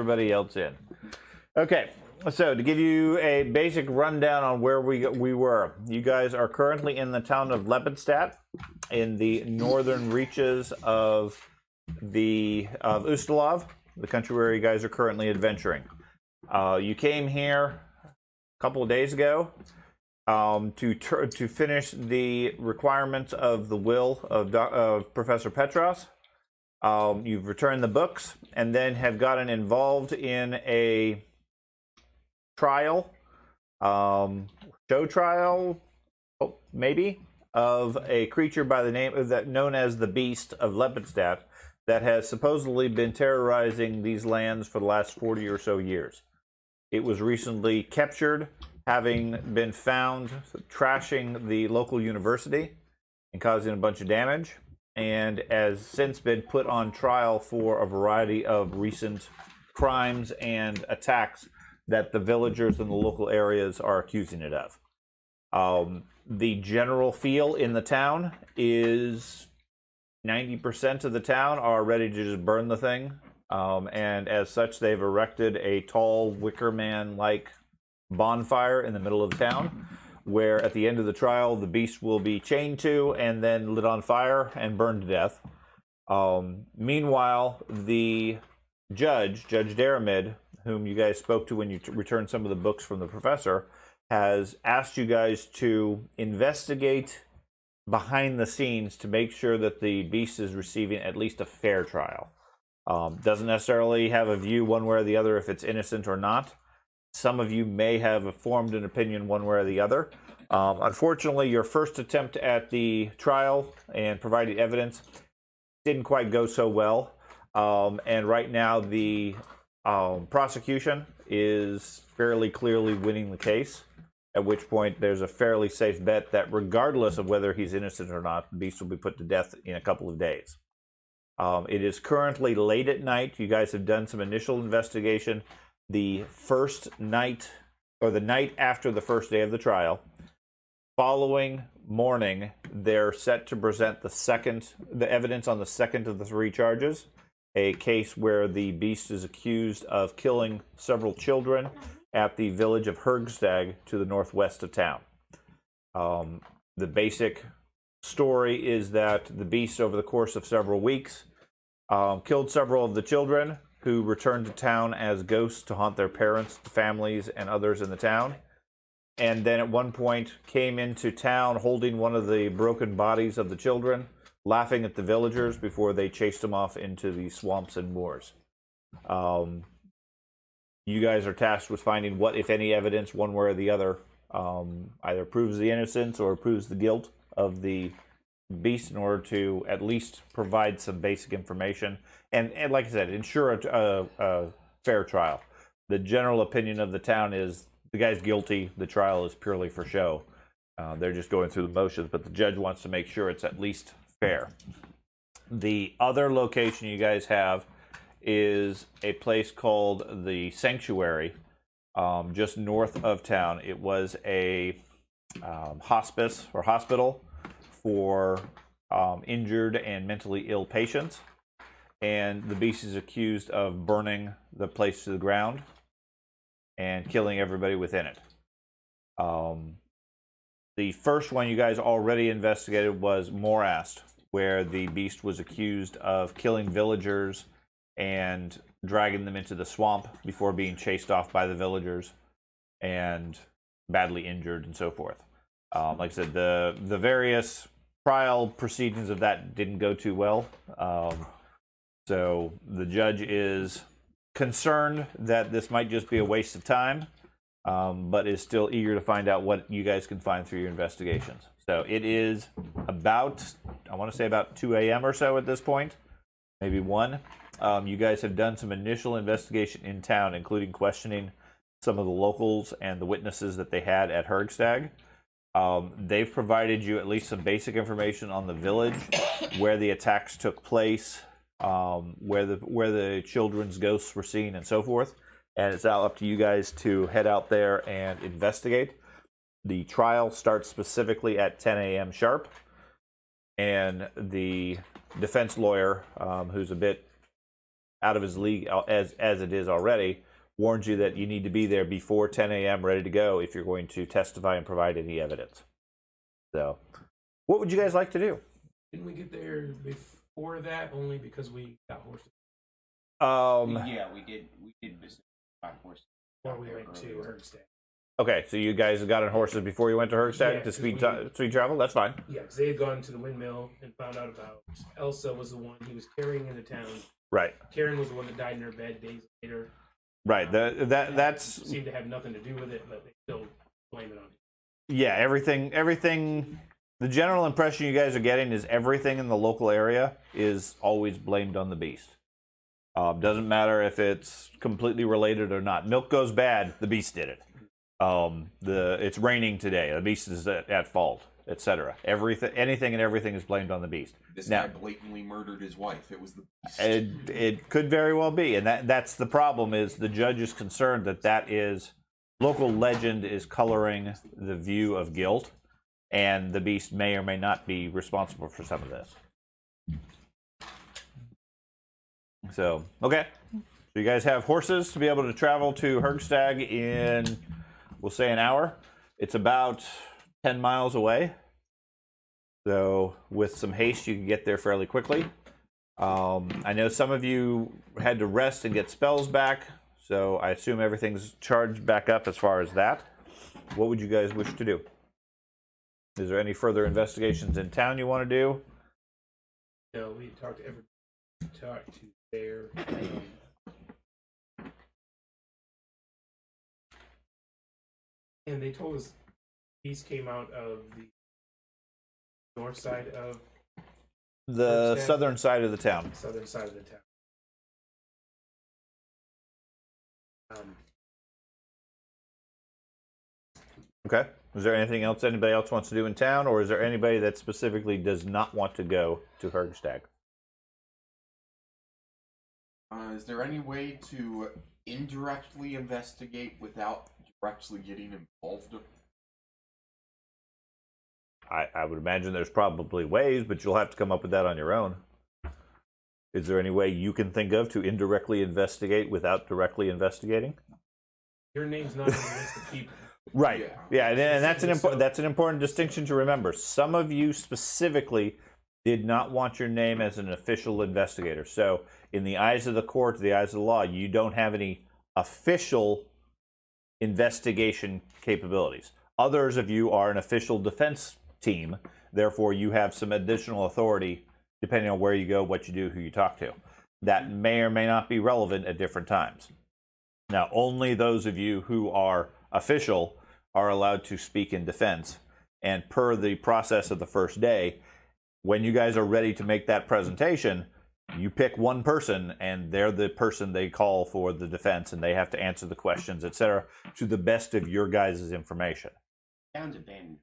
everybody else in. Okay, so to give you a basic rundown on where we were, you guys are currently in the town of Lepidstadt, in the northern reaches of Ustalov, the country where you guys are currently adventuring. You came here a couple of days ago to finish the requirements of the will of Professor Petros. You've returned the books and then have gotten involved in a trial, show trial, maybe, of a creature by the name of that known as the Beast of Lepidstadt that has supposedly been terrorizing these lands for the last 40 or so years. It was recently captured, having been found trashing the local university and causing a bunch of damage, and has since been put on trial for a variety of recent crimes and attacks that the villagers in the local areas are accusing it of. The general feel in the town is 90% of the town are ready to just burn the thing, and as such they've erected a tall wicker man-like bonfire in the middle of town, where at the end of the trial the beast will be chained to and then lit on fire and burned to death. Meanwhile, the Judge Daramid, whom you guys spoke to when you returned some of the books from the professor, has asked you guys to investigate behind the scenes to make sure that the beast is receiving at least a fair trial. Doesn't necessarily have a view one way or the other if it's innocent or not. Some of you may have formed an opinion one way or the other. Unfortunately, your first attempt at the trial and providing evidence didn't quite go so well. And right now the prosecution is fairly clearly winning the case, at which point there's a fairly safe bet that regardless of whether he's innocent or not, the beast will be put to death in a couple of days. It is currently late at night. You guys have done some initial investigation the first night, or the night after the first day of the trial. Following morning, they're set to present the evidence on the second of the three charges, a case where the beast is accused of killing several children at the village of Hergstag to the northwest of town. The basic story is that the beast, over the course of several weeks, killed several of the children, who returned to town as ghosts to haunt their parents, families, and others in the town. And then at one point came into town holding one of the broken bodies of the children, laughing at the villagers before they chased them off into the swamps and moors. You guys are tasked with finding what, if any, evidence one way or the other either proves the innocence or proves the guilt of the beast in order to at least provide some basic information and like I said, ensure a fair trial. The general opinion of the town is the guy's guilty. The trial is purely for show. They're just going through the motions, but the judge wants to make sure it's at least fair. The other location you guys have is a place called the Sanctuary, just north of town. It was a hospice or hospital for injured and mentally ill patients, and the beast is accused of burning the place to the ground and killing everybody within it. The first one you guys already investigated was Morast, where the beast was accused of killing villagers and dragging them into the swamp before being chased off by the villagers and badly injured and so forth. Like I said, the various trial proceedings of that didn't go too well. So the judge is concerned that this might just be a waste of time, but is still eager to find out what you guys can find through your investigations. So it is about, I want to say about 2 a.m. or so at this point, maybe 1. You guys have done some initial investigation in town, including questioning some of the locals and the witnesses that they had at Hergstag. They've provided you at least some basic information on the village, where the attacks took place, where the children's ghosts were seen, and so forth. And it's now up to you guys to head out there and investigate. The trial starts specifically at 10 a.m. sharp, and the defense lawyer, who's a bit out of his league as it is already, warns you that you need to be there before 10 a.m. ready to go if you're going to testify and provide any evidence. So, what would you guys like to do? Didn't we get there before that only because we got horses? Yeah, we did visit on horses. Or we went to Hergstad. Okay, so you guys got on horses before you went to Hergstad Yeah, to speed travel? That's fine. Yeah, because they had gone to the windmill and found out about Elsa was the one he was carrying into town. Right. Karen was the one that died in her bed days later. Right. That's seemed to have nothing to do with it, but they still blame it on him. Yeah, everything. The general impression you guys are getting is everything in the local area is always blamed on the beast. Doesn't matter if it's completely related or not. Milk goes bad, the beast did it. It's raining today, the beast is at fault, etc. Anything and everything is blamed on the beast. This guy blatantly murdered his wife. It was the beast. It could very well be, and that's the problem. Is the judge is concerned that is local legend is coloring the view of guilt, and the beast may or may not be responsible for some of this. So, okay. So you guys have horses to be able to travel to Hergstad in, we'll say, an hour. It's about 10 miles away. So with some haste, you can get there fairly quickly. I know some of you had to rest and get spells back, so I assume everything's charged back up as far as that. What would you guys wish to do? Is there any further investigations in town you want to do? No, we talked to their and they told us these came out of the north side of the southern side of the town. Southern side of the town. Okay. Is there anything else anybody else wants to do in town, or is there anybody that specifically does not want to go to Hergstad? Is there any way to indirectly investigate without directly getting involved? I would imagine there's probably ways, but you'll have to come up with that on your own. Is there any way you can think of to indirectly investigate without directly investigating? Your name's not on the list of people. Right. Yeah, and that's an important distinction to remember. Some of you specifically did not want your name as an official investigator. So, in the eyes of the court, the eyes of the law, you don't have any official investigation capabilities. Others of you are an official defense team. Therefore, you have some additional authority depending on where you go, what you do, who you talk to. That may or may not be relevant at different times. Now, only those of you who are official are allowed to speak in defense. And per the process of the first day, when you guys are ready to make that presentation, you pick one person, and they're the person they call for the defense, and they have to answer the questions, etc., to the best of your guys' information. Town's abandoned.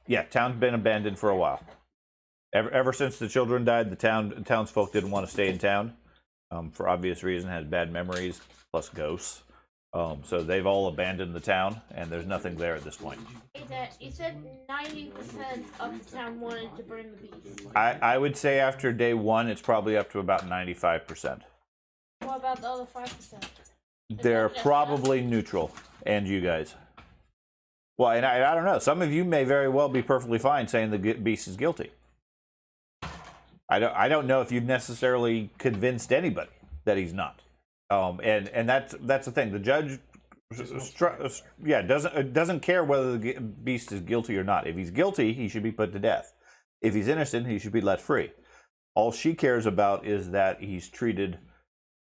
Yeah, town's been abandoned for a while. Ever since the children died, the townsfolk didn't want to stay in town for obvious reason. Has bad memories plus ghosts. So they've all abandoned the town, and there's nothing there at this point. You said 90% of the town wanted to burn the beast. I would say after day one, it's probably up to about 95%. What about the other 5%? They're probably neutral, and you guys. Well, and I don't know. Some of you may very well be perfectly fine saying the beast is guilty. I don't know if you've necessarily convinced anybody that he's not. And that's the thing. The judge, doesn't care whether the beast is guilty or not. If he's guilty, he should be put to death. If he's innocent, he should be let free. All she cares about is that he's treated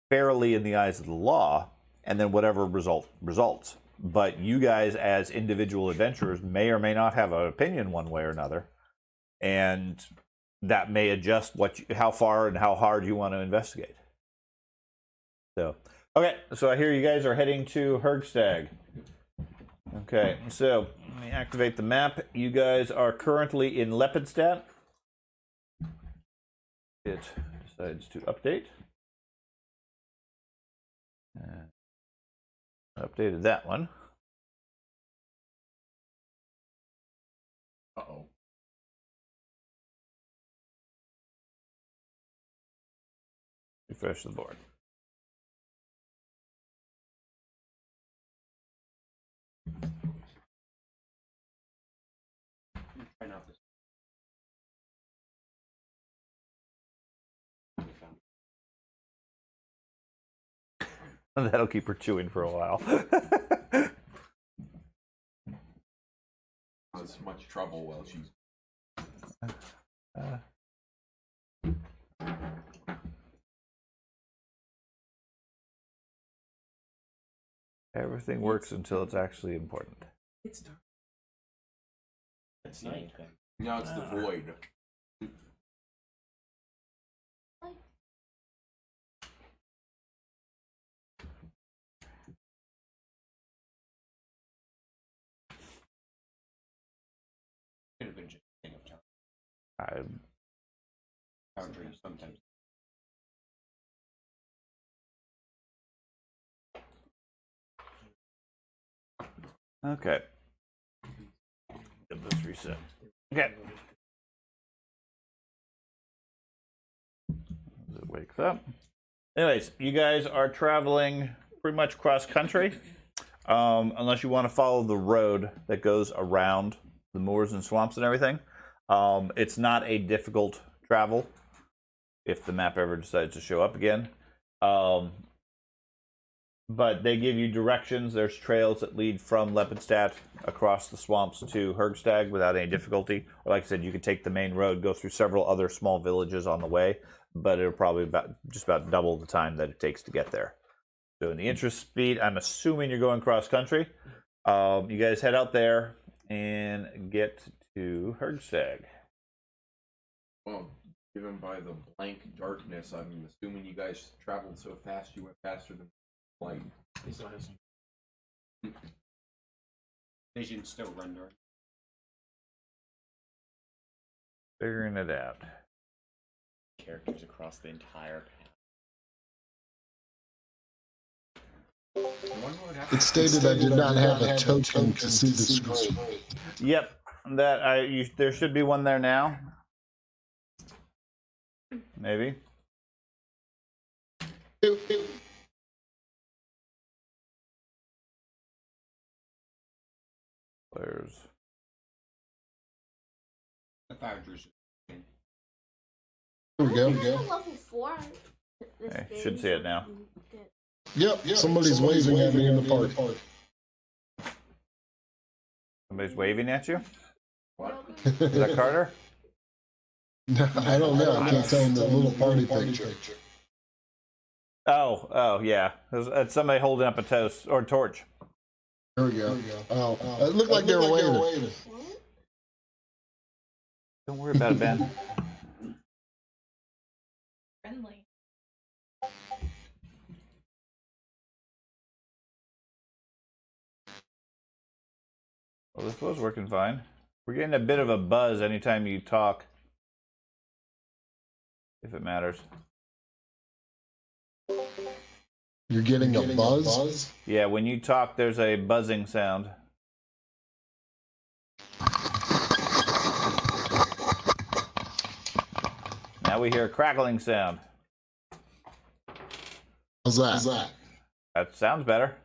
fairly in the eyes of the law, and then whatever results. But you guys, as individual adventurers, may or may not have an opinion one way or another, and that may adjust how far and how hard you want to investigate. So, okay, so I hear you guys are heading to Hergstad. Okay, so let me activate the map. You guys are currently in Lepidstadt. It decides to update. Updated that one. Uh-oh. Refresh the board. ran out this. That'll keep her chewing for a while. As much trouble while she's. Everything works until it's actually important. It's dark. It's night. No, it's the void. Could have been just a thing of time. Boundary sometimes. Okay. Get this reset. Okay. As it wakes up. Anyways, you guys are traveling pretty much cross country, unless you want to follow the road that goes around the moors and swamps and everything. It's not a difficult travel if the map ever decides to show up again. But they give you directions. There's trails that lead from Lepidstadt across the swamps to Hergstag without any difficulty. Or like I said, you could take the main road, go through several other small villages on the way, but it'll probably just about double the time that it takes to get there. So in the interest of speed, I'm assuming you're going cross country. You guys head out there and get to Hergstag. Well, given by the blank darkness, I'm assuming you guys traveled so fast you went faster than light. He still has Vision still rendering. Figuring it out. Characters across the entire It stated I did not have a token to see the screen. Yep, there should be one there now. Maybe. There's. The Foundry's. Here we go. Level 4. Okay, should see it now. Yep, somebody's waving at me in the park. Somebody's waving at you? What? Is that Carter? I don't know. I can't tell in the little party picture. Oh, yeah. It's somebody holding up a toast or a torch. There we go. Oh, it looked like they were waving. Don't worry about it, Ben. Friendly. Well, this was working fine. We're getting a bit of a buzz anytime you talk. If it matters. You're getting a buzz? Yeah, when you talk, there's a buzzing sound. Now we hear a crackling sound. How's that? That sounds better.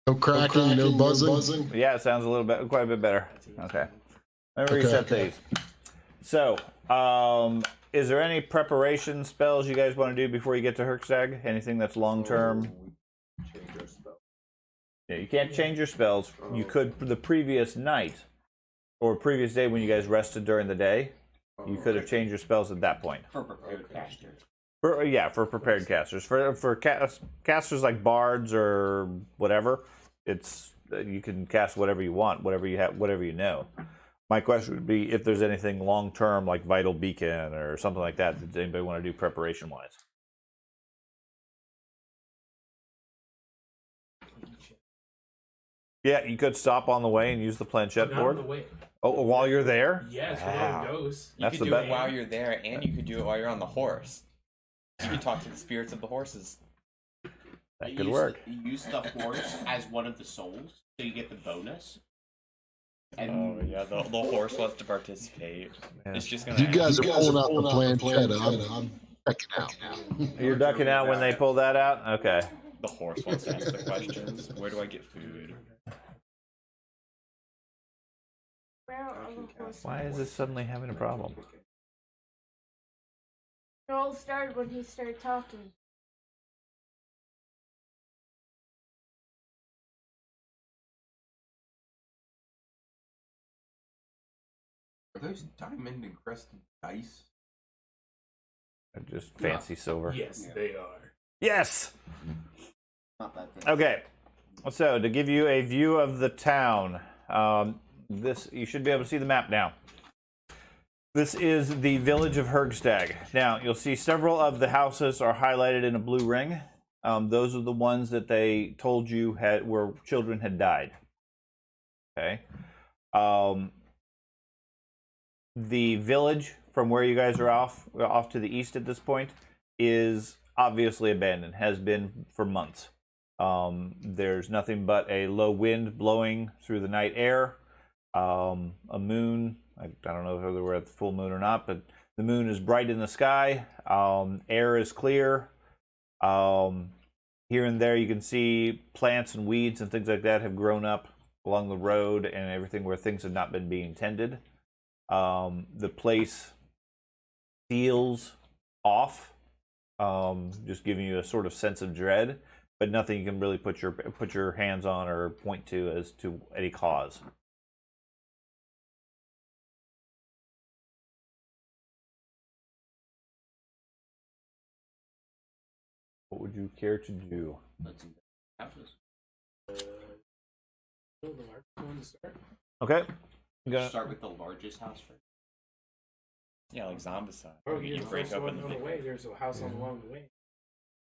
No cracking, no buzzing? Yeah, it sounds quite a bit better. Okay. Let me reset these. So, is there any preparation spells you guys want to do before you get to Hergstag? Anything that's long term? Change your spell. Yeah, you can't change your spells. You could the previous night or previous day when you guys rested during the day. You could have changed your spells at that point. For prepared casters. For prepared casters. For casters like bards or whatever, it's you can cast whatever you want, whatever you have, whatever you know. My question would be if there's anything long term like Vital Beacon or something like that. Does anybody want to do preparation wise? Yeah, you could stop on the way and use the planchette Not board. on the way. Oh, while you're there? Yes, Wow. it goes. You That's could the do best. it while you're there, and you could do it while you're on the horse. You could talk to the spirits of the horses. That could work. You use the horse as one of the souls, so you get the bonus. And Oh yeah, the horse wants to participate. Yeah. It's just You gonna. guys are pulling out the planchette. I'm checking out. You're ducking out when they pull that out? Okay. The horse wants to answer the questions. Where do I get food? Where are all the horses? Why is this suddenly having a problem? It all started when he started talking. Are those diamond encrusted dice? They're just fancy silver. Yes, they are. Yes! Not that big. Okay. So, to give you a view of the town, this you should be able to see the map now. This is the village of Hergstag. Now, you'll see several of the houses are highlighted in a blue ring. Those are the ones that they told you had where children had died. Okay. The village from where you guys are off to the east at this point is obviously abandoned. Has been for months. There's nothing but a low wind blowing through the night air. A moon. I don't know whether we're at the full moon or not, but the moon is bright in the sky. Air is clear. Here and there you can see plants and weeds and things like that have grown up along the road and everything where things have not been being tended. The place feels off, just giving you a sort of sense of dread, but nothing you can really put your hands on or point to as to any cause. What would you care to do? Let's houses. The large one to start. Okay. You got Start with the largest house first. Yeah, like Zombicide. Oh, You yeah, break there's open one the on the big- way. There's a house on along the way.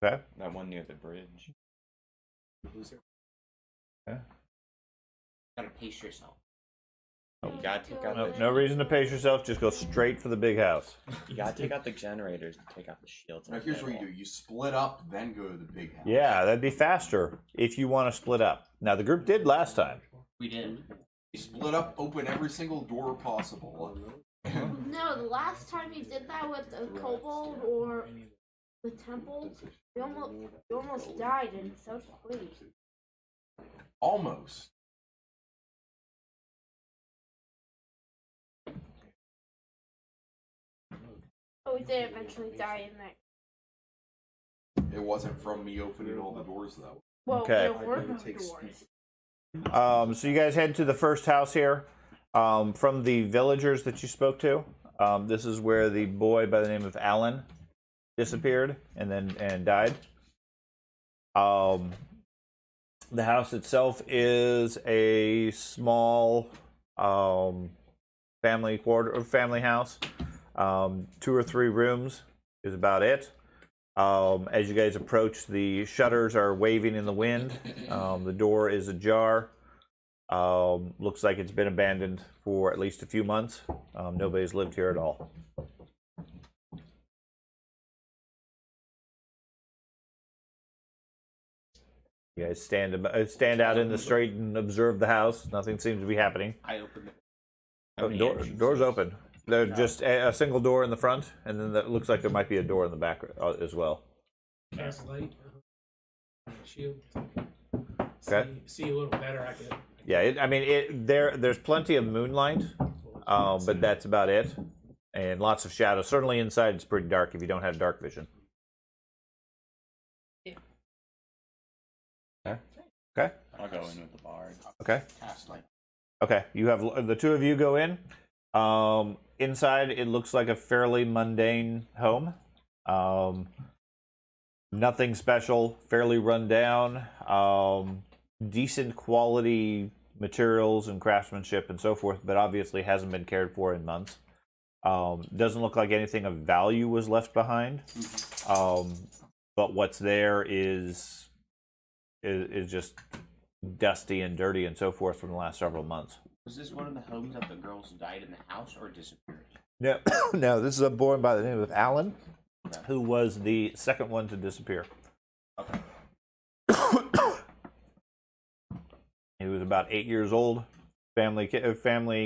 okay. that one near the bridge. Gotta pace yourself. You gotta take out No, the no reason to pace yourself. Just go straight for the big house. you gotta take out the generators and take out the shields. Now here's what you do: you split up, then go to the big house. Yeah, that'd be faster if you want to split up. Now the group did last time. We did. You split up, open every single door possible. No, the last time you did that with the kobold or the temple, you almost died in such quick. Almost. But we did eventually die in that. It wasn't from me opening all the doors though. Well, Okay. there were no doors. So you guys head to the first house here. From the villagers that you spoke to, this is where the boy by the name of Alan disappeared and died. The house itself is a small family house. 2 or 3 rooms is about it. As you guys approach, the shutters are waving in the wind. The door is ajar. Looks like it's been abandoned for at least a few months. Nobody's lived here at all. You guys stand out in the street and observe the house. Nothing seems to be happening. I opened it. Oh, door's open. There's just a single door in the front, and then that looks like there might be a door in the back as well. Cast light. Shield. Okay. See a little better. I could. Yeah, there's plenty of moonlight, but that's about it, and lots of shadows. Certainly inside, it's pretty dark if you don't have dark vision. Yeah. Okay. I'll go in with the bard. Okay. Cast light. Okay. You have the 2 of you go in. Inside, it looks like a fairly mundane home. Nothing special. Fairly run down. Decent quality materials and craftsmanship and so forth, but obviously hasn't been cared for in months. Doesn't look like anything of value was left behind. But what's there is just dusty and dirty and so forth from the last several months. Was this one of the homes that the girls died in the house or disappeared? No, no, this is a boy by the name of Alan, who was the second one to disappear. Okay. He was about 8 years old. Family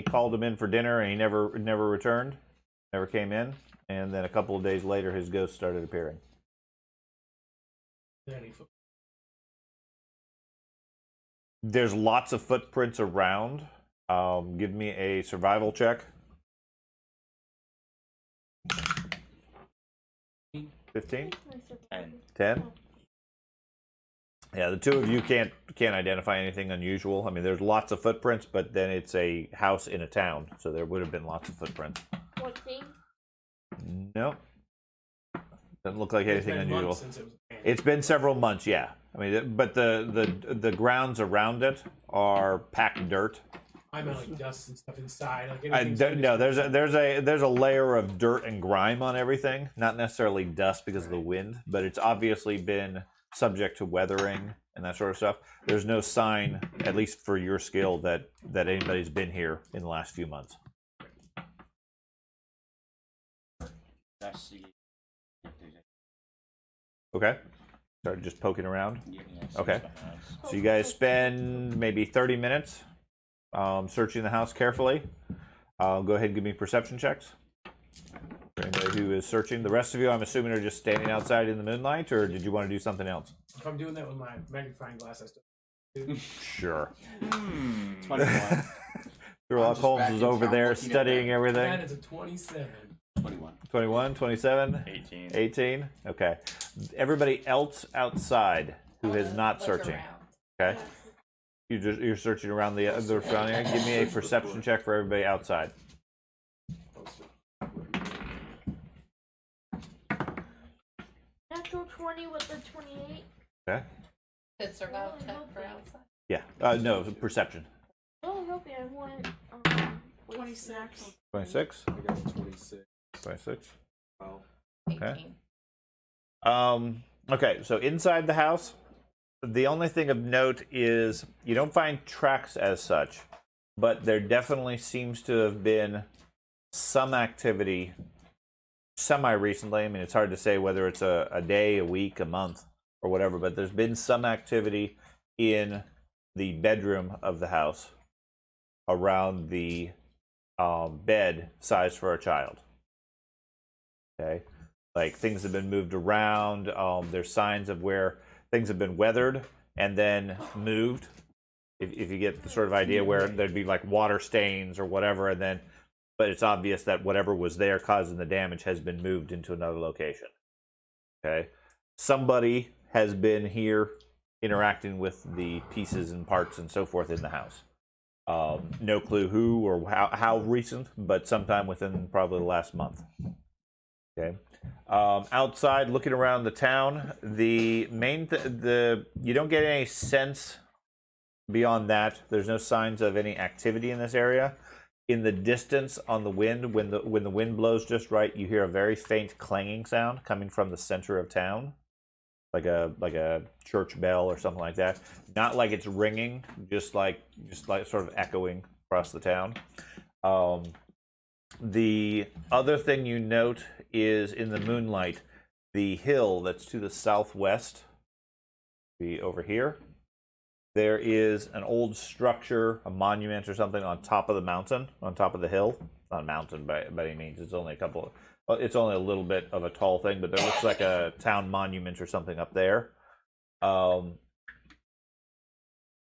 called him in for dinner, and he never returned, never came in. And then a couple of days later, his ghost started appearing. There's lots of footprints around. Give me a survival check. 15? 10? Yeah, the two of you can't identify anything unusual. I mean, there's lots of footprints, but then it's a house in a town, so there would have been lots of footprints. 14. Nope. Doesn't look like anything It's been unusual. months since it was abandoned. It's been several months, yeah. I mean, but the grounds around it are packed dirt. I meant like dust and stuff inside. Like No, there's a layer of dirt and grime on everything. Not necessarily dust because of the wind, but it's obviously been subject to weathering and that sort of stuff. There's no sign, at least for your skill, that anybody's been here in the last few months. Okay. Started just poking around. Okay. So you guys spend maybe 30 minutes searching the house carefully. Go ahead and give me perception checks. For anybody who is searching. The rest of you, I'm assuming, are just standing outside in the moonlight, or did you want to do something else? If I'm doing that with my magnifying glass, I still. Sure. 21. Sherlock just Holmes back is in over town there looking at studying that. everything. That is a 27. 21. 21, 27, 18. 18. Okay. Everybody else outside who is not searching. Okay. You're searching around the other surrounding. Give me a perception check for everybody outside. Natural 20 with the 28. Okay. Did survival check for outside? Yeah. No, perception. Oh, okay, I went 26. 26. I got 26. 26. Well, 18. Okay, so inside the house, the only thing of note is you don't find tracks as such, but there definitely seems to have been some activity semi-recently. I mean, it's hard to say whether it's a day, a week, a month, or whatever, but there's been some activity in the bedroom of the house around the bed size for a child. Okay, like things have been moved around. There's signs of where things have been weathered and then moved. If you get the sort of idea where there'd be like water stains or whatever, and then, but it's obvious that whatever was there causing the damage has been moved into another location. Okay, somebody has been here interacting with the pieces and parts and so forth in the house. No clue who or how recent, but sometime within probably the last month. Okay. Outside, looking around the town, the main you don't get any sense beyond that. There's no signs of any activity in this area. In the distance, on the wind, when the wind blows just right, you hear a very faint clanging sound coming from the center of town, like a church bell or something like that. Not like it's ringing, just like sort of echoing across the town. The other thing you note is in the moonlight, the hill that's to the southwest, be over here. There is an old structure, a monument or something on top of the mountain, on top of the hill. Not a mountain by any means. It's only it's only a little bit of a tall thing, but there looks like a town monument or something up there.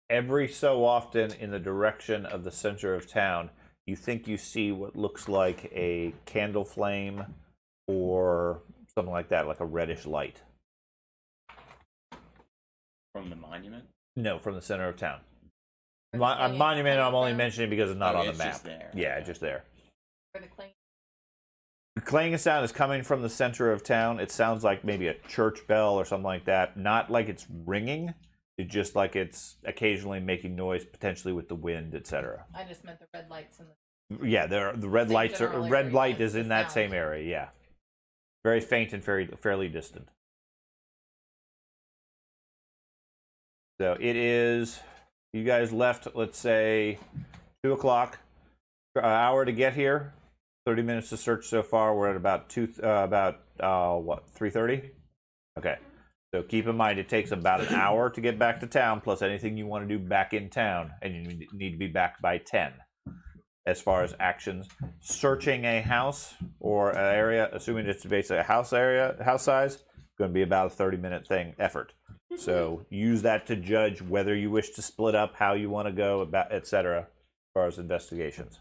Every so often in the direction of the center of town, you think you see what looks like a candle flame or something like that, like a reddish light. From the monument? No, from the center of town. For the A clanging monument I'm only sound? mentioning because it's not Oh, on the it's map. just there. Yeah, just there. For the claim. The clanging sound is coming from the center of town. It sounds like maybe a church bell or something like that. Not like it's ringing. It's just like it's occasionally making noise, potentially with the wind, etc. I just meant the red lights and the. Yeah, the red Same lights are general red area light as is the in that sound. same area. Yeah, very faint and fairly distant. So it is. You guys left, let's say, 2 o'clock. An hour to get here. 30 minutes to search so far. We're at about 3:30. Okay. So keep in mind it takes about an hour to get back to town, plus anything you want to do back in town, and you need to be back by 10. As far as actions, searching a house or an area, assuming it's basically a house size, going to be about a 30-minute effort. So use that to judge whether you wish to split up, how you want to go, about, etc. far as investigations.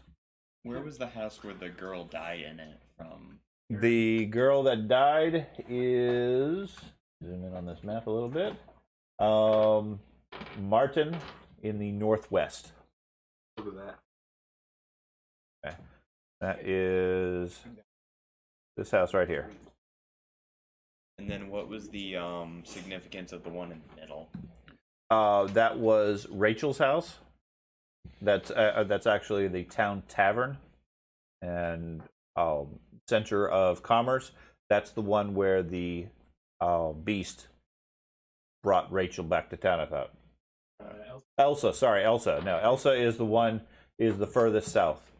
Where was the house where the girl died in it from? The girl that died is, zoom in on this map a little bit, Martin in the northwest. Look at that. Okay. That is this house right here. And then what was the significance of the one in the middle? That was Rachel's house. That's actually the town tavern and center of commerce. That's the one where the beast brought Rachel back to town. I thought. Elsa, sorry, Elsa. No, Elsa is the furthest south.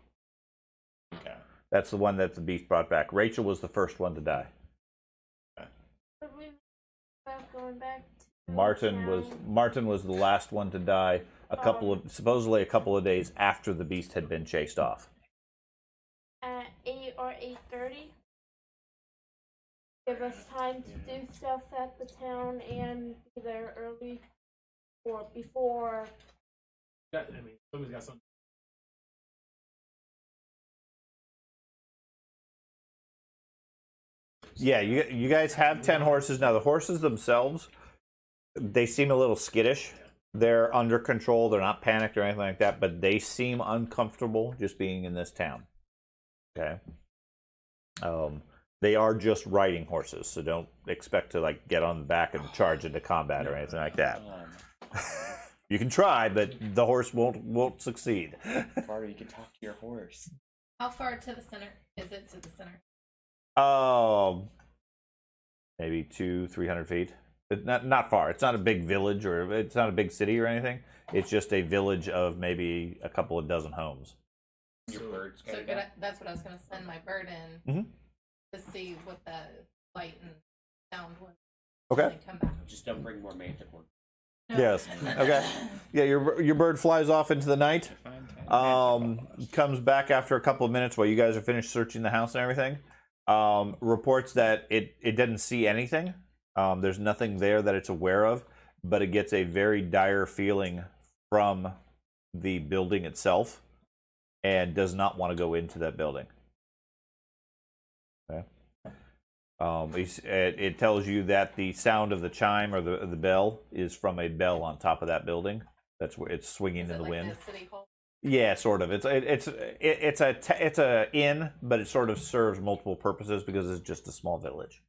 Okay. That's the one that the beast brought back. Rachel was the first one to die. Going back to Martin was the last one to die. Supposedly a couple of days after the beast had been chased off. at 8 or 8:30. Give us time to do stuff at the town and be there early or before. Somebody's got something. Yeah, you guys have 10 horses. Now, the horses themselves, they seem a little skittish. They're under control. They're not panicked or anything like that, but they seem uncomfortable just being in this town. Okay? They are just riding horses, so don't expect to get on the back and charge into combat or anything like that. You can try, but the horse won't succeed. Carter, you can talk to your horse. How far to the center is it to the center? Maybe 200-300 feet. But not far. It's not a big village or it's not a big city or anything. It's just a village of maybe a couple of dozen homes. Your bird's So gotta could go. that's what I was going to send my bird in Mhm. to see what the light and sound was. Okay. And come back. Just don't bring more manticore. No. Yes. Okay. Yeah, your bird flies off into the night. Comes back after a couple of minutes while you guys are finished searching the house and everything. Reports that it doesn't see anything. There's nothing there that it's aware of, but it gets a very dire feeling from the building itself and does not want to go into that building. Okay. It tells you that the sound of the chime or the bell is from a bell on top of that building. That's where it's swinging Is in it the like wind. the city hall? Yeah, sort of. It's a inn, but it sort of serves multiple purposes because it's just a small village.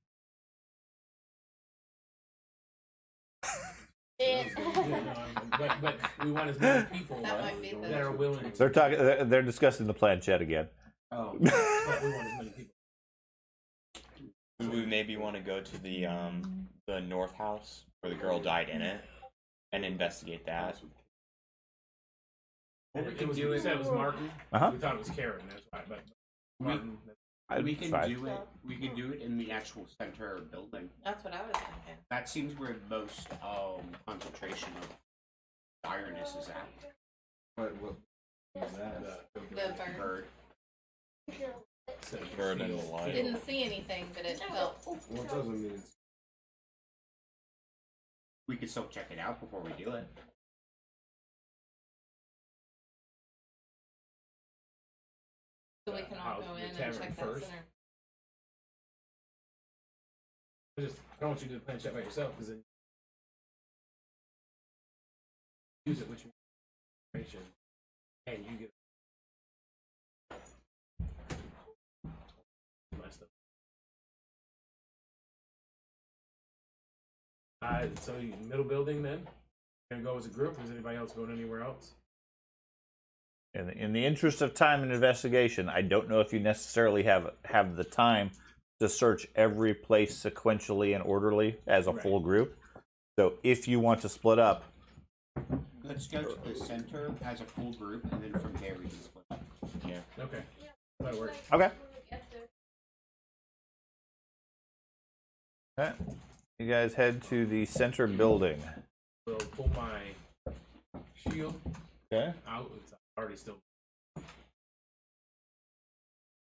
But we want as many people That might be the- that are willing. They're discussing the planchette again. Oh. But we want as many people. Do we maybe want to go to the north house where the girl died in it and investigate that? It was, we said it was Martin. Uh-huh. We thought it was Karen. That's why. But Martin. We can Fine. do it. We can do it in the actual center building. That's what I was thinking. That seems where most concentration of direness is at. What is that? The bird. Bird. So Bird and the light. Didn't see anything, but it felt. Well, it doesn't mean it's We could still check it out before we do it. So we can all House, go the in and tavern check that first. center. I don't want you to do the planchette by yourself because then use it with your information and you get my stuff. So you middle building then? Gonna go as a group? Is anybody else going anywhere else? In the interest of time and investigation, I don't know if you necessarily have the time to search every place sequentially and orderly as a full group. So if you want to split up, Let's go to the center as a full group, and then from there we can split up. Yeah. Okay. That'll work. okay. Okay. You guys head to the center building. We'll pull my shield Okay. out. It's already still.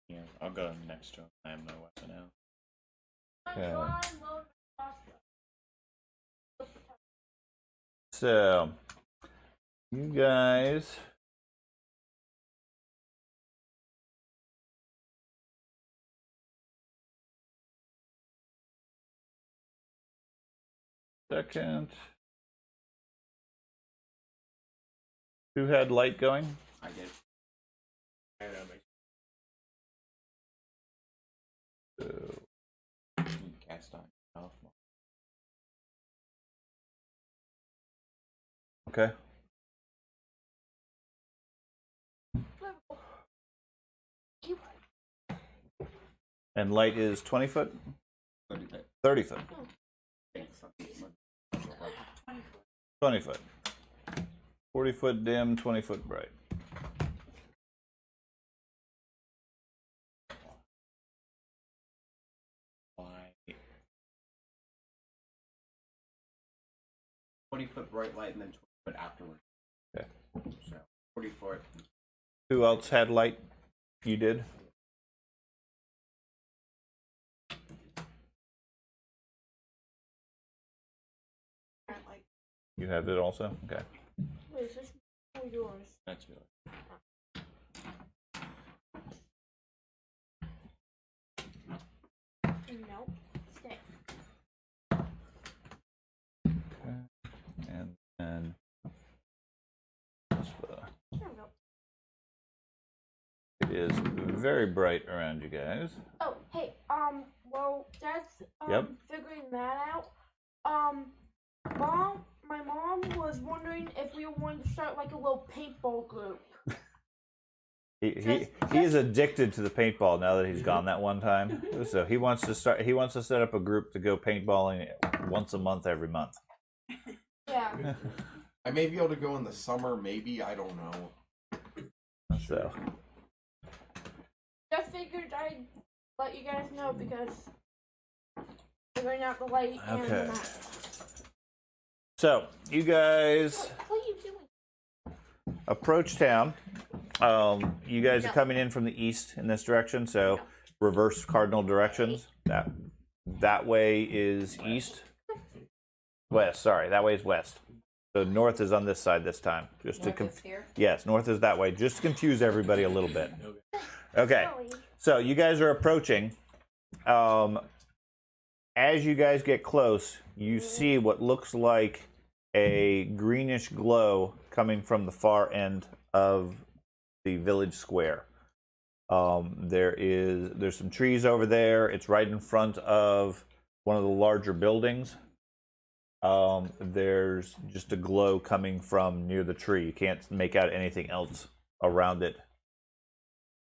Yeah, I'll go next to him. I have no weapon out. Okay. So, you guys second. Who had light going? I did. So, Cast on. Oh, okay. And light is 20 foot? 30 foot. 30 foot. 20 foot. 40 foot dim, 20 foot bright. why? 20-foot bright light and then 20 foot afterward. Okay. So 40 foot. Who else had light? You did? Like, You have it also? Okay. Wait, is this for yours? That's really. Nope. Stay. And then There we go. it is very bright around you guys. Oh, hey, well, that's, Yep. figuring that out. My mom was wondering if we were going to start like a little paintball group. He Just- is addicted to the paintball now that he's gone that one time. So he wants to set up a group to go paintballing once a month every month. Yeah. I may be able to go in the summer, maybe, I don't know. So Just figured I'd let you guys know because figuring out the light and Okay. the map. So you guys What are you doing? approach town. You guys are coming in from the east in this direction, so reverse cardinal directions. That way is east. West, sorry, that way is west. So north is on this side this time. Just to north is here. yes, north is that way. Just to confuse everybody a little bit. Okay, so you guys are approaching. As you guys get close, you see what looks like a greenish glow coming from the far end of the village square. There's some trees over there. It's right in front of one of the larger buildings. There's just a glow coming from near the tree. You can't make out anything else around it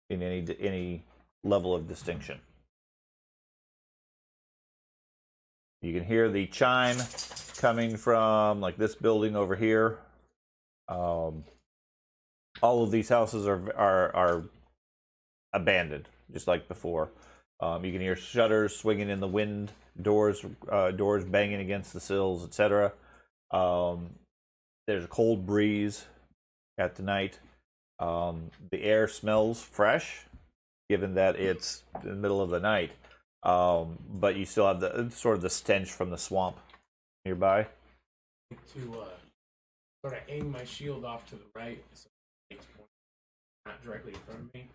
in any level of distinction. You can hear the chime coming from like this building over here. All of these houses are abandoned, just like before. You can hear shutters swinging in the wind, doors banging against the sills, etc. There's a cold breeze at the night. The air smells fresh, given that it's in the middle of the night. But you still have the sort of the stench from the swamp nearby. To sort of aim my shield off to the right, so it's not directly in front of me.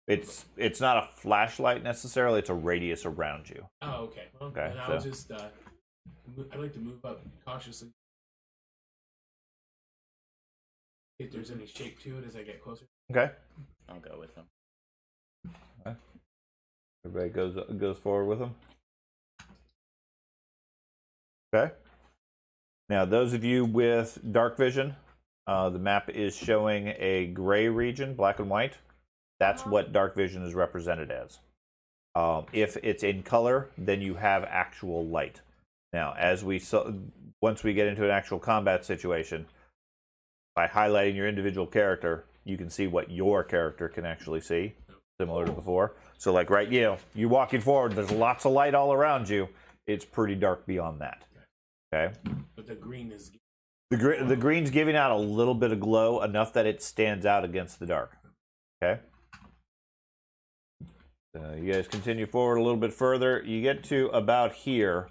It's not a flashlight necessarily. It's a radius around you. Oh, okay. Well, Okay, then I'll so- just I'd like to move up cautiously. If there's any shape to it as I get closer. Okay. I'll go with them. Everybody goes forward with them. Okay. Now, those of you with dark vision, the map is showing a gray region, black and white. That's what dark vision is represented as. If it's in color, then you have actual light. Now, once we get into an actual combat situation, by highlighting your individual character, you can see what your character can actually see, similar to before. So, like you're walking forward, there's lots of light all around you. It's pretty dark beyond that. Okay. But the green is The green's giving out a little bit of glow, enough that it stands out against the dark. Okay. You guys continue forward a little bit further. You get to about here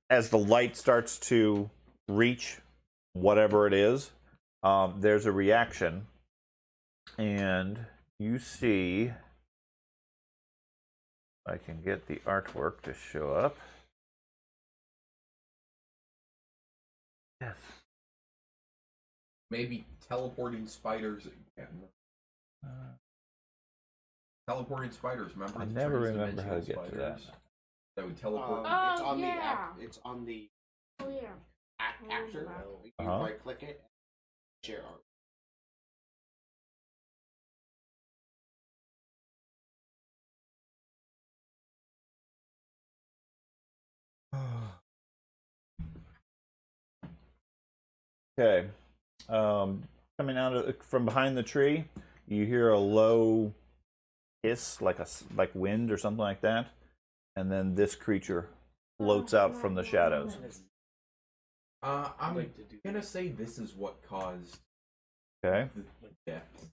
as the light starts to reach whatever it is, there's a reaction, and you see, I can get the artwork to show up. Yes. Maybe teleporting spiders again. Teleporting spiders, remember? I the never remember transdimensional how to get to that. spiders that would teleport. Oh, It's on the yeah. app. It's on the Oh yeah. after. You Uh-huh. right click it. Share art. Okay. Coming out from behind the tree, you hear a low hiss, like wind or something like that, and then this creature floats out from the shadows. I'm like to do gonna say this is what caused Okay. the death.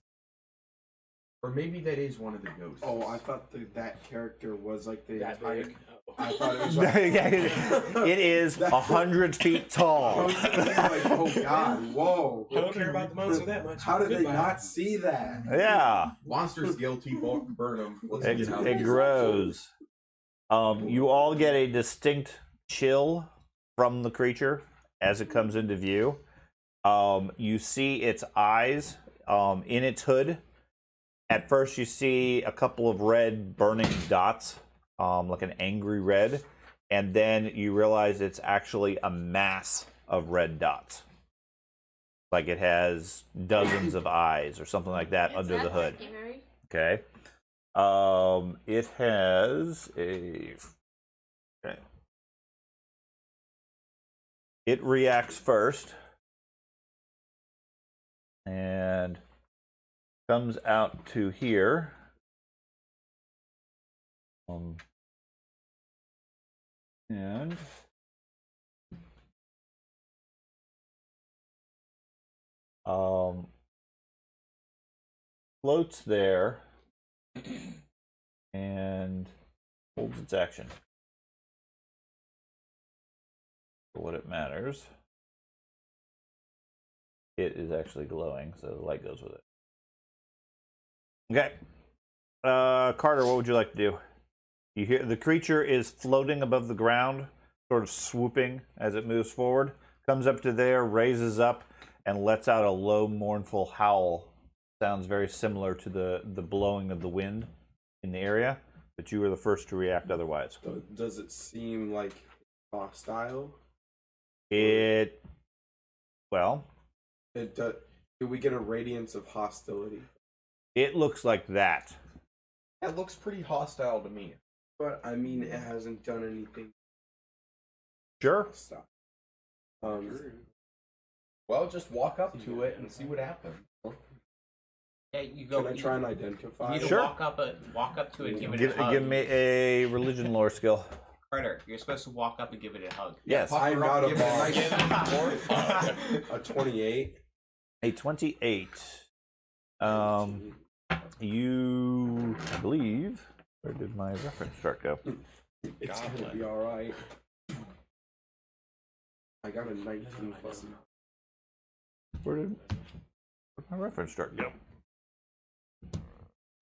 Or maybe that is one of the ghosts. Oh, I thought that character was like the that entire. big. I thought it was Yeah, like. it is 100 feet I tall. was thinking like, oh god, whoa! I don't care about the monster that much. How did they Goodbye. not see that? Yeah, Monsters guilty, burn them. Let's it, get out. it grows. You all get a distinct chill from the creature as it comes into view. You see its eyes in its hood. At first, you see a couple of red burning dots, like an angry red, and then you realize it's actually a mass of red dots. Like it has dozens of eyes or something like that under the hood. Scary. Okay. It has a. Okay. It reacts first and comes out to here. And floats there and holds its action for what it matters. It is actually glowing, so the light goes with it. Okay. Carter, what would you like to do? You hear the creature is floating above the ground, sort of swooping as it moves forward, comes up to there, raises up, and lets out a low, mournful howl. Sounds very similar to the blowing of the wind in the area, but you were the first to react otherwise. So does it seem like hostile? Well, Do we get a radiance of hostility? it looks like that. That looks pretty hostile to me. But I mean, it hasn't done anything Sure. hostile. Well, just walk up to it and see what happens. Yeah, you go. Can I try and identify? You need to Sure. walk up to it, give it Give, a hug. give me a religion lore skill. Carter, you're supposed to walk up and give it a hug. Yes. I'm not a Give it boss. nice A 28. A 28. You, I believe, where did my reference chart go? It's gonna Goblin. be alright. I got a 19 plus. Where'd my reference chart go?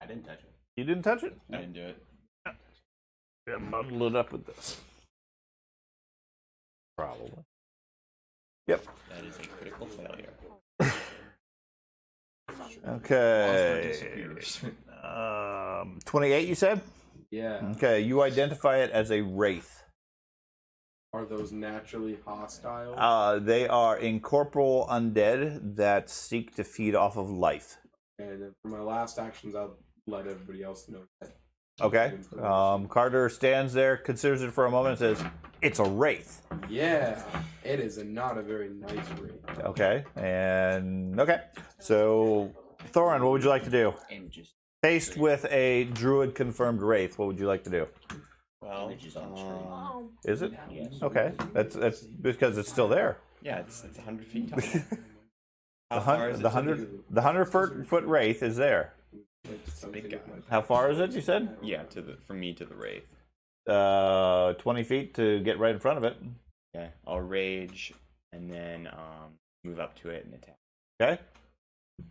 I didn't touch it. You didn't touch it? I didn't do it. Yeah, bundle it up with this. Probably. Yep. That is a critical failure. Okay. disappears. 28, you said? Yeah. Okay, you identify it as a wraith. Are those naturally hostile? They are incorporeal undead that seek to feed off of life. And then for my last actions, I'll let everybody else know that. Okay. Carter stands there, considers it for a moment, and says, "It's a wraith." Yeah, it is not a very nice ring. Okay. And okay. So, Thorin, what would you like to do? And just Faced with a druid confirmed wraith, what would you like to do? Well, images on the Oh, Is it? Yes. Okay. That's because it's still there. yeah, it's 100 feet tall. The How far is it? the 100-foot wraith is there. It's a big guy. How far is it? You said Yeah, from me to the wraith. 20 feet to get right in front of it. Okay, I'll rage and then move up to it and attack. Okay.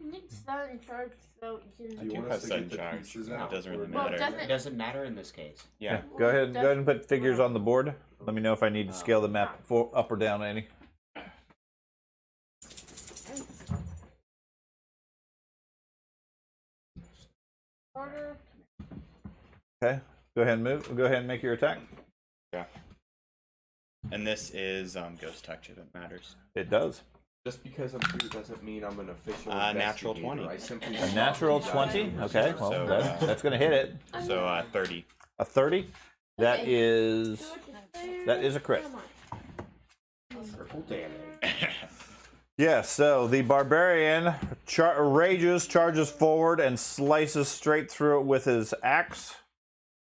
Nick's not in charge, so you Do can. you do want have us to sun get the charge. pieces It out? doesn't really Well, matter. doesn't- It doesn't matter in this case. Yeah. Go ahead and put figures on the board. Let me know if I need to scale the map up or down any. Order. Okay. Go ahead and move. Go ahead and make your attack. Yeah. And this is ghost touch if it matters. It does. Just because I'm here doesn't mean I'm an official Natural investigator. 20. I simply A natural 20. Okay. Well, So, that's going to hit it. So 30. A 30. That Okay. is that is a crit. Triple damage. Yeah, so the barbarian charges forward, and slices straight through it with his axe.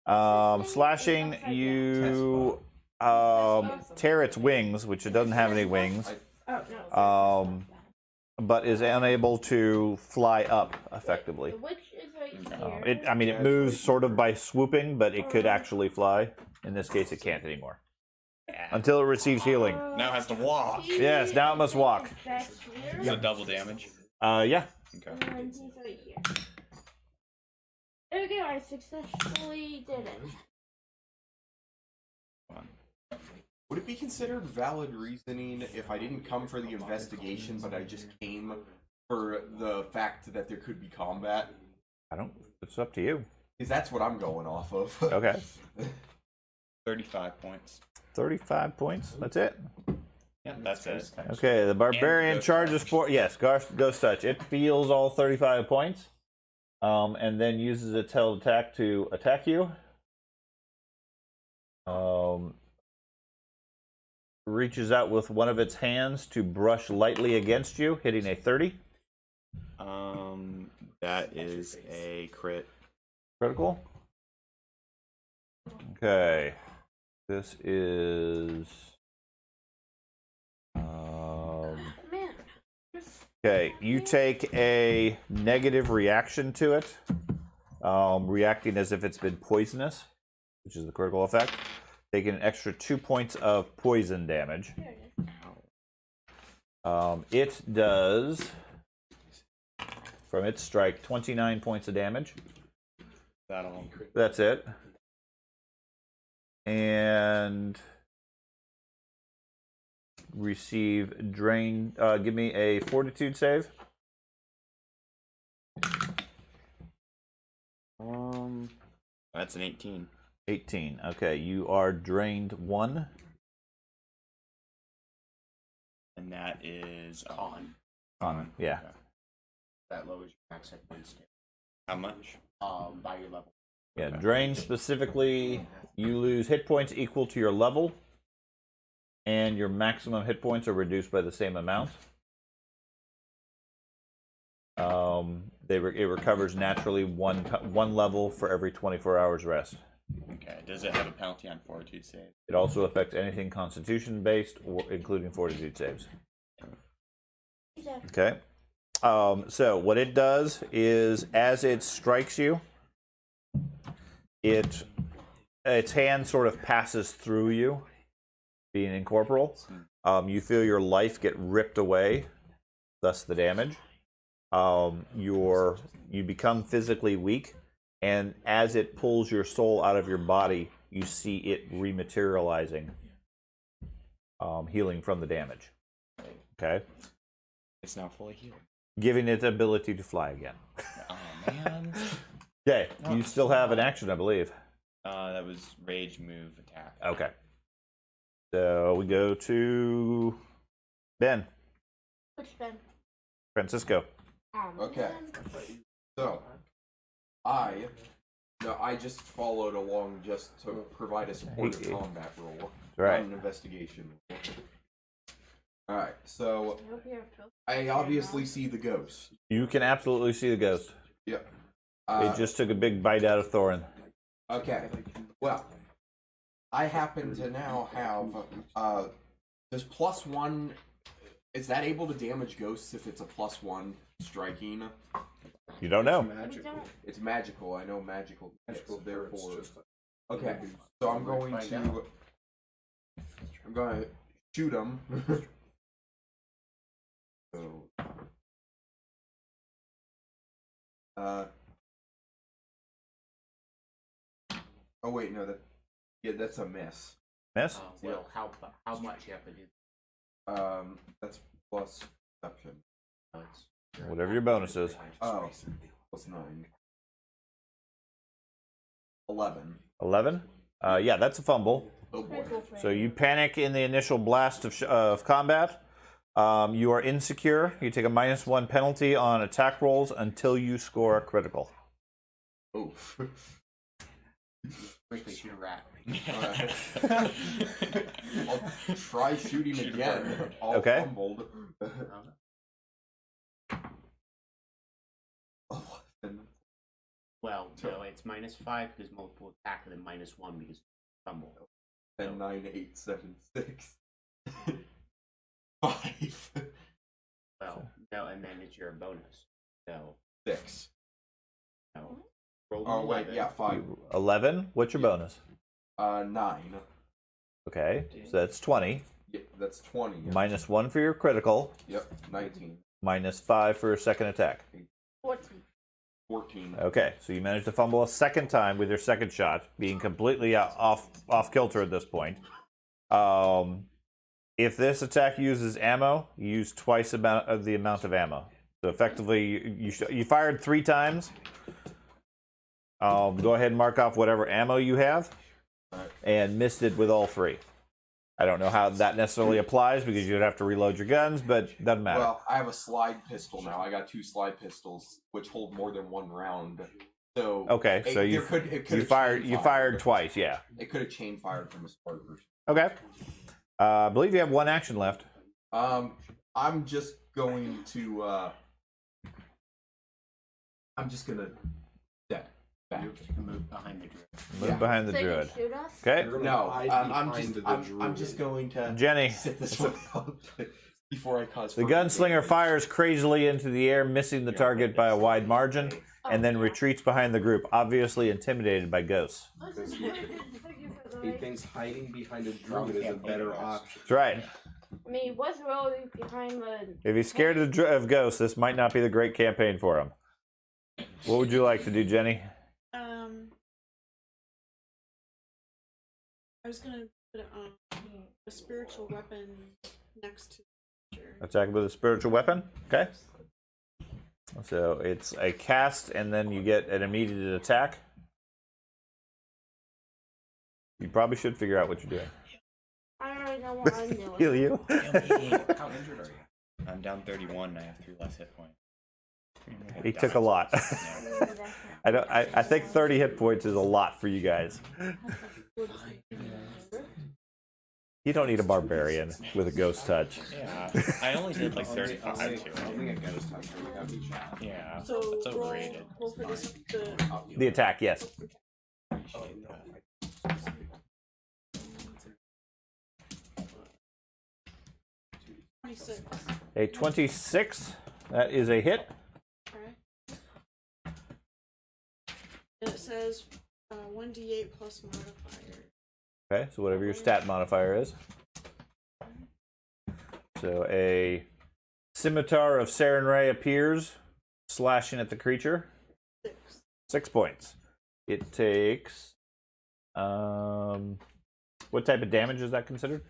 Slashing, you tear its wings, which it doesn't have any wings, but is unable to fly up effectively. The witch is right here. It moves sort of by swooping, but it could actually fly. In this case, it can't anymore. Until it receives healing. Now it has to walk. Yes, now it must walk. Back here. So double damage. Yeah. Okay. And he's right here. There we go, I successfully did it. Would it be considered valid reasoning if I didn't come for the investigation, but I just came for the fact that there could be combat? It's up to you. Because that's what I'm going off of. Okay. 35 points. 35 points. That's it. Yeah, that's it. Okay, the barbarian ghost charges touch. for ghost touch. It feels all 35 points, and then uses its held attack to attack you. Reaches out with one of its hands to brush lightly against you, hitting a 30. That is a crit. Critical. Okay, this is. Man. Okay, you take a negative reaction to it, reacting as if it's been poisonous, which is the critical effect. Taking an extra 2 points of poison damage. It does, from its strike, 29 points of damage. That'll. That's it. And receive drain. Give me a fortitude save. That's an 18. 18. Okay, you are drained 1. And that is Con. Yeah. Okay. That lowers your max hit points. How much? By your level. Yeah, drain specifically, you lose hit points equal to your level, and your maximum hit points are reduced by the same amount. It recovers naturally one level for every 24 hours rest. Okay. Does it have a penalty on fortitude save? It also affects anything Constitution based, or including fortitude saves. Okay. So what it does is, as it strikes you, its hand sort of passes through you, being incorporeal. You feel your life get ripped away, thus the damage. You become physically weak, and as it pulls your soul out of your body, you see it rematerializing, healing from the damage. Okay, It's now fully healed. giving it the ability to fly again. Oh man. Okay, you still have an action, I believe. That was rage, move, attack. Okay, so we go to Ben. Which Ben? Francisco. Okay. So, I just followed along just to provide a supportive combat roll. Right. Not an investigation. Alright, so I hope you have trophies. I obviously see the ghost. You can absolutely see the ghost. Yep. It just took a big bite out of Thorin. Okay. Well, I happen to now have does +1, is that able to damage ghosts if it's a +1 striking? You don't know. Magical. It's magical, I know magical. Magical Yes, therefore. Just Okay. So I'm going to shoot him. So oh wait, no, that's a miss. Miss? Well, how much you have to do? That's plus perception. Whatever your bonus is. Oh, +9. 11. 11. Yeah, that's a fumble. Oh boy. So you panic in the initial blast of combat. You are insecure. You take a -1 penalty on attack rolls until you score a critical. Oof. Quickly shoot a rat. I'll try shooting Shoot a again. bird. All Okay. fumbled. Well, no, it's -5 because multiple attack, and then -1 because fumble. 10, 9, 8, 7, 6. 5. Well, no, and then it's your bonus. So, 6. no. Roll Oh wait, 11. yeah, 5. 11. What's your bonus? 9. Okay, so that's 20. Yeah, that's 20. -1 for your critical. Yep, 19. -5 for your second attack. 14. 14. Okay, so you managed to fumble a second time with your second shot, being completely off kilter at this point. If this attack uses ammo, you use twice the amount of ammo. So effectively, you fired 3 times. Go ahead and mark off whatever ammo you have, and missed it with all 3. I don't know how that necessarily applies because you'd have to reload your guns, but doesn't matter. Well, I have a slide pistol now. I got 2 slide pistols, which hold more than 1 round. So Okay, so you fired twice, yeah. It could have chain fired from a smart person. Okay. I believe you have 1 action left. I'm just going to. I'm just gonna step back. Move behind the druid. Move behind the So you druid. shoot us? Okay. You're gonna No, hide I'm behind the I'm just going to Jenny, sit this one out before I cause. the further gunslinger damage. fires crazily into the air, missing the target by a wide margin, and then retreats behind the group, obviously intimidated by ghosts. He thinks hiding behind a druid is a better option. That's right. I mean, what's really behind the. If he's scared of ghosts, this might not be the great campaign for him. What would you like to do, Jenny? I was gonna put a spiritual weapon next to the creature. Attack with a spiritual weapon. Okay. So it's a cast, and then you get an immediate attack. You probably should figure out what you're doing. I already know what I'm doing. Heal you. How injured are you? I'm down 31 and I have 3 less hit points. He took a lot. I think 30 hit points is a lot for you guys. You don't need a barbarian with a ghost touch. Yeah, I only did like 35 too. I think a ghost touch would be shot. Yeah, So it's overrated. roll for this, The attack, yes. Appreciate that. 26. A 26. That is a hit. Okay. And it says 1d8 plus modifier. Okay, so whatever your stat modifier is. So a scimitar of Saren Ray appears, slashing at the creature. 6. 6 points. It takes. What type of damage is that considered?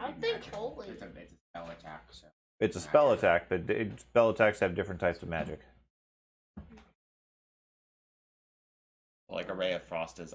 I think holy. It's a spell attack, so. It's a spell attack, but spell attacks have different types of magic. Like a ray of frost is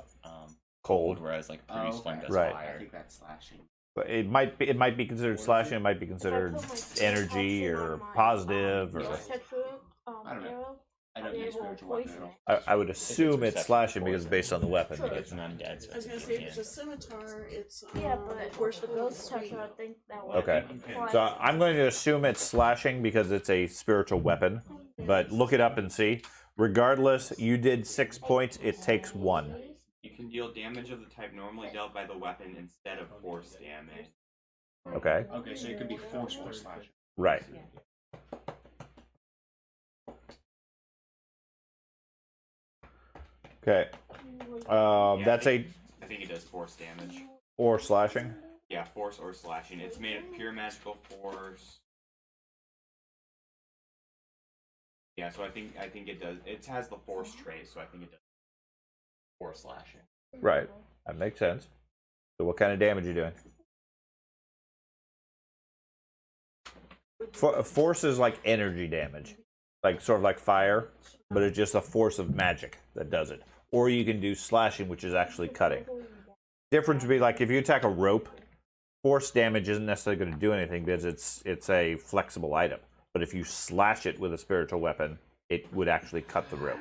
Cold. whereas like produce flame does Right. I fire. think that's slashing. But it might be considered slashing. It might be considered energy or positive or. I don't know. I don't know spiritual weapon at all. I would assume it's slashing because it's based on the weapon. It's an undead, so I was it's gonna say if it's a yeah. scimitar, it's Yeah, but force the of ghost touch, sweet. I think that would Okay. be So I'm going to assume it's slashing because it's a spiritual weapon, but look it up and see. Regardless, you did 6 points. It takes 1. You can deal damage of the type normally dealt by the weapon instead of force damage. Okay. Okay, so it could be force or slashing. Right. Okay. That's a I think it does force damage. or slashing. Yeah, force or slashing. It's made of pure magical force. Yeah, so I think it does. It has the force trait, so I think it does force slashing. Right. That makes sense. So what kind of damage are you doing? Force is like energy damage, like sort of like fire, but it's just a force of magic that does it. or you can do slashing, which is actually cutting. Difference would be like if you attack a rope, force damage isn't necessarily going to do anything because it's a flexible item. But if you slash it with a spiritual weapon, it would actually cut the rope.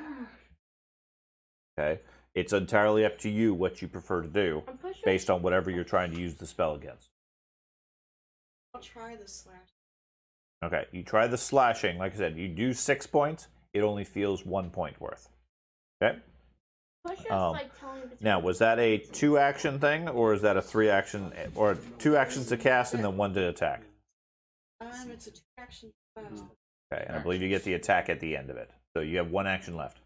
Okay? It's entirely up to you what you prefer to do based on whatever you're trying to use the spell against. I'll try the slash. Okay, you try the slashing. Like I said, you do 6 points. It only feels 1 point worth. Okay? Now, was that a 2-action thing, or is that a 3-action, or 2 actions to cast and then 1 to attack? It's a 2-action spell. Okay, and I believe you get the attack at the end of it. So you have 1 action left.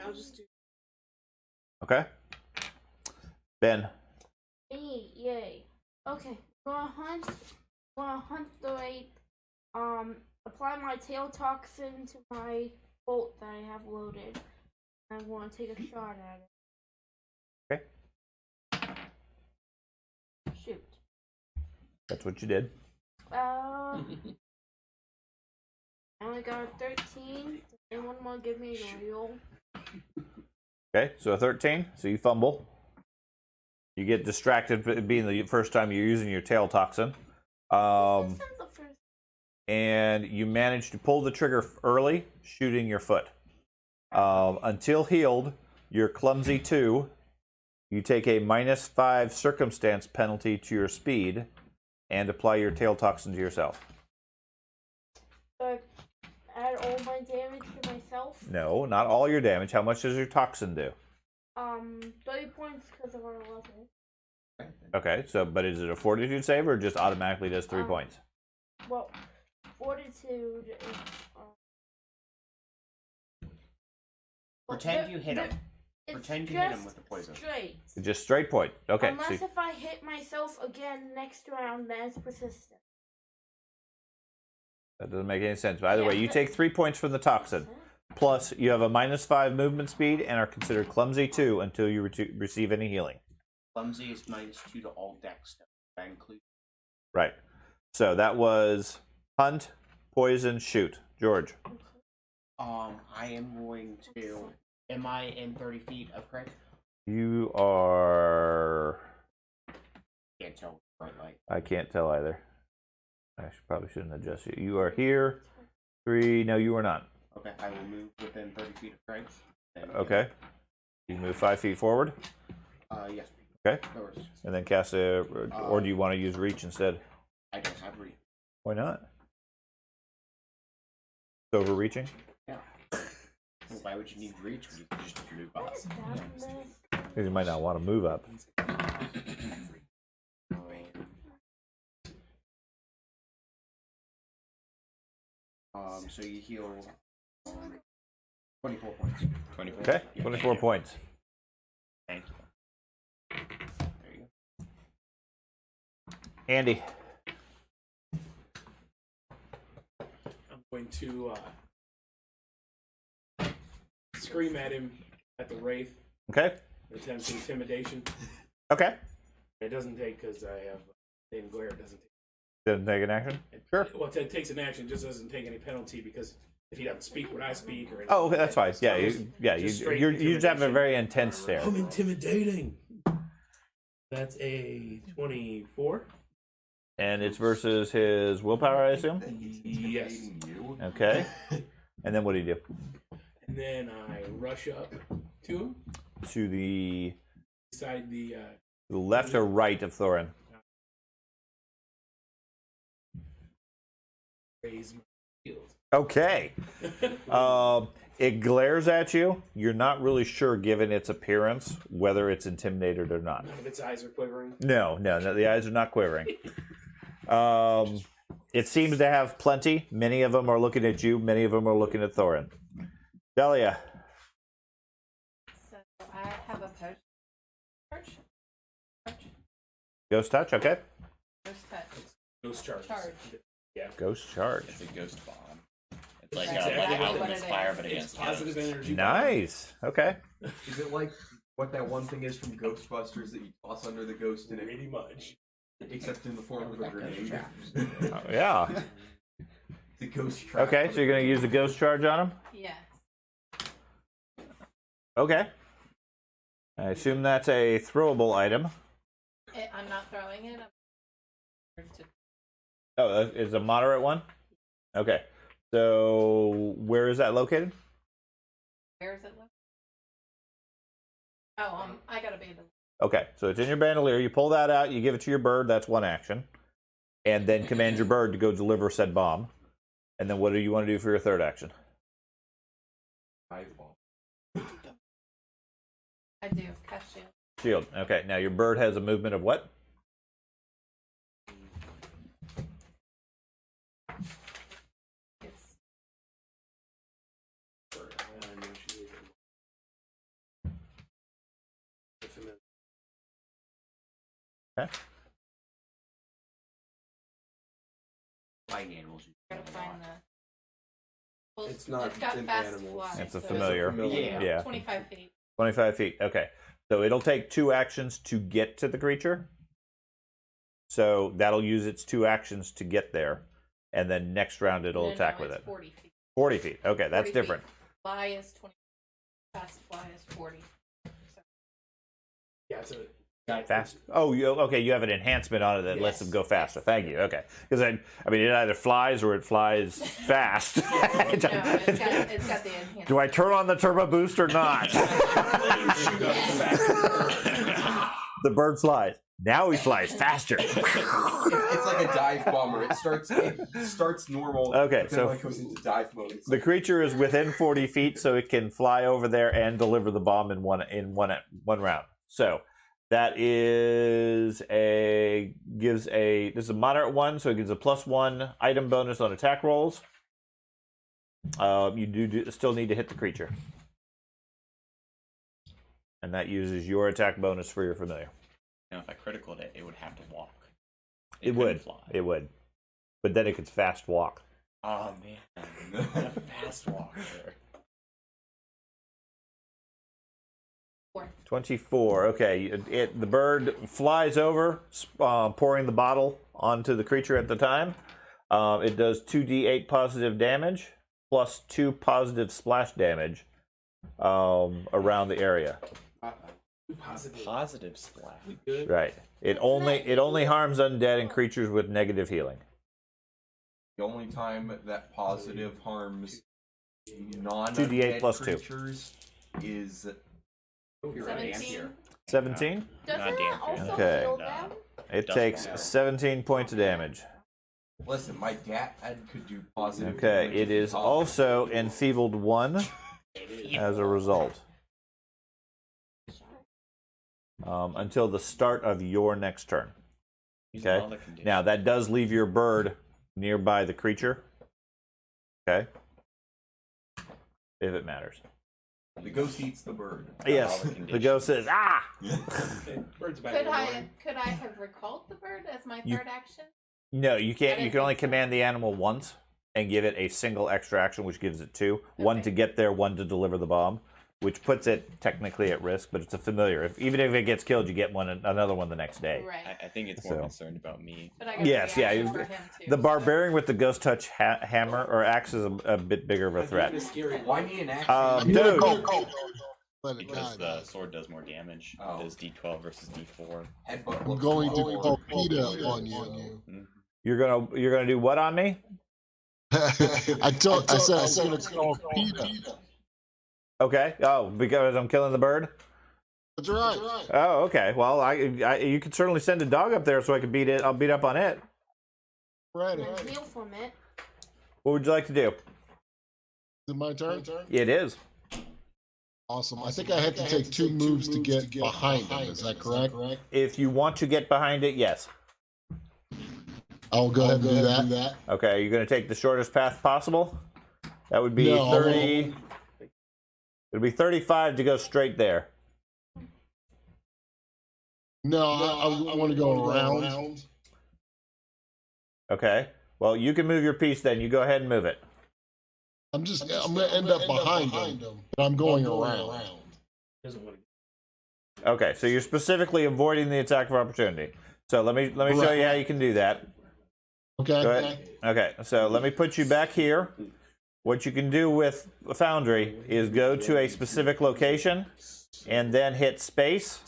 I'll just do. Okay. Ben. Me, yay. Okay, gonna hunt the wraith. Apply my tail toxin to my bolt that I have loaded. I want to take a shot at it. Okay. Shoot. That's what you did. I only got a 13. Does anyone want to give me a real? Okay, so a 13. So you fumble. You get distracted being the first time you're using your tail toxin. And you manage to pull the trigger early, shooting your foot. Until healed, you're clumsy 2. You take a -5 circumstance penalty to your speed and apply your tail toxin to yourself. But add all my damage to myself? No, not all your damage. How much does your toxin do? 30 points because of our level. Okay, so, but is it a fortitude save or just automatically does 3 points? Well, fortitude is, Pretend you hit him. Pretend you hit him with the poison. Straight. Just straight point. Okay. Unless So, if I hit myself again next round, then it's persistent. that doesn't make any sense. But either way, you take 3 points from the toxin. Plus, you have a -5 movement speed and are considered clumsy 2 until you receive any healing. Clumsy is -2 to all dex stuff. That includes. Right. So that was hunt, poison, shoot. George. I am going to. Am I in 30 feet of Craig? You are. Can't tell. Right, like. I can't tell either. Probably shouldn't adjust you. You are here. 3. No, you are not. Okay, I will move within 30 feet of Craig. Okay. You move 5 feet forward. Yes. Okay. No worries. And then cast a. Or do you want to use reach instead? I don't have reach. Why not? It's overreaching? Yeah. Well, why would you need reach when you can just move up? Because you might not want to move up. So you heal 24 points. 24. Okay, 24 points. Thank you. There you go. Andy. I'm going to scream at him at the wraith. Okay. Attempt intimidation. Okay. It doesn't take because I have Dane Glare. It doesn't take. Doesn't take an action? Sure. Well, it takes an action. Just doesn't take any penalty because if he doesn't speak what I speak, or Oh, okay, that's fine. Yeah, you just have a very intense stare. I'm intimidating. That's a 24. And it's versus his willpower, I assume? Yes. Okay. And then what do you do? And then I rush up to him. To the Beside the left or right of Thorin? raise my shield. Okay. It glares at you. You're not really sure, given its appearance, whether it's intimidated or not. None of its eyes are quivering. No, the eyes are not quivering. It seems to have plenty. Many of them are looking at you. Many of them are looking at Thorin. Delia. So I have a potion. Ghost touch, okay. Ghost touch. Ghost charge. Yeah. Ghost charge. It's a ghost bomb. It's like Exactly like what Outland it Fire, is. but It's against positive ghosts. energy. Nice. Okay. Is it like what that one thing is from Ghostbusters that you toss under the ghost and Pretty much. except in the form of a grenade. Oh, yeah. The ghost trap. Okay, so you're going to use the ghost charge on him? Yes. Okay. I assume that's a throwable item. I'm not throwing it. Oh, it's a moderate one? Okay. So, where is that located? Where is it located? Oh, I gotta be the. Okay, so it's in your bandolier. You pull that out, you give it to your bird. That's one action. And then command your bird to go deliver said bomb. And then what do you want to do for your third action? I do cast shield. Shield. Okay, now your bird has a movement of what? It's Okay. Flying animals. gotta find the. Well, It's not It's got in fast animals. fly. It's a so- familiar. Yeah. 25 feet. 25 feet. Okay. So it'll take 2 actions to get to the creature. So that'll use its 2 actions to get there. And then next round it'll No, attack no, with it's it. 40 feet. 40 feet. Okay, that's 40 feet. different. Fly is 20. Fast fly is 40. So, Yeah, it's a. Fast. Oh, you have an enhancement on it that lets Yes. them go faster. Thank you. Okay. Because I mean, it either flies or it flies fast. no, it's got the enhancement. Do I turn on the turbo boost or not? The bird flies. Now he flies faster. It's like a dive bomber. It starts normal. Okay, but then so when it goes into dive mode. It's the creature is within 40 feet, so it can fly over there and deliver the bomb in one round. So that is this is a moderate one, so it gives a +1 item bonus on attack rolls. You do still need to hit the creature, and that uses your attack bonus for your familiar. Now, if I criticaled it, it would have to walk. It couldn't would. fly. It would. But then it could fast walk. Oh man, a fast walker. 24. Okay, the bird flies over, pouring the bottle onto the creature at the time. It does 2d8 positive damage plus 2 positive splash damage around the area. Positive splash. Right. It only harms undead and creatures with negative healing. the only time that positive harms 2d8 plus 2 creatures is 17. 17. Doesn't Not it damage. also Okay. heal them? It Doesn't takes matter. 17 points of damage. listen. My dad could do positive. Okay, damage it if he is helped. also enfeebled 1 as a result. Until the start of your next turn. Use Okay. all the conditions. Now that does leave your bird nearby the creature. Okay. If it matters. The ghost eats the bird. Yes. The ghost says, "Ah!" Bird's back Could in the I morning. have recalled the bird as my You- third action? No, you can't. I You didn't can only think so. command the animal once and give it a single extra action, which gives it 2. One Okay. to get there, 1 to deliver the bomb, which puts it technically at risk, but it's a familiar. Even if it gets killed, you get another one the next day. Right. I think it's more So- concerned about me. But I got Yes, the yeah. action for him too. The barbarian with the ghost touch hammer or axe is a bit bigger of a threat. Why me an action? Dude. Go. Let it Because die. the sword does more damage. Oh. It does D12 versus D4. Headbutt I'm looks going to more- call PETA on you. You're gonna do what on me? I said I was going to call PETA. Okay. Oh, because I'm killing the bird. That's right. Oh, okay. Well, you could certainly send a dog up there so I could beat it. I'll beat up on it. Ready. And heal from it. What would you like to do? Is it my turn? It is. Awesome. I think I had to take 2 moves to get behind him. Is that correct? If you want to get behind it, yes. I'll go ahead and do that. Okay. You're gonna take the shortest path possible. That would be No, 30. It'd be 35 to go straight there. No, I want to go around. Okay. Well, you can move your piece then. You go ahead and move it. I'm going to end up behind him, but I'm going around. Doesn't want to. Okay, so you're specifically avoiding the attack of opportunity. So let me show you how you can do that. Okay. Go ahead. Okay, so let me put you back here. What you can do with Foundry is go to a specific location and then hit space.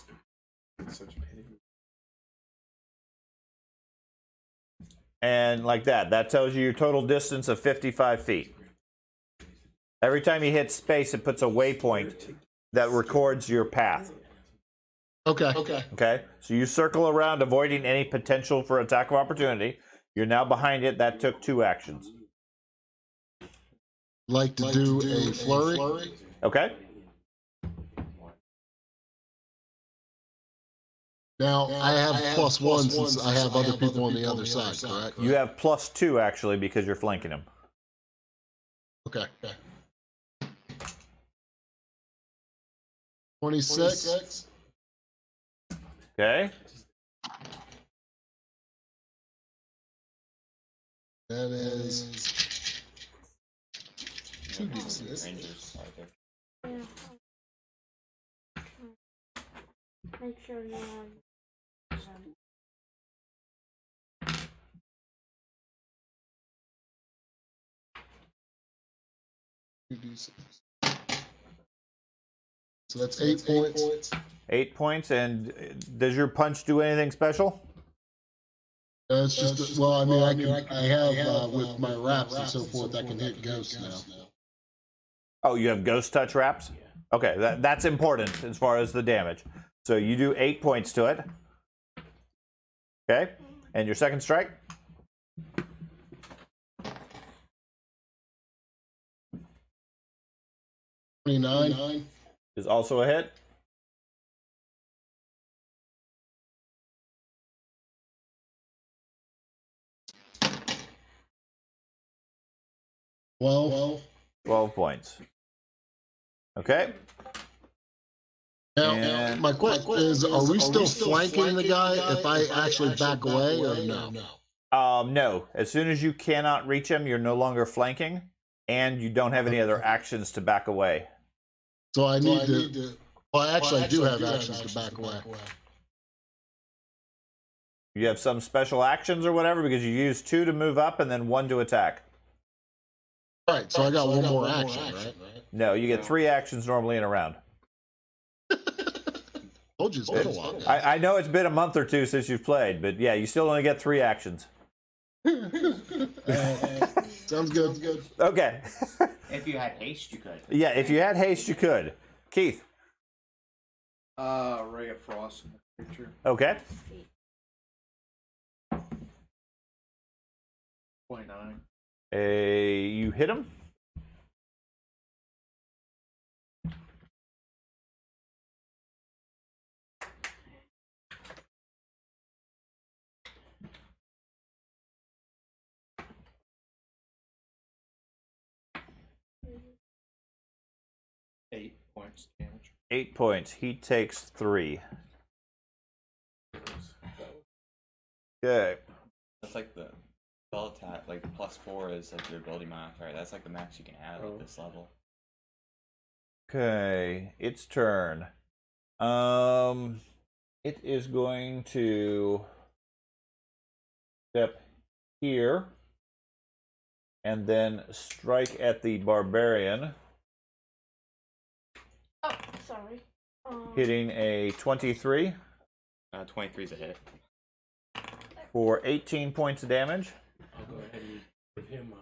And like that. That tells you your total distance of 55 feet. Every time you hit space, it puts a waypoint that records your path. Okay. Okay, so you circle around, avoiding any potential for attack of opportunity. You're now behind it. That took 2 actions. Like to do a flurry? Okay. Now, I have +1 since I have other people on the other side, correct? You have +2 actually because you're flanking them. Okay. 26. Okay. That is 2d6. Rangers are there. Make sure no one. 2d6. So that's 8 points. 8 points, and does your punch do anything special? It's just, well, I mean, I have with my wraps and so forth, I can hit ghosts now. Oh, you have ghost touch wraps? Okay, that's important as far as the damage. So you do 8 points to it. Okay, and your second strike? 29. Is also a hit. Well, 12 points. Okay. Now, my question is, are we still flanking the guy if I actually back away or no? No. As soon as you cannot reach him, you're no longer flanking, and you don't have any other actions to back away. So I need to. Well, actually, I do have actions to back away. You have some special actions or whatever because you use 2 to move up and then 1 to attack. Right, so I got one more action, right? No, you get 3 actions normally in a round. Told you it's been a while. I know it's been a month or 2 since you've played, but yeah, you still only get 3 actions. Sounds good. Okay. If you had haste, you could. Yeah, if you had haste, you could. Keith. Ray of Frost. Creature. Okay. 29. You hit him. Eight points damage. 8 points. He takes 3. Okay. That's like the spell attack, like +4 is like your ability modifier. That's like the max you can have at this level. Okay, its turn. It is going to step here and then strike at the barbarian, Oh, sorry. hitting a 23 23 is a hit. for 18 points of damage. I'll go ahead and give him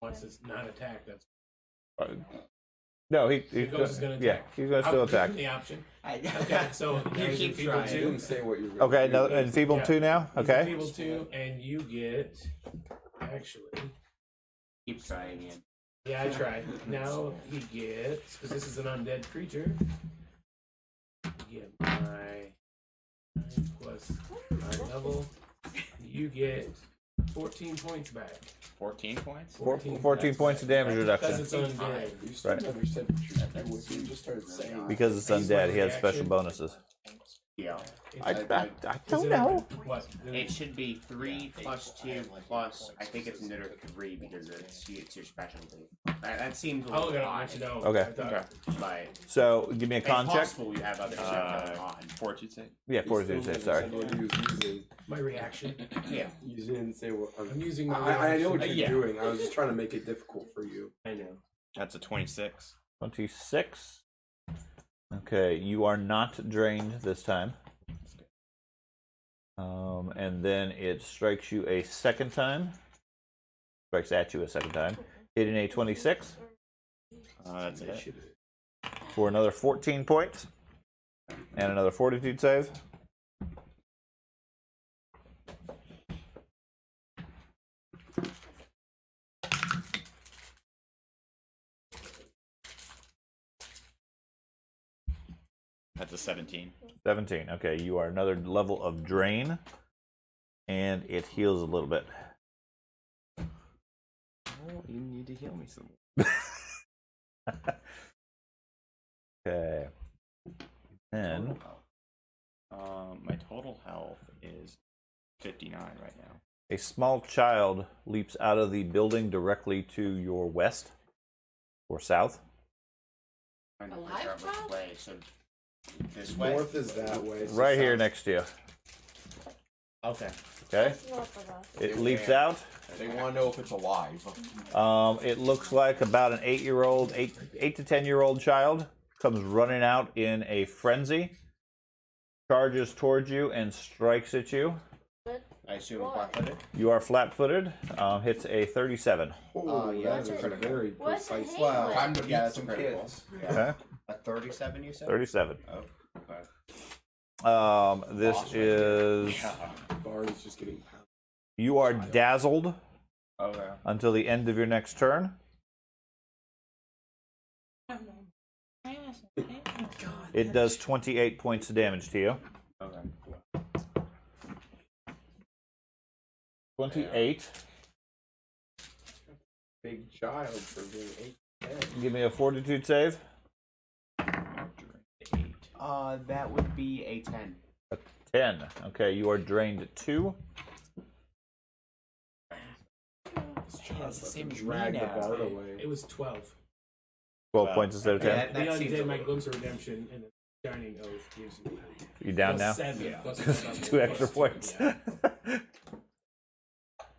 once it's not attacked. That's No, he's Ghost is gonna yeah, attack. he's going to still I'll give him attack. the option. Okay, so You he's keep enfeebled trying. I 2. didn't say what you were Okay, gonna no, do. enfeebled 2 now. He's Okay. enfeebled 2, and you get actually. Keep trying it. Yeah, I tried. Now he gets, because this is an undead creature, you get my 9 plus my level. You get 14 points back. 14 points? 14 points of damage Because reduction. it's undead. You still Right. never said what you were doing. You just started saying. Because it's He's undead, my he has special reaction. bonuses. Yeah. I Is don't it know. What? It should be 3 plus 2 plus. I think it's another 3 because it's your specialty. That seems a I'll little look it up and odd. let you know. Okay. I thought- But So give me a it's con check. possible you have other stuff going on. Fortitude save. Yeah, fortitude save. Sorry. What he was using. My reaction. Yeah. You didn't say what. I'm using my I know what reaction. you're doing. I was just trying to make it difficult for you. I know. That's a 26. 26. Okay, you are not drained this time. And then it strikes you a second time. Strikes at you a second time. Hitting a 26 That's a hit. for another 14 points. And another fortitude save. That's a 17. 17. Okay, you are another level of drain. And it heals a little bit. Oh, you need to heal me some. Okay. And My total health is 59 right now. a small child leaps out of the building directly to your west or south. Trying to Alive figure out which child? way. So this way. North is that way. so Right here south- next to you. Okay. Okay? It's not for us. It leaps out. They want to know if it's alive. It looks like about an 8-year-old, 8 to 10-year-old child comes running out in a frenzy, charges towards you and strikes at you. I assume I'm flat-footed. You are flat-footed. Hits a 37. Oh, yeah, that that's is pretty a good. very What's it precise. hit Well, with? Time to beat yeah, that's some critical. kids. Yeah. Okay. A 37, you said? 37. Oh, okay. This is. Bar is just getting pounded. You are dazzled Okay. until the end of your next turn. It does 28 points of damage to you. Okay. 28. Big child for being 8 10. Give me a fortitude save. That would be a 10. 10. Okay, you are drained at 2. It's the same as me Drag the now. bard away. It was 12. 12 points instead of 10. Yeah, that seems a Beyond Dead, my little- glimpse of redemption, and the Shining Oath gives me You down now? 7 Yeah. plus 2 extra points. Yeah.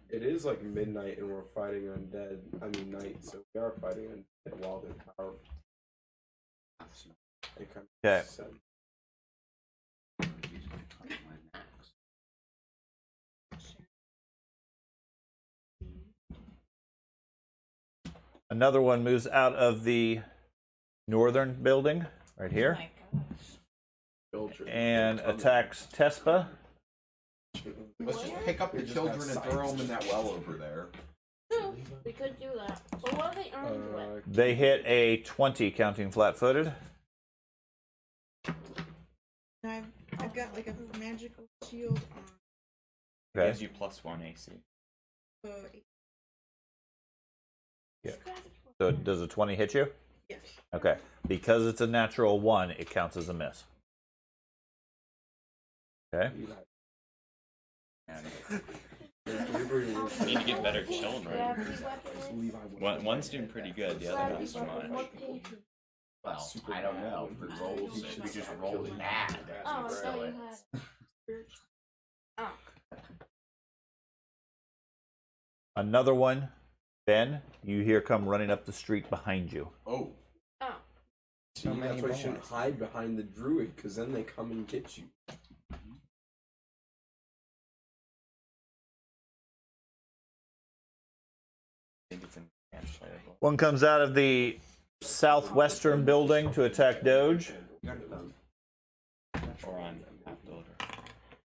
It is like midnight and we're fighting undead. I mean night, so we are fighting undead while they're powerful. It kind of Okay. makes sense. Another one moves out of the northern building, right here, Children. and attacks Tespa. Let's just pick up the children and throw them in that well over there. True, we could do that. But what are they armed with? They hit a 20, counting flat-footed. I've got like a magical shield on. It Okay. gives you +1 AC. So So does a 20 hit you? yes. Okay. Because it's a natural 1, it counts as a miss. Okay. You need to get better children. One's doing pretty good, the other not so much. Well, I don't know. If it rolls, if we just roll it bad. Oh, I That's thought you really- had. Oh. Another one, Ben, you hear come running up the street behind you. Oh. Oh. See, that's why you shouldn't hide behind the druid, because then they come and get you. I think it's unplayable. One comes out of the southwestern building to attack Doge. Or on half builder.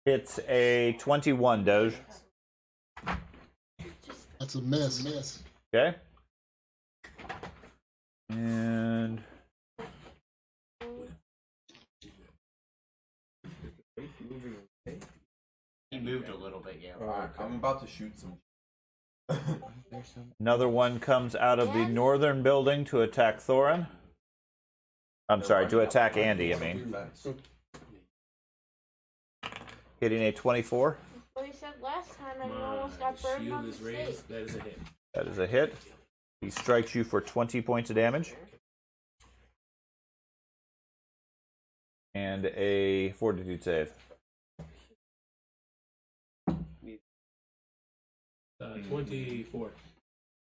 It's a 21, Doge. That's a miss. Okay. And He moved a little bit, yeah. Alright, I'm about to shoot some. another one comes out of the northern building to attack Thorin. I'm sorry, to attack Andy, I mean. hitting a 24. Well, you said last time and you My almost got burned shield on is the raised. stake. That is a hit. That is a hit. He strikes you for 20 points of damage. And a fortitude save. 24.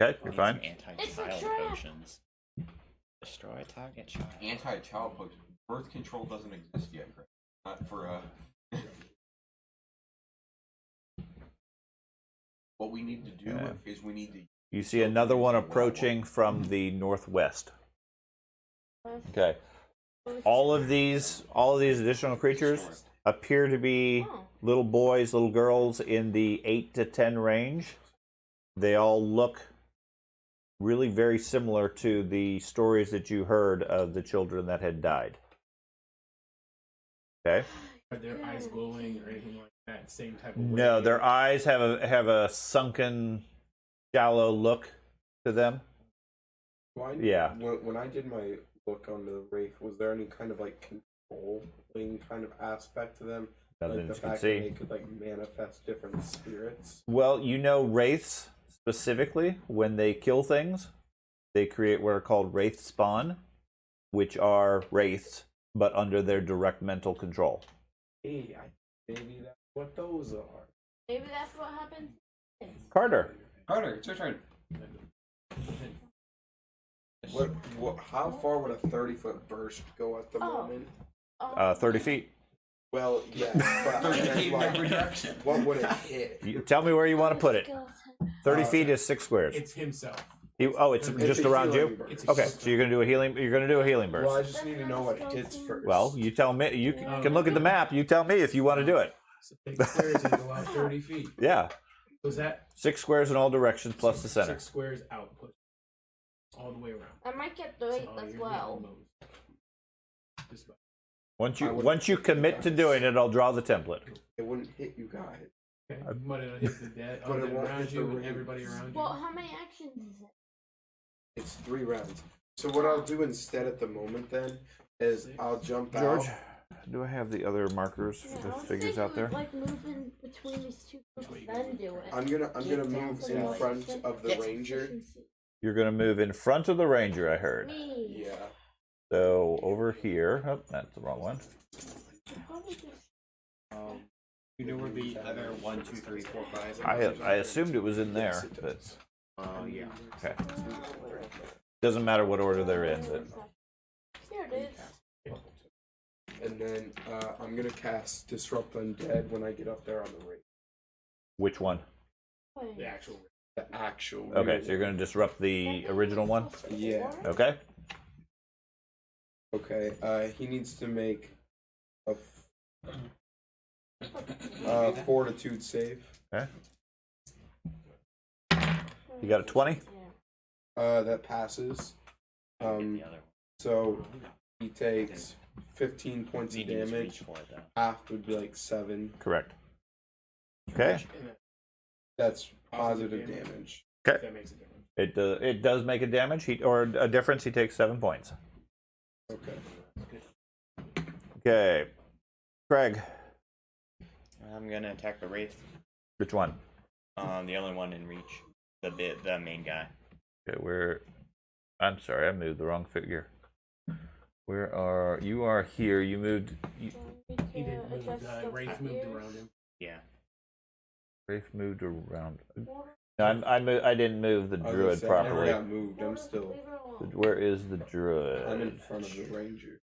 Okay, you're fine. It's a Anti-child trap. potions. Destroy target child. Anti-child potion. Birth control doesn't exist yet, Chris. Not for What we need to do Okay. is we need to. You see another one approaching from the northwest. Okay. All of these additional creatures appear to be little boys, little girls in the 8 to 10 range. They all look really very similar to the stories that you heard of the children that had died. Okay? Are their eyes glowing or anything like that? Same type of No, way? their eyes have a sunken, shallow look to them. Yeah. When I did my look on the Wraith, was there any kind of like controlling kind of aspect to them? Nothing Like the that you can fact see. that they could like manifest different spirits? Well, you know, wraiths specifically, when they kill things, they create what are called wraith spawn, which are wraiths, but under their direct mental control. Hey, maybe that's what those are. Maybe that's what happened. Carter. Carter, it's your turn. How far would a 30-foot burst go at the moment? 30 feet. Well, yeah, but 30 feet in like, every direction. what would it hit? You tell me where you want to put it. 30 feet is 6 squares. It's himself. It's just a around healing you. burst. Okay, so you're gonna do a healing. You're gonna do a healing Well, I burst. just need to know what hits first. Well, you tell me. You can look at the map. You tell me if you want to do it. So take squares and go out 30 feet. Yeah, Was that 6 squares in all directions plus the center. 6 squares out, push all the way around. I might get the weight So as you're well. getting those. Just about. Once you commit to doing it, I'll draw the template. It wouldn't hit you guys. Okay. But it'll hit the dead, But it won't around hit you the and range. everybody around you. Well, how many actions is it? It's 3 rounds. So what I'll do instead at the moment then is I'll jump George, out. do I have the other markers, Yeah, the I was figures thinking out there? like moving between these two groups, then do it. I'm gonna move in front of the ranger. You're gonna move in front of the ranger. I heard. Me. Yeah. So over here. Oh, that's the wrong one. You know where the other 1, 2, 3, 4, 5? I assumed it was in there, but Yeah. okay. Doesn't matter what order they're in. But Here it is. And then I'm gonna cast Disrupt Undead when I get up there on the ring. which one? The actual. The actual. Okay, real so you're gonna disrupt the original one. Yeah. Okay. Okay. He needs to make a fortitude save. Okay. You got a 20. That passes. So he takes 15 points of Need to just reach damage. for it, though. Half would be like 7. Correct. Okay. That's positive damage. Okay. That makes a difference. It does make a damage. Or a difference. He takes 7 points. Okay. Okay. Craig, I'm gonna attack the wraith. which one? The only one in reach. The main guy. Okay, I'm sorry, I moved the wrong figure. You are here. You moved. He didn't move. Wraith moved around him. Yeah. Rafe moved around. No, I didn't move the I was gonna druid say, I properly. never got moved. I'm still. Where is the druid? I'm in front of the ranger.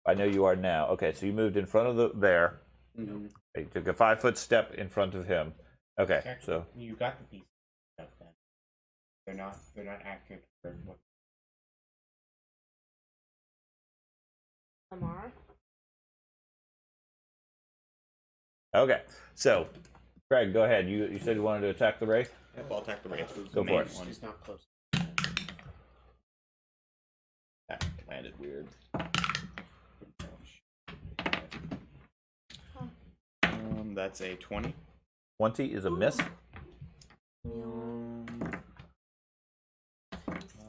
I know you are now. Okay, so you moved in front of there. Mm-hmm. You took a 5-foot step in front of him. Okay, so You got the piece of stuff then. They're not accurate for what. Lamar. okay, so Craig, go ahead. You said you wanted to attack the wraith. Yep, I'll attack the wraith. Go The for main it. one. She's not close. That landed weird. That's a 20. 20 is a miss.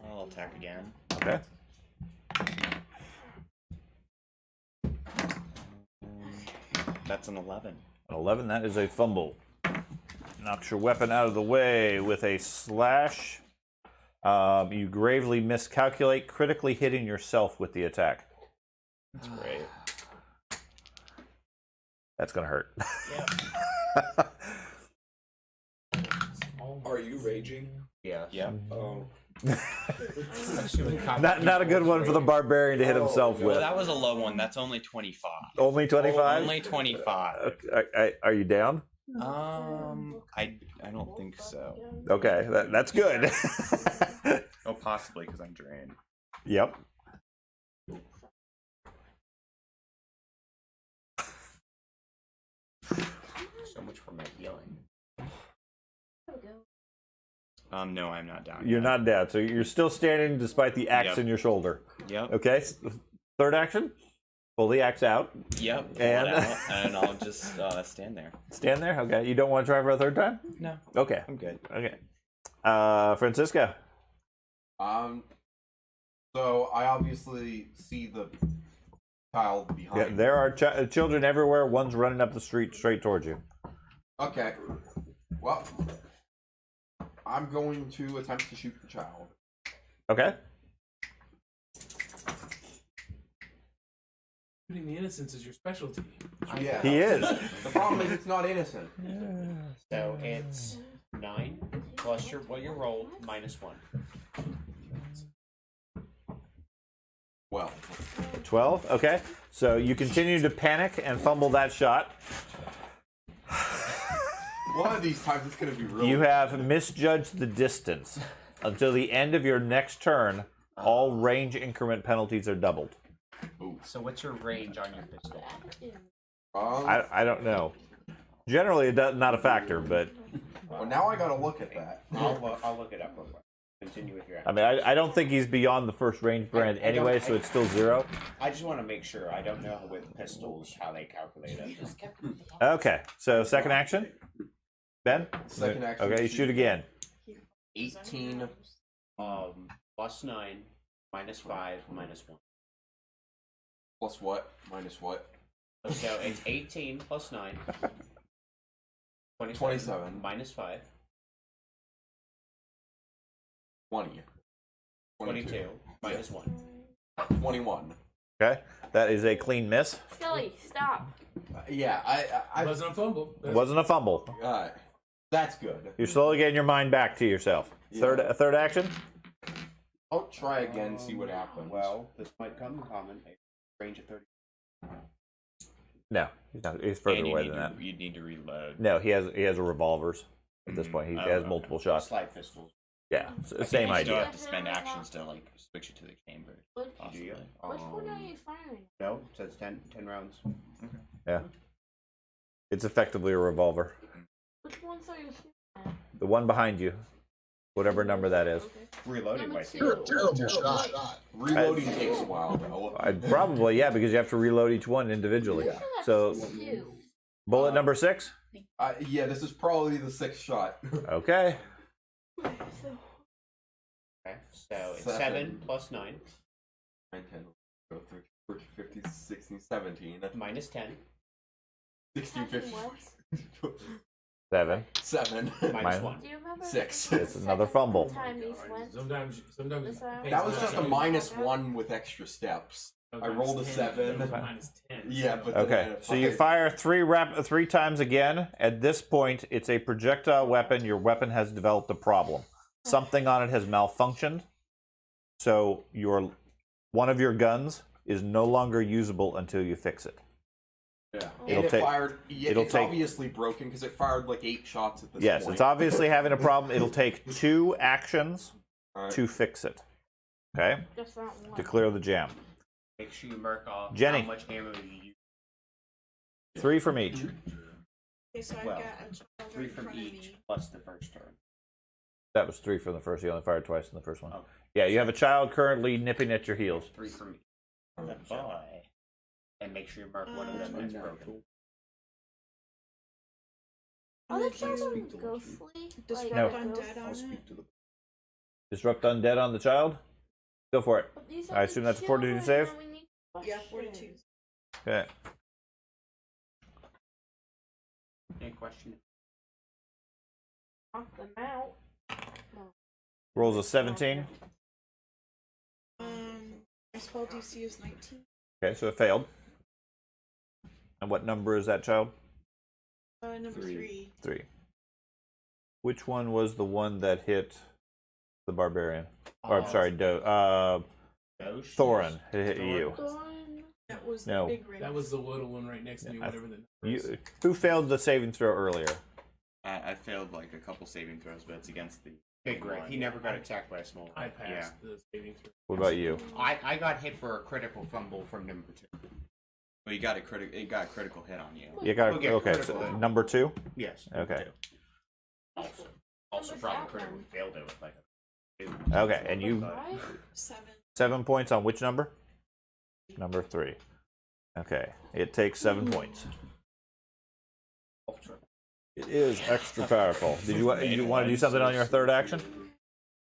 I'll attack again. Okay. That's an 11. An 11, that is a fumble. Knocks your weapon out of the way with a slash. You gravely miscalculate, critically hitting yourself with the attack. That's great. That's going to hurt. Are you raging? Yeah. Yeah. Oh. not a good one for the barbarian to hit himself Well, with. that was a low one. That's only 25. Only 25? Only 25. Are you down? I don't think so. Okay, that's good. Oh, possibly because I'm drained. Yep. So much for my healing. No, I'm not down. You're yet. not down, so you're still standing despite the axe Yep. in your shoulder. Yep. Okay, third action. Pull the axe out. Yep. pull And- it out, and I'll just stand there. Stand there. Okay, you don't want to try for a third time? No, Okay. I'm good. Okay. Francisco. So I obviously see the child behind. Yeah, there are children everywhere. One's running up the street straight towards you. Okay. Well, I'm going to attempt to shoot the child. Okay. Shooting the innocents is your specialty. Yeah. He is. The problem is it's not innocent. So it's 9 plus what you rolled minus 1. Well, 12. Okay. So you continue to panic and fumble that shot. one of these times it's going to be real. You have misjudged the distance. Until the end of your next turn, all range increment penalties are doubled. So what's your range on your pistol? I don't know. Generally, not a factor, but Well, now I got to look at that. I'll look it up real quick. Continue with your. I mean, I don't think he's beyond the first range brand anyway, so it's still 0. I just want to make sure. I don't know with pistols how they calculate it. Okay, so second action, Ben. Second action. Okay, you shoot again. 18. Plus 9, minus 5, minus 1. Plus what? Minus what? So it's 18 plus 9. 27. Minus 5. 20. 22. Minus 1. 21. Okay, that is a clean miss. Silly, stop. Yeah, I Wasn't a fumble. Wasn't a fumble. that's good. You're slowly getting your mind back to yourself. Yeah. Third action. I'll try again, see what happens. Well, this might come in common. A range of 30. No, he's not. He's further And you away need than that. You need to reload. No, he has a revolvers at this point. He has multiple shots. Slide pistols. Yeah, I think same you idea. still have to spend actions to like switch it to the chamber. What, Do you? which one are you firing? No, it says 10 rounds. Yeah, it's effectively a revolver. Which ones are you shooting at? The one behind you, whatever number that is. Reloading Number by 2. You're a terrible shot. Reloading takes a while, though. I'd probably, yeah, because you have to reload each one individually. So, bullet number 6. Yeah, this is probably the 6th shot. Okay. Okay, so it's 7 plus 9. 9, 10, 12, 13, 14, 15, 16, 17. Minus 10. 16, 15, 7. 7. Minus 1. Do you remember 6. It's another fumble. time these went? Sometimes. That was just a minus 1 with extra steps. I rolled a 7. Minus 10. Yeah, but then I Okay, had a so you 5. fire 3 times again. At this point, it's a projectile weapon. Your weapon has developed a problem. Something on it has malfunctioned. So one of your guns is no longer usable until you fix it. Yeah. It'll And it take- fired. Yeah, it'll it's take- obviously broken because it fired like 8 shots at this Yes, point. it's obviously having a problem. It'll take 2 actions Alright. to fix it. Okay? Just that one. To clear the jam. Make sure you mark off Jenny. how much ammo you use. 3 from each. Okay, so I've Well, got a child 3 right in from front of each me. plus the first turn. That was 3 from the first. You only fired twice in the first one. Oh. Yeah, you have a child currently nipping at your heels. 3 from each. Good boy. And make sure you mark one of them that's broken. Are the And then children you ghostly? disrupt No. undead on I'll it. speak to the. Disrupt undead on the child? Go for it. But these I are assume the that's a fortitude children, save? and we need Yeah, questions. 42. Okay. Any question? Knock them out. Rolls a 17. My spell DC is 19. Okay, so it failed. And what number is that child? Number 3. 3. Which one was the one that hit the barbarian? Or I'm sorry, Thorin hit you. That was No. the big ring. That was the little one right next to me. Whatever the number is. Who failed the saving throw earlier? I failed like a couple saving throws, but it's against the Big ring. He never got attacked by a small one. I passed the saving throw. What about you? I got hit for a critical fumble from number 2. Well, you got a critical hit on you. You got Okay, okay. critical. So number 2. Yes. Okay. Also probably critically failed it with like Okay, and you 7. 7 points on which number? Number 3. Okay, it takes 7 points. It is extra powerful. Did you want to do something on your third action?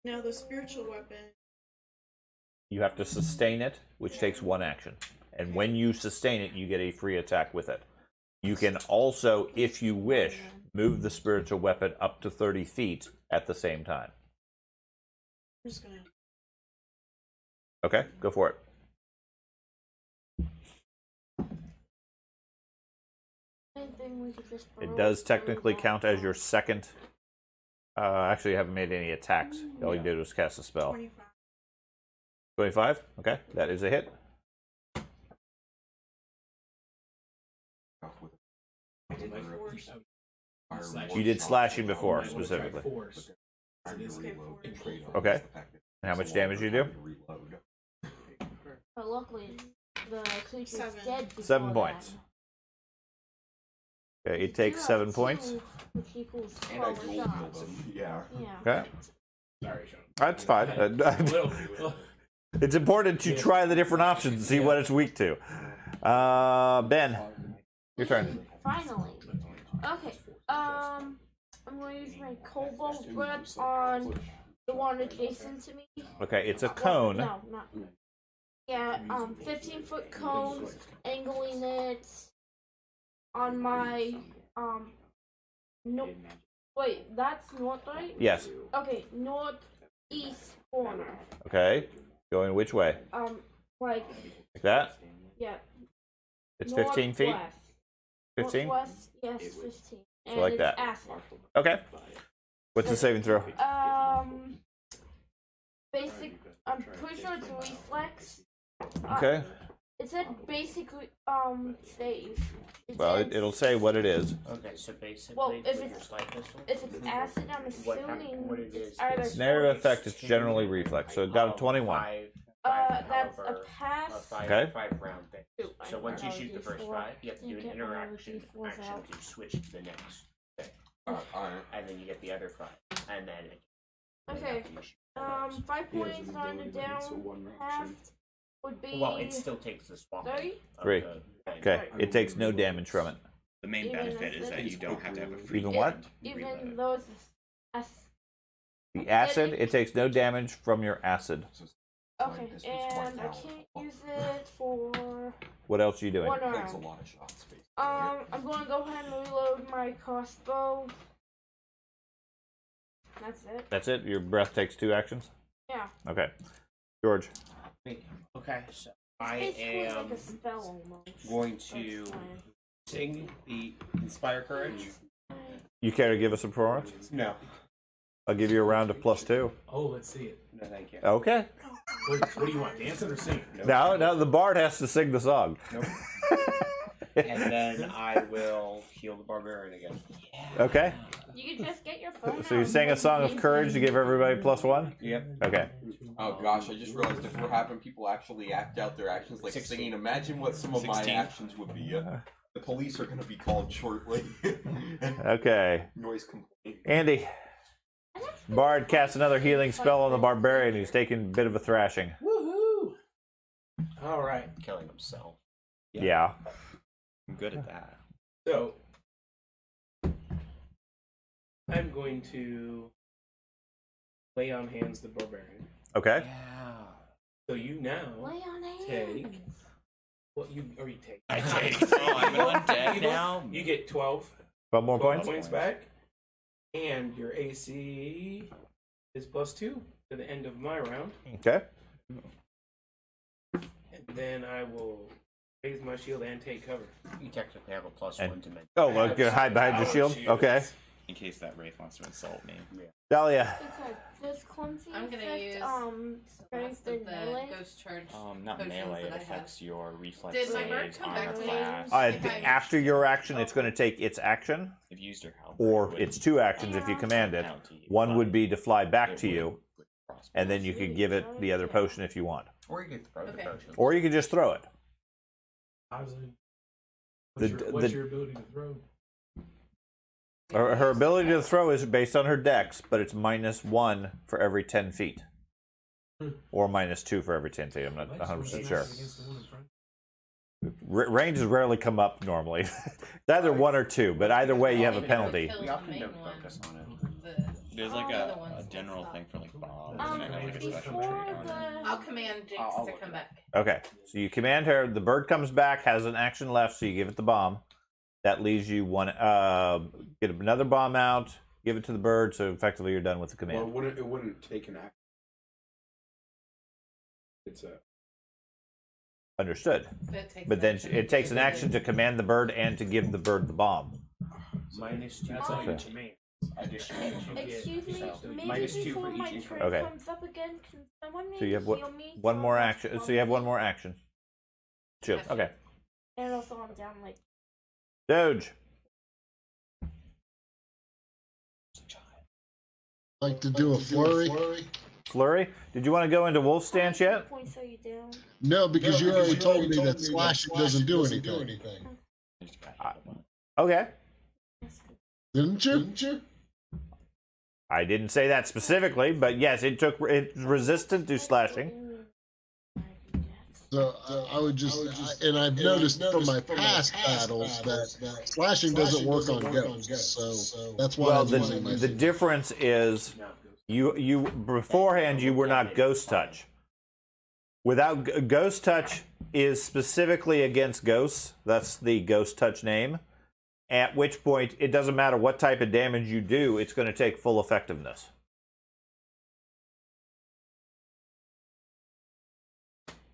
Now the spiritual weapon. You have to sustain it, which takes 1 action. And when you sustain it, you get a free attack with it. You can also, if you wish, move the spiritual weapon up to 30 feet at the same time. I'm just gonna. Okay, go for it. It does technically count as your second. Actually, you haven't made any attacks. All you did was cast a spell. 25. 25? Okay, that is a hit. I did my force. You did slashing before, specifically. Force. It is Okay, force. Okay. And how much damage you do? But luckily, the creature's 7. dead. before 7 that. points. Okay, it takes You 7 have points. 2, which equals And I 12 gold shots. healed him. Yeah. Yeah. Okay, Sorry, Sean. that's fine. It's important to try the different options and see what it's weak to. Ben, your turn. Finally. Okay. I'm going to use my cobalt grip on the one adjacent to me. Okay, it's a Well, cone. no, not. Yeah, 15-foot cone, angling it on my, no, wait, that's north, right? Yes. Okay, northeast corner. Okay, going which way? Like that? Yeah. It's 15 feet? Northwest. 15? Northwest, yes, 15. And like it's that. acid. Okay. What's the saving throw? Basic. I'm pretty sure it's reflex. Okay. It said basically save. Well, it'll say what it is. Okay, so basically, Well, if with it's- your slide pistol, If it's acid, I'm assuming what it is, it's either. Snare effect, it's generally reflex. So it got a 21. That's a pass. Okay. 5 round thing. Shoot, So I once you know shoot the first D4. 5, you have to do You an get one of interaction the D4s action out. to switch to the next thing, Alright. and then you get the other 5, and then. Okay. 5 points on the down half would be. Well, it still takes the swamp. 30? 3. Okay, it takes no damage from it. The main Even benefit if is that it's- you don't have to have a free Even what? hand Even reload. though it's The acid, it takes no damage from your acid. okay, and I can't use it for What else are you doing? 1 Takes a round. lot of shots. Basically. I'm going to go ahead and reload my crossbow. That's it. That's it? Your breath takes 2 actions? Yeah. Okay. George. Okay, so I Basically am like a spell almost. going to That's fine. sing the Inspire Courage. You care to give us a performance? No. I'll give you a round of +2. Oh, let's see it. No, thank you. Okay. What do you want, dancing or singing? No, the bard has to sing the song. Nope. And then I will heal the barbarian again. Okay. You can just get your phone So you out sang a and song of use courage to give everybody +1? Yep. Okay. Oh gosh, I just realized if we're having people actually act out their actions like 16. singing, imagine what some of my 16. actions would be. The police are going to be called shortly. Okay. Noise complaint. Andy. Bard casts another healing spell on the barbarian who's taking a bit of a thrashing. Woohoo! All right. Killing himself. Yeah. I'm good at that. So I'm going to lay on hands the barbarian. Okay. Yeah. So you now Lay on take. hands. What you or you take? I take. Oh, I'm an undead You now. You get 12 12 more 12 points? points back. And your AC is +2 to the end of my round. Okay. And then I will raise my shield and take cover. You technically have a +1 to make. Oh, well, you hide behind your shield? Okay. In case that wraith wants to insult me. Dahlia. Okay, does clumsy I'm gonna affect, use strength the and melee? ghost charge. Not potions melee. that It I have. affects your reflex Did my bird saves, come armor back to me? class. After your action, it's going to take its action, If you used your help, or it's 2 actions if you command it. One would be to fly back to you, and then you could give it the other potion if you want. Or you could throw the potion. Or you could just throw it. What's your ability to throw? Her ability to throw is based on her dex, but it's -1 for every 10 feet. Or -2 for every 10 feet. I'm not 100% sure. Ranges rarely come up normally. It's either 1 or 2, but either way you have a penalty. We often don't focus on it. There's like a general thing for like bombs, and it has like a special trait on it. I'll command Jinx to come back. Okay, so you command her. The bird comes back, has an action left, so you give it the bomb. That leaves you one. Get another bomb out, give it to the bird, so effectively you're done with the command. Well, it wouldn't take an action. It's a. Understood. But But then it takes an action to command the bird and to give the bird the bomb. -2. That's all you Okay. command. Additional. Excuse me, So, maybe -2 before for my each turn Okay. comes up again, can someone So maybe you have heal me? one more action. So you have one more action. Shield. Okay. And also I'm down like Doge. Like to do a flurry? Flurry. Did you want to go into wolf stance yet? points are you down? No, because you already told me that slashing doesn't do anything. Okay. Didn't you? I didn't say that specifically, but yes, it's resistant to slashing. So I would just, and I've noticed from my past battles that slashing doesn't work on ghosts. So that's why Well, I'm using my the difference is you beforehand you were not ghost touch. Without ghost touch is specifically against ghosts. That's the ghost touch name. At which point it doesn't matter what type of damage you do, it's going to take full effectiveness.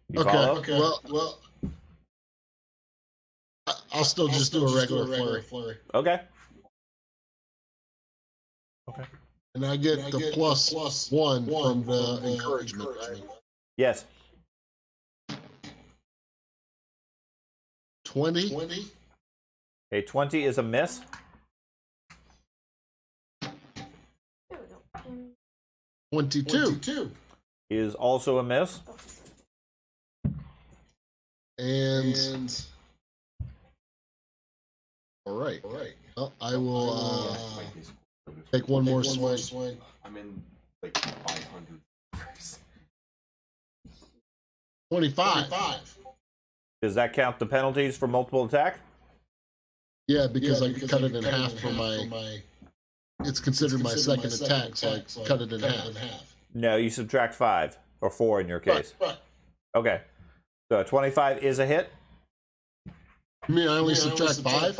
You follow? Okay. Well, I'll still just do a regular flurry. Okay. And I get the +1 from the encouragement, right? Yes. 20. A 20 is a miss. There we go. 22. Is also a miss. And all right. Well, I will take one more swing. I'm in like 500. 25. Does that count the penalties for multiple attack? Yeah, because I cut it in half for my. It's considered my second attack, so I cut it in half. No, you subtract 5 or 4 in your case. Right. Okay. So a 25 is a hit. You mean I only subtract 5?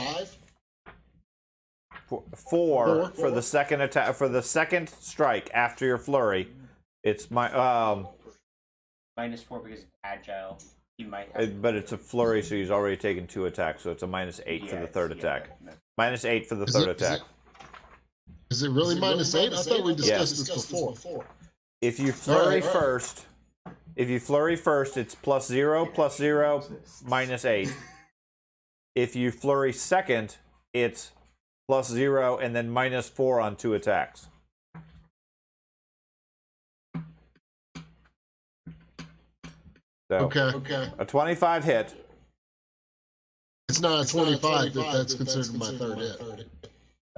4 for the second attack, for the second strike after your flurry. It's my -4 because it's agile. He might have. but it's a flurry, so he's already taken 2 attacks, so it's a -8 for the third attack. -8 for the third attack. Is it really -8? I thought we discussed this before. If you flurry first, it's +0, +0, -8. If you flurry second, it's +0 and then -4 on 2 attacks. So, Okay. a 25 hit. It's not a 25 if that's considered my third hit.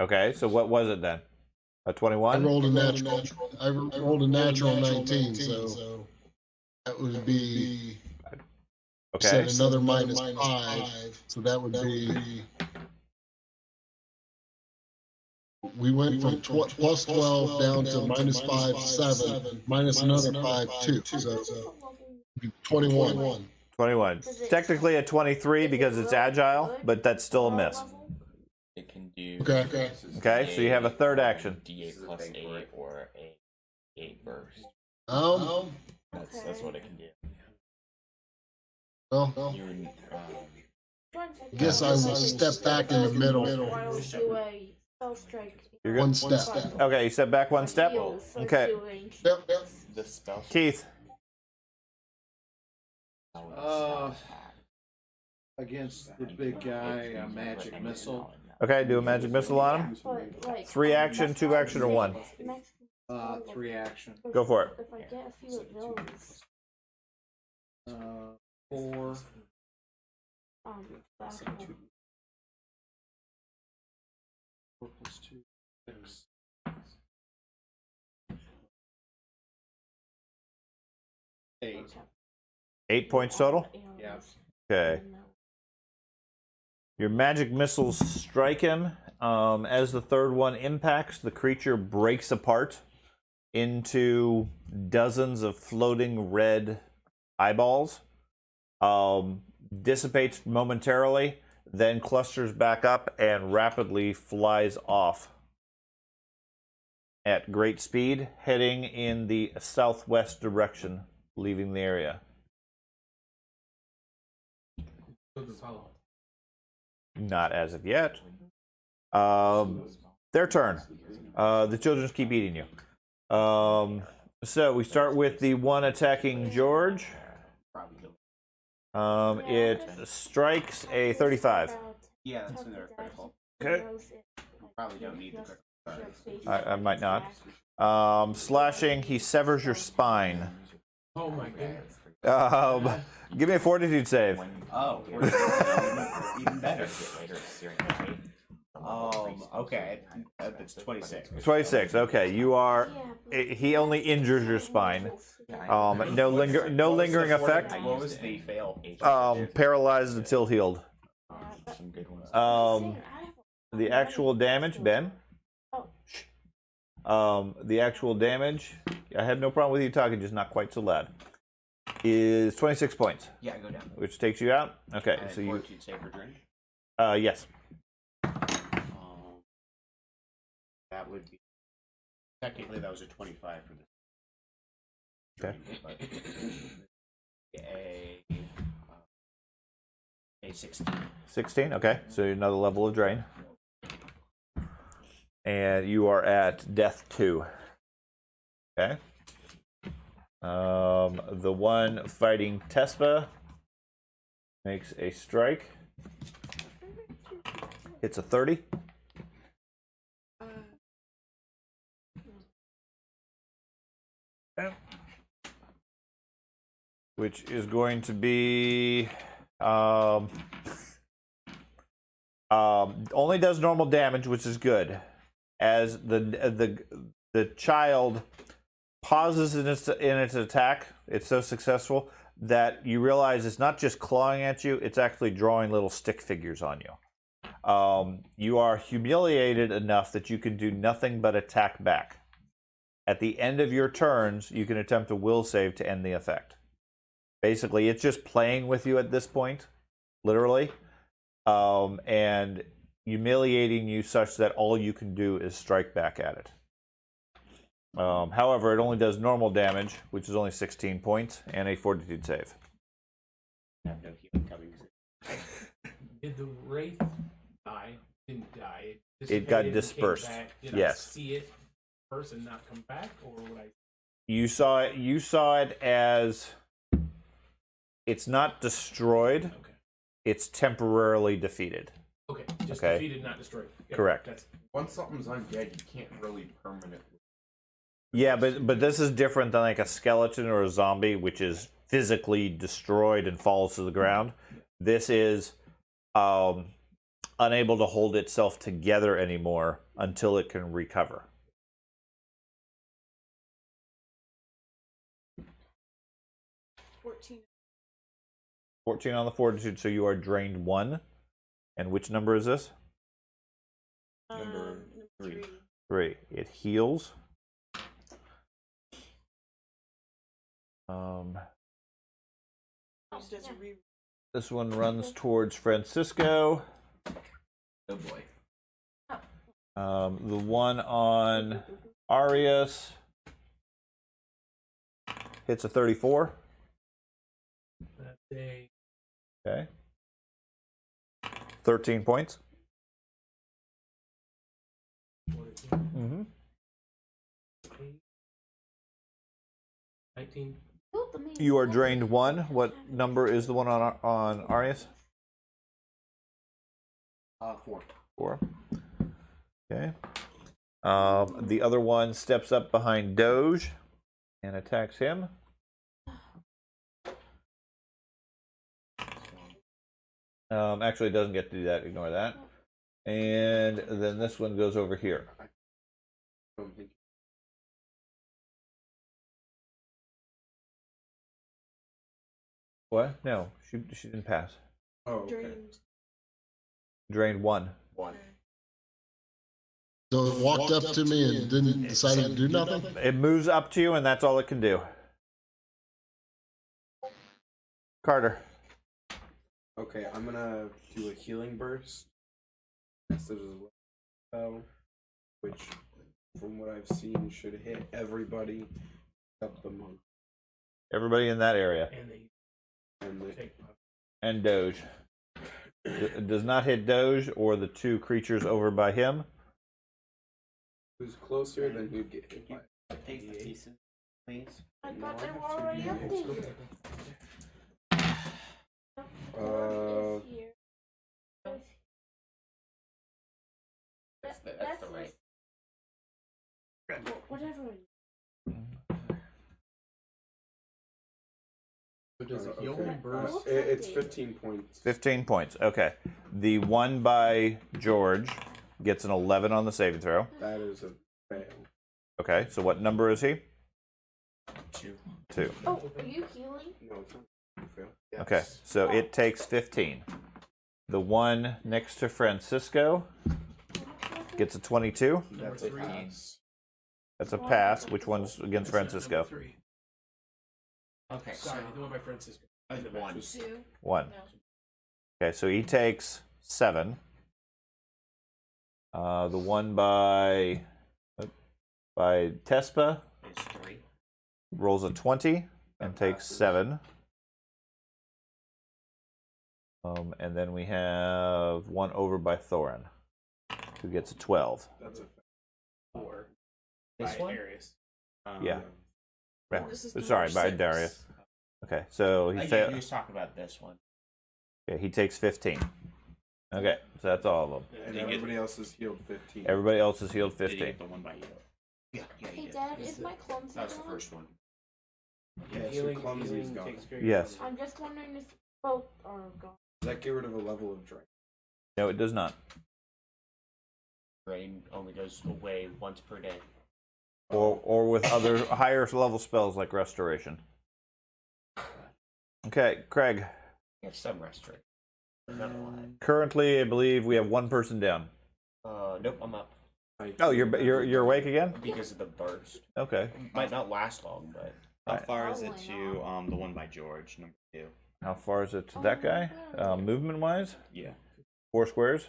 Okay, so what was it then? A 21? I rolled a natural. I rolled a natural 19, so that would be. Okay. Said another -5, so that would be. We went from +12 down to -5, 7, minus another 5, 2. So 21. 21. Technically a 23 because it's agile, but that's still a miss. It can do. Okay. Okay, so you have a third action. D8 plus 8 or a 8 burst. That's what it can do. Well, You would, I guess I will step back in the middle. While do a spell strike. You're One good. step. Okay, you step back one step. Okay, Yep. the spell. Keith. Against the big guy, a magic missile. Okay, do a magic missile on him. 3 action, 2 action, or 1. 3 action. Go for it. If I get a few of those, 4. back 4 plus 2, 6. 8. 8 points total. Yeah. Okay. Your magic missiles strike him. As the third one impacts, the creature breaks apart into dozens of floating red eyeballs. Dissipates momentarily, then clusters back up and rapidly flies off at great speed, heading in the southwest direction, leaving the area. Not as of yet. Their turn. The children keep eating you. So we start with the one attacking George. It strikes a 35. Yeah, that's another critical. Okay. Probably don't need the critical. I might not. Slashing, he severs your spine. Oh my god. Give me a fortitude save. Oh, even better. Okay, that's 26. 26. Okay, you are. He only injures your spine. No lingering effect. What was the fail? Paralyzed until healed. The actual damage, Ben. The actual damage. I have no problem with you talking, just not quite so loud. Is 26 points. Yeah, go down. Which takes you out. Okay, so you. Fortitude save for drain. Yes. That would be technically that was a 25 for this. Okay. A 16. 16. Okay, so another level of drain. And you are at death 2. Okay. The one fighting Tespa makes a strike. Hits a 30. Okay. Which is going to be only does normal damage, which is good. As the child pauses in its attack, it's so successful that you realize it's not just clawing at you, it's actually drawing little stick figures on you. You are humiliated enough that you can do nothing but attack back. At the end of your turns, you can attempt a will save to end the effect. Basically, it's just playing with you at this point, literally, and humiliating you such that all you can do is strike back at it. However, it only does normal damage, which is only 16 points, and a fortitude save. Did the wraith die? Didn't die. It got dissipated and came dispersed. back. Did Yes. I see it first and not come back, or would I? You saw it. You saw it as it's not destroyed. Okay. It's temporarily defeated. Okay. Just Okay. defeated, not destroyed. Yeah, Correct. That's Once something's undead, you can't really permanently. Yeah, but this is different than like a skeleton or a zombie, which is physically destroyed and falls to the ground. This is unable to hold itself together anymore until it can recover. $14. 14 on the fortitude, so you are drained 1. And which number is this? Number 3. 3. It heals. Used as a re- This one runs towards Francisco. Oh boy. The one on Arius hits a 34. That's a Okay. 13 points. 14, Mm-hmm. 19. You are drained 1. What number is the one on Arius? 4. 4. Okay. The other one steps up behind Doge and attacks him. Actually, it doesn't get to do that. Ignore that. And then this one goes over here. What? No, she didn't pass. Oh, okay. Drained 1. 1. So it walked up to me and didn't decide to do nothing? It moves up to you, and that's all it can do. Carter. Okay, I'm gonna do a healing burst. Message as well, which, from what I've seen, should hit everybody except the monk Everybody in that area. And they and the take And Doge. It does not hit Doge or the 2 creatures over by him. who's closer than who'd get hit by. Take the pieces, please. I thought they were already up there. That's the right. Whatever. So does a Okay. healing burst? It's 15 points. 15 points. Okay. The one by George gets an 11 on the saving throw. That is a fail. Okay, so what number is he? 2. 2. Oh, are you healing? No, it's not a fail. Okay, so it takes 15. The one next to Francisco gets a 22. That's a pass. That's a pass. Which one's against Francisco? 3. Okay, Sorry, the one by Francisco. 1. 2. 1. Okay, so he takes 7. The one by Tespa Is 3. rolls a 20 and takes 7. And then we have one over by Thorin, who gets a 12. That's a 4. This by one? Darius. Yeah. Yeah. This is Sorry, number by 6. Darius. Okay, so he Yeah, failed. he was talking about this one. Okay, he takes 15. Okay, so that's all of them. And everybody else is healed 15. Everybody else is healed Did he 15. get the one by you? Yeah, he Hey, did. Dad, is my clumsy That was the gone? first one. Yeah, so healing, clumsy is healing gone. takes care of Yes. I'm just wondering if both are gone. Does that get rid of a level of drain? No, it does not. Rain only goes away once per day. Or with other higher level spells like restoration. Okay, Craig. You have some restoration. Not a lot. Currently, I believe we have one person down. Nope, I'm up. Oh, you're awake again? Because of the burst. Okay. Might not last long, but How Alright. far is it Oh, to the one by George, number 2? How far is it to that guy? Movement wise? Yeah. 4 squares.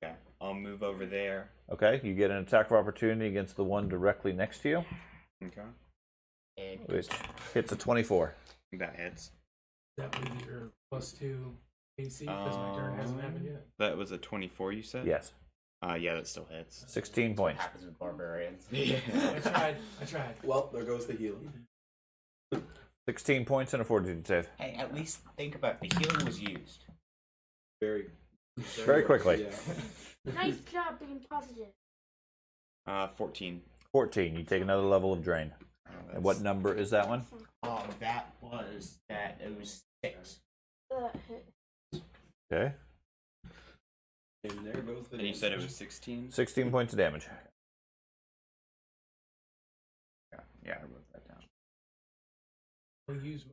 Okay. I'll move over there. Okay, you get an attack of opportunity against the one directly next to you, Okay. and which hits a 24. That hits. That would be your +2 AC because my turn hasn't happened yet. That was a 24, you said? Yes. Yeah, that still hits. 16 what points. happens with barbarians. I tried. Well, there goes the healing. 16 points and a fortitude save. Hey, at least think about it. The healing was used. Very Very quickly. Yeah. Nice job being positive. 14. 14. You take another level of drain. And what number is that one? That was that. It was 6. That hit. Okay. And there goes the And you said it was 16? 16 points of damage. Yeah, I wrote that down. I'll use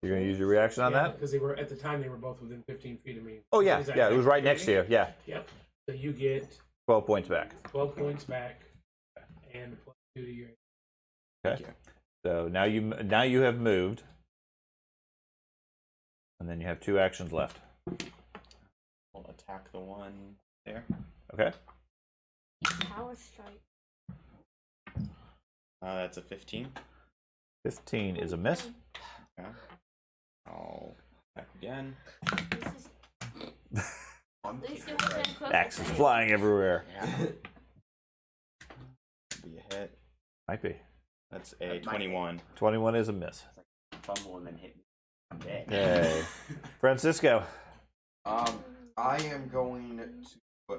You're going to use your reaction on that? because they were at the time they were both within 15 feet of me. Oh, yeah. Is that Yeah, it was right next to you. Yeah. Yep. So you get 12 points back. 12 points back and +2 to your. Okay. So now you have moved. And then you have 2 actions left. We'll attack the one there. Okay. power strike. That's a 15. 15 is a miss. Okay. I'll attack again. This is Axe is flying everywhere. Be a hit. Might be. That's a 21. 21 is a miss. Fumble and then hit me. I'm dead. Okay. Francisco. I am going to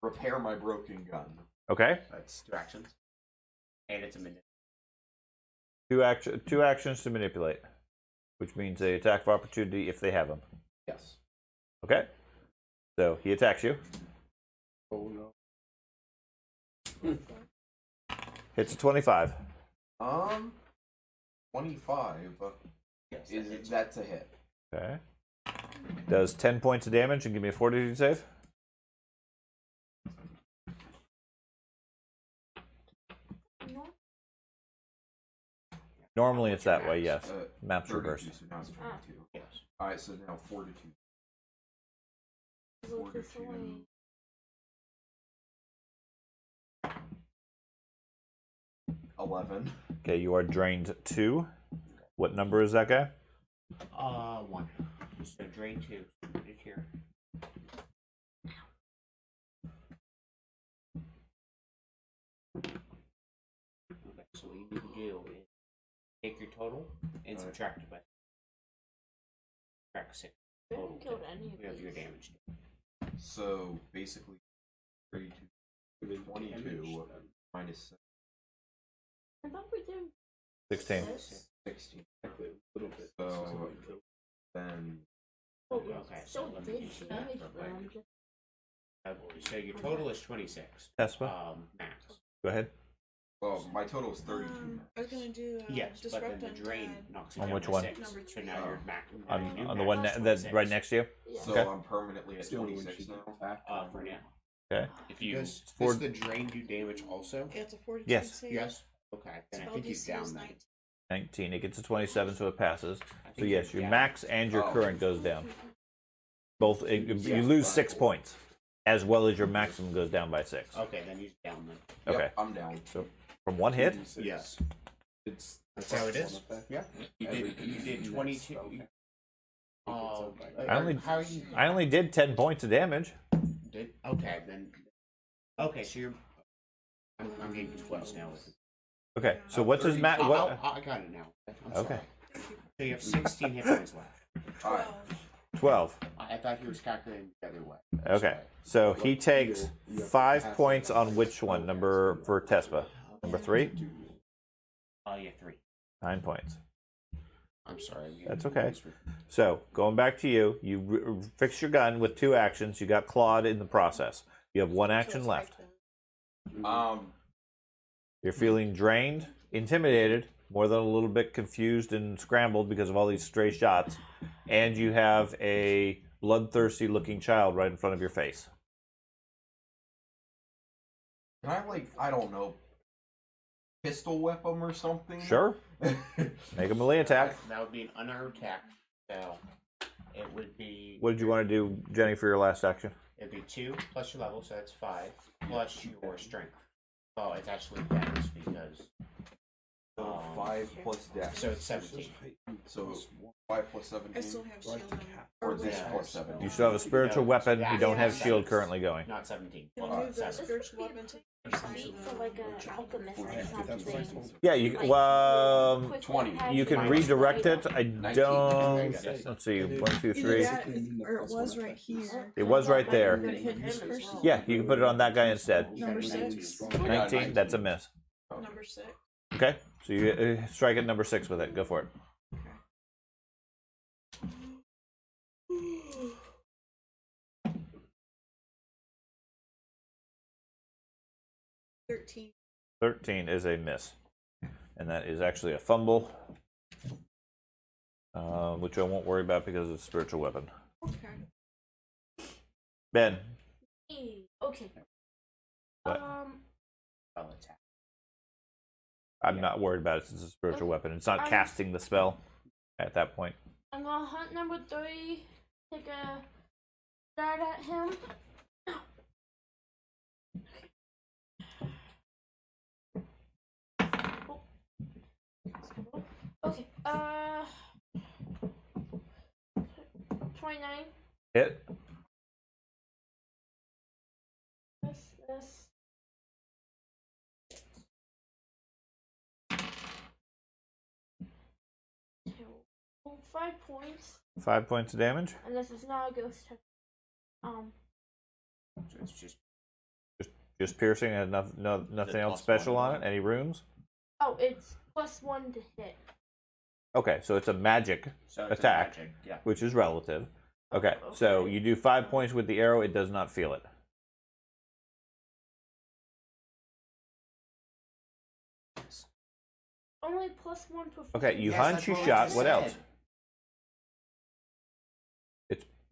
repair my broken gun. Okay. That's 2 actions. And it's a minute. Two actions to manipulate, which means they attack of opportunity if they have them. Yes. Okay. So he attacks you. Oh no. Hits a 25. 25. Yes, That's a hit. Okay. Does 10 points of damage and give me a fortitude save. Normally it's that way, yes. Map's 32, reversed. So now it's 22. Yes. Alright, so now fortitude. Fortitude. $11. Okay, you are drained 2. What number is that guy? 1. So drain 2. Put it here. Okay, so what you need to do is take your total and subtract it by. Subtract 6. Total. Killed any of You have your these. damage. So basically, 32, 22 minus 6. I thought we did 16. 16. A little bit. So then. Oh, we Okay, so still let me did use that damage, real but quick. I'm just So your total is 26. Tespa, Max. go ahead. Well, my total is 32. I was gonna do Yes, but disrupt then the drain knocks you On down which by one? 6. Number So 3. now you're max. On the one that's right next to you? yeah. So Okay. I'm permanently at 26 now. For now. Okay. If you Does For- the drain do damage also? Yeah, it's a 42 Yes. save. yes. Okay, then I Spell think he's DC down is then. 19. 19. It gets a 27, so it passes. I So think yes, he's your down. max and your Oh. current goes down. Both. You lose 6 points, as well as your maximum goes down by 6. Okay, then he's down then. Okay. Yep, I'm down. So from one hit. Yes. It's That's how it is. Yeah. You did 22. I only- How are you? I only did 10 points of damage. Did okay then. Okay, so you're. I'm getting 12 now with it. Okay. So what's his max? What? I got it now. I'm Okay. sorry. So you have 16 hit points left. Alright. 12. I thought he was calculating the other way. Okay. So he takes 5 points on which one? Number for Tespa. Number 3. Yeah, 3. 9 points. I'm sorry. That's okay. So going back to you, you fix your gun with 2 actions. You got clawed in the process. You have 1 action So it's left. right You're feeling drained, intimidated, more than a little bit confused and scrambled because of all these stray shots, and you have a bloodthirsty looking child right in front of your face. Can I, I don't know, pistol whip him or something? Sure. Make a melee attack. That would be an unarmed attack. So it would be. What did you want to do, Jenny, for your last action? It'd be 2 plus your level, so that's 5 plus your strength. Oh, it's actually dex because. 5 plus dex. So it's 17. So 5 plus I 17. still have shield on. Or this Yeah. plus 17. You still have a spiritual weapon. You don't have shield currently going. Not 17. Can I move that 7. spiritual weapon to Feet for like an alchemist or something. Yeah, you Like, well, quick 20. attack you can and redirect it. I 19. don't. Let's see. 1, 2, Either 3. that or it was right here. It was right there. That hit his first. Yeah, you can put it on that guy instead. Number 6. 19. That's a miss. Number 6. Okay, so you strike at number 6 with it. Go for it. 13. 13 is a miss, and that is actually a fumble, which I won't worry about because it's a spiritual weapon. Okay. Ben, Okay. What? Spell attack. I'm not worried about it since it's a spiritual weapon. It's not casting the spell at that point. I'm gonna hunt number 3. Take a dart at him. 29. Hit. This. Well, 5 points. 5 points of damage. And this is not a ghost type. So it's Just piercing and nothing else special on it. Any runes? Oh, it's +1 to hit. Okay, so it's a magic So it's a attack, magic, yeah. which is relative. Okay, so you do 5 points with the arrow. It does not feel it. Only +1 to. Okay, you Yes, hunch, that's you what I shot. just What said. else?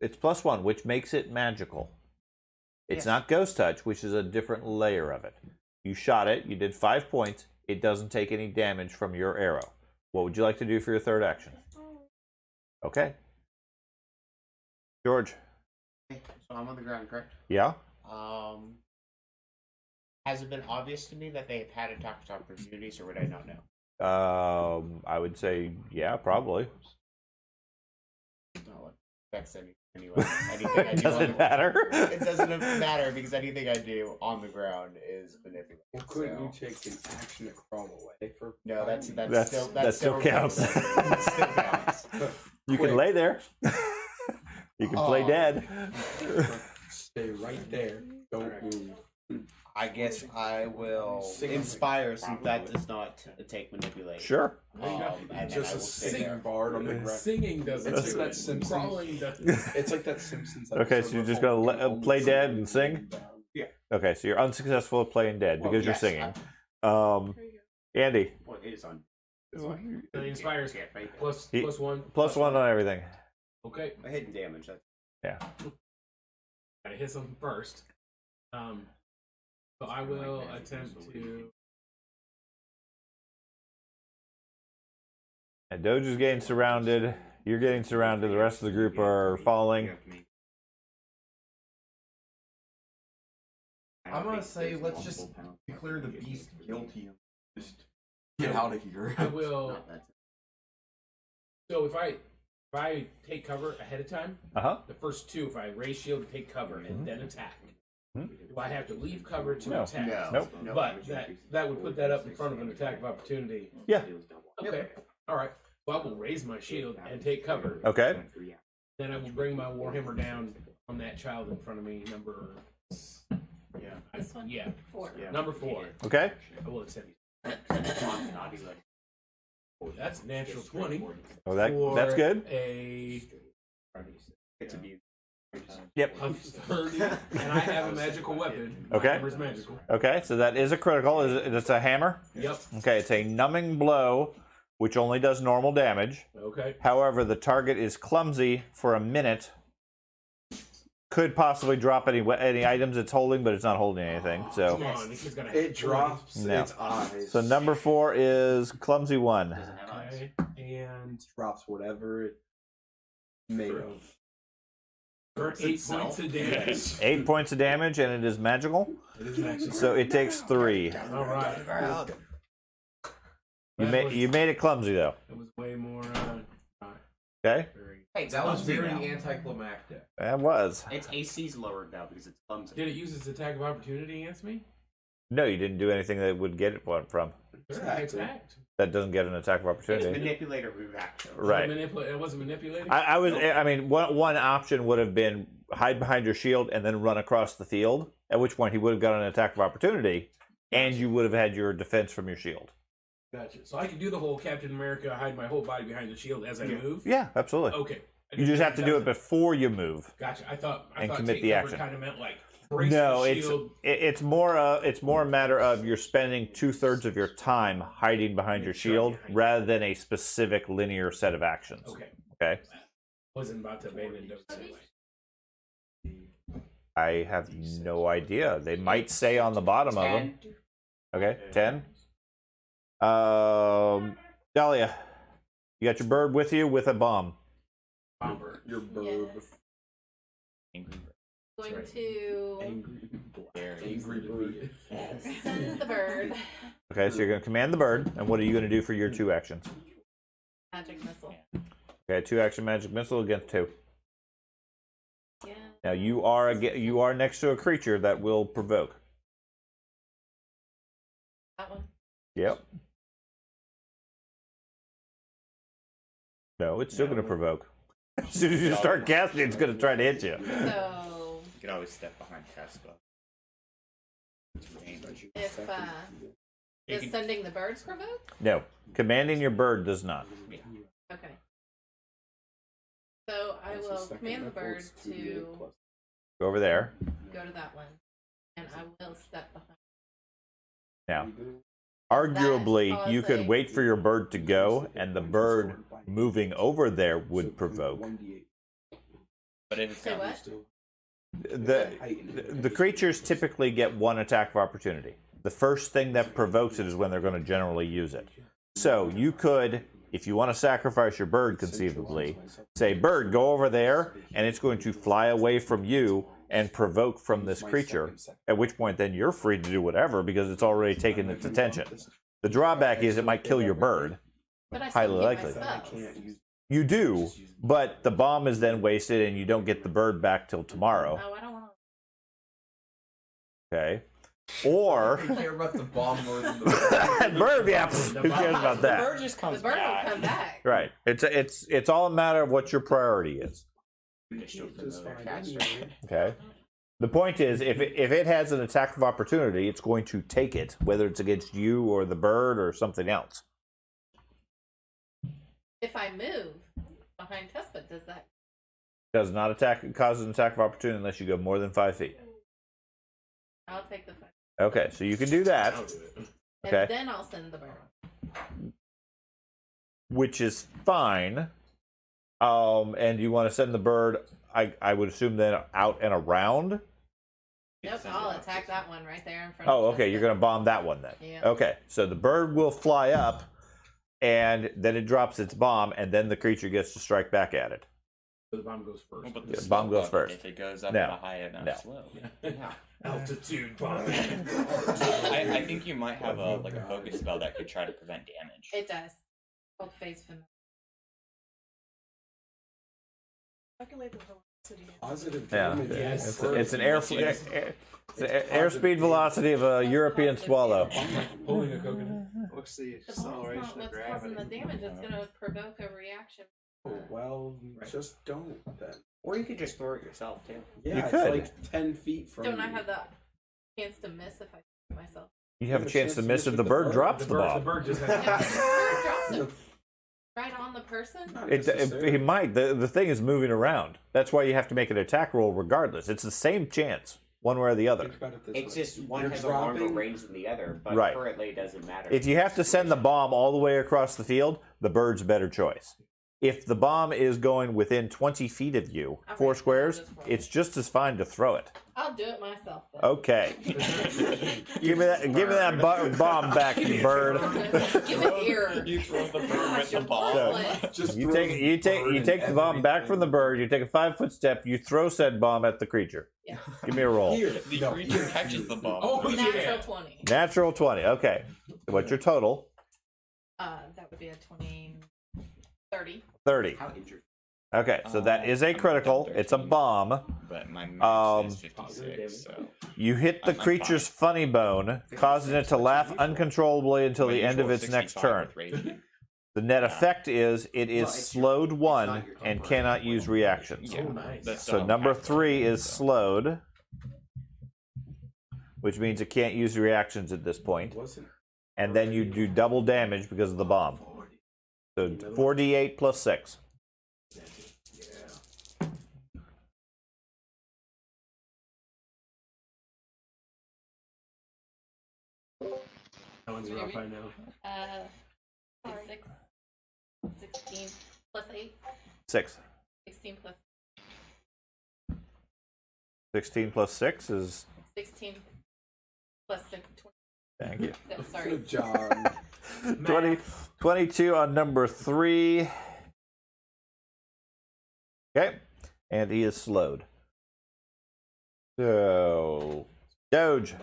It's +1, which makes it magical. It's Yes. not ghost touch, which is a different layer of it. You shot it. You did 5 points. It doesn't take any damage from your arrow. What would you like to do for your third action? Okay. George. Okay, so I'm on the ground, correct? Yeah? Has it been obvious to me that they've had attack opportunities, or would I not know? I would say, yeah, probably. No, it affects anyway. Anything I It do doesn't on the, matter. It doesn't matter because anything I do on the ground is manipulated. Well, couldn't you so- take an action to crawl away for? No, that's That still counts. That still counts. You can lay there. You can play Oh. dead. Stay right there. Don't move. I guess I will inspire since that does not take manipulation. Sure. And then Just I a will stay singing there. bard on the ground. Singing doesn't It's do like it. that Simpsons. Crawling doesn't. It's like that Simpsons. Okay, so episode you're where just going to only play dead singing and sing? Yeah. Okay, so you're unsuccessful at playing dead Well, because yes, you're singing. Andy. Well, it is on. So it inspires plus He- +1. +1 on everything. Okay. A hidden damage. That's Yeah. Gotta hit something first. So I will attempt to. And Doge is getting surrounded. You're getting surrounded. The rest of the group are falling. I'm gonna say let's just declare the beast guilty and just Get get out of here. I will. So if I take cover ahead of time, the first two, if I raise shield and take cover and then attack, do I have to leave cover to No. attack? Nope. But that would put that up in front of an attack of opportunity. Yeah. Okay. All right. Well, I will raise my shield and take cover. Okay. Then I will bring my warhammer down on that child in front of me. Number. Yeah. This one? Yeah. 4. Yeah. Number 4. Okay. I will accept it. Oh, that's a natural 20. Oh, that's for good. it's a beauty. Yep. A 30, and I have a magical weapon. My Okay. hammer's magical. Okay, so that is a critical. It's a hammer? Yep. Okay, it's a numbing blow, which only does normal damage. Okay. However, the target is clumsy for a minute. Could possibly drop any items it's holding, but it's not holding anything. So Come on, this is gonna It drops No. its eyes. So number 4 is clumsy 1. Okay. And drops whatever it made of. for 8 points of damage. 8 points of damage, and it is magical. It is magical. So it takes 3. All right. You made it clumsy though. It was way more. Okay. Hey, That was clumsy very now. anticlimactic. That was. Its AC's lowered now because it's clumsy. Did it use its attack of opportunity against me? No, you didn't do anything that would get it from. Sure, I attacked. That doesn't get an attack of It's opportunity. manipulator move action. Right. It wasn't manipulating. I mean, one option would have been hide behind your shield and then run across the field. At which point he would have got an attack of opportunity, and you would have had your defense from your shield. Gotcha. So I can do the whole Captain America, hide my whole body behind the shield as I move. Yeah, absolutely. Okay. You just have to do it before you move. Gotcha. I thought commit take the cover action. kind of meant like brace No, the shield. it's more a matter of you're spending 2/3 of your time hiding behind your shield rather than a specific linear set of actions. Okay. Okay. Wasn't about to abandon those anyway. I have no idea. They might say on the bottom of them. Okay, 10. Dahlia, you got your bird with you with a bomb. Bomber. Your bird. Going to Angry bird. send the bird. Okay, so you're going to command the bird, and what are you going to do for your 2 actions? Magic missile. Okay, 2-action magic missile against 2. Yeah. Now you are next to a creature that will provoke. That one. Yep. No, it's still going to provoke. As soon as you start casting, it's going to try to hit you. So You can always step behind Tesla. if You does can- sending the birds provoke? No, commanding your bird does not. Okay. So I will command the bird to Go over there. go to that one, and I will step behind. Now, arguably, That you could policy- wait for your bird to go, and the bird moving over there would provoke. But if it's Say got what? The creatures typically get 1 attack of opportunity. The first thing that provokes it is when they're going to generally use it. So you could, if you want to sacrifice your bird conceivably, say, bird, go over there, and it's going to fly away from you and provoke from this creature, at which point then you're free to do whatever because it's already taken its attention. The drawback is it might kill your bird. But I Highly still get likely. my spells. You do, but the bomb is then wasted and you don't get the bird back till tomorrow. Oh, I don't want Okay. Or I care about the bomb more than the bird, yeah. Who cares about The that? bird just to. comes The bird back. will come back. Right. It's all a matter of what your priority is. Okay. The point is, if it has an attack of opportunity, it's going to take it, whether it's against you or the bird or something else. If I move behind Tespit, does that? Does not cause an attack of opportunity unless you go more than 5 feet. I'll take the 5. Okay, so you can do that. Okay. And then I'll send the bird. Which is fine. And you want to send the bird, I would assume then out and around. Nope, I'll attack that one right there in front. Oh, of okay, you're going to bomb that one then. Yeah. Okay, so the bird will fly up, and then it drops its bomb, and then the creature gets to strike back at it. The bomb goes first. But Yeah, the bomb slow goes button, first. If it goes up No. at a high enough No. slow. Altitude bomb. I think you might have a focus spell that could try to prevent damage. It does. Called phase familiar. Calculate the velocity. Positive Yeah, damage. Yes. it's an airspeed velocity of a European swallow. Holding a coconut. What's the The bomb's acceleration not of what's gravity? causing the damage. It's gonna provoke a reaction. Oh, well, just don't then. Or you could just throw it yourself too. Yeah, You it's could. like 10 feet from Don't I you. have the chance to miss if I shoot myself? You have a chance to miss if the bird drops the The bomb. bird just If has. the bird drops it right on the person. Not He necessarily. might. The thing is moving around. That's why you have to make an attack roll regardless. It's the same chance, one way or the other. Think about it this It's way. just one You're has a longer dropping- range than the other, but Right. currently it doesn't matter. If you have to send the bomb all the way across the field, the bird's a better choice. If the bomb is going within 20 feet of you, Okay, 4 I'll squares, just roll. it's just as fine to throw it. I'll do it myself. Then. Okay. Give me that bomb back, you bird. Give it here. You throw the bird with the Your bomb. bullet. Just You throw take the bomb back from the bird. You take a 5-foot step. You throw said bomb at the creature. Yeah. Give me a roll. Here. The No, creature here. catches the bomb. Oh, Natural yeah. 20. Natural 20. Okay. What's your total? That would be a 20. 30. 30. How injured? Okay, so that is a critical. It's a bomb. But my max is Um, 56, so... You hit the I'm fine. creature's funny bone, causing it to laugh uncontrollably until the end of its next turn. The net effect is it is slowed 1 and cannot use reactions. Yeah, Oh, nice. that's So number 3 is slowed, which means it can't use reactions at this point. Wasn't. And then you do double damage because of the bomb. So 4d8 plus 6. That one's rough, I know. 6. 16 plus 8. 6. 16 plus 16 plus 6 is... 16 plus 6. 20. Thank you. No, sorry. Good job. 22 on number 3. Okay. And he is slowed. So, Doge,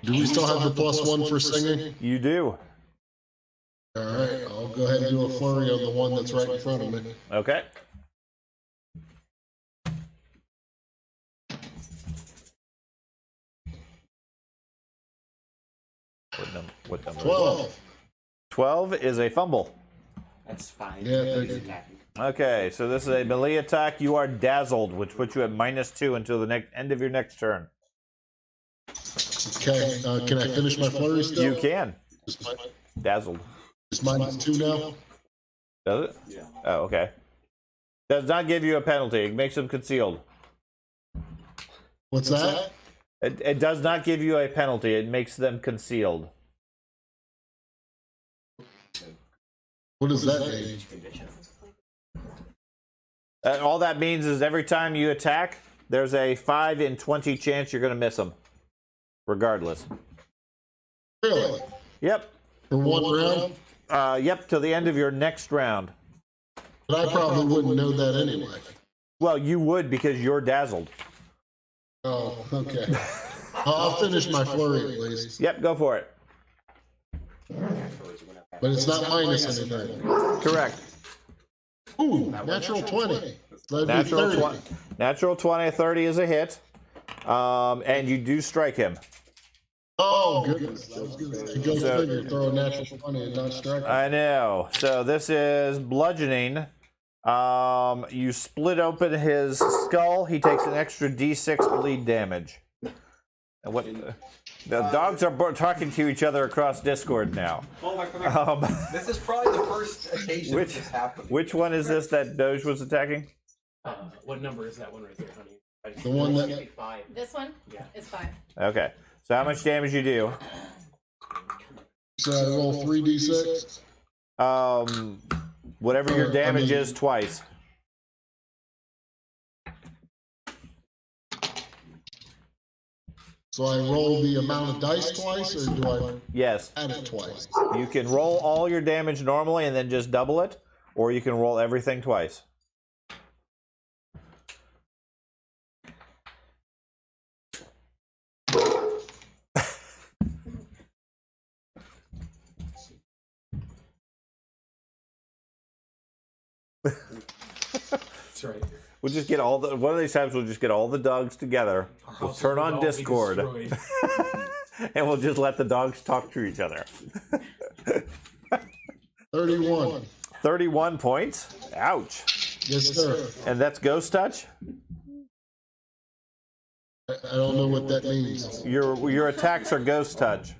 Do we still have the +1 for singing? you do. All right, I'll go ahead and do a flurry on the one that's right in front of me. Okay. What number? 12. 12 is a fumble. That's fine. Yeah, He's thank you. attacking. Okay, so this is a melee attack. You are dazzled, which puts you at -2 until the end of your next turn. Okay, can I finish my flurry still? You can. Dazzled. It's -2 now? Does it? Yeah. Oh, okay. Does not give you a penalty. It makes them concealed. What's that? It does not give you a penalty. It makes them concealed. What does that mean? All that means is every time you attack, there's a 5 in 20 chance you're going to miss them. Regardless. Really? Yep. For one round? Yep, till the end of your next round. But I probably wouldn't know that anyway. Well, you would because you're dazzled. Oh, okay. I'll finish my flurry at least. Yep, go for it. But it's not minus anything. Correct. Ooh, natural 20. That'd be Natural 30. 20. Natural 20, 30 is a hit. And you do strike him. Oh, goodness. I was gonna say, go figure, throw a natural 20 and not strike. I know. So this is bludgeoning. You split open his skull. He takes an extra D6 bleed damage. And what? The dogs are talking to each other across Discord now. This is probably the first occasion this happened. Which one is this that Doge was attacking? What number is that one right there, honey? The one that... This one? Yeah. Is 5. Okay. So how much damage you do? So I roll 3d6? Whatever your damage is twice. So I roll the amount of dice twice, or do I Yes. add it twice? You can roll all your damage normally and then just double it, or you can roll everything twice. That's right. We'll just get all the one of these times. We'll just get all the dogs together. We'll turn on Discord, and we'll just let the dogs talk to each other. 31. 31 points. Ouch. Yes, sir. And that's ghost touch. I don't know what that means. Your attacks are ghost touch.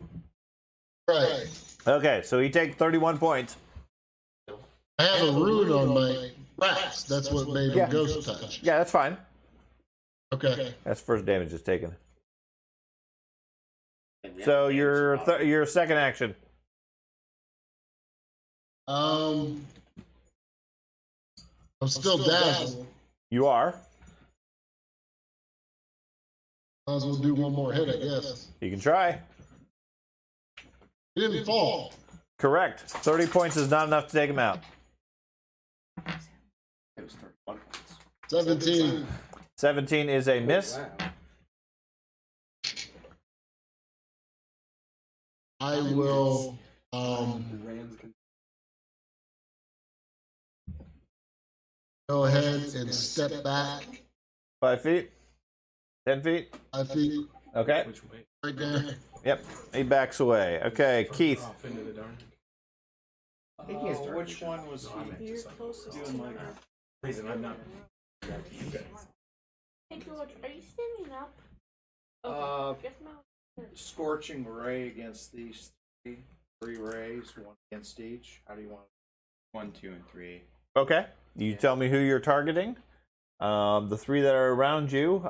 Right. Okay, so he takes 31 points. I have a rune on my rats. That's what made him ghost touch. Yeah, that's fine. Okay. That's first damage is taken. So your second action. I'm still dazzled. You are. Might as well do one more hit, I guess. You can try. He didn't fall. Correct. 30 points is not enough to take him out. It was 31 points. 17. 17 is a miss. I will go ahead and step back 5 feet. 10 feet. 5 feet. Okay. Which way? Right there. Yep. He backs away. Okay, Keith. Off into the dark. I think he has dark Which vision. one was No, I meant You're just closest to doing my like reason I'm not. You guys. Hey George, are you standing up? Uh, Just now. scorching ray against these three rays, one against each. How do you want 1, 2, and 3. Okay. You tell me who you're targeting. The 3 that are around you.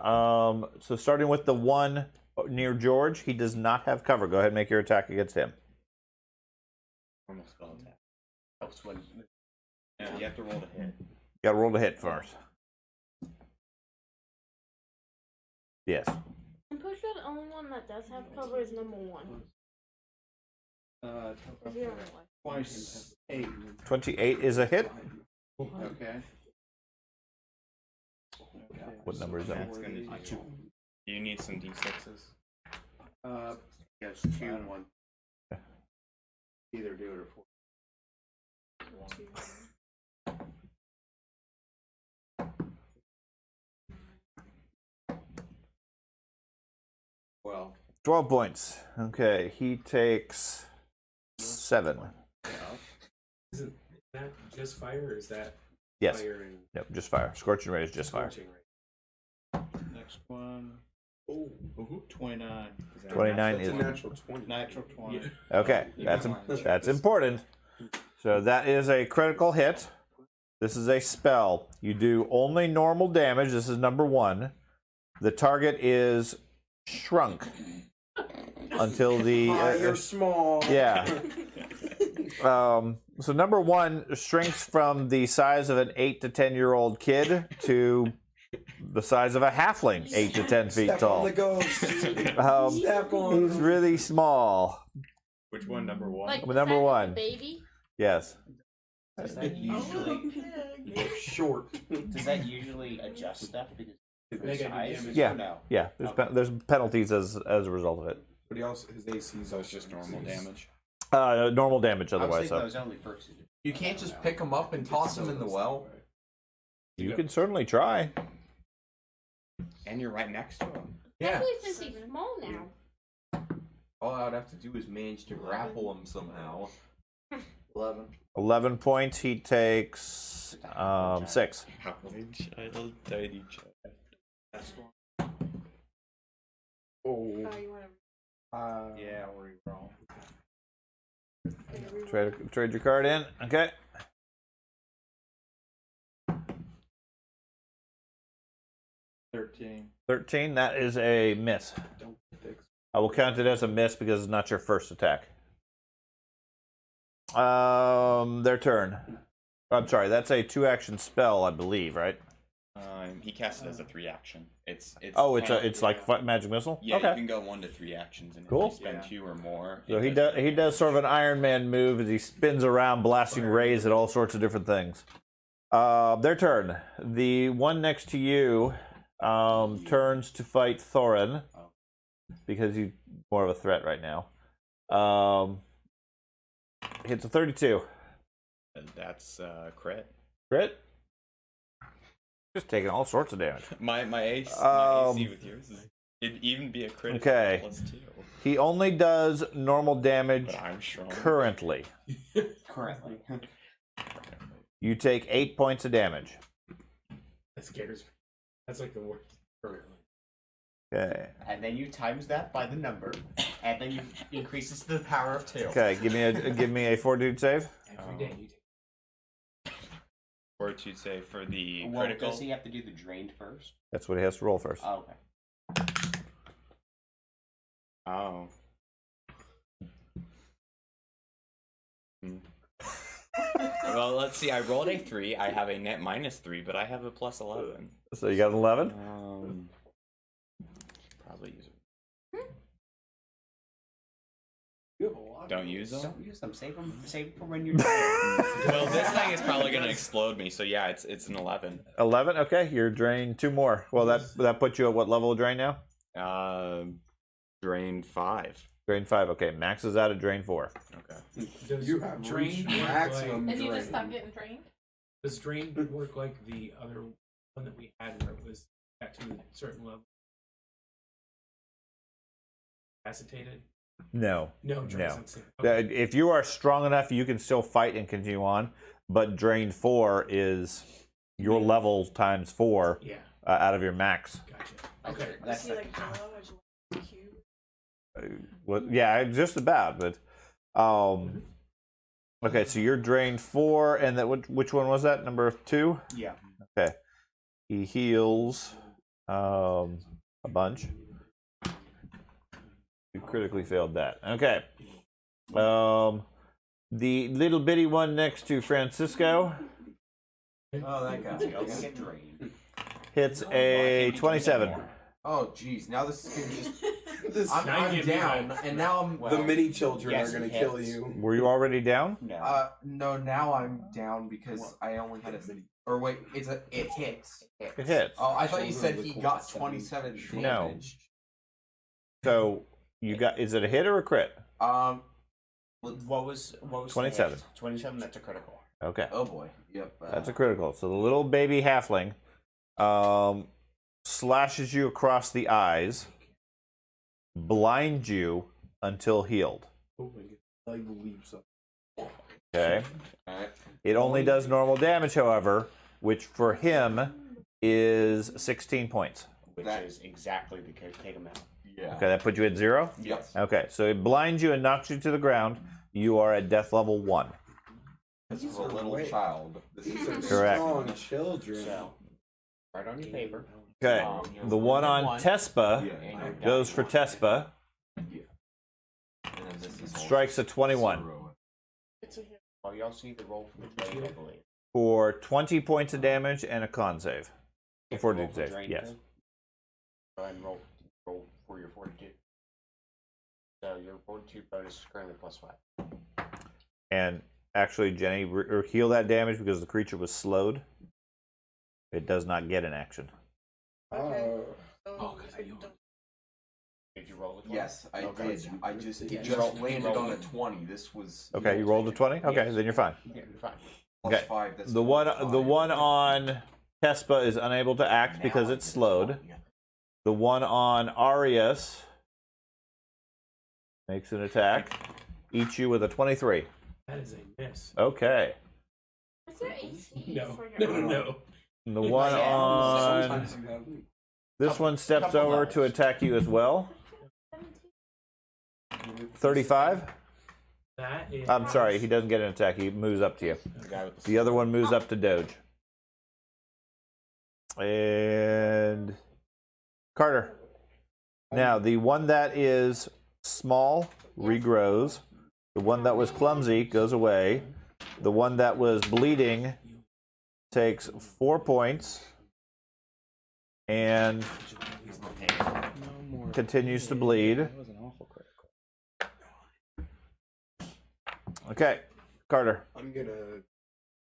So starting with the 1 near George, he does not have cover. Go ahead and make your attack against him. Normal spell attack. Helps when. Yeah, you have to roll to hit. You got to roll to hit first. Yes. I'm pretty sure the only one that does have cover is number 1. If you're on the left. twice 8? 28 is a hit. Okay. What number is that? That's gonna do 2. You need some d6s. Yes, 2 and 1. Either do it or 4. Well, 12 points. Okay, he takes 7. Isn't that just fire, or is that Yes. fire and Yep, just fire. Scorching ray is just fire. scorching ray? next one. Oh, 29. 29 That's is a natural 20. Natural 20. Yeah. okay. That's important. So that is a critical hit. This is a spell. You do only normal damage. This is number 1. The target is shrunk until the You're small. yeah. So number 1 shrinks from the size of an 8 to 10-year-old kid to the size of a halfling, 8 to 10 feet Step tall. on the ghost. Step on He's really small. Which one? Number 1. Like Number the size of a 1. Baby. Yes. Does that usually short. does that usually adjust stuff because of They the gotta do size? damage. Yeah. Or no? Yeah. There's penalties as a result of it. But he also his AC is So it's just normal damage. Normal damage I was otherwise. thinking So that was only first. You can't just pick them up and toss them in the well. you can certainly try. And you're right next to him. Yeah. Especially since he's small now. All I'd have to do is manage to grapple him somehow. 11. 11 points. He takes 6. How child, tiny child. Last one. Oh. You want Yeah, we're wrong. Trade your card in. Okay. 13. 13. That is a miss. Don't fix. I will count it as a miss because it's not your first attack. Their turn. I'm sorry. That's a 2-action spell, I believe, right? He casts it as a 3-action. It's Oh, kind of- it's like magic missile. Yeah, Okay. you can go 1 to 3 actions, and Cool. if you spend 2 or more. So it he does sort of an Iron Man move as he spins around, blasting rays at all sorts of different things. Their turn. The one next to you turns to fight Thorin because he's more of a threat right now. Hits a 32. That's crit. Crit. Just taking all sorts of damage. My AC with yours is it'd even be a crit. Okay. +2. He only does normal damage But I'm strong. currently. Currently. You take 8 points of damage. That scares me. That's like the worst. Okay. And then you times that by the number, and then you increase it to the power of 2. Okay. Give me a fortitude save. Every day you take. Fortitude save for the Well, critical. does he have to do the drained first? That's what he has to roll first. Oh, okay. Oh. Well, let's see. I rolled a 3. I have a net -3, but I have a +11. So you got an 11. Probably use it. You have a lot. Don't use them. Don't use them. Save them for when you're done. Well, this thing is probably gonna explode me. So yeah, it's an 11. 11. Okay, you're drained 2 more. Well, that puts you at what level of drain now? Drain 5. Drain 5. Okay, Max is out of drain 4. Okay. Does You have drain reached work maximum And you just stop drain. getting drained? Does drain work like the other one that we had, where it was got to a certain level? Acetated? No. No, No. drain's If you are strong enough, you can still fight and continue on. But drain 4 is your level times 4 Yeah, out of your max. gotcha. Okay, Okay. that's see like Jello as a cube. Yeah, just about. But okay, so you're drained 4, and that which one was that? Number 2. Yeah. Okay. He heals a bunch. You critically failed that. Okay. The little bitty one next to Francisco Oh, that guy. Don't get drained. hits a 27. Oh, jeez. Now this is gonna just. This, Now you I'm give me down, that. and now I'm. the mini children yes, are gonna it kill hits. you. Were you already down? No. No, now I'm down because I only had a. Or wait, it hits. It hits. Oh, I thought you said he got 27 damage. No. So you got? Is it a hit or a crit? What was 27. 27. That's a critical. Okay. Oh boy. Yep. That's a critical. So the little baby halfling slashes you across the eyes, blinds you until healed. Oh my god. Like leaps up. Okay. Alright. It only does normal damage, however, which for him is 16 points. Which is exactly the code. Take him out. Yeah. Okay, that puts you at 0? Yep. Okay, so it blinds you and knocks you to the ground. You are at death level 1. This is a little child. This These are is Correct. strong children. So, right on your paper. Okay, the one on Tespa goes for Tespa. Strikes a 21. It's a hit. Well, you also need to roll for the blade, I believe. For 20 points of damage and a con save. You have to Fortitude roll for save, drain yes. too. Go ahead and roll for your fortitude. So your fortitude bonus is currently +5. And actually, Jenny, heal that damage because the creature was slowed. It does not get an action. Okay. Oh. I don't. Did you roll it? Yes, I Okay. did. I just Yeah, it just roll- landed roll on a it. 20. This was Okay, you rolled a 20? Okay, then you're fine. Yeah, you're fine. plus Okay. 5. That's The one on Tespa is unable to act because it's slowed. The one on Arius makes an attack. Eats you with a 23. That is a miss. Okay. What's your AC No, for no, your no. And the one on Sometimes you have leap. this one steps couple over to levels. attack you as well. 35? That is. I'm sorry, he doesn't get an attack. He moves up to you. The guy with The other one moves up to Doge. And Carter. Now, the one that is small regrows. The one that was clumsy goes away. The one that was bleeding takes 4 points and continues to bleed. That was an awful critical. Okay, Carter. I'm gonna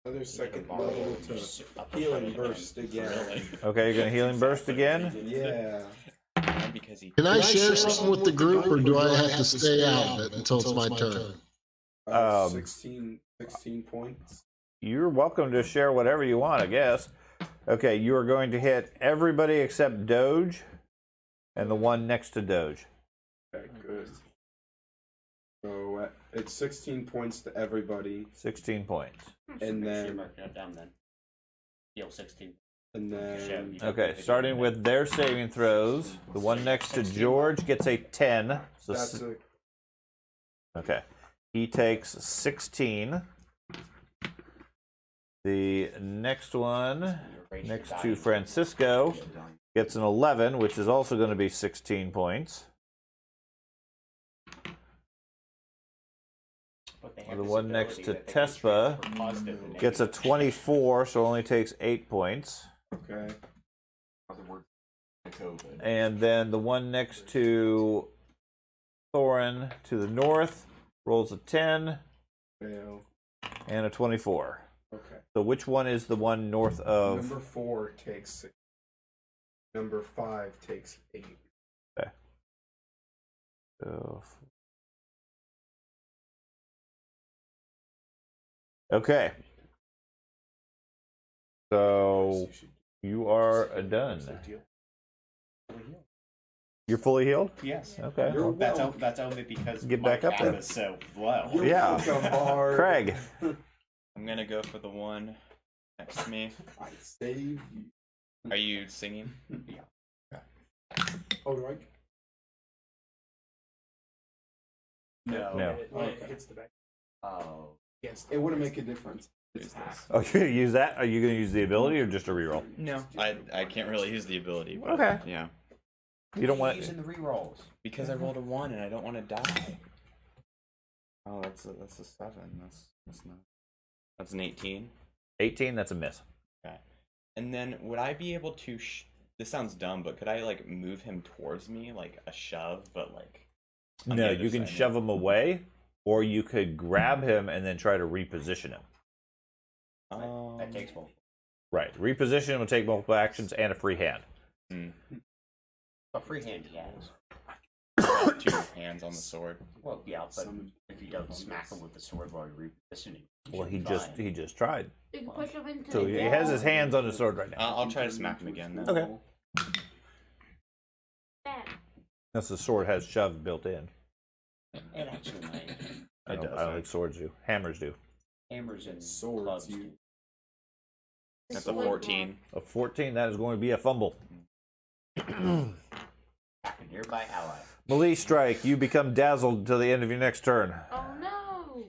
another second level to healing burst again. Okay, you're going to healing burst again? Yeah. Because he Can I share something with the group, or do I have to stay out of it until it's my turn? 16 points. You're welcome to share whatever you want, I guess. Okay, you are going to hit everybody except Doge and the one next to Doge. Okay, good. So it's 16 points to everybody, 16 points. Make and sure you then mark that down then. Heal 16. Okay, starting with their saving throws. The one next to George gets a 10. So that's a okay. He takes 16. The next one, next to Francisco, gets an 11, which is also going to be 16 points. The one next to Tespa gets a 24, so only takes 8 points. okay. And then the one next to Thorin to the north rolls a 10 Fail. and a 24. Okay. So which one is the one north of... Number 4 takes 6. Number 5 takes 8. Okay. So... Okay. So you are done. You're fully healed? Yes. Okay. You're That's, welcome. that's only because Get my back up cap there. is so low. You're Yeah. welcome, Bard. Craig. I'm gonna go for the one next to me. I saved you. Are you singing? Oh, do I? No. No. When it hits the back. Oh. Yes. It wouldn't make a difference. Who's this? Oh, you're going to use that? Are you going to use the ability or just a reroll? No, I can't really use the ability. But Okay. Yeah, You don't want using the rerolls. because I rolled a 1 and I don't want to die. Oh, that's a 7. That's not. That's an 18. 18? That's a miss. Okay. And then would I be able to? This sounds dumb, but could I like move him towards me, like a shove, but like? on the No, other you can side? shove him away, or you could grab him and then try to reposition him. That takes multiple. Right. Reposition will take multiple actions and a free hand. A free hand he has. have 2 hands on the sword. Well, yeah, but if you don't smack him with the sword while you're repositioning. Well, he just tried. You can push him into So the he wall. has his hands on his sword right now. I'll try to smack him again then. Okay. Bam. Unless the sword has shove built in. It actually might. I don't think swords do. Hammers do. Hammers and Swords, clubs. you- That's a 14. A 14, that is going to be a fumble. Back a nearby ally. Melee strike, you become dazzled until the end of your next turn. Oh no!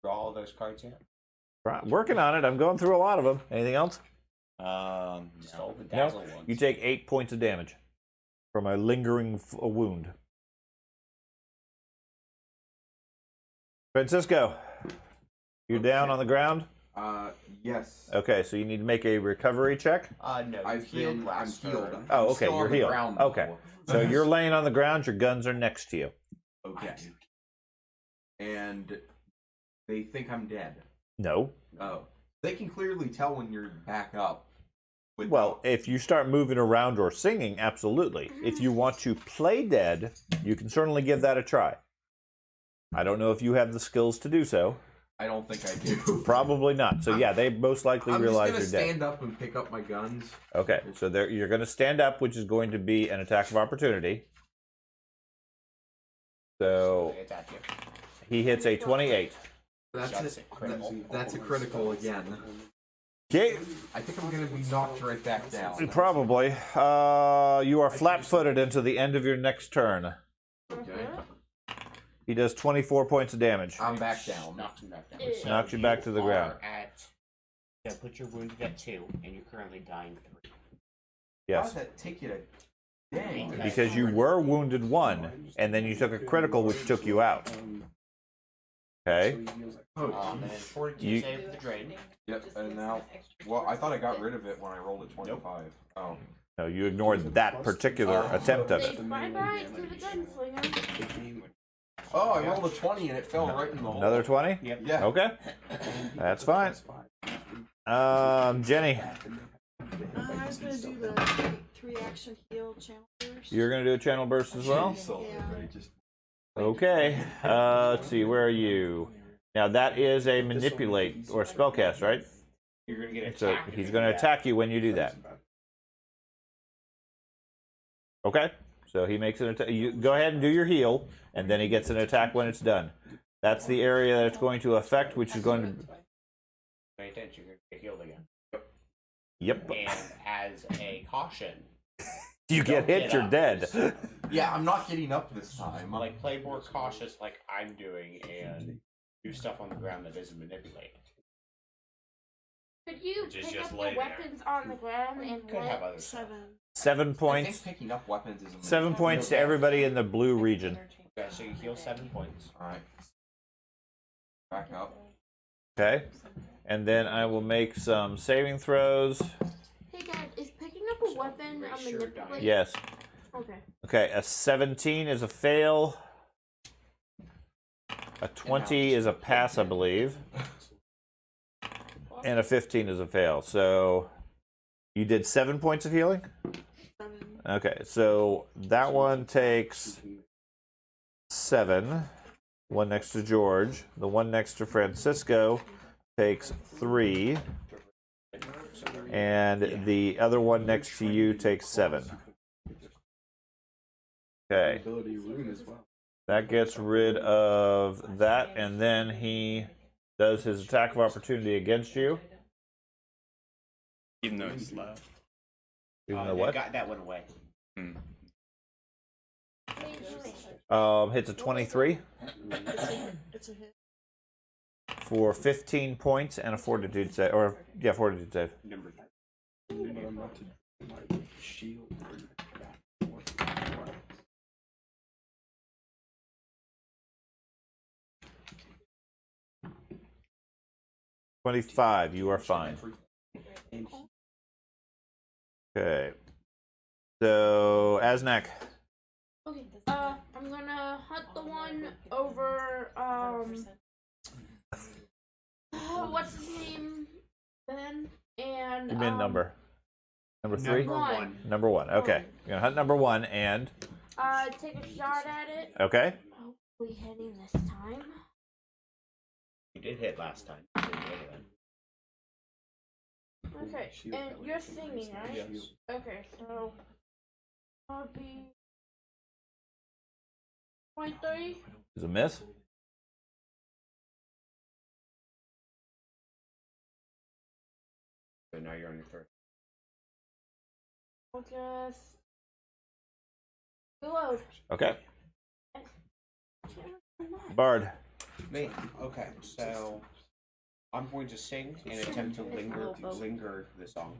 Draw all those cards yet? Right, working on it. I'm going through a lot of them. Anything else? Just all the No. dazzle ones. You take 8 points of damage from a lingering wound. Francisco, you're down on the ground? Yes. Okay, so you need to make a recovery check. No, you I'm healed healed. last turn. Oh, I'm okay, still you're on the healed. ground, Okay. though. So you're laying on the ground, your guns are next to you. Okay. And they think I'm dead. No. Oh. They can clearly tell when you're back up. Well, if you start moving around or singing, absolutely. If you want to play dead, you can certainly give that a try. I don't know if you have the skills to do so. I don't think I do. Probably not. So yeah, they most likely realize I'm you're just dead. gonna stand up and pick up my guns. Okay, so there you're going to stand up, which is going to be an attack of opportunity. So Attack you. he hits a 28. That's a critical again. Okay. I think I'm gonna be knocked right back down. Probably. You are flat-footed into the end of your next turn. Okay. He does 24 points of damage. I'm back down. Knocks him back down. Yeah. Knocks you back to the ground. Put your wounded at 2, and you're currently dying 3. How Yes. does that take you to? Dang. Because you were wounded 1, and then you took a critical, which took you out. Okay. And 42 You- save the drain. Yep. And now, well, I thought I got rid of it when I rolled a 25. Oh. No, you ignored that particular attempt of Say it. bye-bye to the gunslinger. Oh, I rolled a 20 and it fell right in the hole. Another 20? Yep. Yeah. Okay. That's fine. Jenny, I was gonna do the 3-action heal channel first. you're going to do a channel burst as well? Yeah. Okay. Let's see, where are you? Now, that is a manipulate or spellcast, right? You're gonna get So attacked. he's going to attack you when you do that. Okay. So he makes an attack. You go ahead and do your heal, and then he gets an attack when it's done. That's the area that it's going to affect, which is going to. Pay attention, you're gonna get healed again. Yep. And as a caution, You get hit, get you're up. dead. Yeah, I'm not getting up this time. like play more cautious, like I'm doing, and do stuff on the ground that isn't manipulated. Could you Which is pick just up lay your there. weapons on the ground and Could have let... other stuff. 7. 7 I points. think picking up weapons is a 7 points to everybody in the blue region. Okay, so you heal 7 points. Alright. Back up. Okay. And then I will make some saving throws. Hey Dad, is picking up a weapon a manipulate? Yes. Okay. Okay, a 17 is a fail. A 20 is a pass, I believe. And a 15 is a fail. So you did 7 points of healing? 7. Okay, so that one takes 7. One next to George. The one next to Francisco takes 3. And the other one next to you takes 7. Okay. Ability rune as well. That gets rid of that, and then he does his attack of opportunity against you. Even though it's low. Even though what? Got that one away. Hits a 23 It's a hit. for 15 points and a fortitude save. Or, yeah, fortitude save. Number 3. But I'm not to my shield. 25, you are fine. Okay. So, Aznak. Okay. I'm gonna hunt the one over. What's his name? Ben and. Give me a number. Number 3? Number 1. Number 1. Okay. You're going to hunt number 1 and. take a shot at it. Okay. Hopefully hitting this time. You did hit last time. You didn't hit it. Okay, and you're singing, right? Okay, so that'll be 23. Is a miss. So now you're on your third. I'll just reload. Okay. Bard. Me. Okay, so I'm going to sing and attempt to linger the song.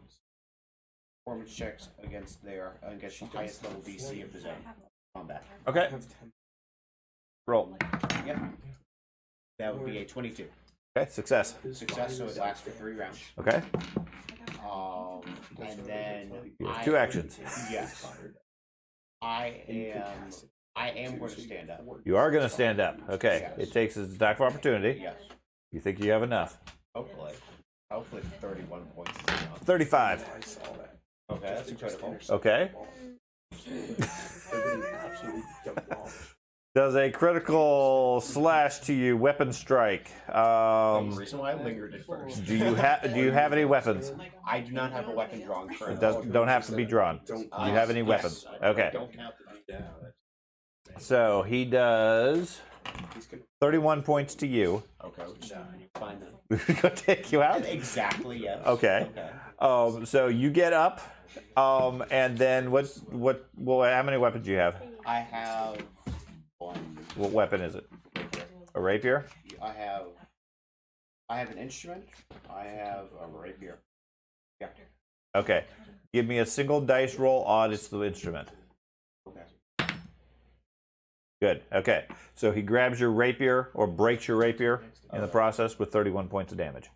Performance checks against the highest level DC of the zone. Combat. Okay. Roll. Yep. That would be a 22. Okay, success. Success, so it lasts for 3 rounds. Okay. And then You have 2 actions. Yes. I am going to stand up. You are going to stand up. Okay. Yes. It takes its attack of opportunity. Yes. You think you have enough? Hopefully. Hopefully 31 points is enough. 35. Okay, that's incredible. Okay. Does a critical slash to you, weapon strike. The reason why I lingered at first. Do you have any weapons? I do not have a weapon drawn It currently. don't have to be drawn. Do you have any weapons? Okay. So he does 31 points to you. Okay, fine then. Gonna take you out? Exactly, yes. Okay. So you get up, and then well, how many weapons do you have? I have one. What weapon is it? A rapier? I have an instrument. I have a rapier. Yeah. Okay. Give me a single dice roll. Odd, it's the instrument. Okay. Good. Okay. So he grabs your rapier or breaks your rapier in the process with 31 points of damage,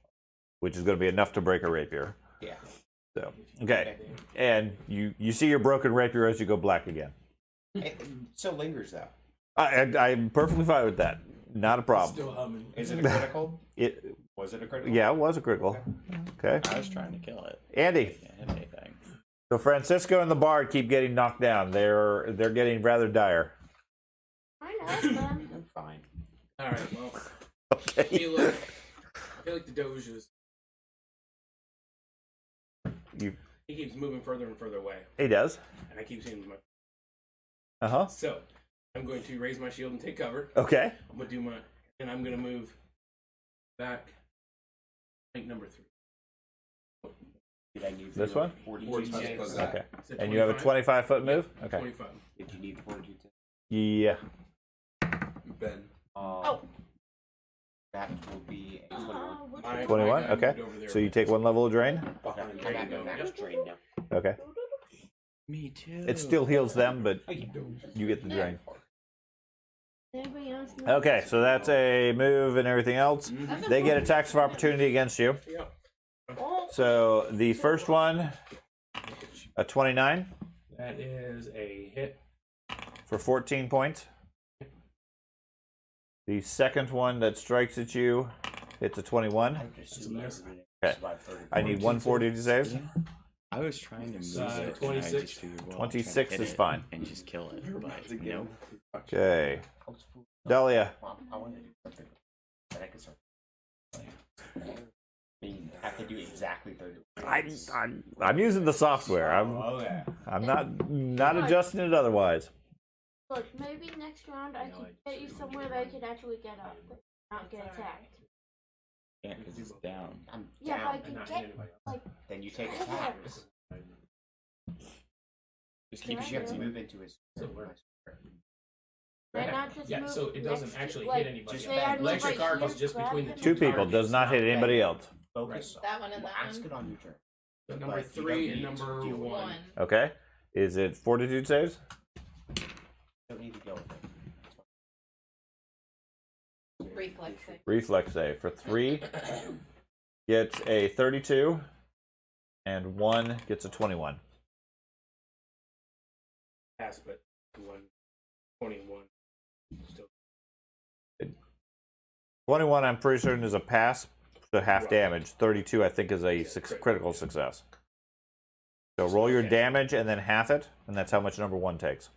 which is going to be enough to break a rapier. Yeah. So okay. And you see your broken rapier as you go black again. It still lingers though. I'm perfectly fine with that. Not a problem. Still humming. Is it a critical? Was it a critical? Yeah, it was a critical. Okay. I was trying to kill it. Andy. Can't hit anything. So Francisco and the Bard keep getting knocked down. They're getting rather dire. I know them. I'm fine. All right. Well, Okay. I feel like the Doge is. He keeps moving further and further away, He does. and I keep seeing my. Uh-huh. So, I'm going to raise my shield and take cover. Okay. I'm gonna do my, and I'm gonna move back. I think number 3. Did I need This one? 42? Yes. Okay. Is it And you have a 25-foot move? Okay. 25. Did you need 42? Yeah. Ben. That will be a 21. My 21? guy Okay. moved over there. So you take 1 level of drain? Okay, I'm at the max drain now. Okay. Me too. It still heals them, but you get the drain. Anybody else know? Okay, so that's a move and everything else. They get attacks of opportunity against you. Yep. Oh, So the first one, a 29 That is a hit. for 14 points. The second one that strikes at you, it's a 21. I would assume everybody Okay. survived 30 I need 140 to save. I was trying to move it. 26. And I just figured, well, I'll try to 26 hit is it fine. And just kill it. But nope. Okay. Dahlia. I wanted to do something, but I could start. I have to do exactly 30. I'm using the software. Okay. I'm not adjusting it otherwise. look, maybe next round I could get you somewhere that I could actually get up, but not get attacked. Yeah, because he's down. I'm Yeah, down. but I could get like. Then you take attacks. Just Because you have to move into his. Why not just Yeah, move so it doesn't next to- actually like, hit anybody. just say I move Electric right arc here, is just grab between the him, 2 and- people does not hit anybody else. Focus. That one and that Ask one. it on your turn. So number But you 3 don't and need number to do 1. One. Okay. Is it fortitude saves? Don't need to go with it. Reflex save. Reflex save for 3 gets a 32 and 1 gets a 21. Pass, but 21. Still. 21 I'm pretty certain is a pass, so half damage. 32 I think is a critical success. So roll your damage and then half it, and that's how much number 1 takes.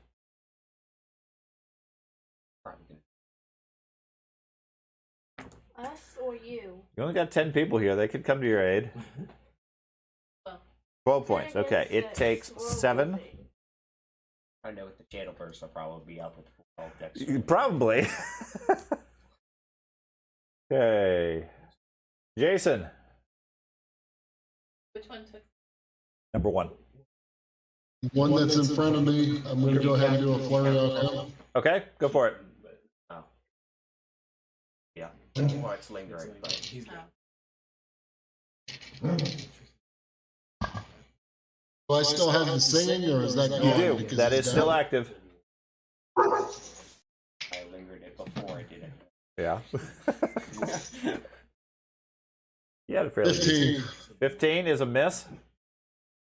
Us or you? You only got 10 people here. They could come to your aid. 12 points. Okay, it takes 7. I know with the channel burst, I'll probably be up with full dex. Probably. Okay. Jason. Which one took? Number 1. One that's in front of me, I'm going to go ahead and do a flurry on him. Okay, go for it. Oh. Yeah. Well, it's lingering, but He's Do I still have the singing, or is that gone? You do. because That he's is still down? active. I lingered it before I did it. Yeah. You had a fairly 15. 15 is a miss.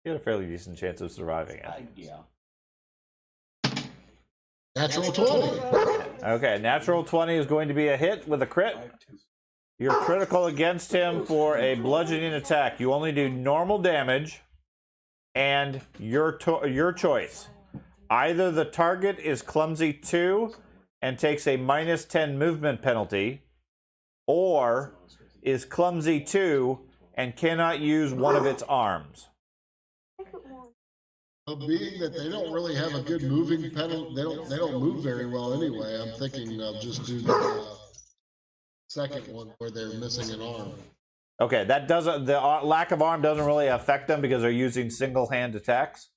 You had a fairly decent chance of surviving it. Yeah. Natural 20. Okay, natural 20 is going to be a hit with a crit. You're critical against him for a bludgeoning attack. You only do normal damage, and your choice. Either the target is clumsy 2 and takes a -10 movement penalty, or is clumsy 2 and cannot use one of its arms. Well, being that they don't really have a good moving penalty, they don't move very well anyway. I'm thinking I'll just do the second one where they're missing an arm. Okay, that doesn't. The lack of arm doesn't really affect them because they're using single hand attacks.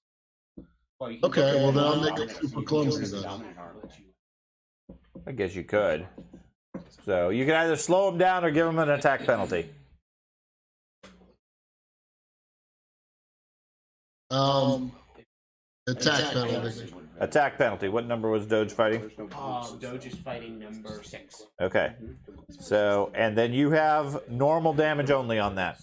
Well, you can Okay, go well then I'll dominant make it arm, super you can clumsy go then. dominant arm. I guess you could. So you can either slow him down or give him an attack penalty. Attack penalty. Attack penalty. What number was Doge fighting? Doge is fighting number 6. Okay. So, and then you have normal damage only on that.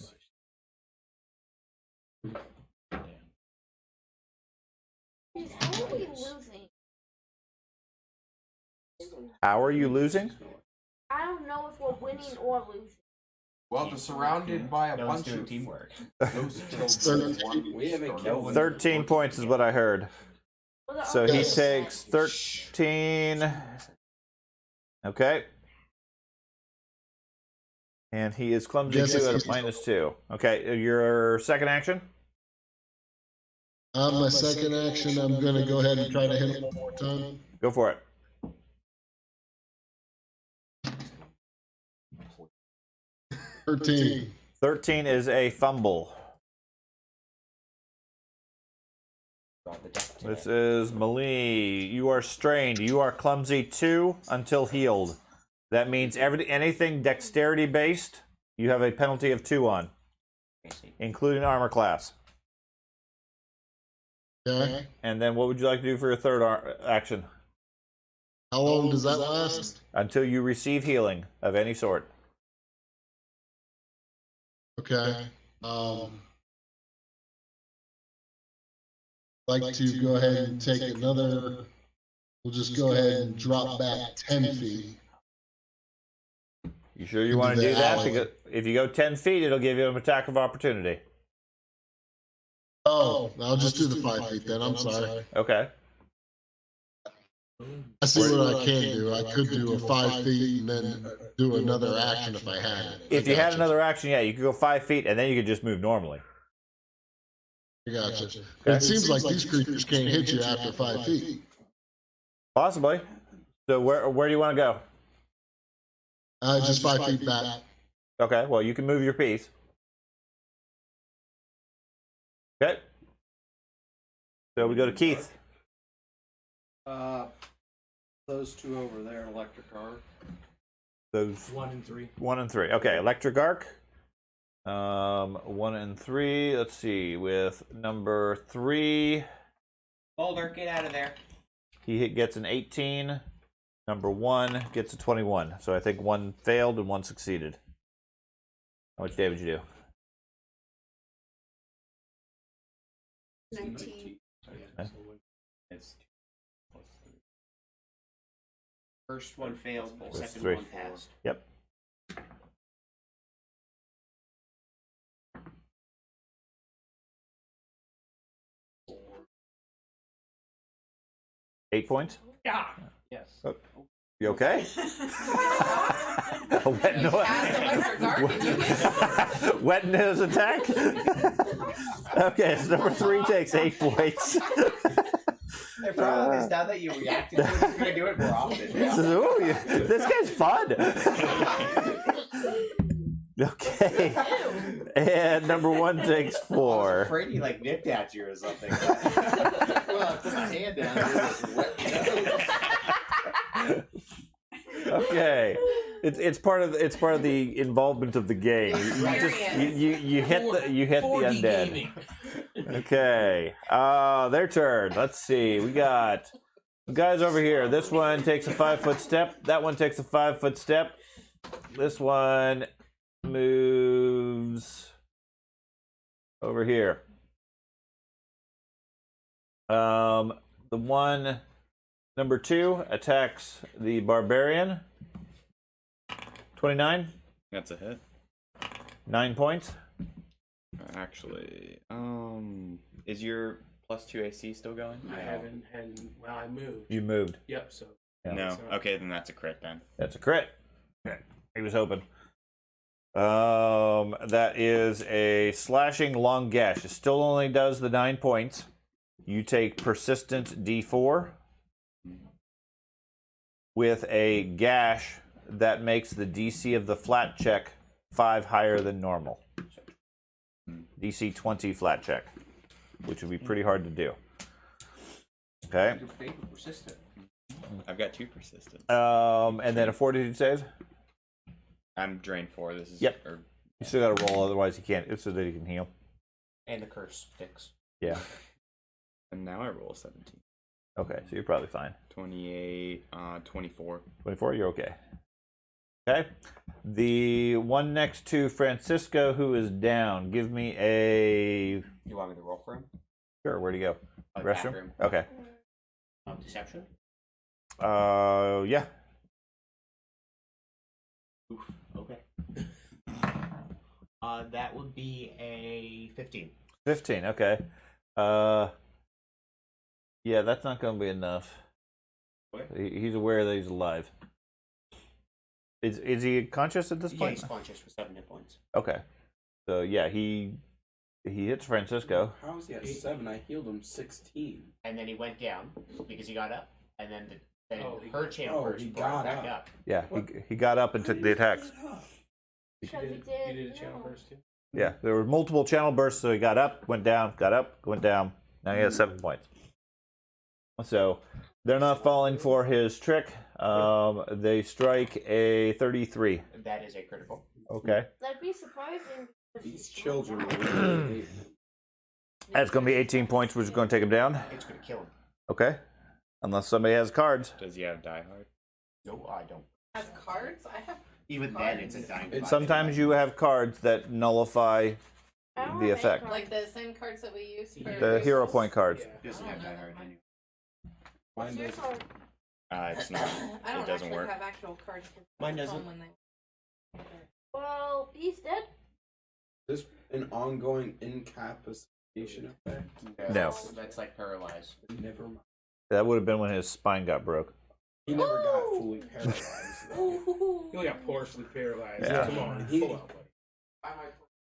How are we losing? How are you losing? I don't know if we're winning or losing. Well, they're surrounded by a No one's bunch doing of teamwork. those 13. We haven't No killed one- 13 points is what I heard. So he takes 13. Okay. And he is clumsy Yes, 2 at yes, a yes. -2. Okay, your second action? On my second action, I'm going to go ahead and try to hit him one more time. Go for it. Thirteen. 13 is a fumble. This is Malie. You are strained. You are clumsy 2 until healed. That means anything dexterity based, you have a penalty of 2 on, including armor class. Okay. And then what would you like to do for your third action? How long does that last? Until you receive healing of any sort. Okay. Like to go ahead and take another. We'll just go ahead and drop back 10 feet. You sure you want to Into do the that? alley. Because if you go 10 feet, it'll give you an attack of opportunity. Oh, I'll just do the 5 feet then. I'm sorry. Okay. I see what I can do. I could do a 5 feet and then do another action if I had it. If you had another action, yeah, you could go 5 feet and then you could just move normally. I gotcha. But it seems like these creatures can't hit you after 5 feet. Possibly. So where do you want to go? Just 5 feet back. Okay, well, you can move your piece. Okay. So we go to Keith. Those two over there, electric arc. Those 1 and 3. 1 and 3. Okay, electric arc. 1 and 3. Let's see. With number 3, Boulder, get out of there. he gets an 18. Number 1 gets a 21. So I think 1 failed and 1 succeeded. How much damage you do? 19. Okay. It's first one failed, the That's second 3. one passed. Yep. Eight points? Yeah. Yes. Oh. You okay? Wet, no, wet nose attack? Okay, so number 3 takes 8 points. The problem is now that you reacted to it, you're gonna do it more often. Ooh, this guy's fun. Okay. And number 1 takes 4. I was afraid he like nipped at you or something. Well, I put my hand down here. Okay, it's part of the involvement of the game. You hit the undead. Okay, their turn. Let's see. We got guys over here. This one takes a 5-foot step. That one takes a 5-foot step. This one moves over here. The one. Number 2 attacks the barbarian. 29. That's a hit. 9 points. Actually, is your +2 AC still going? I haven't had. Well, I moved. You moved. Yep. So. Yeah. No. Okay, then that's a crit then. That's a crit. Okay. He was hoping. That is a slashing long gash. It still only does the 9 points. You take persistent D4 with a gash that makes the DC of the flat check 5 higher than normal. DC 20 flat check, which would be pretty hard to do. Okay. Persistent. I've got 2 persistence. And then a fortitude save. I'm drained 4. This is Yep. You still got to roll, otherwise you can't. It's so that you can heal. And the curse sticks. Yeah. And now I roll 17. Okay, so you're probably fine. 28, 24. 24, you're okay. Okay. The one next to Francisco who is down, give me a... You want me to roll for him? Sure, where'd he go? Restroom? Bathroom. Okay. Deception? Yeah. Oof, okay. That would be a 15. 15, okay. Yeah, that's not going to be enough. What? He's aware that he's alive. Is he conscious at this Yeah, point? he's conscious for 7 hit points. Okay. So, yeah, he hits Francisco. How is he at 7? I healed him 16. And then he went down because he got up. And then her Oh, channel burst he brought got him back up. up. Yeah, he got up and took the attacks. You did a channel burst too. Yeah, there were multiple channel bursts, so he got up, went down, got up, went down. Now he has 7 points. So they're not falling for his trick. They strike a 33. That is a critical. Okay. That'd be surprising. These children are That's going to be 18 points, which is going to take him down. It's going to kill him. Okay. Unless somebody has cards. Does he have Die Hard? No, I don't. Has cards? I have. Even then, it's a dying. Sometimes you have cards that nullify the effect. Like the same cards that we use for The hero point cards. Doesn't have Die Hard anyway. Mine does. It's not. I don't It doesn't actually work. have actual cards. Mine doesn't. Well, he's dead. Is this an ongoing incapacitation effect? No. That's like paralyzed. Never mind. That would have been when his spine got broke. He never got fully paralyzed. though. You only got partially paralyzed. Yeah. Come on, He- pull out, buddy.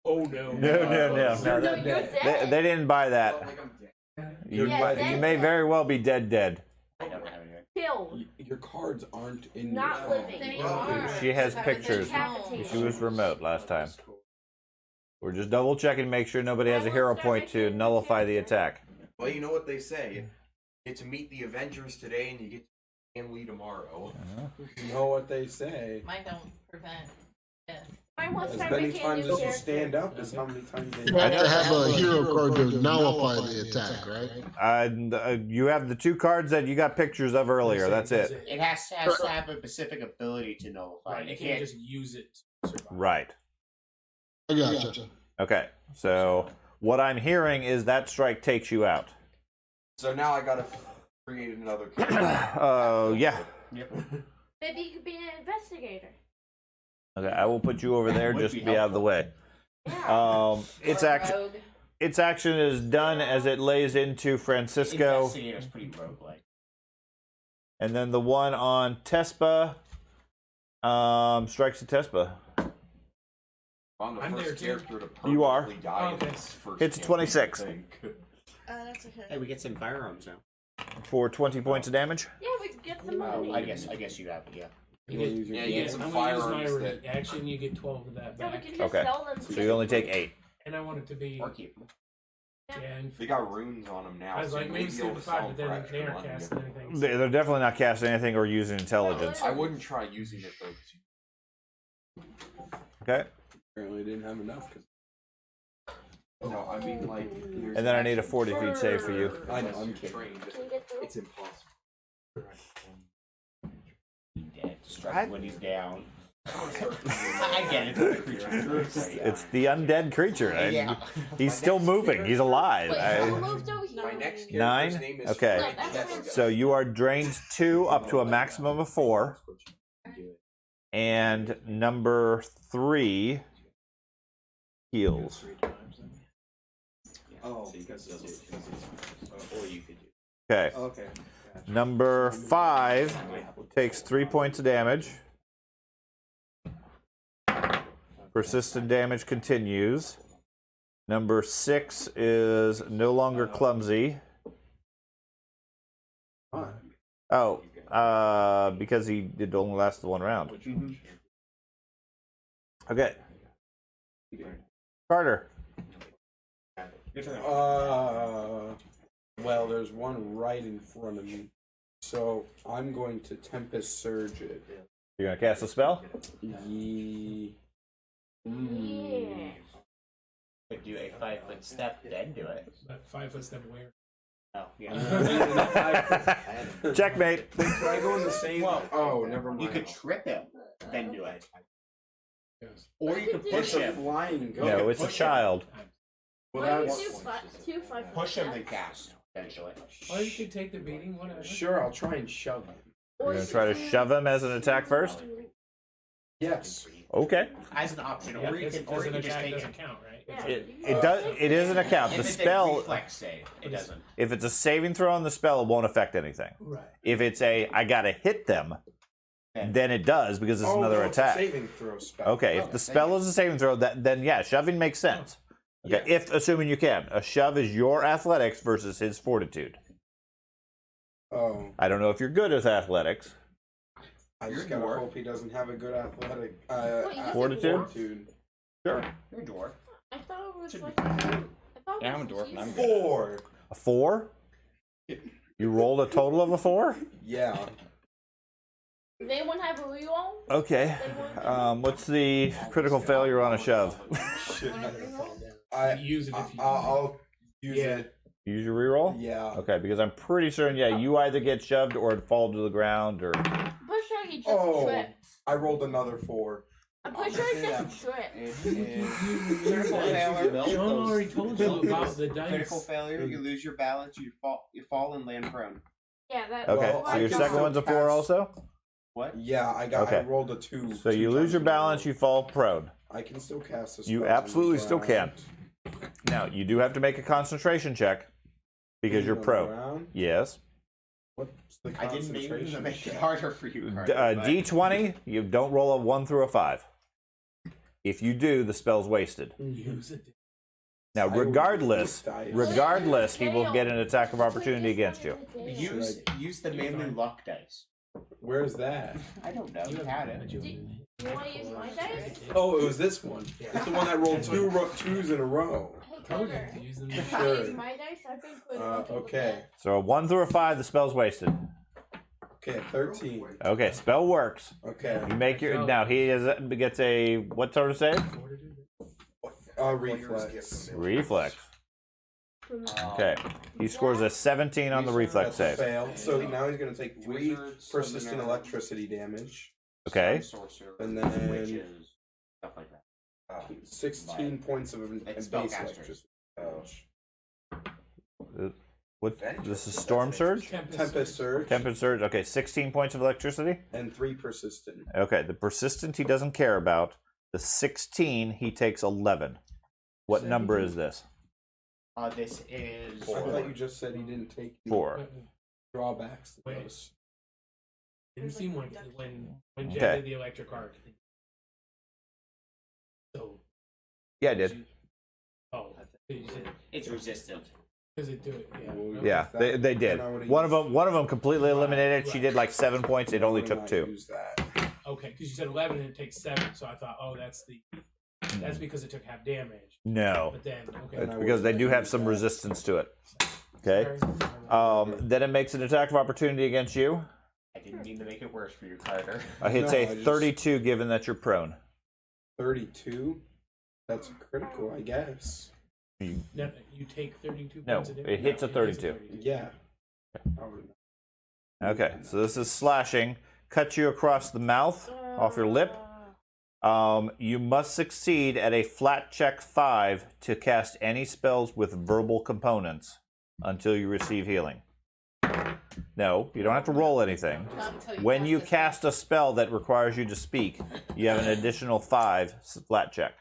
Oh no. No, you're dead. they didn't buy that. You, Yeah, you dead. may very well be dead. I don't have any. Killed. Your cards aren't in Not your phone. living. They Well, are. She has That was pictures. decapitated. She was remote last time. We're just double checking to make sure nobody has a hero point to nullify the attack. Well, you know what they say. You get to meet the Avengers today and you get to Stanley tomorrow. You know what they say. Mine don't prevent death. Mine wants As to many make a times new as you character. stand up is how many times they You have to have a hero card to nullify the attack, right? And you have the 2 cards that you got pictures of earlier. That's it. It has to have a specific ability to nullify. Right, It you can't can't just use it to survive. Right. I gotcha. Okay. So what I'm hearing is that strike takes you out. So now I gotta create another character. Yeah. Yep. Maybe you could be an investigator. Okay, I will put you over there Would just be to be out of the way. Yeah. Its Or action. rogue. Its action is done as it lays into Francisco. Investigator's pretty roguelike. And then the one on Tespa strikes at Tespa. I'm the I'm there first too. character to You are. permanently die in Okay. this first Hits campaign, 26. I think. That's okay. Hey, we get some firearms now. For 20 points of damage. Yeah, we can get some money. I guess you have it. Yeah. You wanna get, use your Yeah, you you get, get some I'm gonna use my firearms that- reaction. You get 12 of that Yeah, we back. can just Okay. sell them. So you only take 8. And I want it to be. Or keep them. Yeah, and They got runes on them now. I was so like, you maybe may be able to 75, sell but them for then extra they aren't money. casting anything. They're definitely not casting anything or using intelligence. I wouldn't try using it though. 'cause Okay. Apparently didn't have enough. No, I mean like. And then I need a 40 feet save for you. I know, I'm kidding. Can we get through? It's impossible. Dead. Strike when he's down. I get it. It's a creature. It's the undead creature. and Yeah. He's still moving. He's alive. Wait, I- who moved over here? My next character's 9? name is Okay. No, that's fine. So you are drained 2 up to a maximum of 4. And number 3 heals. Oh, Or you could do. Okay. okay. Number 5 takes 3 points of damage. Persistent damage continues. Number 6 is no longer clumsy. Oh, because he did only last the 1 round. Okay. Carter. Well, there's one right in front of me, so I'm going to Tempest Surge it. You're gonna cast a spell? Ye- Yeah. Could do a 5-foot step, then do it. But 5 foot step away. Oh, yeah. Checkmate. Can I go in the same? Well, Oh, never mind. You could trip him, then do it. Yes. Or you could push It's a him. flying ghost. No, it's a Push him. child. Well, Why that's do 2 5 Push him, then cast, eventually. Or you could take the beating, whatever. sure. I'll try and shove him. You're gonna try to shove him as an attack first? Yes. Okay. As an option, Yeah, or you it's, can, or you an can just attack take doesn't it. count, right? Yeah. It does. It is an account. The If it's spell. a reflex save, it doesn't. If it's a saving throw on the spell, it won't affect anything. Right. If it's a I gotta hit them, then it does because it's Oh, another no, it's a attack. saving throw spell. Okay, if the spell is a saving throw, then yeah, shoving makes sense. Okay, if assuming you can, a shove is your athletics versus his fortitude. Oh, I don't know if you're good with athletics. I You're just a gotta dwarf. hope he doesn't have a good athletic. Wait, you said Fortitude? Fortitude. Sure. You're a dwarf. I thought it was Should like. I thought Yeah, it I'm a was dwarf and I'm easy. good. 4. A 4. You rolled a total of a 4. Yeah. Does anyone have a reroll? Okay. What's the critical failure on a shove? I Use it if you I'll use Yeah. it. Use your reroll. Yeah. Okay, because I'm pretty certain, yeah, you either get shoved or fall to the ground, or I'm pretty sure he just Oh. tripped. I rolled another 4. I'm pretty sure he just tripped. Critical failure. Sean already told you about the Critical dice. failure. You lose your balance. You fall and land prone. Yeah, that. okay. Well, So I your can second still one's a 4 cast- also. What? Yeah, I Okay. rolled a 2. So you lose your balance, you fall prone. I can still cast a You spell on the absolutely still can. ground. Now you do have to make a concentration check because you're On the prone. ground? Yes. What's the I didn't mean to concentration make it check? harder for you. Carter, but- D20. You don't roll a 1 through a 5. If you do, the spell's wasted. Use it. Now, I will regardless, use dice. he will get an attack of opportunity against you. Use the manly luck dice. Where's that? I don't know. You had it. Do you want to use my dice? Oh, it was this one. It's the one that rolled 2s in a row. Hey, Told you Carter. to use them. Can I Sure. use my dice? I've been putting Okay. So a 1 through a 5, the spell's wasted. Okay, 13. Okay, spell works. Okay. You make your now. He gets a what sort of save? Reflex. Reflex. Okay. He scores a 17 on the reflex That's a save. fail. So now he's going to take 3 Wizards, persistent summoner, electricity damage. Okay. Sorcerer, And then- witches, stuff like that. 16 points of It's base spellcasters. electricity damage. What? This is storm surge. Tempest Surge. Tempest surge. Okay, 16 points of electricity. And 3 persistent. Okay, the persistent he doesn't care about. The 16 he takes 11. What number is this? This is I thought you just said he didn't take any 4. drawbacks to Wait. those. Didn't seem like it when Jen Okay. did the electric arc. So. Yeah, I did. Oh, you said It's resistant. does it do it? Yeah. Well, Okay. Yeah, they did. One of them completely eliminated. She did like 7 points. It only took 2. Use that. Okay, because you said 11 and it takes 7, so I thought, oh, that's because it took half damage. No, But then, okay. it's because they do have some resistance to it. Okay. Then it makes an attack of opportunity against you. I didn't mean to make it worse for you, Carter. It's No, a I just- 32, given that you're prone. 32. That's critical, I guess. No, you take 32 No, points of damage. it hits a is 32. Yeah. Okay, so this is slashing. Cuts you across the mouth, off your lip. You must succeed at a flat check 5 to cast any spells with verbal components until you receive healing. No, you don't have to roll anything. When you cast a spell that requires you to speak, you have an additional 5 flat check.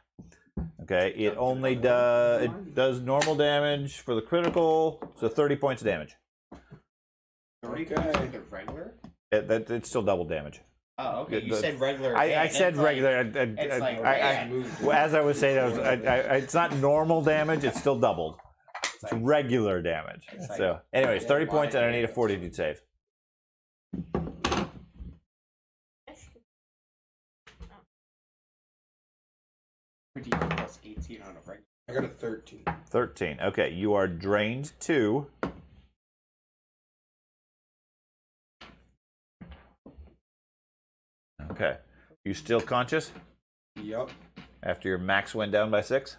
Okay, it only does normal damage for the critical, so 30 points of damage. 30 points for the regular? It's still double damage. Oh, okay. You said regular. I said regular. As I was saying, it's not normal damage. It's still doubled. It's regular damage. So, anyways, 30 points, and I need a fortitude save. Plus 18 on a regular. I got a 13. 13. Okay, you are drained 2. Okay. You still conscious Yup. after your max went down by 6?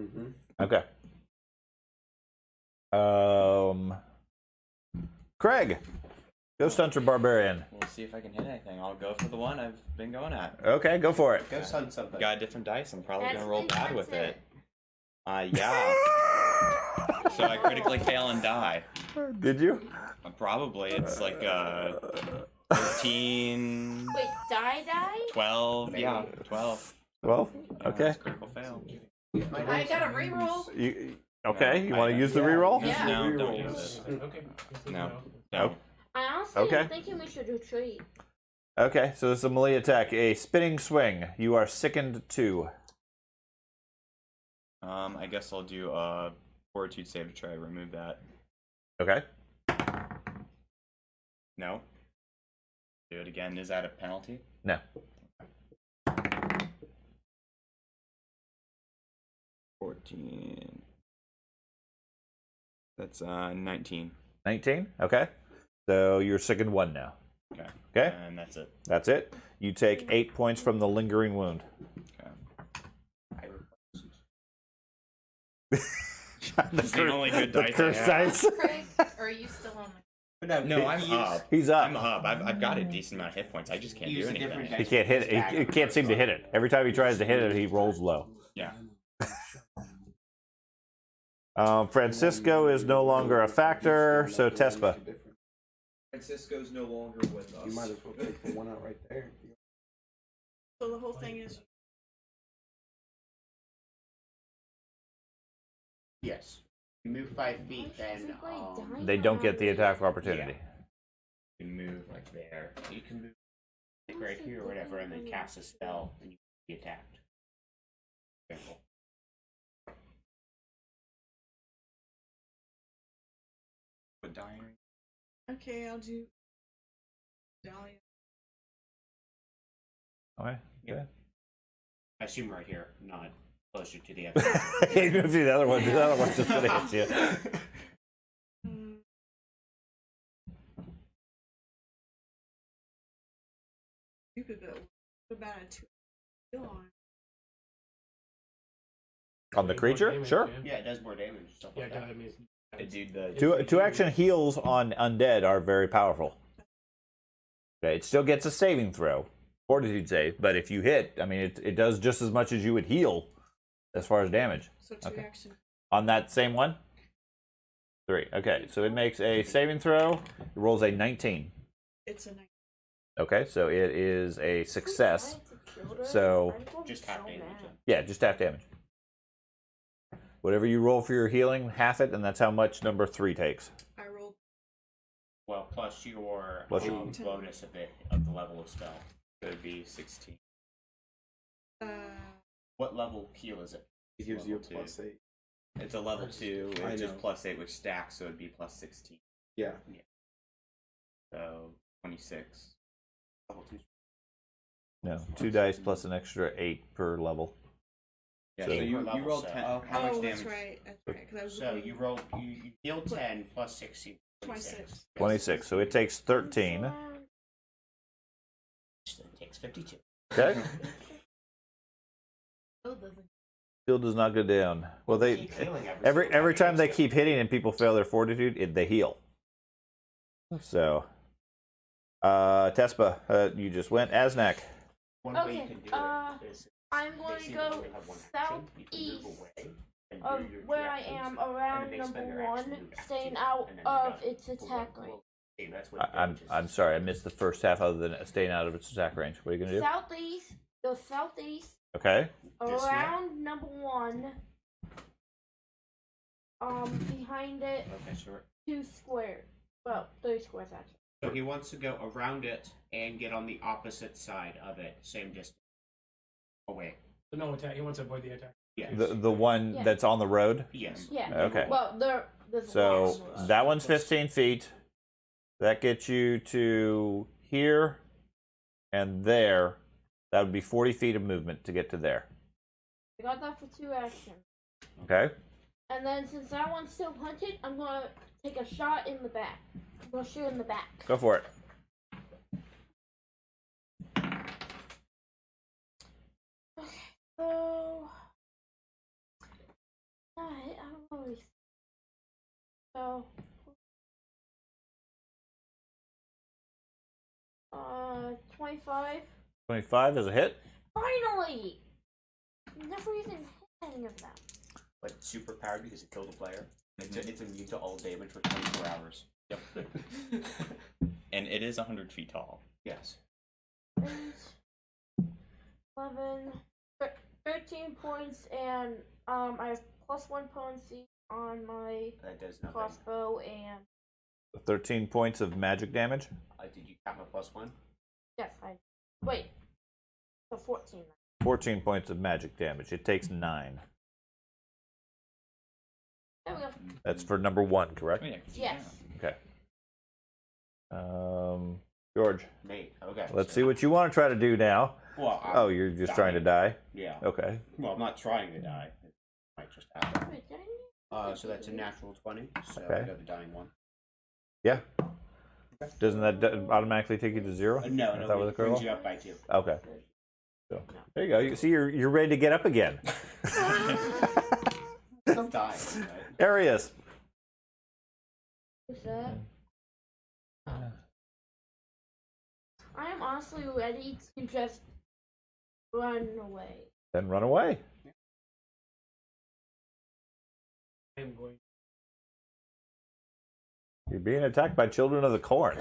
Mm-hmm. Okay. Craig, Ghost Hunter Barbarian. We'll see if I can hit anything. I'll go for the one I've been going at. Okay, go for it. Go sun something. Got a different dice. I'm probably That's gonna roll the bad with concept. it. Yeah. So I critically fail and die. Did you? Probably. It's like 13, Wait, die? 12. Yeah, 12. 12? Okay. It's critical fail. I got a reroll. Okay, you want to use the reroll? Yeah. No, don't use it. Okay. No. No. I honestly Okay. am thinking we should retreat. Okay, so this is a melee attack. A spinning swing. You are sickened 2. I guess I'll do a fortitude save to try to remove that. Okay. No. Do it again. Is that a penalty? No. 14. That's 19. 19? Okay. So you're sickened 1 now. Okay. Okay? And that's it. That's it. You take 8 points from the lingering wound. Okay. the the only good the dice I curse have. dice. Craig, or are you still on the... No, I'm up. He's up. I'm up. I've got a decent amount of hit points. I just can't Use do a different anything. He can't hit it. He can't seem to hit it. Every time he tries to hit it, he rolls low. Yeah. Francisco is no longer a factor, so Tespa. Francisco's no longer with us. You might as well take the one out right there. So the whole thing is Yes. You move 5 feet, then They don't get the attack of opportunity. You can move like there. You can move like right here or whatever, and then cast a spell, and you can be attacked. Careful. But dying. okay. I'll do Dahlia. Okay. Yeah. I assume right here, not closer to the other. He moved to the other one. The other one's just gonna hit you. Stupid, but what about a 2 heal on? On the creature? Damage, Sure. Yeah, it does more damage. Stuff Yeah, like yeah that. I mean, Dude, the Two action heals on undead are very powerful. Okay, it still gets a saving throw, fortitude save, but if you hit, I mean, it does just as much as you would heal as far as damage. So 2 Okay. action. On that same one? 3. Okay, so it makes a saving throw. It rolls a 19. It's a 9. Okay, so it is a success. So, Just half damage. yeah, just half damage. Whatever you roll for your healing, half it, and that's how much number 3 takes. I rolled Well, plus your Plus your- bonus of it of the level of spell. So it'd be 16. What level heal is it? It gives you a Level two. +8. It's a level 2, I it's just know. +8, which stacks, so it'd be +16. Yeah. So 26. Level 2. No, 2 dice plus an extra 8 per level. Yeah, So- so you level rolled set. 10. Oh, How much Oh, damage? that's right. That's right. Because I was So looking- you roll, you heal 10 plus 16. 26. 26. So it takes 13. So it takes 52. Okay. Oh, doesn't. Still does not go down. Well, they Keep healing every time they keep hitting and people fail their fortitude, they heal. So, Tespa, you just went Asnak. One way Okay, you can do it is I'm going to basically go only have one action. You can move southeast away and of do your where I reactions, am and around then they number spend their action 1, to move back staying to you, out and then they're of done. its Well, attack well, range. okay, that's what I'm sorry, I missed the first half other than staying out of its attack range. What are you gonna do? Southeast, go southeast Okay. Just around number 1. Behind it, Okay, sure. 2 squares. Well, 3 squares actually. So he wants to go around it and get on the opposite side of it, same distance away. So no attack. He wants to avoid the attack. Yes. The one Yeah. that's on the road. Yes. Yeah. Okay. Well, there's So one. that one's 15 feet. That gets you to here and there. That would be 40 feet of movement to get to there. I got that for 2 actions. Okay. And then since that one's still hunted, I'm gonna take a shot in the back. I'm gonna shoot in the back. Go for it. So I don't really. So 25. 25 is a hit. Finally! Never even hit any of them. But super powered because it killed a player. It's immune to all damage for 24 hours. Yep. And it is 100 feet tall. Yes. 8, 11, 13 points, and I have +1 potency on my That does nothing. crossbow, and 13 points of magic damage. Did you count a +1? yes, wait. So 14. 14 points of magic damage. It takes 9. There we go. That's for number 1, correct? Oh, yeah, 'cause you Yes. Okay. George, Mate. Okay. let's see what you want to try to do now. Well, Oh, you're just trying to die? Yeah. Okay. Well, I'm not trying to die. It might just happen. Wait, did I So that's a natural 20. So Okay. I got the dying one. Yeah. Doesn't that automatically take you to 0? No, Is no, that what it the brings curl? you up by 2. Okay. So, there you go. You see, you're ready to get up again. Still dying. Right? Arius. Who's that? I am honestly ready to just run away. Then run away. I am going. You're being attacked by children of the corn.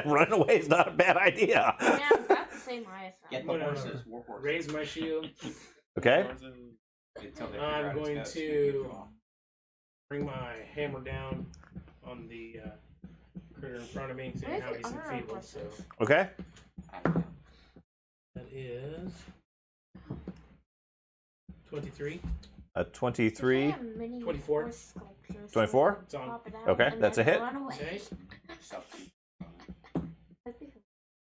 Run away is not a bad idea. Yeah, that's the same highest. Get No, the no, no. horses. War horses. Raise my shield. Okay. Until they I'm figure out it's going ghost, to- you can move off. Bring my hammer down on the critter in front of me, seeing how he's enfeebled. So Okay. that is 23. A 23. 24. 24? It's on. Okay, that's a hit. Okay.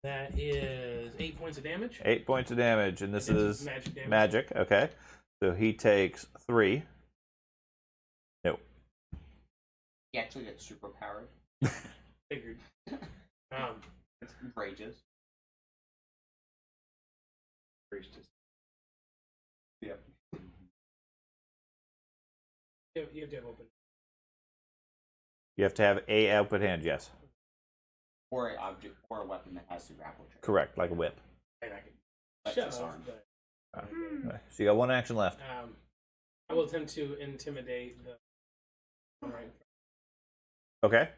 That is 8 points of damage. 8 points of damage, and this And is magic damage. magic. Okay. So he takes 3. No. He actually gets super powered. Figured. It's rages. Yep. You have to have open. You have to have a output hand, yes. Or a object or a weapon that has the grapple trick. Correct, like a whip. And I can That's shove, disarmed. but Okay. So you got 1 action left. I will attempt to intimidate the. Alright. Okay.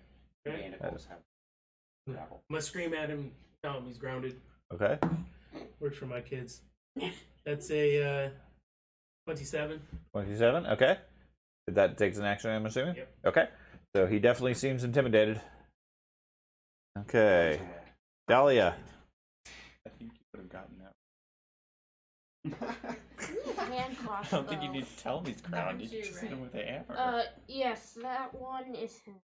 Okay. Manacles have grapple. I'm gonna scream at him, tell him he's grounded. Okay. Works for my kids. That's a 27. 27. Okay. That takes an action, I'm assuming? Yep. Okay. So he definitely seems intimidated. Okay. Dahlia. I think you would have gotten that. Hand I don't think you need to tell me it's crown. You can just hit him with the hammer. Yes, that one is him.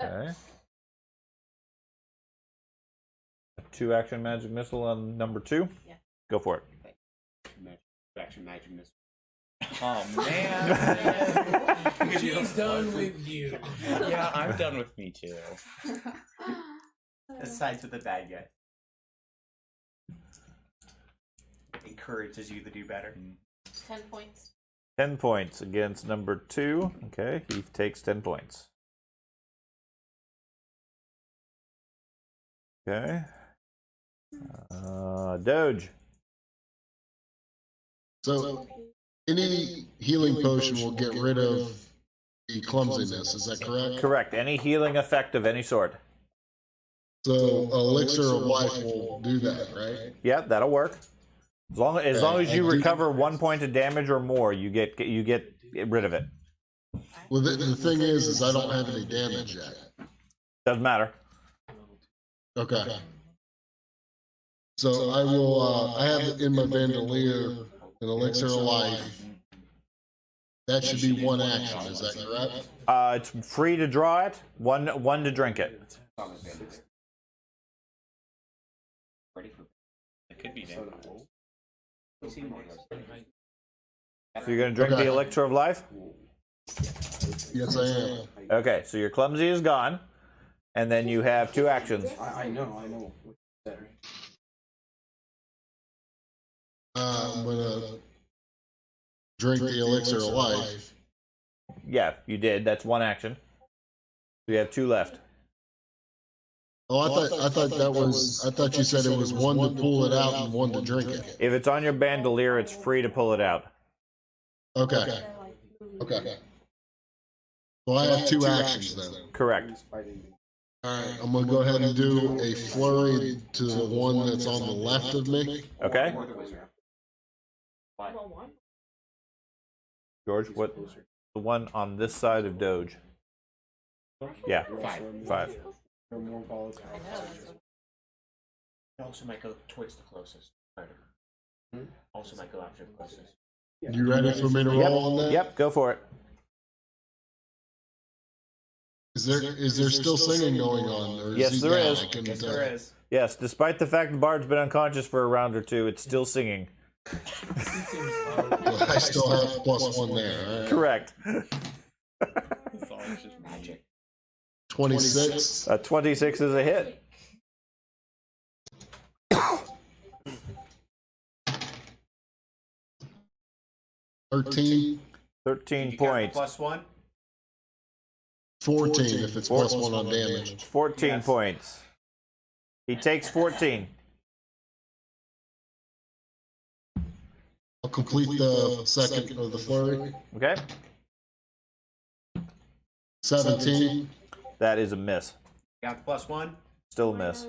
Okay. 2-action magic missile on number 2. Yeah. Go for it. Action magic missile. Oh man. She's done with you. Yeah, I'm done with me too. Sides with the bad guy. Encourages you to do better. 10 points. 10 points against number 2. Okay, he takes 10 points. Okay. Doge. So, any healing potion will get rid of the clumsiness. Is that correct? Correct. Any healing effect of any sort. So, elixir of life will do that, right? Yeah, that'll work. As long as you recover 1 point of damage or more, you get rid of it. Well, the thing is I don't have any damage yet. Doesn't matter. Okay. So I will. I have in my bandolier an elixir of life. That should be one action. Is that correct? It's free to draw it. One to drink it. Ready for It could be vampire. So you're gonna drink the elixir of life. Yes, I am. Okay, so your clumsy is gone, and then you have 2 actions. I know. I'm gonna drink the elixir of life. Yeah, you did. That's 1 action. You have 2 left. Oh, I thought that was. I thought you said it was 1 to pull it out and 1 to drink it. If it's on your bandolier, it's free to pull it out. Okay. Well, I have 2 actions then. Correct. Alright, I'm gonna go ahead and do a flurry to the one that's on the left of me. Okay. Or the wizard. What? George, what? The one on this side of Doge. Yeah. 5. No more volatile. I know. It also might go towards the closest. Also might go after the closest. You ready for me to roll on that? Yep, go for it. Is there still singing going on? Or Yes, he there down? is. I couldn't Yes, tell. there is. Yes, despite the fact the bard's been unconscious for a round or 2, it's still singing. Well, I still have +1 there. All right. Correct. It's all just magic. 26. 26 is a hit. $13. 13 You got the points. +1? 14 if it's +1 on damage. 14 Yes. points. He takes 14. I'll complete the second of the flurry. Okay? 17. That is a miss. Got the +1? Still a miss.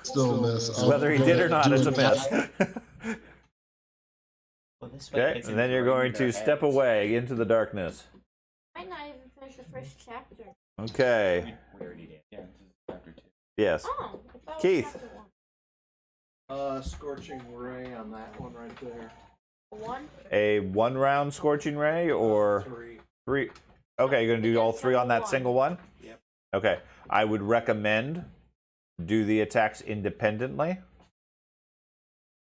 Still a miss. Whether he did or not, it's a miss. Well, this way Okay, it's and then you're going to ingrained in our step heads. away into the darkness. Might not even finish the first chapter. Okay. We already did. Yeah, this is chapter 2. Yes. Oh, I thought it was Keith. chapter 1. Scorching ray on that one right there. 1? A 1-round scorching ray or 3? Okay, you're going to do all 3 on that single one? Yep. Okay. I would recommend do the attacks independently.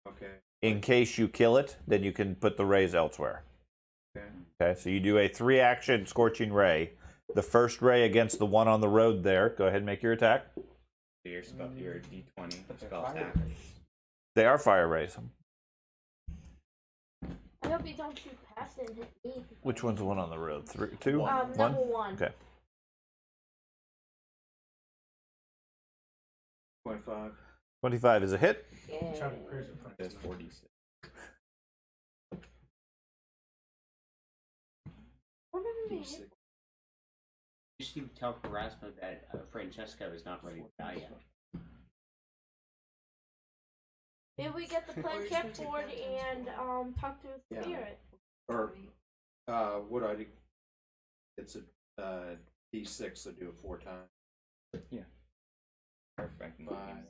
Okay. In case you kill it, then you can put the rays elsewhere. Okay. Okay, so you do a 3-action scorching ray. The first ray against the one on the road there. Go ahead and make your attack. So your spell, your D20 But they're spell fire attack. rays. They are fire rays. I hope you don't shoot past it and hit me. Which one's the one on the road? 3, 2, 1? Number 1. Okay. 25. 25 is a hit. That's 46. You just need to tell Carrasco that Francesco is not ready to die yet. Maybe we get the plan chipboard and talk to the spirit. Or, what I do? It's a D6 to do it 4 times. Perfect. Five.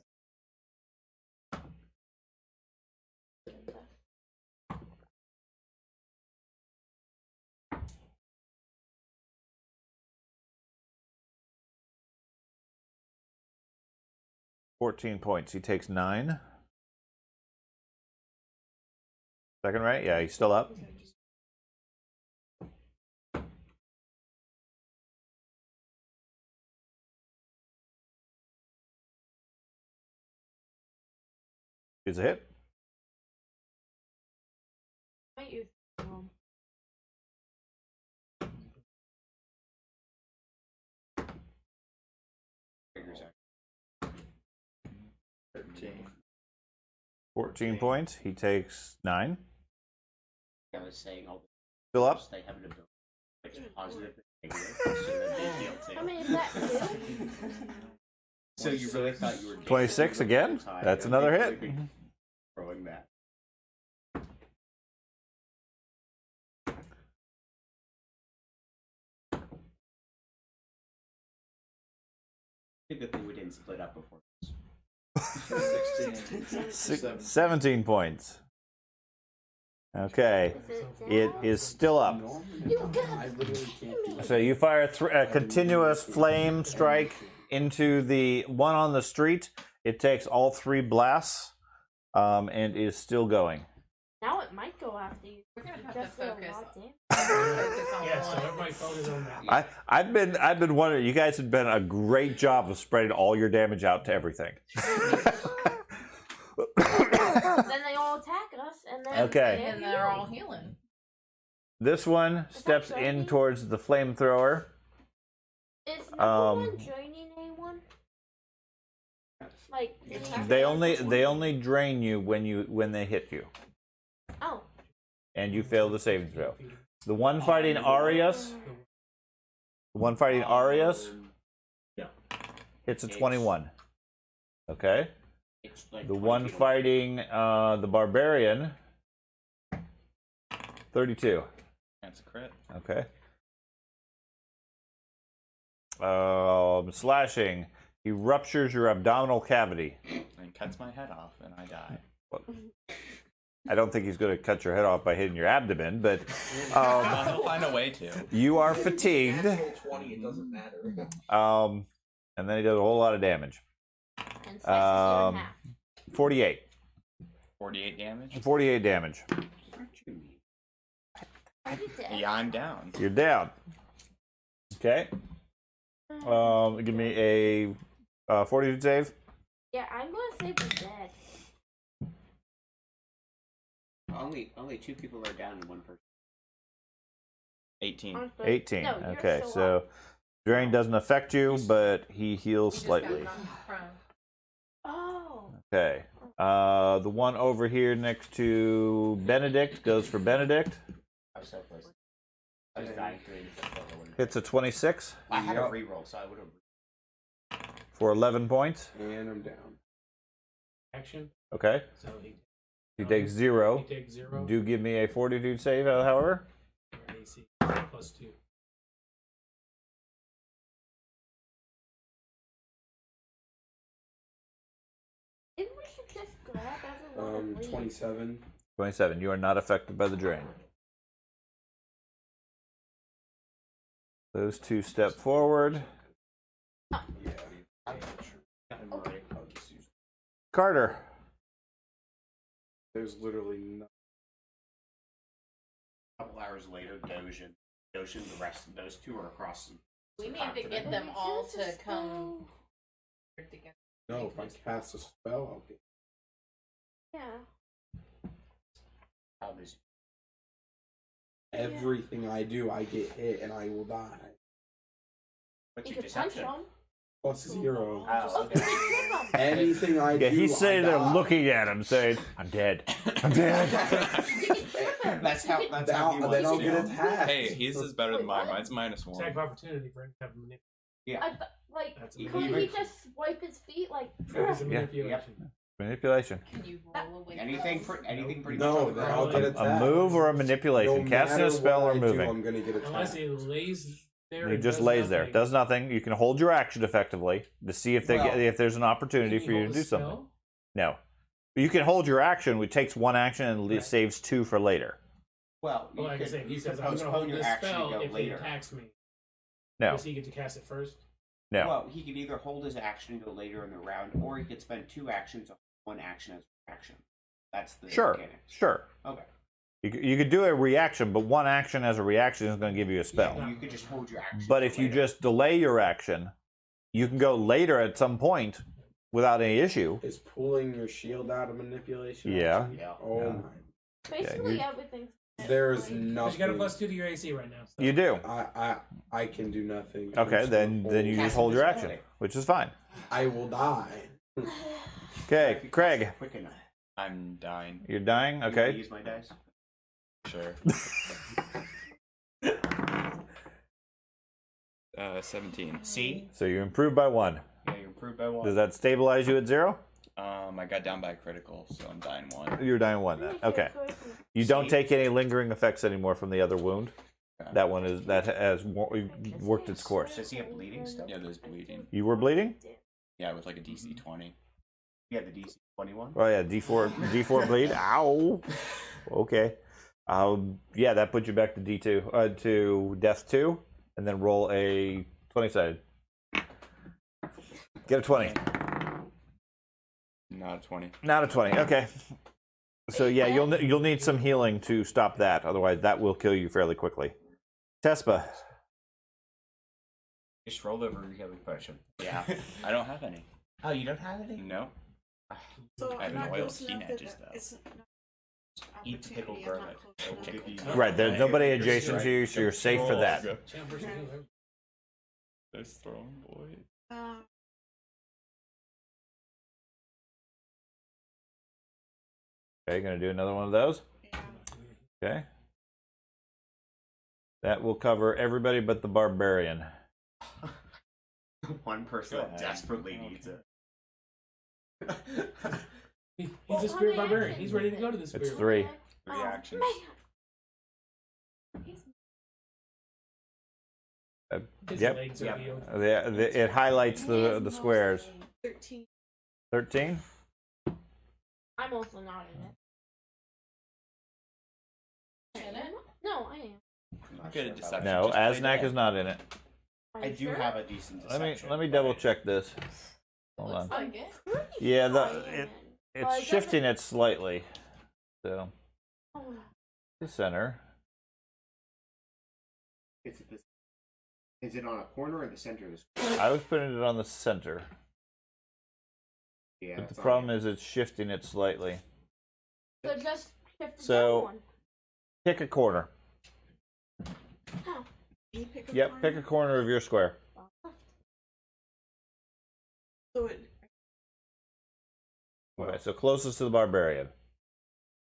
Points. He takes 9. Second right? Yeah, he's still up. Is a hit. Might use Figures out. 13. 14 points. He takes 9. I was saying all Still the up. they have an ability which is positive and negative, so that they heal too. How many is that? 2? So you really thought you were 26 again. That's another hit. Throwing that. It's a good thing we didn't split up before this. 16. 17 points. Okay. It is still up. I literally can't. So you fire a continuous flame strike into the one on the street. It takes all 3 blasts and is still going. Now it might go after you. We're gonna have Just to a focus. lot, damn. Focus on Yeah, so one. everybody focus on that. I've been wondering. You guys have done a great job of spreading all your damage out to everything. Then they all attack us, and then Okay. And they're all healing. This one steps in towards the flamethrower. Is number one draining anyone? Like They only drain you when they hit you, Oh, and you fail the saving throw. The one fighting Arias, hits a 21. Okay. It's like The one fighting the barbarian, 32. That's a crit. Okay. Slashing. He ruptures your abdominal cavity. And cuts my head off, and I die. I don't think he's going to cut your head off by hitting your abdomen, but I'll find a way to. you are fatigued. Natural 20, it doesn't matter. And then he does a whole lot of damage. and slices you in half. 48. 48 damage. 48 damage. Are you dead? Yeah, I'm down. You're down. Okay. Give me a 42 save. Yeah, I'm gonna say we're dead. Only 2 people are down and 1 person. 18. Aren't they? 18. No, you're Okay, still so up. drain doesn't affect you, but he heals He just got slightly. knocked prone. Oh. Okay. The one over here next to Benedict goes for Benedict. I was so close. I was dying to it. Hits a 26 I had a reroll, so I would have. for 11 points. And I'm down. Action. Okay. So He takes 0. He takes 0. Do give me a fortitude save, however. AC +2. Maybe we should just grab everyone and leave. 27. 27. You are not affected by the drain. Those 2 step forward. Yeah. I'm not sure. I'll just use. Carter. There's literally no. A couple hours later, Doshin, the rest of those 2 are across. We need to get them all to come together. No, if I cast a spell, I'll get. Yeah. How does Everything I do, I get hit and I will die. What's You your could punch deception? them. Plus 0. Oh, Okay. Anything I Yeah, do, he's sitting I there die. looking at him saying, I'm dead. I'm dead. That's how he Then wants I'll to get go. attacked. Hey, his is better than mine. Mine's -1. Attack of opportunity for him to have manipulation. I th- like, That's couldn't amazing. he just wipe his feet like? Focus on Yeah. manipulation. Manipulation. Can you roll away? Anything pretty No, much on the then I'll ground. get A attacked. move or a No manipulation? Casting matter a spell what or I do, moving? I'm gonna get Unless attacked. it lays there. He and just does lays there, nothing. does nothing. You can hold your action effectively to see if if there's an opportunity Can for you hold to a do something. spell? No, you can hold your action, which takes one action and Right. saves 2 for later. Well, you Well, like I could, said, he you says, could I'm going to postpone hold your this action spell to go if he later. attacks me. No, Does he get to cast it first? no. Well, he could either hold his action and go later in the round, or he could spend 2 actions on 1 action as a action. That's the Sure, mechanic. sure. Okay. You could do a reaction, but one action as a reaction is going to give you a spell. Yeah, you could just hold your action. But till if you later. just delay your action, you can go later at some point without any issue. Is pulling your shield out of manipulation? Yeah. action? Yeah. Oh Yeah. my. Basically you- everything. There's But you nothing. got a +2 to your AC right now. So. You do. I can do nothing. Okay, I'm then so you old. just hold your action, which is fine. I will die. Okay, If you cast Craig, it quick enough. I'm dying. you're dying. You wanna Okay. use my dice. Sure. 17. See? So you improved by 1. Yeah, you improved by 1. Does that stabilize you at 0? I got down by a critical, so I'm dying 1. You're dying 1 then. Okay. You don't See? take any lingering effects anymore from the other wound. Okay. That has worked its course. Does he have bleeding still? Yeah, there's bleeding. You were bleeding? Yeah, with like a DC 20. You have the DC 21? Oh yeah, D4 bleed. Ow. Okay. Yeah, that puts you back to D2 to death 2, and then roll a 20-sided. Get a 20. Not a 20. Not a 20. Okay. So yeah, you'll need some healing to stop that. Otherwise, that will kill you fairly quickly. Tespa. Just roll over your healing potion. Yeah, I don't have any. Oh, you don't have any? No. So I have I'm an not oil close enough skin that edges, though. it's not Eat the pickled opportunity, I'm garlic. not close enough. Okay. Right, there's nobody adjacent to you, so you're safe for that. Champ versus healer. This throwing boy. Uh, Okay, gonna do another one of those. yeah. Okay. That will cover everybody but the barbarian. One person that desperately needs it. He's a spirit barbarian. He's ready to go to the spirit. It's 3. 3 actions. His Yep. legs are healed. It highlights the squares. 13. 13. I'm also not in it. In it? No, I am. I'm not Good sure at about deception. that. No, Just play Asnak dead. is not in it. Are I you do sure? have a decent deception. Let me double check this. Hold Looks on. like it. Yeah, Fine. it's But it doesn't- shifting it slightly. So Oh, the center. Is it on a corner or the center of the screen? I was putting it on the center, Yeah. but the problem is it's shifting it slightly. so just shift the So- down one. Pick a corner. How? You pick a Yep, corner. pick a corner of your square. So it, Okay, so closest to the barbarian.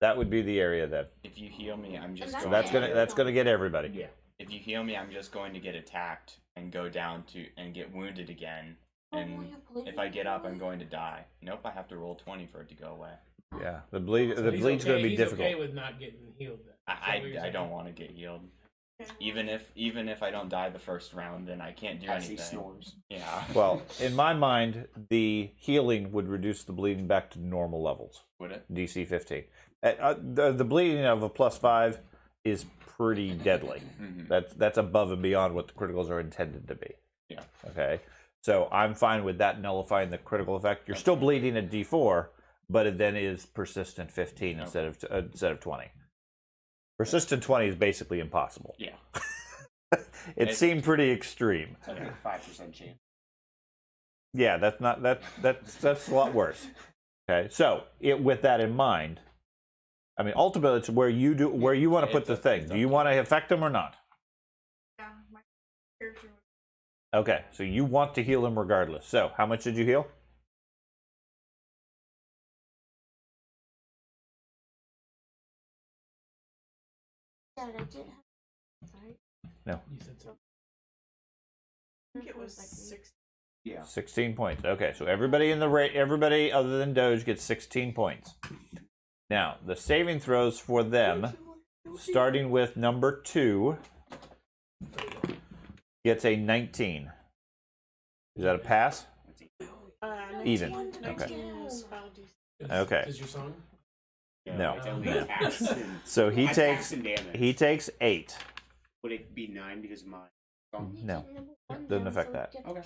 That would be the area then. If you heal me, I'm just And So going that's gonna get everybody. Yeah. If you heal me, I'm just going to get attacked and go down to and get wounded again. And if I get up, I'm going to die. Nope, I have to roll 20 for it to go away. Yeah, the bleed. So The he's bleed's okay, gonna be he's difficult. okay with not getting healed then. Is that what you're I saying? don't want to get healed. okay. Even if I don't die the first round, then I can't do As he anything. snores. Yeah. Well, in my mind, the healing would reduce the bleeding back to normal levels. Would it? DC 15. The bleeding of a +5 is pretty deadly. Mhm. That's above and beyond what the criticals are intended to be. Yeah. Okay. So I'm fine with that nullifying the critical effect. You're still bleeding at D4, but it then is persistent 15 instead of 20. Persistent 20 is basically impossible. Yeah. It seemed pretty extreme. It's like a 5% chance. Yeah, that's a lot worse. Okay, so with that in mind, I mean, ultimately, it's where you want to put the thing. Do you want to affect them or not? Yeah, my character would. Okay, so you want to heal him regardless. So, how much did you heal? Yeah, I did. Sorry. No, You said so. I think it was 6. Yeah. 16 points. Okay, so everybody in the everybody other than Doge gets 16 points. Now, the saving throws for them, starting with number 2, gets a 19. Is that a pass? Even. 19 Okay. spell DC. Okay. Is your song? No. It's only No. attacks and- So he attacks takes and damage. he takes 8. Would it be 9 because of mine? No. Doesn't affect that. Okay.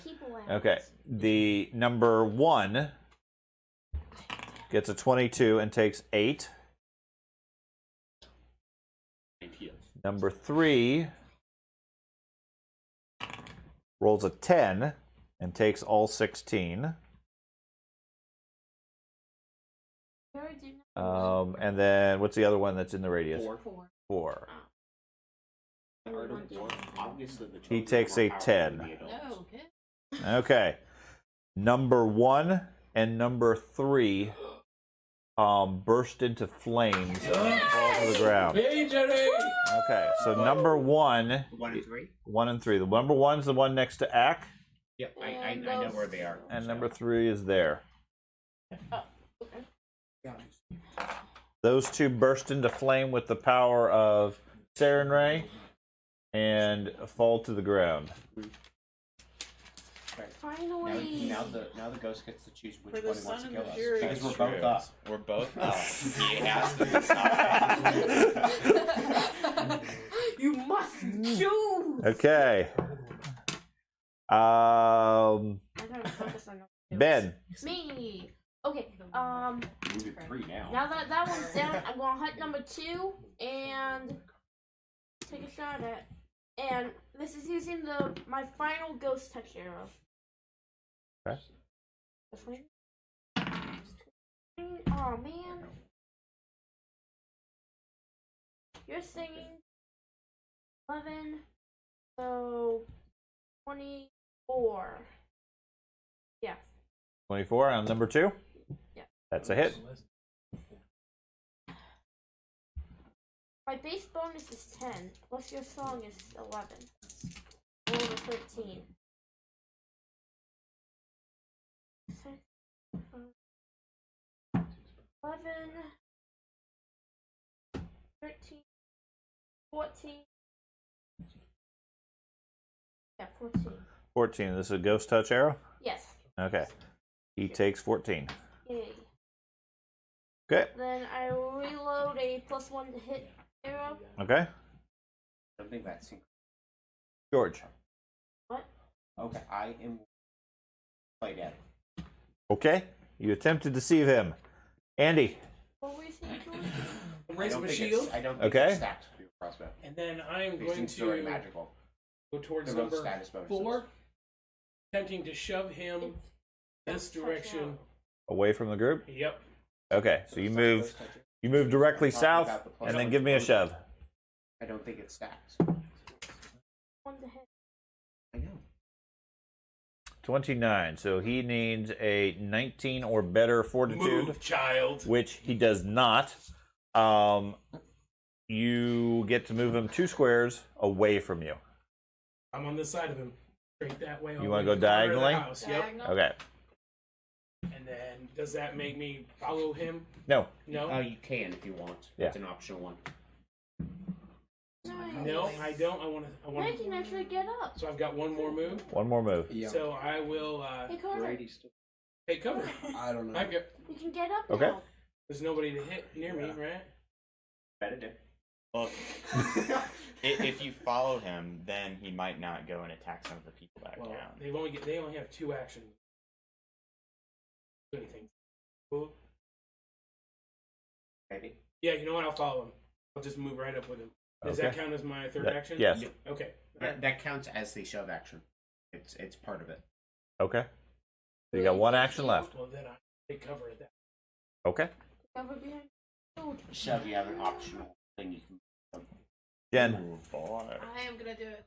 Okay. The number 1 gets a 22 and takes 8. And heals. Number 3 rolls a 10 and takes all 16. And then what's the other one that's in the radius? 4. Obviously, the He children takes are a more 10. powerful than the adults. Okay. Number 1 and number 3 burst into flames and fall to the ground. Hey, Jenny! Okay, so number 1, 1 and 3? 1 and 3. The number 1's the one next to Ack, Yep, I know where they are. and so. number 3 is there. Those two burst into flame with the power of Sarin Ray and fall to the ground. Finally. Now the ghost gets to choose which For the one he wants to sun and kill the us. fury. Because we're That's both true. up. We're both up. He has to decide. You must choose. Okay. Ben. Me. Okay. Move to 3 now. Now that one's down, I'm gonna hunt number 2 and take a shot at. And this is using my final ghost touch arrow. Okay. Oh man. You're singing 11, so 24. Yeah. 24 on number 2? Yeah. That's a hit. My base bonus is 10, plus your song is 11. Roll a 13. 11, 13, 14. Yeah, 14. 14. This is a ghost touch arrow? Yes. Okay. He takes 14. Yay. Okay. Then I reload a +1 to hit arrow. Okay. I don't think that's sync. George. What? Okay, I am play dead. Okay. You attempt to deceive him. Andy. What were you saying, George? Raise my I shield, don't think Okay. it's stacked for your crossbow. and then I am These going things are very to magical. go towards They're both number status bonuses. 4, attempting to shove him this direction. Away from the group? Yep. Okay. So you move directly south and then give me a shove. I don't think it stacks. 1 to hit. I know. 29. So he needs a 19 or better fortitude, Move, child. which he does not. You get to move him 2 squares away from you. I'm on this side of him. Straight that way. all You the wanna way go to the corner of the diagonally? house. Yep. Diagonal. Okay. And then, does that make me follow him? No. No. You can if you want. Yeah. It's an optional one. No, I don't. I want to. I can actually get up. So I've got one more move. One more move. Yeah. So I will Hey, Carter. Brady's still. take cover. I don't know. I've got. You can get up Okay. now. There's nobody to hit near me, right? Better do. Well, if you follow him, then he might not go and attack some of the people back Well, down. they only have 2 actions. Do anything. Cool. Maybe. Yeah, you know what? I'll follow him. I'll just move right up with him. Does that Okay. count as my third That- action? yes. Okay. That counts as the shove action. It's part of it. Okay. So you got 1 action left. Well, then I take cover at that. Okay. Cover behind. Oh, Shove, you have an optional thing you can. Jen. Ooh, boy. I am gonna do it.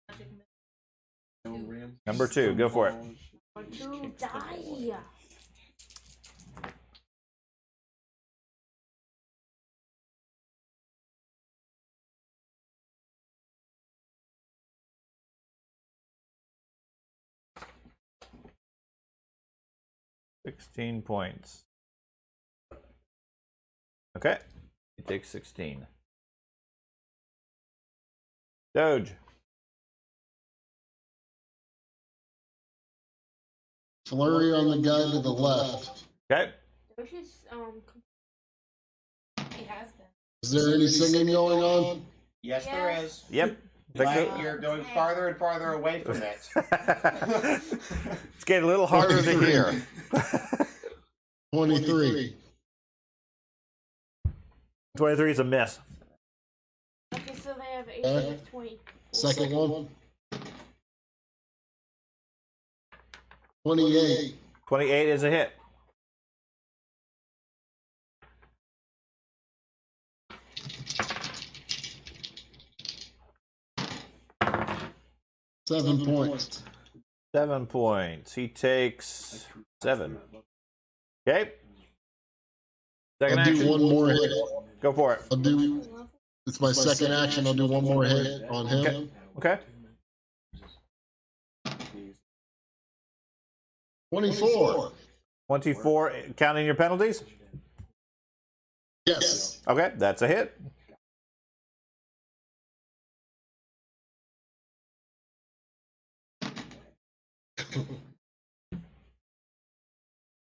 Magic missile. Number 2. Go for it. or 2 die. $16 points. Okay. He takes 16. Doge. Flurry on the guy to the left. Okay. Which is He has been. Is there any singing going on? Yes, there is. Yep. But you're going farther and farther away from it. It's getting a little harder to hear. 23. 23 is a miss. okay, so they have AC Okay. of 20. Second one. 28. 28 is a hit. Seven points. 7 points. He takes 7. Okay. Second I'll do action. one more hit. Go for it. I'll do. It's my second action. I'll do one more hit on him. Okay. 24. 24, counting your penalties? Yes. Okay, that's a hit.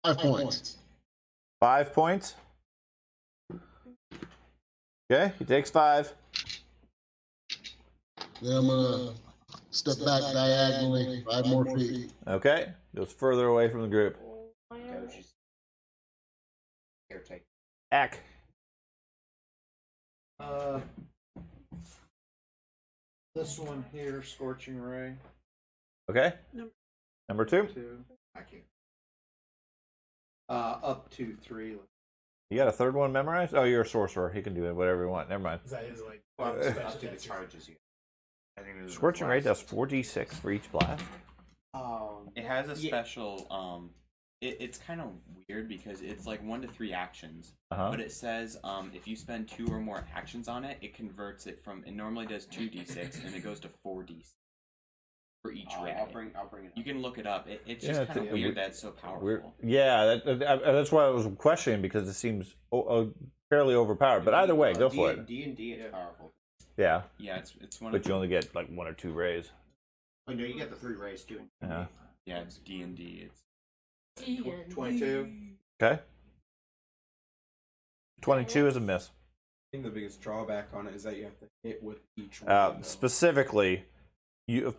Five points. 5 points. Okay, he takes 5. Then I'm gonna step back diagonally 5 more feet. Okay, goes further away from the group. Caretaker. Ack. This one here, Scorching Ray. Okay. Number 2. 2. I can't. Up to 3. You got a third one memorized? Oh, you're a sorcerer. He can do it whatever you want. Never mind. Is that his like? Well, special up to the character? charges here. I think it was Scorching Ray blast. does 4d6 for each blast. It has a Yeah. special. It's kind of weird because it's like 1 to 3 actions, Uh-huh. but it says if you spend 2 or more actions on it, it converts it from. It normally does 2d6 and it goes to 4d6 for each ray. I'll bring it up. You can look it up. It's Yeah, just it's kind of a- weird that it's so powerful. Yeah, that's why I was questioning, because it seems fairly overpowered. But either way, go for it. D&D is powerful. Yeah, Yeah, it's one. but you only get like 1 or 2 rays. Oh no, you get the 3 rays too. Yeah. Yeah, it's D&D. It's 22. Okay. 22 is a miss. I think the biggest drawback on it is that you have to hit with each one. though. Specifically,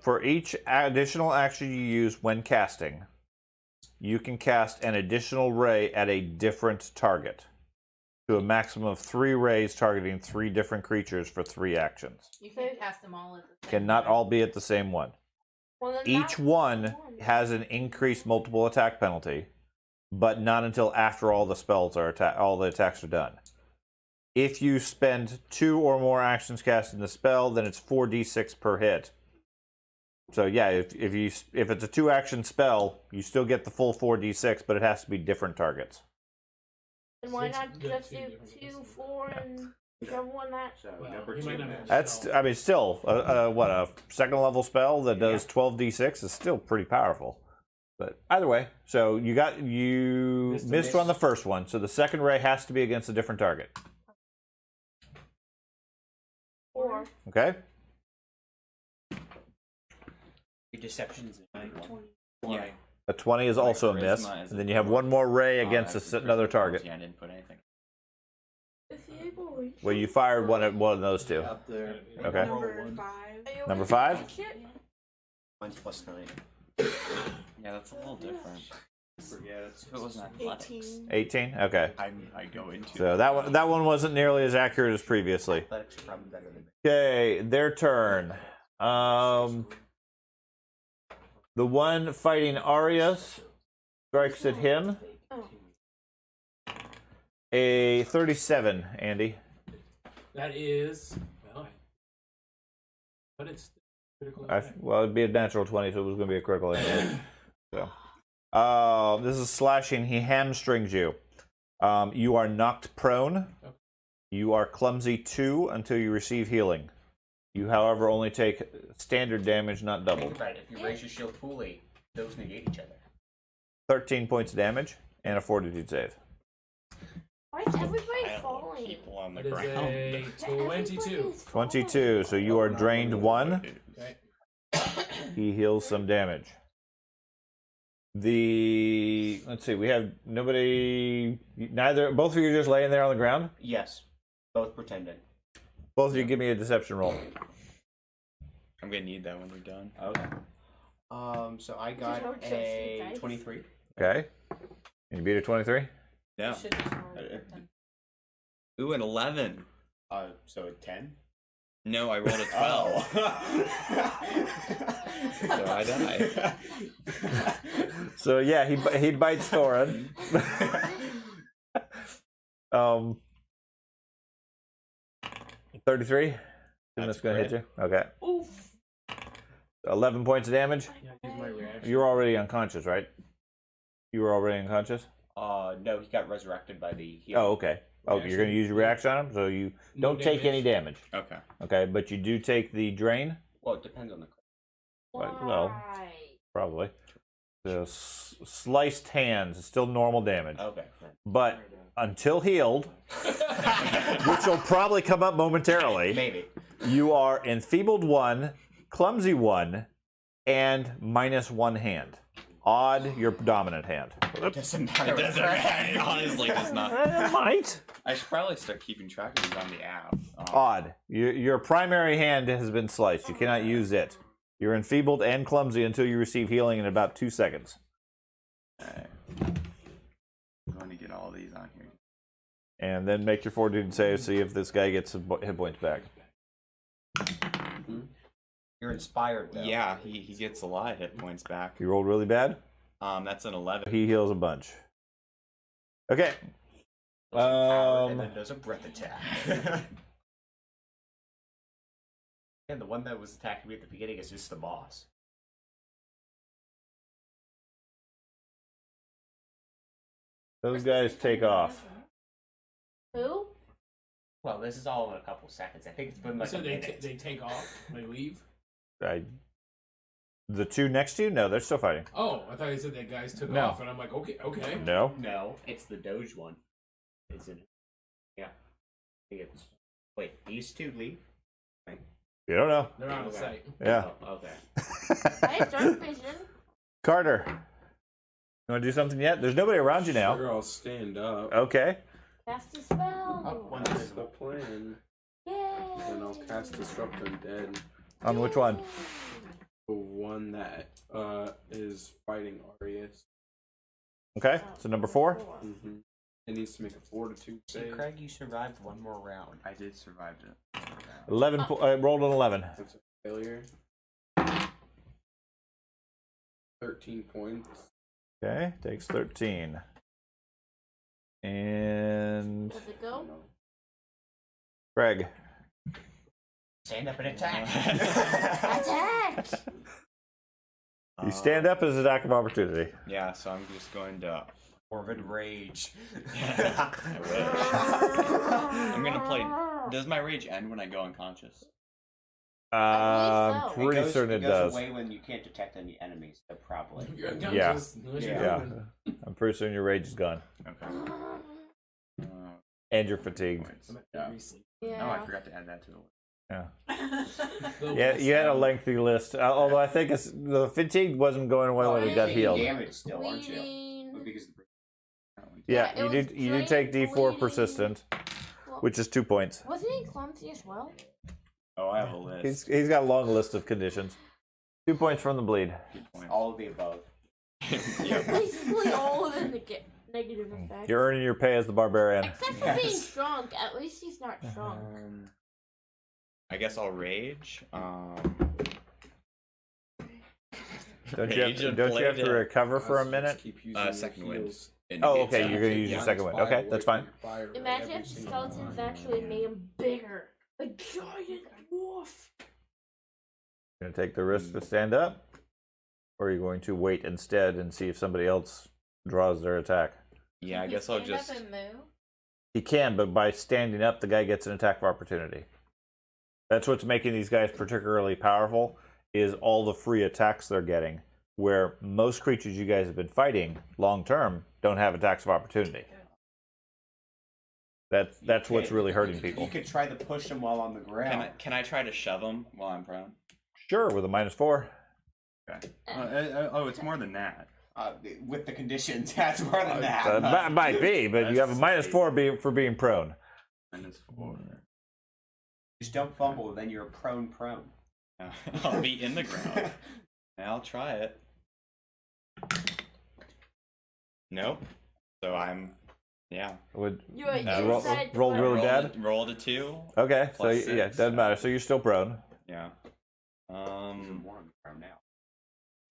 for each additional action you use when casting, you can cast an additional ray at a different target, to a maximum of 3 rays targeting 3 different creatures for 3 actions. You can cast them all at the same Cannot time. all be at the same one. Well, then Each that's one has an increased multiple attack penalty, but not until after all the spells are all the attacks are done. If you spend 2 or more actions casting the spell, then it's 4d6 per hit. So yeah, if it's a 2-action spell, you still get the full 4d6, but it has to be different targets. And why Since not the just two do different 2, 4, and whichever one that? So Well, number he 2. might not have That's, I mean, still a second level spell that does 12d6 is still pretty powerful. But either way, so you missed on the first one, so the second ray has to be against a different target. 4. Okay. Your deception's a 91. yeah. A 20 is also a miss, Charisma is and then you have 1 more ray against another target. Yeah, I didn't put anything. If you able to reach Well, you fired one of those 2. Up there. Okay. Number 5. Are you Number able to 5? reach it? Mine's +9. Yeah, that's a little different. Forget it. If it wasn't athletics, 18. 18. Okay. I go into. So that one wasn't nearly as accurate as previously. Athletics are probably better than me. Okay, their turn. The one fighting Arias strikes at him. Oh. A 37, Andy. That is well, but it's critical. Well, it'd be a natural 20, so it was going to be a critical anyway. So, this is slashing. He hamstrings you. You are knocked prone. You are clumsy 2 until you receive healing. You, however, only take standard damage, not double. Think about it. If you raise your shield fully, those negate each other. 13 points of damage and a fortitude save. Why is everybody I have falling? people on the It is ground. a 22. 22, so you are drained 1. Okay. He heals some damage. Let's see, we have nobody. Both of you are just laying there on the ground. Yes, both pretending. Both of you give me a deception roll. I'm gonna need that when we're done. Okay. So I got a 23. Okay. Can you beat a 23? No. Should just roll with them. Ooh, an 11. So a 10. No, I rolled a 12. So I die. So yeah, he bites Thorin. 33. That's gonna hit you. Okay. Oof. 11 points of damage. Yeah, use my reaction. You're already unconscious, right? You were already unconscious. No, he got resurrected by the heal. Oh, okay. Oh, you're gonna use your reaction on him, so you No don't take any damage. Okay. Okay, but you do take the drain. Well, it depends on the. Right, well, Why? probably. The sliced hands is still normal damage, Okay. but until healed, which will probably come up momentarily. Maybe. You are enfeebled 1, clumsy 1, and -1 hand. Odd, your dominant hand. It doesn't matter. It doesn't matter. It honestly does not. It might. I should probably start keeping track of these on the app. Odd. Your primary hand has been sliced. You cannot use it. You're enfeebled and clumsy until you receive healing in about 2 seconds. Alright. I'm going to get all these on here. And then make your fortitude save, see if this guy gets some hit points back. You're inspired, though. Yeah, he gets a lot of hit points back. You rolled really bad? That's an 11. He heals a bunch. Okay. And then does a breath attack. And the one that was attacking me at the beginning is just the boss. Those guys take off. Who? Well, this is all in a couple seconds. I think it's been like So a minute. they take off. They leave. The two next to you? No, they're still fighting. Oh, I thought you said that guys took No. off, and I'm like, okay. No. No, it's the Doge one. Isn't it? Yeah. I think it's. Wait, these two leave? You don't know. They're out of Okay. sight. Yeah. Oh, okay. I have dark vision. Carter. You want to do something yet? There's nobody around you now. Sure, I'll stand up. Okay. Cast a spell. That's the plan. Yay. Then I'll cast Disrupt Undead. On which one? The one that is fighting Arius. Okay. So number 4. Mm-hmm. It needs to make a Fortitude See, save. Craig, you survived one more round. I did survive it. 11. Rolled an 11. That's a failure. 13 points. Okay. Takes 13. And Does it go? Greg. Stand up and attack. Attack! You stand up as an attack of opportunity. Yeah, so I'm just going to. Morbid rage. I'm gonna play. Does my rage end when I go unconscious? I believe so. Pretty certain it goes does. away when you can't detect any enemies. So probably. You're Yeah. unconscious. unless you're Yeah. moving. I'm pretty certain your rage is gone. Okay. And you're fatigued. I'm at Yeah. recently. No, I Yeah. forgot to add that to the list. Yeah. Little Yeah, you had a sound. lengthy list. Although I think the fatigue wasn't going away when we got Taking healed. damage still, aren't you? Bleeding. Because Yeah, it you was did. You did drain, take D4 bleeding. persistent, Well, which is 2 points. wasn't he clumsy as well? Oh, I have a list. He's got a long list of conditions. 2 points from the bleed. Good point. all of the above. Yep. Basically all of them negative effects. You're earning your pay as the barbarian. Except for being strong. At least he's not strong. I guess I'll rage. Don't you have to recover for a minute? Keep using Second your wind. heals. Oh, okay. You're gonna use your second one. Okay, that's fine. Imagine if the skeletons actually made him bigger. A giant dwarf. Gonna take the risk to stand up, or are you going to wait instead and see if somebody else draws their attack? Yeah, I Can guess he I'll stand just. up and move? He can, but by standing up, the guy gets an attack of opportunity. That's what's making these guys particularly powerful, is all the free attacks they're getting, where most creatures you guys have been fighting long term don't have attacks of opportunity. That's what's really hurting people. You could try to push him while on the ground. Can I try to shove him while I'm prone? Sure, with a -4. Okay. Oh, it's more than that. With the conditions, that's more than that. That might be, but you have a -4 for being prone. -4. Just don't fumble, then you're prone. I'll be in the ground. I'll try it. Nope. So I'm, yeah. Would You're rolled really bad? Rolled a 2. Okay, so Plus yeah, 6, doesn't matter. So you're still prone. Yeah. More on the ground now.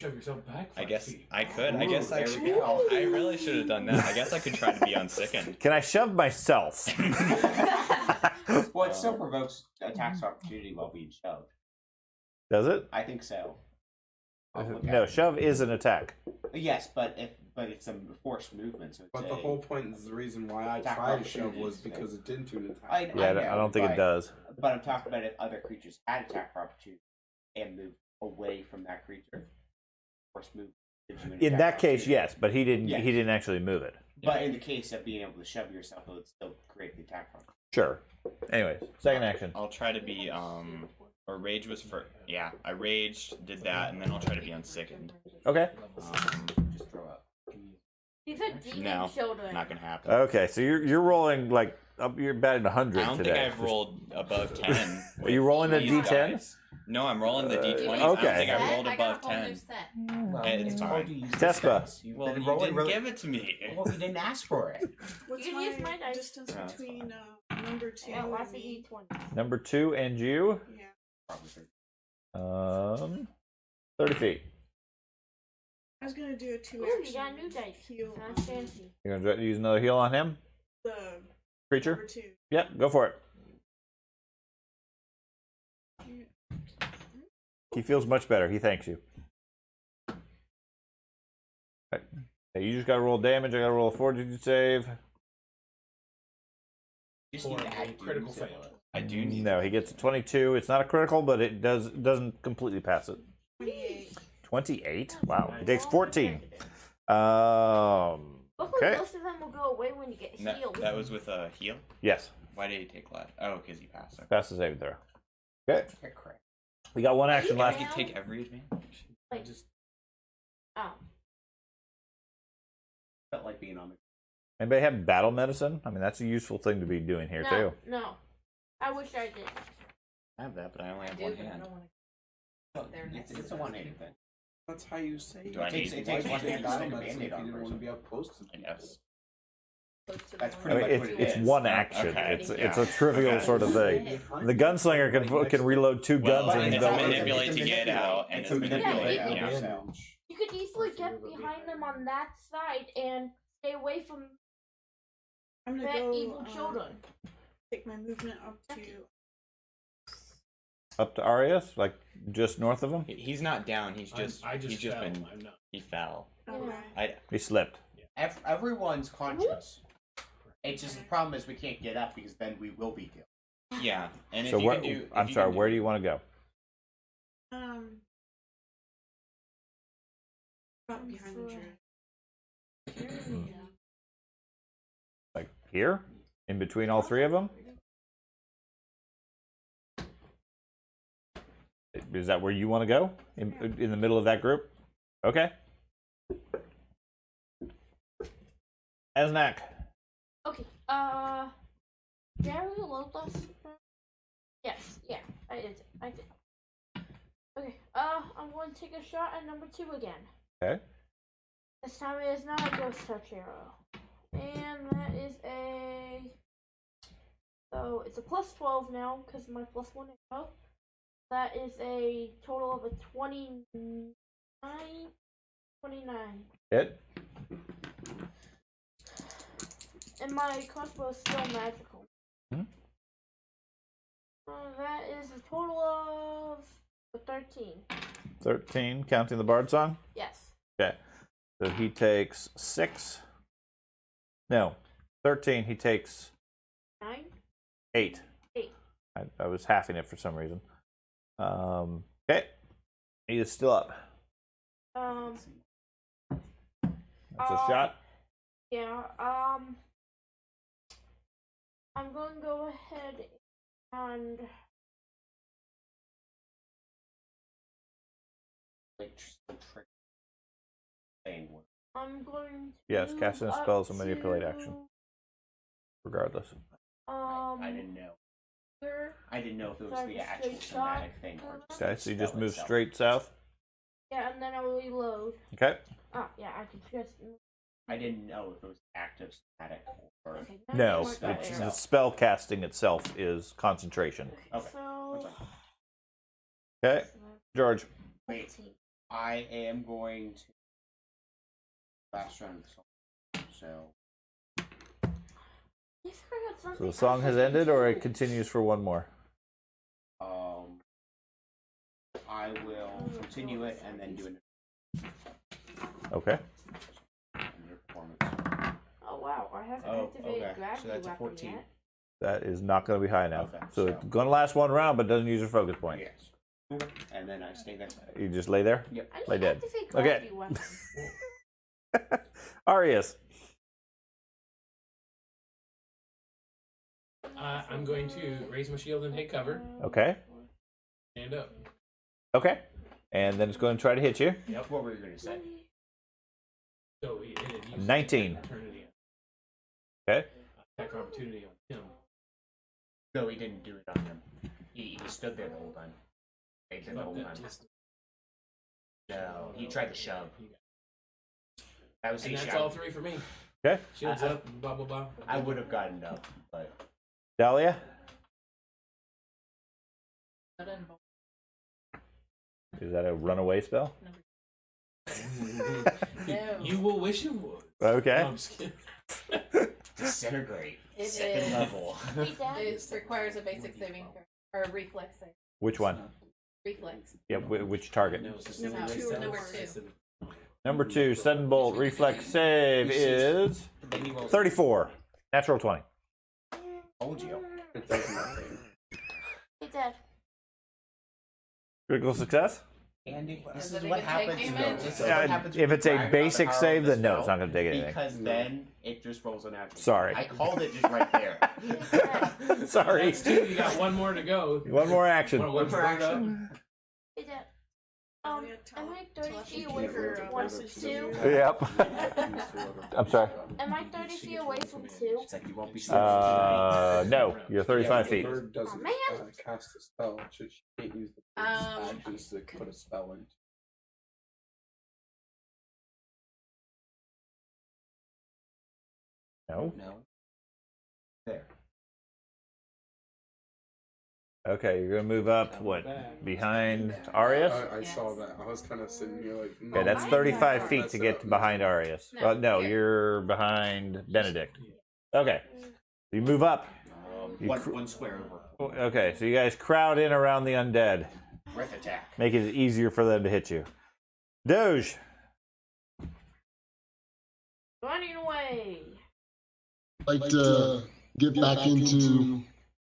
Shove yourself back. I 5 guess feet. I could. I Ooh, guess I there should. we go. I really should have done that. I guess I could try to be unsickened. Can I shove myself? Well, it still provokes attacks of opportunity while being shoved. Does it? I think so. I'll look No, at it. shove is an attack. Yes, but it's a forced movement, so it's But the whole point is the reason why I Attack tried to shove opportunities, was because it didn't do an attack. I Yeah, know, I don't think but, it does. But I'm talking about if other creatures had attack for opportunity and moved away from that creature. Forced movement. gives you an In attack that case, opportunity. yes, but he didn't. Yes. He didn't actually move it. But in the case of being able to shove yourself, it would still create the attack from. Sure. Anyways, second action. I'll try to be or rage was for yeah. I raged, did that, and then I'll try to be unsickened. Okay. Just throw up. He's a demon No, children. not gonna happen. Okay, so you're rolling like you're batting 100 I don't today. think I've rolled above 10. Are you rolling a these D10? guys. No, I'm rolling the D20. okay. I don't think I've rolled I above got a whole 10. new set. It's fine. Tespa. Well, you didn't give it to me. Well, you didn't ask for it. What's You can use my my dice. distance No, it's between number 2 Yeah, and lots of me? D20. Number 2 and you. Yeah. 30 feet. I was gonna do a 2 Ooh, action. you got a new dice. Heal That's fancy. You're gonna use another heal on him, the creature. number 2. Yep, go for it. He feels much better. He thanks you. Okay. Hey, you just gotta roll damage. I gotta roll a fortitude save. You just Or need to a add critical to it. fail. I do need. No, he gets a 22. It's not a critical, but it doesn't completely pass it. 28. 28. Wow. He takes 14. Luckily, Okay. most of them will go away when you get No, healed. that was with a heal. Yes. Why did he take less? Oh, because he passed. Okay. Pass the save throw. Okay. Get crit. We got one action I left. can take every advantage. Like, oh. Felt like being on the. Anybody have battle medicine? I mean, that's a useful thing to be doing here No, too. no. I wish I did. I have that, but I only I have do, one but I hand. don't want It's a one-handed thing. That's how you say Do I it. need- It takes Why one did you hand to battle stick a medicine Band-Aid if you on didn't want to person. be up close to I people? guess. That's I pretty mean, much what it's it is. one action. Okay, It's yeah. a trivial Okay. sort of thing. The gunslinger can reload 2 Well, guns and it's don't. a manipulate to get out, and It's it's a manipulate. manipulate. Yeah. Damage. You could easily get behind them on that side and stay away from I'm gonna that go evil children. take my movement up to Up to Arias, like just north of him. He's not down. He's just. I just he's just fell. been. I'm not. He fell. okay. He slipped. Everyone's conscious. It's just the problem is we can't get up because then we will be killed. Yeah, and if So you where? can do. if I'm you sorry. can Where do you want to go? About behind the druid. Like here, in between all 3 of them. Is that where you want to go? In the middle of that group? Okay. Esnak. Okay, did I reload last time? Yes, yeah, I did. Okay, I'm going to take a shot at number 2 again. Okay. This time it is not a ghost touch arrow. And that is so it's a plus 12 now, because my plus 1 arrow. That is a total of a 29. Hit. And my crossbow is still magical. Hmm. That is a total of 13. 13, counting the bard song. Yes. Okay. So he takes 6. No, 13. He takes 9? 8. 8. I was halving it for some reason. Okay. He is still up. That's a shot. Yeah, I'm going to go ahead and Like trick saying what I'm going to. Yes, casting a move spell up is a manipulate to, action, regardless. I didn't know. Here. I didn't know if it was Sorry, the actual straight shot. somatic thing or just Okay, the so you just spell move itself. straight south. Yeah, and then I'll reload. Okay. Oh, yeah, I can just. I didn't know if it was active somatic or. Okay, No, it's spell it's, the itself. spell casting itself is concentration. Okay. So. Okay, George. Wait, I am going to last round of the song. So So the song has ended, or it continues for one more. I will continue it and then do an Okay. performance. Oh wow, I haven't Oh, activated okay. gravity So that's a weapon 14. yet. That is not going to be high enough. Okay, So so- it's going to last one round, but doesn't use your focus point. Yes. And then I stay there. You just lay there. Yep. I Lay need dead. to activate Okay. gravity weapon. Arius. I'm going to raise my shield and take cover. Okay. Stand up. Okay. And then it's going to try to hit you. Yep. What were you going to say? So it uses 19. Opportunity. Okay. Attack opportunity on him. No, he didn't do it on him. He stood there the whole time. Stayed there the whole time. No, he tried to shove. That was And his that's shot. all three for me. Okay. Shields up, blah blah blah. I would have gotten up, but Dahlia. Is that a runaway spell? You will wish it would. Okay. No, I'm just kidding. disintegrate. It Second is. level. It requires a basic saving throw or a reflex save. Which one? Reflex. Yeah, which target? No, it's Number just- two. it's- Number it's- two. Number 2, sudden bolt reflex save is 34. Natural 20. Told you. It does nothing. Hey, Dad. Critical success? Andy, this Does is it what even take happens. damage? No, this is what happens If when it's you a brag about the basic power save, of the then no, it's spell, not going to take anything. Because then it just rolls a natural. Sorry. I called it just right there. Sorry. That's two. You got one more to go. One more action. Wanna One watch more it up? action. Hey, Dad. Am I 30 feet away Telepathy from or one message to two? you. Yep. I'm sorry. Am I 30 feet away from two? It's like you won't be sleeping tonight. No, you're 35 The feet. bird doesn't man. cast a spell. She can't use the bird's actions to put a spell in. No. No. There. Okay, you're going to move up, what, behind Arius? I saw that. I was kind of sitting here like. Okay, that's 35 feet to get behind Arius. No, No, here. you're behind Benedict. Okay, you move up. You One square over. Okay, so you guys crowd in around the undead. Breath attack. Make it easier for them to hit you. Doge. Running away. Like to get back into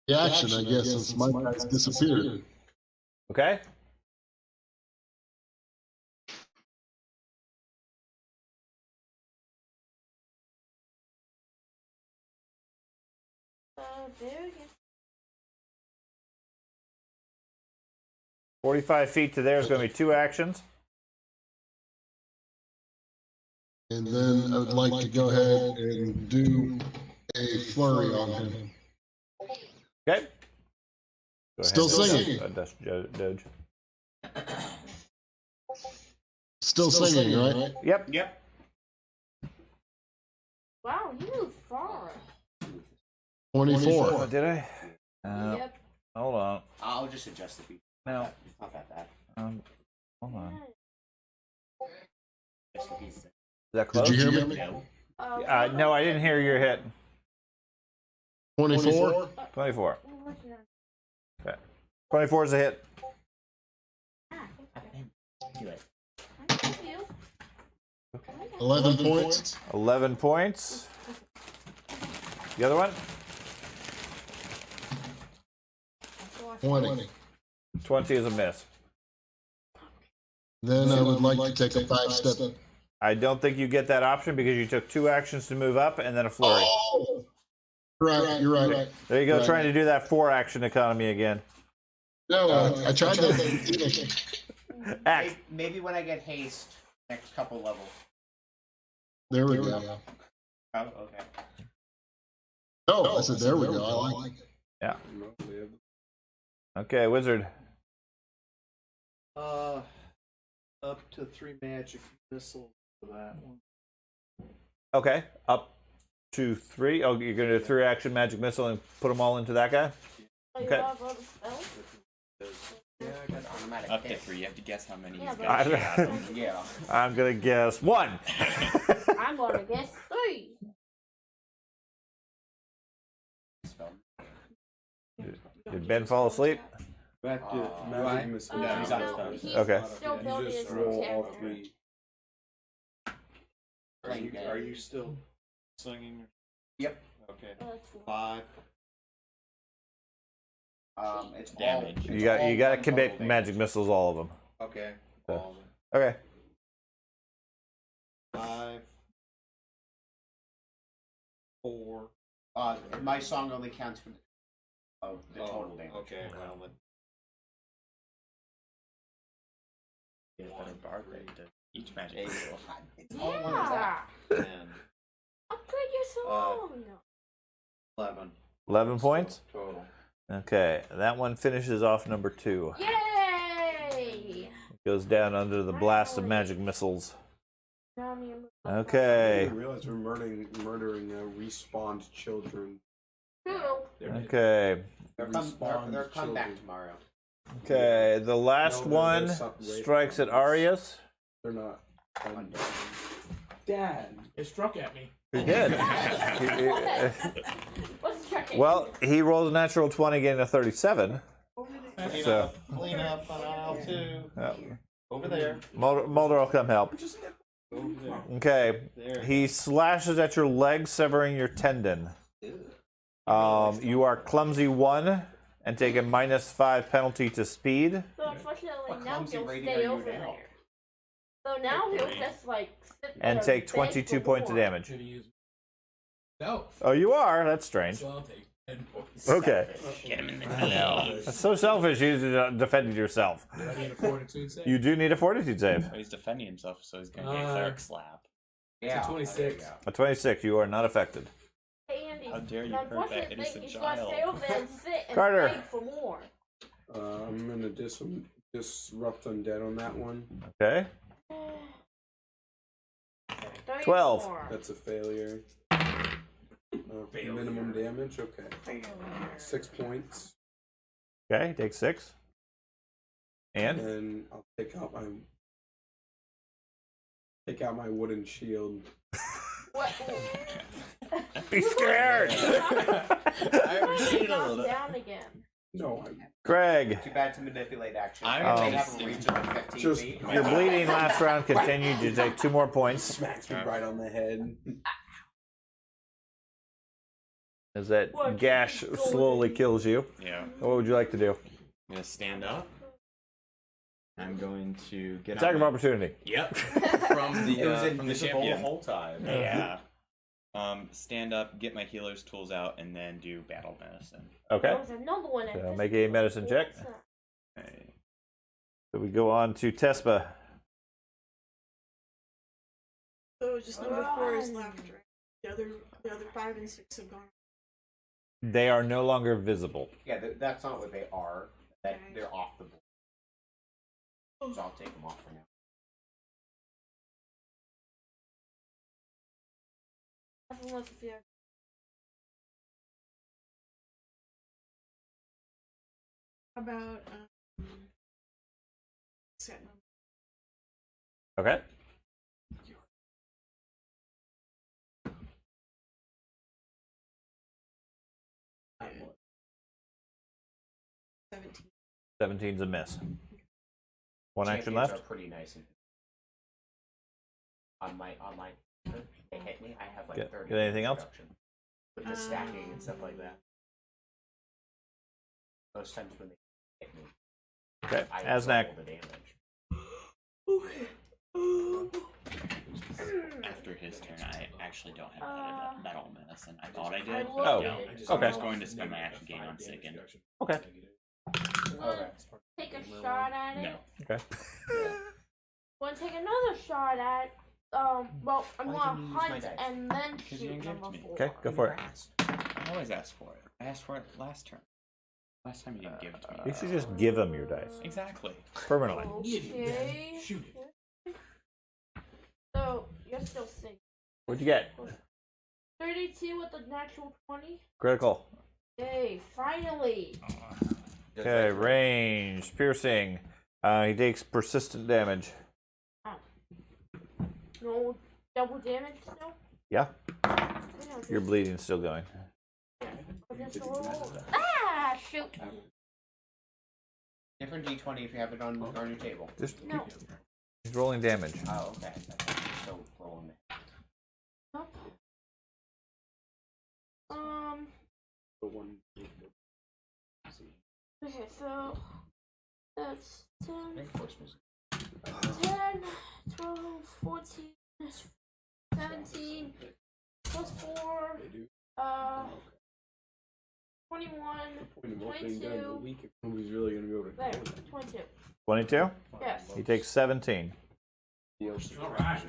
the action, I guess, since my guys disappeared. Okay. There you go. 45 feet to there is going to be 2 actions. And then I would like to go ahead and do a flurry on him. Okay. Go ahead. Still singing. That's Doge. Still singing, right? Yep. Yep. Wow, you moved far. 24. Oh, did I? Yep. Hold on. I'll just adjust the beat. No. It's not that bad. Hold on. Just the beat. Is that close? Did you hear me? No. No, I didn't hear your hit. 24? 24. Okay. 24 is a hit. Do it. 11 points? 11 points. The other one? 20. 20 is a miss. Then I would like to take a 5-step. I don't think you get that option because you took 2 actions to move up and then a flurry. Oh! Right, you're right. There you go, Right. trying to do that 4-action economy again. No, I tried to. Act. Maybe when I get haste next couple levels. There we go. Oh, okay. Oh, I said there we go. I like it. Yeah. Okay, wizard. Up to 3 magic missiles for that one. Okay, up to 3. Oh, you're gonna do 3 action magic missile and put them all into that guy. Okay. Yeah, I got automatic Up to hit. 3. You have to guess how many Yeah, he's but- got. Yeah. I'm gonna guess 1. I'm gonna guess 3. Did Ben fall asleep? Back to Why? magic missile. Yeah, he's on his no, phone. he's Okay. still You building his just roll all character. 3. Are you still singing? Yep. Okay. That's 5. It's Damage. all. You got to one commit total magic missiles, all of them. Okay. So- All of them. Okay. 5. 4. My song only counts for the total damage. Okay. Well, then. Yeah, better bard rate to each magic Eight. missile. It's all one attack. Yeah. 10. Upgrade your song. 11. 11 points. Total. Okay, that one finishes off number 2. Yay! Goes down under the blast of magic missiles. Now me and- I Okay. didn't realize we're murdering respawned children. True. Okay. They're Respawned come back children. tomorrow. Okay. The last No, one they're separate strikes at ones. Arius. They're not. Dad. It struck at me. He did. What's the trick? Well, he rolled a natural 20, getting a 37. So, Clean up on aisle 2. yeah. Over there. Mulder will come help. Over there. Okay. There. He slashes at your leg, severing your tendon. You are clumsy 1 and take a -5 penalty to speed. So unfortunately, What now clumsy he'll rating are stay you over now? there. So now he'll just like sit And there take beg 22 for points of more. damage. Should have used. No. Oh, you are? That's strange. So I'll take 10 points. Okay. Get him in the I know. That's so selfish. You defended yourself. Do I need a fortitude save? You do need a fortitude save. Oh, he's defending himself, so he's gonna get a cleric slap. Yeah. It's a 26. A 26, you are not affected. Hey Andy, How dare you the hurt that unfortunate innocent thing is you gotta stay child. over there and sit and Carter. beg for more. I'm gonna disrupt undead on that one. Okay. 30 12. more. That's a failure. Minimum damage. Okay. 6 points, Okay, take 6. And? and I'll take out my wooden shield. What? Be scared! I've seen it a Knock little. down again. No, Craig, Too bad to manipulate action. I'm They just- have a reach of like 15 Just- feet. your bleeding last round continued. You take 2 more points. smacks me right on the head. As that gash slowly kills you. Yeah. What would you like to do? I'm gonna stand up. I'm going to get Attack on of my- opportunity. Yep. From It was the invisible champion. the whole time. Yeah. Stand up, get my healer's tools out, and then do battle medicine. Okay. There was another one at So this make a medicine check. What's that? Okay. So we go on to Tespa. So just number 4 is left, right? The other 5 and 6 have gone. They are no longer visible. Yeah, that's not what they are. That Okay. they're off the board. So I'll take them off for now. Everyone's fear. How about set number? Okay. Uh, 17. 17's a miss. One action Champions left. Are pretty nice. On my they hit me. I have like Get- 30. get anything else? reduction with the stacking and stuff like that. Most times when they hit me, Okay. I Asnak. double the damage. After his turn, I actually don't have metal medicine. I thought I did, I but love I Oh, don't. it. So I'm okay. just going to spend my action gain on Sigyn. Okay. Okay. Take a shot at it. No. Okay. Want to take another shot at well, I'm Why gonna didn't you use my hunt dice? and then Because you shoot didn't give it number to me. 4. Okay, go for it. I always ask for it. I asked for it last turn. Last time you didn't give it to me. You should just give him your dice Exactly. permanently. Okay. Shoot it. So, you're still safe. What'd you get? 32 with a natural 20. Critical. Yay, finally. Okay, range, piercing. He takes persistent damage. No double damage still? Yeah, Yeah, your bleeding's still going. just a little. Ah, shoot. Different D20 if you have it on your table. Just No. he's rolling damage. Oh, okay. So rolling it. Nope. The one. Okay, so that's 10, 10, 12, 14, 17, plus 4, 21, Point of opening during the 22, week if nobody's really gonna be able to. there, 22. 22? Yes. He takes 17. Alright.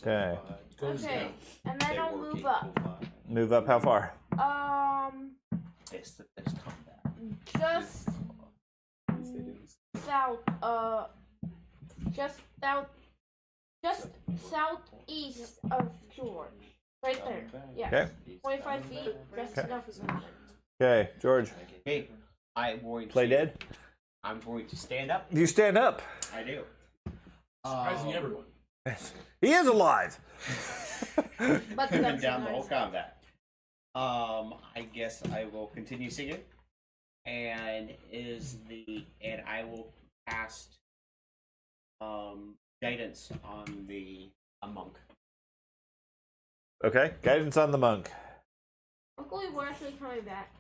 Okay. Okay, and then I'll move up. Move up how far? This combat. Just south, just southeast of George. Right there. Yeah. Okay. 25 feet, just Okay. enough movement. Okay, George. Hey, I'm going Play to, dead? I'm going to stand up. You stand up. I do. Surprising everyone. He is alive. But Been that's down the whole nice. combat. I guess I will continue singing, and I will cast guidance on a monk. Okay, guidance on the monk. Luckily, we're actually coming back.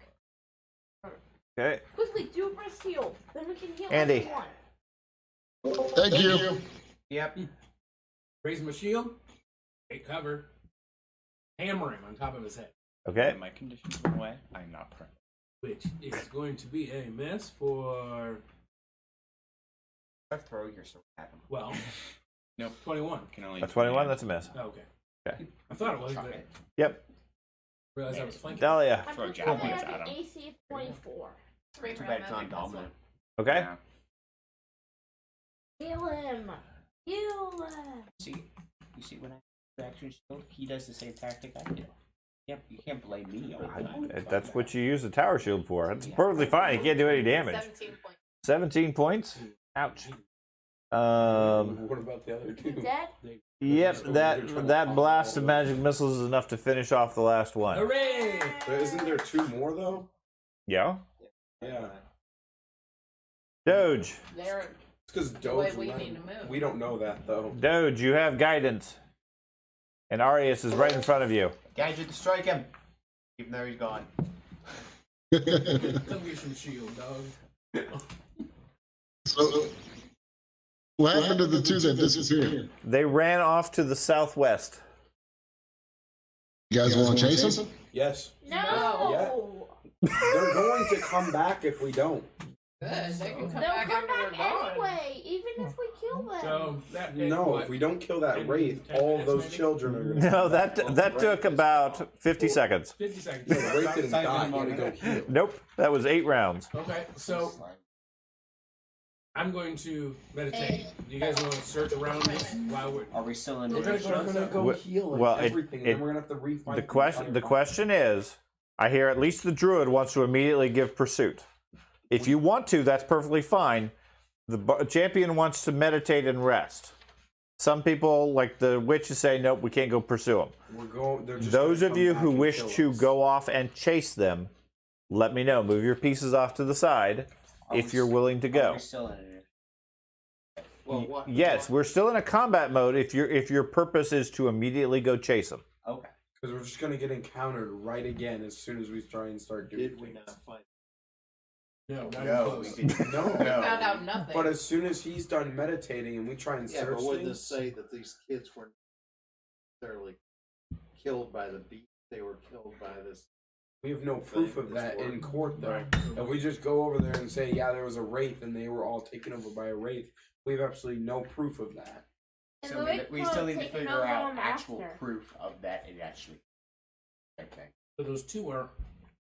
Okay. Quickly, do a burst heal. Then we can heal Andy. everyone. Thank you. Yep. Raise my shield. Take cover. Hammer him on top of his head. Okay. When my conditions went away, I'm not praying. Which is going to be a miss for, Throw your sword at him. well, Nope. 21. Can only A 21, that's a miss. Oh, okay. Okay. I thought it was, Try but it. Yep. realized I was flanking. Dahlia. I'm Throw pretty sure javelins they have at an him. AC of 24. Three Too for bad it's magic not plus dominant. Okay. Yeah. Heal him. Heal him. See, you see when I action shield, he does the same tactic I do. Yep, you can't blame me all the time. That's what you use the tower shield for. That's perfectly fine. He can't do any damage. 17 points. 17 points? Ouch. What about the other Is he two? dead? Yep, that blast of magic missiles is enough to finish off the last one. Hooray! But isn't there two more though? Yeah. Yeah. Doge. They're It's because way Doge. we let need him- to move. We don't know that though. Doge, you have guidance. And Arius is right in front of you. Guys, you can strike him. Even though he's gone. Come get some shield, dog. So, what happened to the two that disappeared? They ran off to the southwest. You guys want to chase them? Yes. No. They're going to come back if we don't. Good. They can come They'll back come after we're back gone. anyway, even if we kill them. So, that No, if we don't kill that wraith, all of those children are going to. No, that took about 50 seconds. 50 seconds. No, the wraith didn't die. He had to go heal. Nope, that was 8 rounds. Okay, so I'm going to meditate. Do you guys want to search around this while we're? Are we still in? We're gonna go We're gonna go Wh- heal and well, everything, and then we're gonna have to refight. The question is, I hear at least the druid wants to immediately give pursuit. If you want to, that's perfectly fine. The champion wants to meditate and rest. Some people, like the witches, say, nope, we can't go pursue them. We're going. They're just Those gonna of come you back who and wish kill to us. go off and chase them, let me know. Move your pieces off to the side if you're willing to Are go. we still in it? Yes, we're still in a combat mode if your purpose is to immediately go chase them. Okay. Because we're just gonna get encountered right again as soon as we try and start doing. Did we things. not fight? No, not No, close. we didn't. No. We found out nothing. But as soon as he's done meditating and we try and Yeah, search but wouldn't things, this say that these kids weren't necessarily killed by the beast? They were killed by this. we have no proof of that in court, though. If we just go over there and say, yeah, there was a wraith and they were all taken over by a wraith, we have absolutely no proof of that. And So the Wraith we could still have need to taken figure over out him actual after. proof of that it actually. Okay. So those two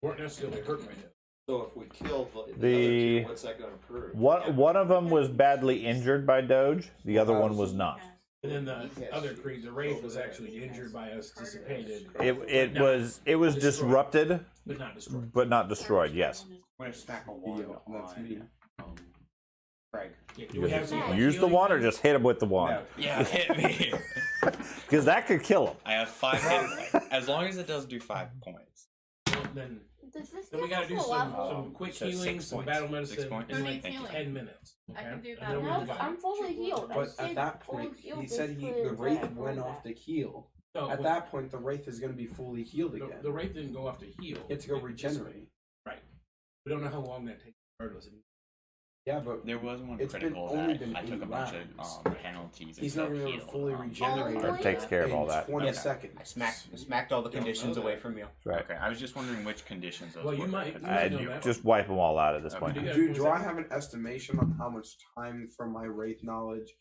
weren't necessarily hurt by it. So if we kill the other The- two, what's that going to prove? One of them was badly injured by Doge. The other one was not. And then the other creed, the Wraith, was actually injured by us, dissipated. It was disrupted, But not destroyed. but not destroyed. Yes. I'm gonna smack a wand that's on me. Craig. Yeah, do we have some Use the healing? wand or just hit him with the wand, Yeah, hit me. because that could kill him. I have 5 hit points. As long as it does do 5 points. Well, then Does this we give gotta us do a some level? quick So 6 healing, some points. battle 6 medicine points. in Who like needs healing? 10 minutes. I can do And that. then we'll No, move on. I'm fully healed. I But stayed at that fully point, healed he said basically the the Wraith entire went combat. off to heal. No, At that point, the Wraith is going to be fully healed again. the Wraith didn't go off to heal. You have to go It regenerate. Right. We don't know how long that takes regardless. Yeah, but There was one It's been critical only that been I took 8 a bunch rounds. of penalties. he's and not so going to heal, fully Oh, regenerate. That takes care of all in that. 20 Yeah. seconds. I smacked all the conditions away from you. Right. Okay, I was just wondering which conditions those Well, you were. might- because you might I- know And that. just wipe them all out at this Okay. point. You got Do I 20 have an estimation on how much time from my Wraith knowledge,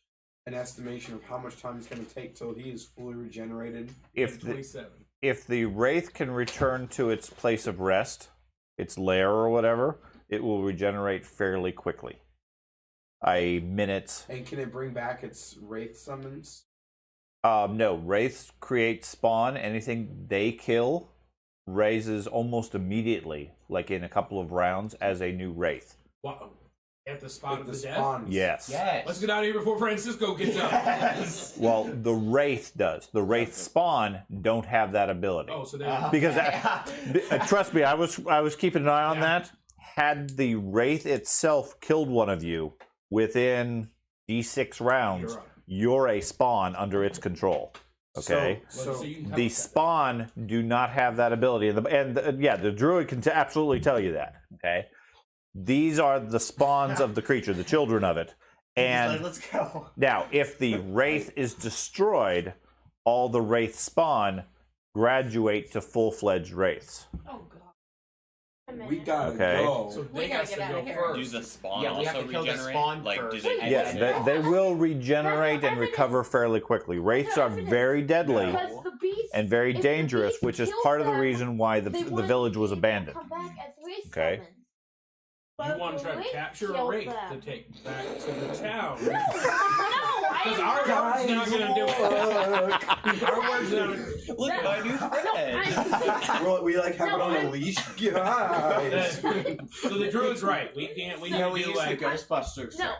an estimation of how much time it's going to take till he is fully regenerated? If the 27. if the wraith can return to its place of rest, its lair or whatever, it will regenerate fairly quickly. Minutes. And can it bring back its Wraith summons? No, wraiths create spawn. Anything they kill raises almost immediately, like in a couple of rounds, as a new wraith. Wow. At the spot Like of the the death? spawns. Yes. Yes. Let's get out of here before Francisco gets up. Well, the wraith does. The wraith spawn don't have that ability. Oh, so then. Because trust me, I was keeping an eye on that. Had the wraith itself killed one of you within D6 rounds, You're up. you're a spawn under its control. Okay. So you can tell The us that. spawn do not have that ability, the druid can absolutely tell you that. Okay, these are the spawns of the creature, the children of it. And Let's go. now, if the wraith is destroyed, all the wraith spawn graduate to full-fledged wraiths. Oh god. We gotta Okay. go. So We they gotta got get to outta go here. first. Do the spawn Yeah, we have also to kill the regenerate? spawn Like, first. do they? Yeah, they will regenerate and recover fairly quickly. Wraiths are very deadly Because the beast, and very if the dangerous, beast which is killed part of the them, reason why the they wouldn't village was be able to abandoned. Come back as Wraith Okay. summons. You But want to the try to Wraith capture a killed wraith them. to take back to the town. No, I Because am our not. word's not going to do it. Our word's not. Look, my new friend. We like have it on a leash. Guys. So the druid's right. We can't. We need No, to we do use the like. Ghostbusters. No,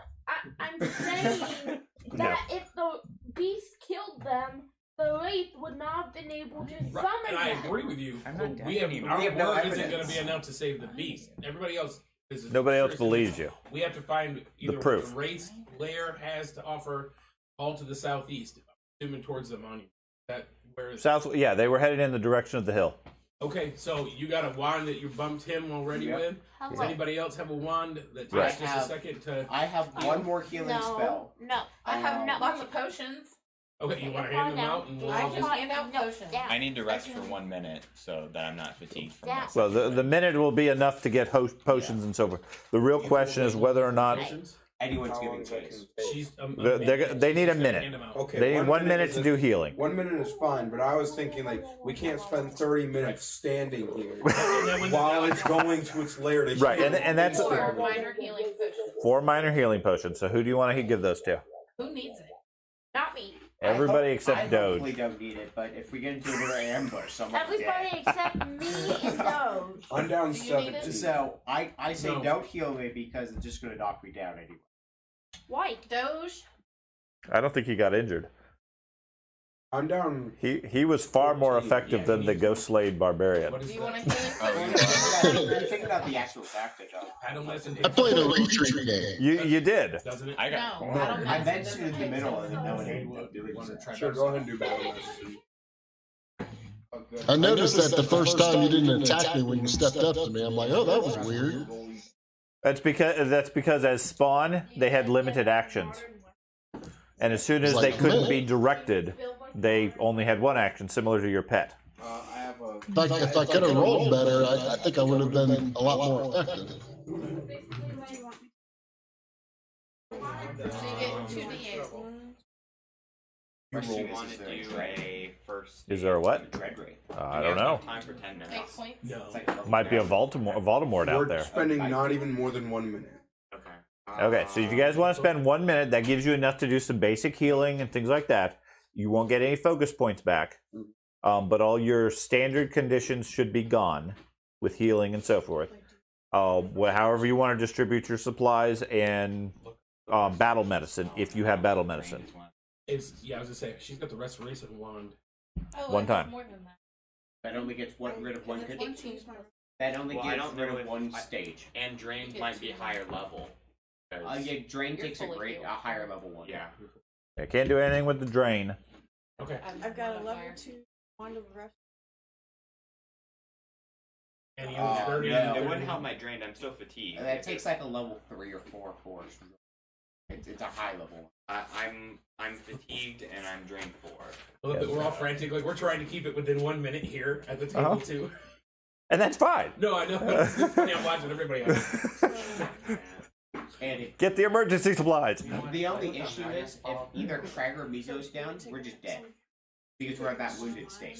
I'm saying that if the beast killed them, the Wraith would not have been able to summon Right, and I them. agree with you. I'm but not we have dead. our We have no word isn't evidence. going to be enough to save the beast. Everybody else is. Nobody else believes you. We have to find either what proof. the Wraith's lair has to offer, all to the southeast, assuming towards the monument. That where is South, yeah, they were headed in the direction of the hill. Okay, so you got a wand that you bumped him already Yep. with. Does Hello. anybody else have a wand that takes Right. just a have- second to? I have one more healing No, spell. no. I have no. lots of potions. Okay, you want to hand them out and we'll I all just just. hand out potions. Down. I need to rest for 1 minute so that I'm not fatigued from Yeah. this. Well, the minute will be enough to get potions and so forth. The real question is whether or not Anyone's How giving long is that chase. gonna take? She's. they need a She's gonna minute. hand them out. Okay. they need 1 minute is to a- do healing. 1 minute is fine, but I was thinking like we can't spend 30 minutes standing here And then when while it's going to its lair to Right, heal. and that's Or minor healing potions. 4 minor healing potions. So who do you want to give those to? Who needs it? Not me. Everybody I except hopefully Doge. don't need it, but if we get into a little ambush, someone's Everybody dead. except me and Doge. I'm down Do you need 17. it? So I say No. don't heal me because it's just going to knock me down anyway. Why? Doge? I don't think he got injured. I'm down. He was far more 14, effective yeah, than he the needs Ghost Slayed Barbarian. What is Do you that? want a healing Oh, potion? You're thinking about the actual tactic of. Battle medicine. I played a retreat game. You did. Doesn't it? I got. No, battle I medicine meant doesn't to in the take middle so and then no one long. ended up doing Want to so. try Sure, that? go ahead and do battle medicine. I noticed that the first time you didn't attack me when you stepped up to me. I'm like, oh, that was weird. That's because as spawn they had limited actions, and as soon as they couldn't be directed, they only had one action, similar to your pet. I have a. If I could have rolled better, I think I would have been a lot more effective. So you get 2d8. You roll want to do a first. Is there a what? Dread Ray. I don't know. Time for 10 minutes. No. Might be a Voldemort out We're there. spending not even more than 1 minute. Okay. Okay, so if you guys want to spend 1 minute, that gives you enough to do some basic healing and things like that. You won't get any focus points back, but all your standard conditions should be gone with healing and so forth. However you want to distribute your supplies and battle medicine, if you have battle medicine. I was gonna say she's got the restoration wand. Oh, One I have time. more than that. That only gets rid of one. 18. That only Well, I gets don't rid know of if one I- stage. And Drain get might be two. higher level. 'cause- Yeah, Drain You're takes a fully healed. higher level one. Yeah. I can't do anything with the drain. Okay. I've got a level 2 wand of rest. And you use 30. no. It wouldn't help my Drain. I'm still fatigued. That takes like a level 3 or 4 force. It's a high level one. I'm fatigued and I'm Drained 4. Look, we're all frantic. Like we're trying to keep it within 1 minute here at the table too. And that's fine. No, I know. It's funny, I'm watching everybody else. And Get the emergency supplies. the only issue is if either Craig or me goes down, we're just dead. Because we're at that wounded state.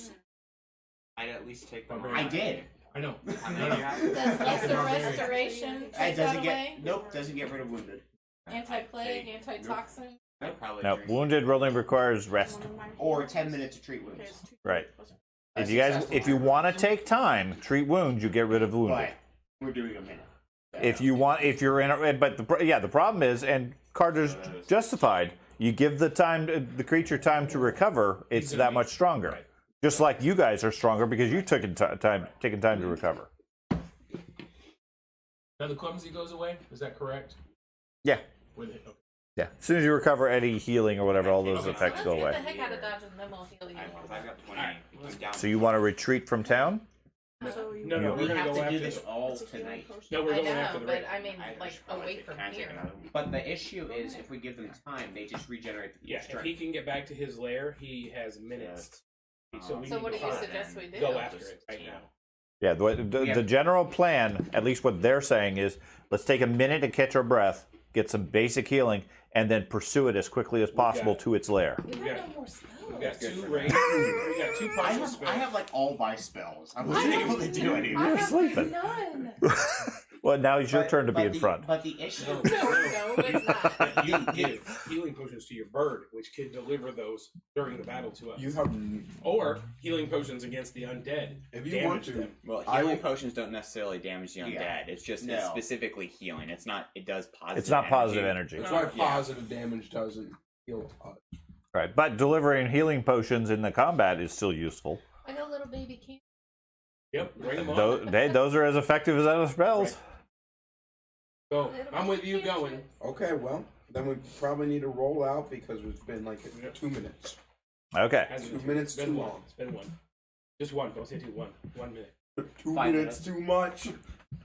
I'd at least take them. I did. I know. How many do you have? Does lesser restoration It take that doesn't away? doesn't get rid of wounded. Anti-plague, anti-toxin? I'd probably No, drink. wounded only requires rest. Or 10 minutes to treat wounds. Right. If you want to take time, treat wounds, you get rid of wounded. But we're doing a minute. If you're in a, but the problem is, and Carter's justified, you give the creature time to recover, it's that much stronger. Right. Just like you guys are stronger because you took time to recover. Now the clumsy goes away. Is that correct? Yeah. With it. Okay. Yeah. As soon as you recover any healing or whatever, all those effects Let's go get away. the heck out of Dodge and then we'll heal you. I've got 20. I'm down. So you want to retreat from town? So you No, We we're gonna have go to do after this the. all it's a healing tonight. potion. No, we're I going know, after the but raid. I mean, I like, just wanna away take- from can I take here. another one? But the issue is if we give them time, they just regenerate the Yeah, if he can get back to his lair, he has minutes. So we So need what to do you find- suggest we do? Go after it right now. Yeah. The general plan, at least what they're saying, is let's take a minute to catch our breath, get some basic healing, and then pursue it as quickly as possible to its lair. We got- have no more spells. We got 2 raids. We got 2 I partial have spells. like all my spells. I wasn't able to do anything. You're sleeping. None. Well, now it's your turn to be in the- front. But the issue No, No, it's not. But you give healing potions to your bird, which can deliver those during the battle to us. You have. Or healing potions against the undead. If you want Damage to. them. Well, I healing will- potions don't necessarily damage the undead. Yeah. It's just No. it's specifically healing. It's not. It does positive. It's not positive energy. That's why Yeah. positive damage doesn't heal us. Right. But delivering healing potions in the combat is still useful. I got a little baby can. Yep, bring them on. Those are as effective as other spells. Go. I'm with you going. Okay, well, then we probably need to roll out because it's been like 2 minutes. Okay. Hasn't 2 been minutes It's been too one. long. It's been one. Just one. Don't say 2. 1. 1 minute. 2 5 minutes too much.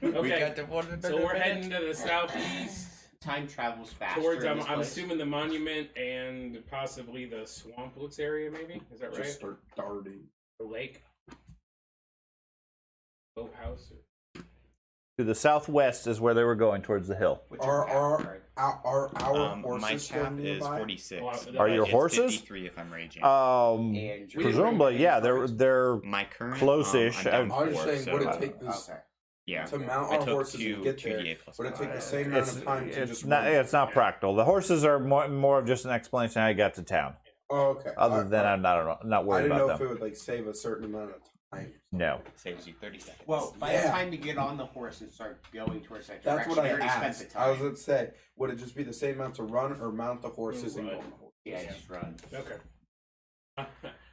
Okay. the one. So we're heading to the southeast time travels faster. towards. in I'm this place. assuming the monument and possibly the swamp looks area. Maybe is that right? Just start darting. The lake. Boathouse. To the southwest is where they were going, towards the hill. What's your Are cap, our My horses still cap is nearby? 46. Well, Are your It's horses? 53 if I'm raging. And your- Presumably, yeah. They're My current. close-ish. I'm down I was just 4, saying, so, would it take this Okay. yeah. to mount I our took horses two- and get 2d8 there? plus Would it take the 5. same amount it's of time to it's just not run? it's not practical. The horses are more of just an explanation how you got to town. Oh, okay. Other than I'm not I worried didn't about know if them. it would like save a certain amount of time. No. Saves you 30 seconds. Well, by the Yeah. time you get on the horse and start going towards that That's direction, what I you already asked. spent the I was time. going to say, would it just be the same amount to run or mount the horses and go on the horse? Yeah, just run. Okay.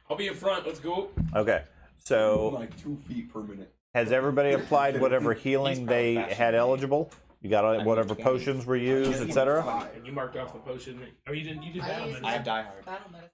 I'll be in front. Let's go. Okay. So Like 2 feet per minute. has everybody applied whatever healing they had eligible? You got whatever potions were used, etc. And you marked off the potion. Oh, you didn't. You did I battle used medicine. I have Die Hard. Battle medicine.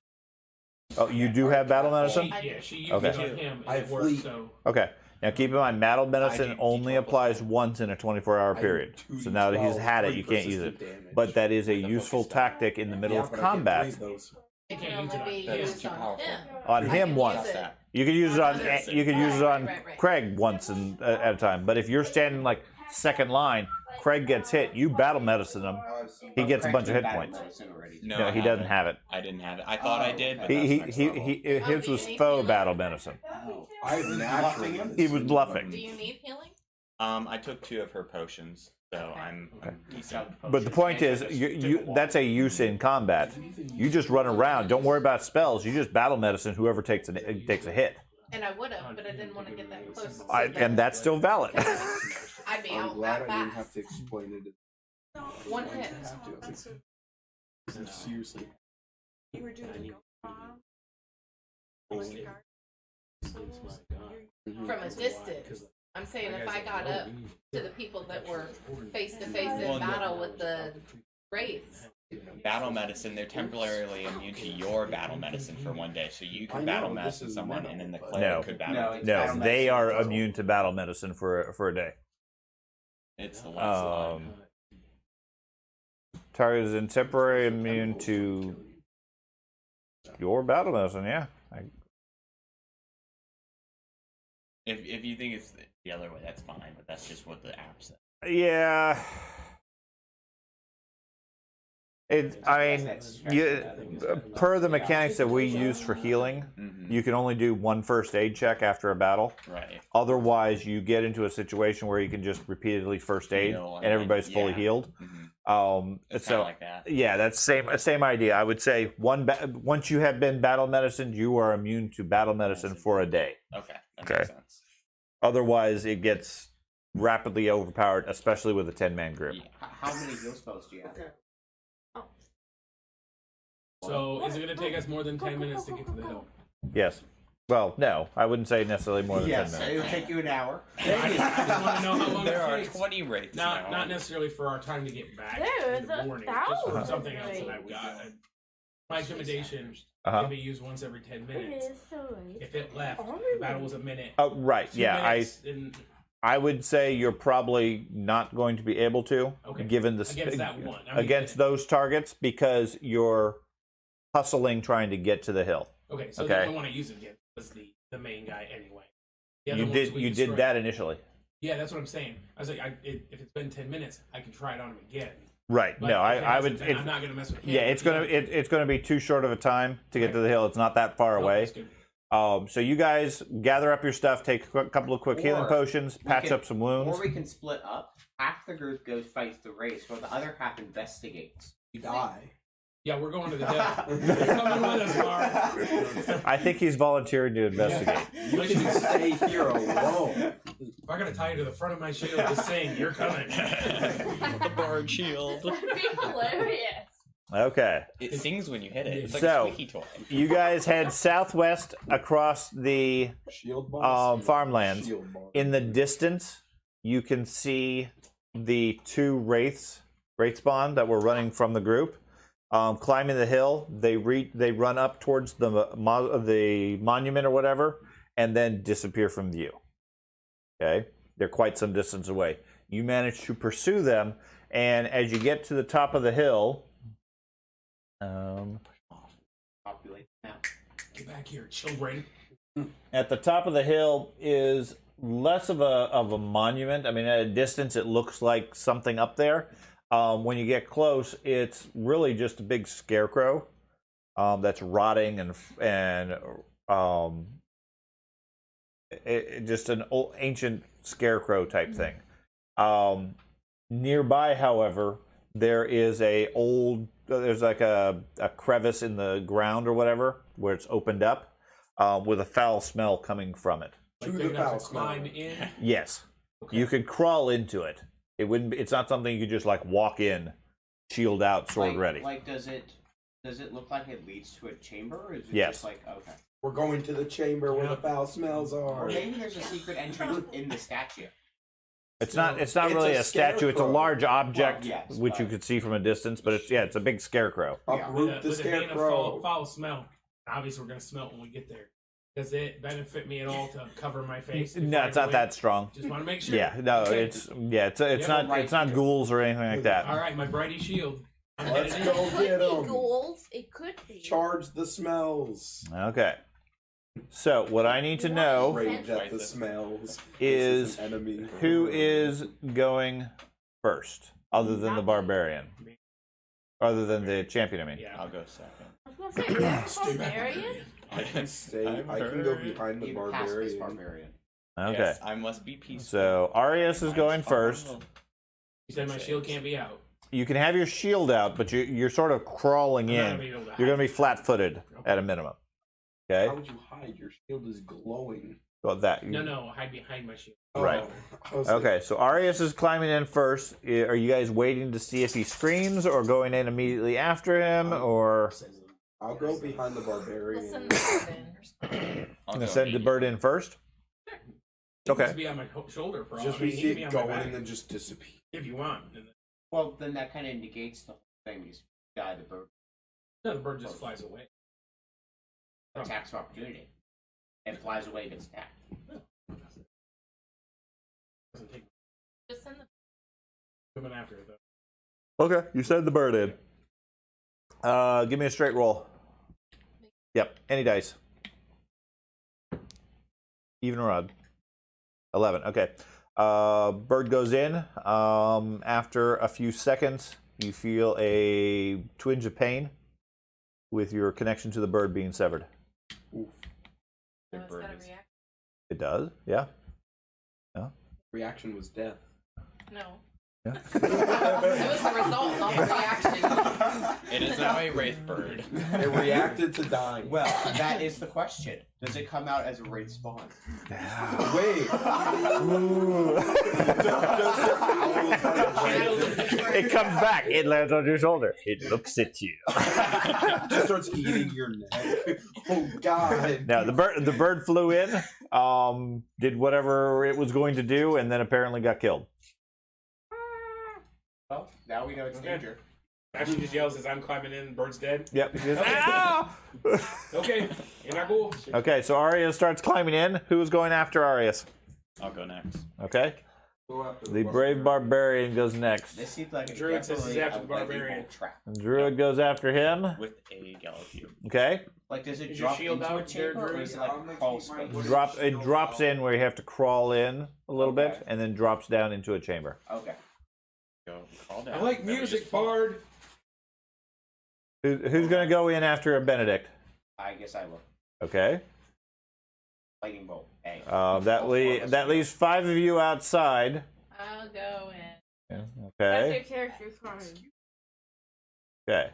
Oh, you do have battle medicine? Yeah, she used Okay. it on him, and I it worked. fleet. So Okay. Now keep in mind, battle medicine I do only D12 applies plus once in a 24-hour I period. do So now that he's 2d12 had it, you can't use persistent it. damage. But that is a With the useful focus die. tactic in the middle Yeah, of but I get combat. 3 of those. you It can't can use it only on be That is used too on powerful. him. On I him can once. use it. You could use it on Medicine. you could use it on Right. Craig once at a time. But if you're standing like second line, Craig gets hit, you battle medicine him. He gets a bunch of hit points. No, he doesn't have it. I didn't have it. I thought I did, but He that's next level. his was faux battle medicine. I naturally. He was bluffing. Do you need healing? I took 2 of her potions, so I'm decent. But the point is, that's a use in combat. You just run around. Don't worry about spells. You just battle medicine whoever takes a hit. And I would have, but I didn't want to get that close. And that's still valid. I'd be I'm out glad that I didn't fast. have to explain it. One hit. Seriously. You were doing the From a distance. I'm saying if I got up to the people that were face to face in battle with the wraiths. Battle medicine, they're temporarily immune to your battle medicine for 1 day. So you I can know, battle this medicine is someone, meta, and then the but- cleric could battle. No, they are immune to battle medicine for a day. It's the last line. Target is in temporary immune to your battle medicine. Yeah. If you think it's the other way, that's fine. But that's just what the app said. Yeah. I mean, per the mechanics that we use for healing, you can only do 1 first aid check after a battle. Right. Otherwise, you get into a situation where you can just repeatedly first aid, Heal, and everybody's fully healed. It's So, like that. yeah, that's same idea. I would say once you have been battle medicine, you are immune to battle medicine for a day. Okay. That makes sense. Otherwise, it gets rapidly overpowered, especially with a 10-man group. How many heal spells do you have? So, is it going to take us more than 10 minutes to get to the hill? Yes. Well, no, I wouldn't say necessarily more than 10 Yes, minutes. it'll take you an hour. I just want to know how long There it are takes. 20 wraiths now. Not necessarily for our time to get back There's in the morning, just for something else that I've got. My intimidation can be used once every 10 minutes. If it left, the battle was a minute. Oh, right. 2 Yeah, minutes, and I would say you're probably not going to be able to, given the against that one. I mean, against those targets, because you're hustling trying to get to the hill. Okay, so the only one I use again was the main guy anyway. The other You ones did we you did destroyed. that initially. Yeah, that's what I'm saying. I was like, if it's been 10 minutes, I can try it on him again. Right. But No, if it I hasn't would. been, I'm not going to mess with him. Yeah, it's gonna be too short of a time to get to the hill. It's not that far away. That's good. So you guys gather up your stuff, take a couple of quick healing Or potions, we patch can- up some wounds. Or we can split up. Half the group goes fights the race, while the other half investigates. You die. Yeah, we're going to the hill. You're coming with us, Mark. I think he's volunteering to investigate. You can stay here alone. I gotta tie you to the front of my shield, just saying you're coming. The bard shield. That'd be hilarious. Okay. It sings when you hit it. It's like So- a squeaky toy. You guys head southwest across the Shield boss. farmlands. Shield boss. In the distance, you can see the 2 wraith spawn that were running from the group. Climbing the hill, they run up towards the monument or whatever, and then disappear from view. Okay, they're quite some distance away. You manage to pursue them, and as you get to the top of the hill, Populate now. Get back here, children. at the top of the hill is less of a monument. I mean, at a distance, it looks like something up there. When you get close, it's really just a big scarecrow that's rotting and just an old, ancient scarecrow type thing. Nearby, however, there's like a crevice in the ground or whatever where it's opened up with a foul smell coming from it. Like To big the enough foul to climb smell. in. Yes, Okay. you could crawl into it. It's not something you could just like walk in, shield out, sword ready. Like, does it look like it leads to a chamber, or is it Yes. just like okay? We're going to the chamber where the foul smells Or are. maybe there's a secret entrance in the statue. It's not It's really a a statue. It's a scarecrow. large object Well, yes, which you but- could see from a distance. But it's a big scarecrow. Uproot the With it being a scarecrow. foul smell, obviously we're gonna smell it when we get there. Does it benefit me at all to cover my face? No, it's not that strong. Just want to make sure. Yeah, no, Okay. it's Yeah, not ghouls or anything like that. All right, my brighty shield. I'm Let's headed in. go It could get be 'em. ghouls. It could be. Charge the smells. Okay. So what I need to know Rage at the smells. is This an enemy. who is going first, other than the barbarian. Other than the champion, I mean. Yeah. I'll go second. I was gonna say, barbarian? I can go behind the You pass this barbarian. barbarian. Okay. Yes, I must be peaceful. So Arius is going first. You said my shield can't be out. You can have your shield out, but you're sort of crawling I'm not in. gonna be able to You're going to hide. be flat-footed at a minimum. Okay. How would you hide? Your shield is glowing. Well, that. No, hide behind my shield. Right. I was like, Okay. So Arius is climbing in first. Are you guys waiting to see if he screams, or going in immediately after him, or? I'll go behind the barbarian. Listen to the I'll I'm gonna go send the bird in first. He can Okay. just be on my shoulder for all Just I mean, we he see can be it on my going back and then just disappear. if you want. Well, then that kind of negates the whole thing. Because guy, the bird No, the bird just flies away. attacks of opportunity and flies away, gets attacked. Doesn't take just send the coming after it though. Okay. You send the bird in. Give me a straight roll. Yep. Any dice. Even or odd. 11. Okay. Bird goes in. After a few seconds, you feel a twinge of pain with your connection to the bird being severed. Oof. no, it's got a reaction. It does? Yeah. Reaction was death. No. Yeah. It was the result, not the reaction. It is now a wraith bird. It reacted to dying. Well, that is the question. Does it come out as a wraith spawn? Wait. It comes back. It lands on your shoulder. It looks at you. Just starts eating your neck. Oh God. Now the bird flew in, did whatever it was going to do, and then apparently got killed. Well, now we know it's Okay. danger. Actually, just yells as I'm climbing in. Bird's dead. Yep. He says, "Ow!" Okay, you're not cool. Okay, so Arius starts climbing in. Who's going after Arius? I'll go next. Okay. Go after The brave barbarian goes next. This seems like a Druid says he's definitely after a the barbarian. lightning trap. And Druid goes after him. With a Gallopute. Okay. Like, does it Is your drop shield into a out there, chamber, or Druid? is it like crawl space? It drops in where you have to crawl in a little bit, Okay. and then drops down into a chamber. Okay. Go crawl down. I like then we music, just fall. Bard. Who's going to go in after Benedict? I guess I will. Okay. Lightning bolt. Hey. That leaves 5 of you outside. I'll go in. Yeah, That's okay. your character card. Okay.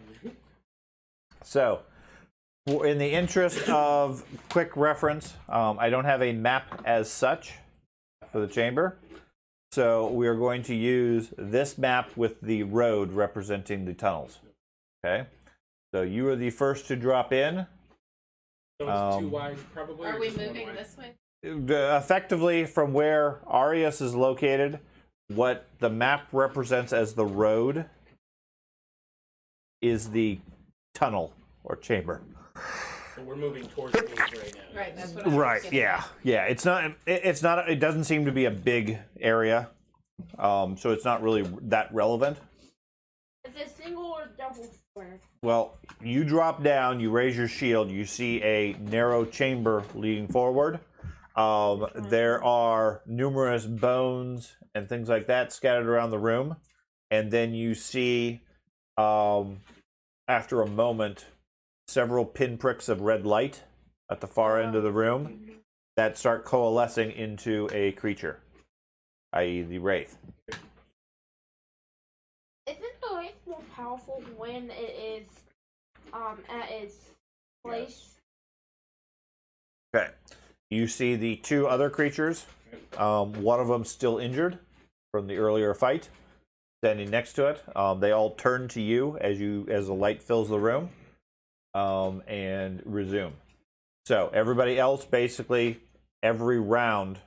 So, in the interest of quick reference, I don't have a map as such for the chamber. So we are going to use this map with the road representing the tunnels. Okay. So you are the first to drop in. So it's too wide, probably. Are or we just one moving wide? this way? Effectively, from where Arius is located, what the map represents as the road is the tunnel or chamber. So we're moving towards the gate right now. Right, that's what I was Right. getting Yeah. at. Yeah. It's not. It doesn't seem to be a big area, so it's not really that relevant. Is it single or double square? Well, you drop down, you raise your shield, you see a narrow chamber leading forward. There are numerous bones and things like that scattered around the room, and then you see, after a moment, several pinpricks of red light at the far end of the room that start coalescing into a creature, i.e., the wraith. Isn't the wraith more powerful when it is at its place? Okay. You see the 2 other creatures. One of them still injured from the earlier fight, standing next to it. They all turn to you as the light fills the room, and resume. So everybody else, basically, every round,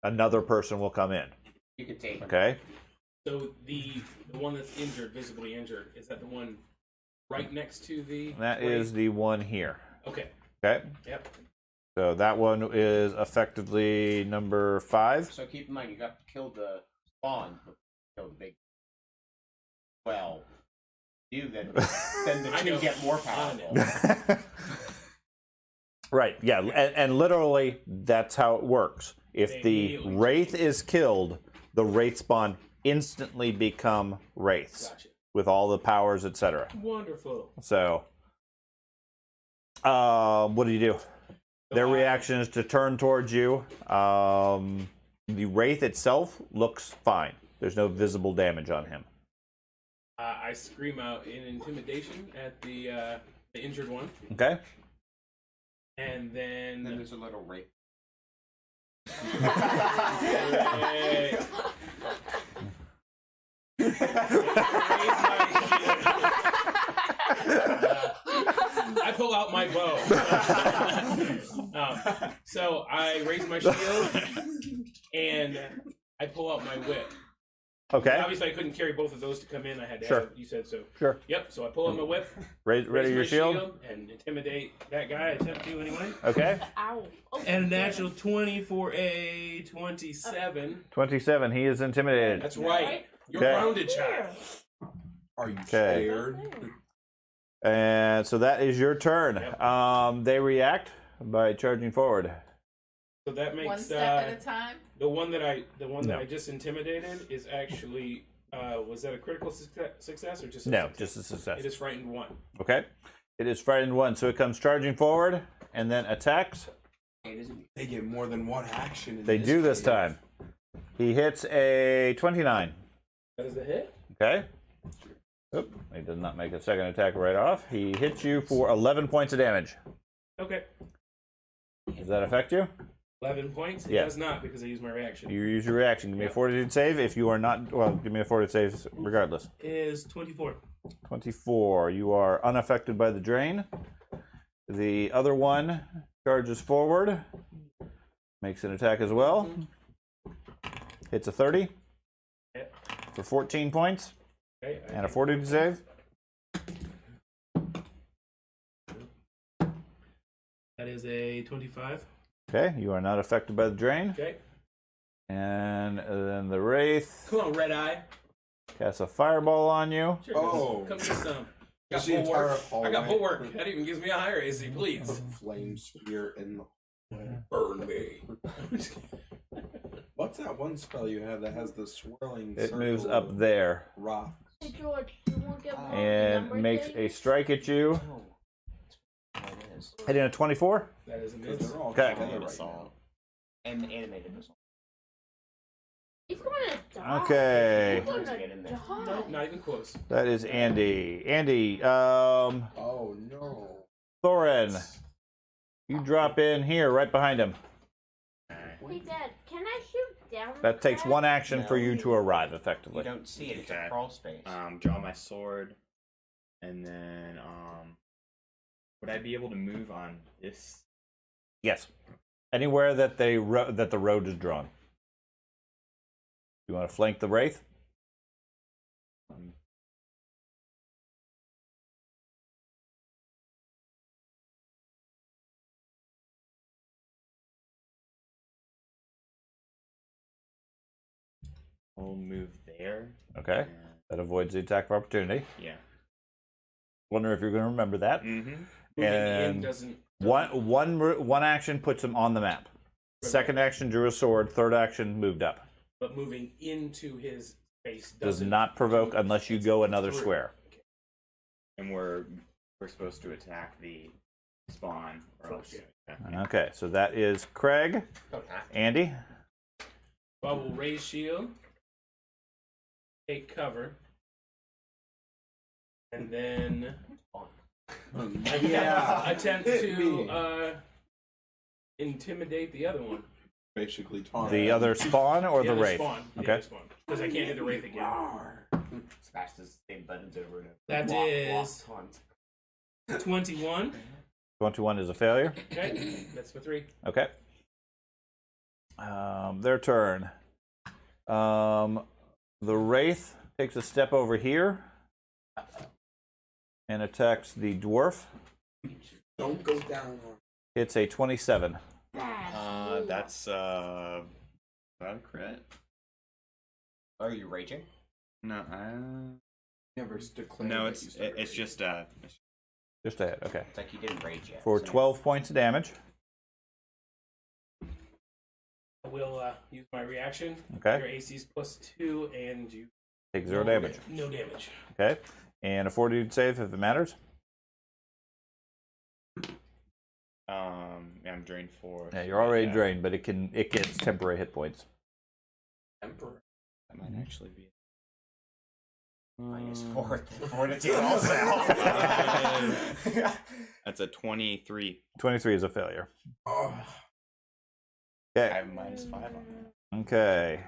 another person will come in. You can take him. Okay. So the one that's injured, visibly injured, is that the one right next to the? That wraith? is the one here. Okay. Okay. Yep. So that one is effectively number 5. So keep in mind, you got to kill the spawn, but kill the big. Well, then the I 2 know. get more powerful. Right, yeah, and literally that's how it works. If the wraith is killed, the wraith spawn instantly become wraiths Gotcha. with all the powers, etc. Wonderful. So, what do you do? Their So reaction is to turn towards you. The wraith itself looks fine. There's no visible damage on him. I scream out in intimidation at the injured one, Okay. and And then then there's a little rape. I pull out my bow. So I raise my shield and I pull out my whip. Okay. Obviously, I couldn't carry both of those to come in. I had to Sure. have, you said so. Sure. Yep, so I pull out my whip, Ready raise your my shield? and intimidate that guy. I attempt to anyway. Okay. Ow. Oh, And a natural 20 for a 27. 27. He is intimidated. That's right. You're Okay. grounded, child. Are you Okay. scared? And so that is your turn. Yep. They react by charging forward. So that makes One step at a time. the one that I No. just intimidated is actually was that a critical success or just a No, success? just a success. It is frightened 1. Okay. It is frightened 1, so it comes charging forward and then attacks. They get more than one action. In They do this case. time. He hits a 29. That is a hit. Okay. Oop, he does not make a second attack right off. He hits you for 11 points of damage. Okay. Does that affect you? 11 points. It Yeah. does not because I used my reaction. You use your reaction. Give me a fortitude save. If you are not, well, give me a fortitude save regardless. Is 24. 24. You are unaffected by the drain. The other one charges forward. Makes an attack as well. Hits a 30 Yep. for 14 points. Okay. And a fortitude save. That is a 25. Okay, you are not affected by the drain. Okay. And then the Wraith Come on, Red Eye. casts a fireball on you. Sure Oh. Come get some. Just Got the entire bulwark. I got hallway. bulwark. That even gives me a higher AC, please. Flame sphere in the. Burn me. What's that one spell you have that has the swirling? It moves circle up of there Rock. Hey George, you want to get one and makes a strike at you. Hitting a 24. That is a Because miss. they're all Okay. together right Assault. now. And the animated missile. He's gonna die. Okay. He's gonna Get in there. die. Nope, not even close. That is Andy. Andy, Oh no. Thorin, you drop in here right behind him. Hey Dad, can I shoot down? That takes Dad? one action for you to arrive You effectively. don't see it. It's Okay. a crawl space. Draw my sword, and then would I be able to move on this? Yes. Anywhere that that the road is drawn. You want to flank the Wraith? I'll move there. Okay. and- That avoids the attack of opportunity. Yeah. Wonder if you're going to remember that. Mm-hmm. Moving in And doesn't. one action puts him on the map. Second action drew a sword. Third action moved up. But moving into his space Does doesn't. not provoke unless you go another Through. square. And we're supposed to attack the spawn. Or else. Yeah. Okay, so that is Craig. Andy. I will raise shield, take cover, and then attempt to intimidate the other one. Basically taunt. The other spawn or the other Wraith? Spawn. The Okay. other spawn. Because I can't hit the Wraith again. Smash the same buttons over and over. That is 21. 21 is a failure. Okay, that's for 3. Okay. Their turn. The Wraith takes a step over here and attacks the dwarf. Don't go down. It's a 27. That's not a crit. Are you raging? No, Never declared. no, that it's you started it's raging. just Just a hit. Okay. It's like you didn't rage yet. For so- 12 points of damage. will use my reaction. Okay. Your AC's +2, and you Take 0 damage. No damage. Okay. And a fortitude save if it matters. I'm drained 4. Yeah, you're already drained, but it gets temporary hit points. Emperor. That might actually be. -4 fortitude also. That's a 23. 23 is a failure. Oh. I Okay. have -5 on that. Okay.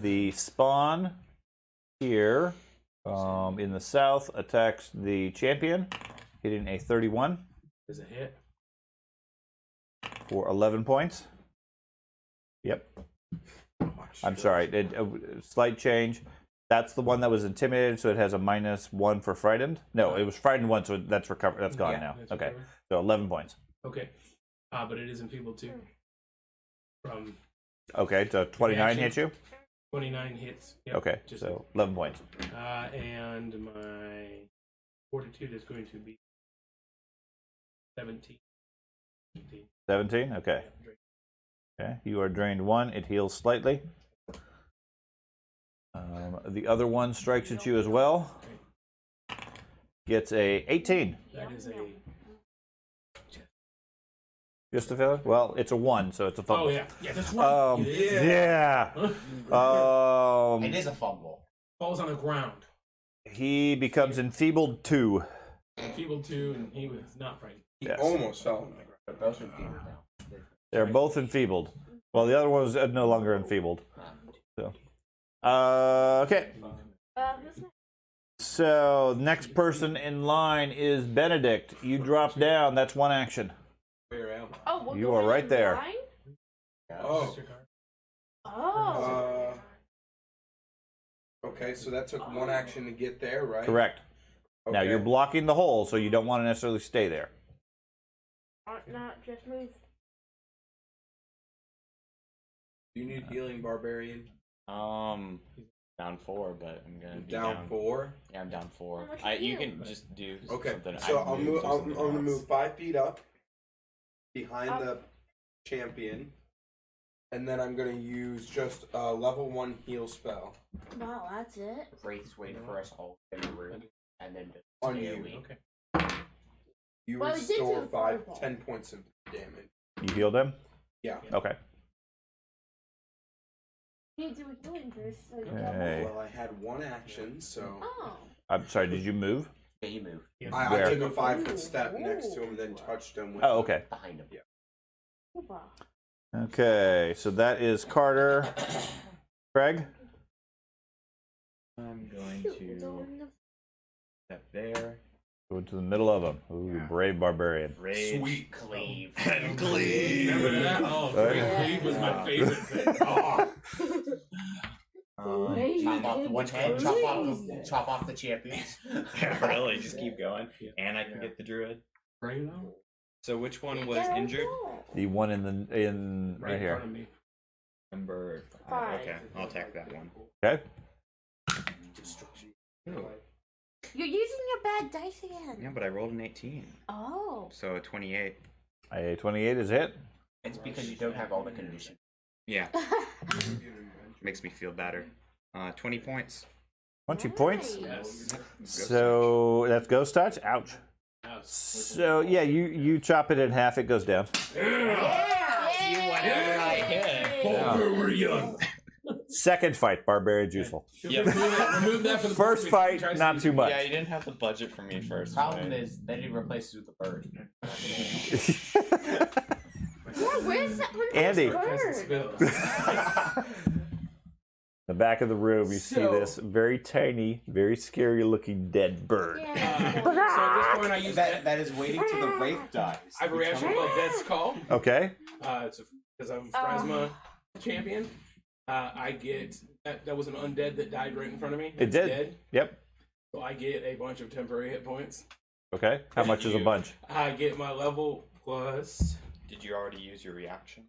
The spawn here in the south attacks the champion, hitting a 31 Is a hit. for 11 points. Yep. I'm sorry. Slight change. That's the one that was intimidated, so it has a -1 for frightened. No, it was frightened 1, so that's recovered. That's gone now. That's Okay. recovered. So 11 points. Okay. But it is enfeebled too. From Okay, so 29 hit you? 29 hits. Yep, Okay, just- so 11 points. and my fortitude is going to be 17. 17? Okay. Okay, you are drained 1. It heals slightly. The other one strikes at you as well. Gets a 18. That is a. Just a failure? Well, it's a 1, so it's a fumble. Oh yeah, that's right. Yeah. It is a fumble. Falls on the ground. He becomes enfeebled 2. Enfeebled 2, and he was not frightened. He Yes. almost fell on the ground. They're both enfeebled now. They're both enfeebled. Well, the other one was no longer enfeebled. So, okay. Who's next? So next person in line is Benedict. You drop down. That's 1 action. Where am I? Oh, we're You going are right in there. line? Oh. Oh. Okay, so that took 1 action to get there, right? Correct. Now Okay. you're blocking the hole, so you don't want to necessarily stay there. Not just move. Do you need healing, barbarian? Down 4, but I'm gonna be Down 4. Yeah, I'm down 4. How much You heal? can just do Okay, something. so I'd I'll move. do I'm something gonna else. move 5 feet up behind Up. the champion, and then I'm gonna use just a level 1 heal spell Wow, that's it. Wraith's waiting for us all in the room, and then just on stay you. awake. Okay. You Well, it did restore do the fireball. 10 points of damage. You healed him? Yeah. Okay. You do a healing burst. So you Okay. Well, I had 1 action, so Oh. I'm sorry, did you move? Yeah, you move I Where? took a 5-foot step next to him, then touched him with. Oh, okay. behind him. Wow. Okay, so that is Carter. Craig? I'm going Shoot, to go in the- step there. Go into the middle of them. Ooh, brave barbarian. Rage. Sweet cleave. Remember that? Oh, Yeah. Cleave was my favorite thing. Oh. Wait, Chop off the one head. crazy. Chop off the champions. Really? Just keep going? And I can get the druid? Bring it on. So which one was Get injured? on. The one in right in front here. of me. Number 5. 5. Okay, I'll take that one. Okay. Ooh. You're using your bad dice again. Yeah, but I rolled an 18. Oh. So a 28. A 28 is hit. It's because you don't have all the conditions. Yeah, makes me feel better. 20 points. 20 points. Yes. So that's ghost touch. Ouch. So yeah, you chop it in half. It goes down. We're young. Second fight, barbarian's useful. Yep. Remove that for the First book fight, before he tries not to too much. Yeah, you didn't have the budget for me first. Problem right? is, they didn't replace it with a bird. Where's that? Andy. Bird? The back of the room, you see So- this very tiny, very scary looking dead bird. Yeah. So at this point, I use That is waiting till the wraith dies. I have a reaction called Death's Call. Okay. Because I'm Phrasma champion. I get that was an undead that died right in front of me. It It's did. Dead. Yep. So I get a bunch of temporary hit points. Okay. How much is a bunch? I get my level plus. Did you already use your reaction?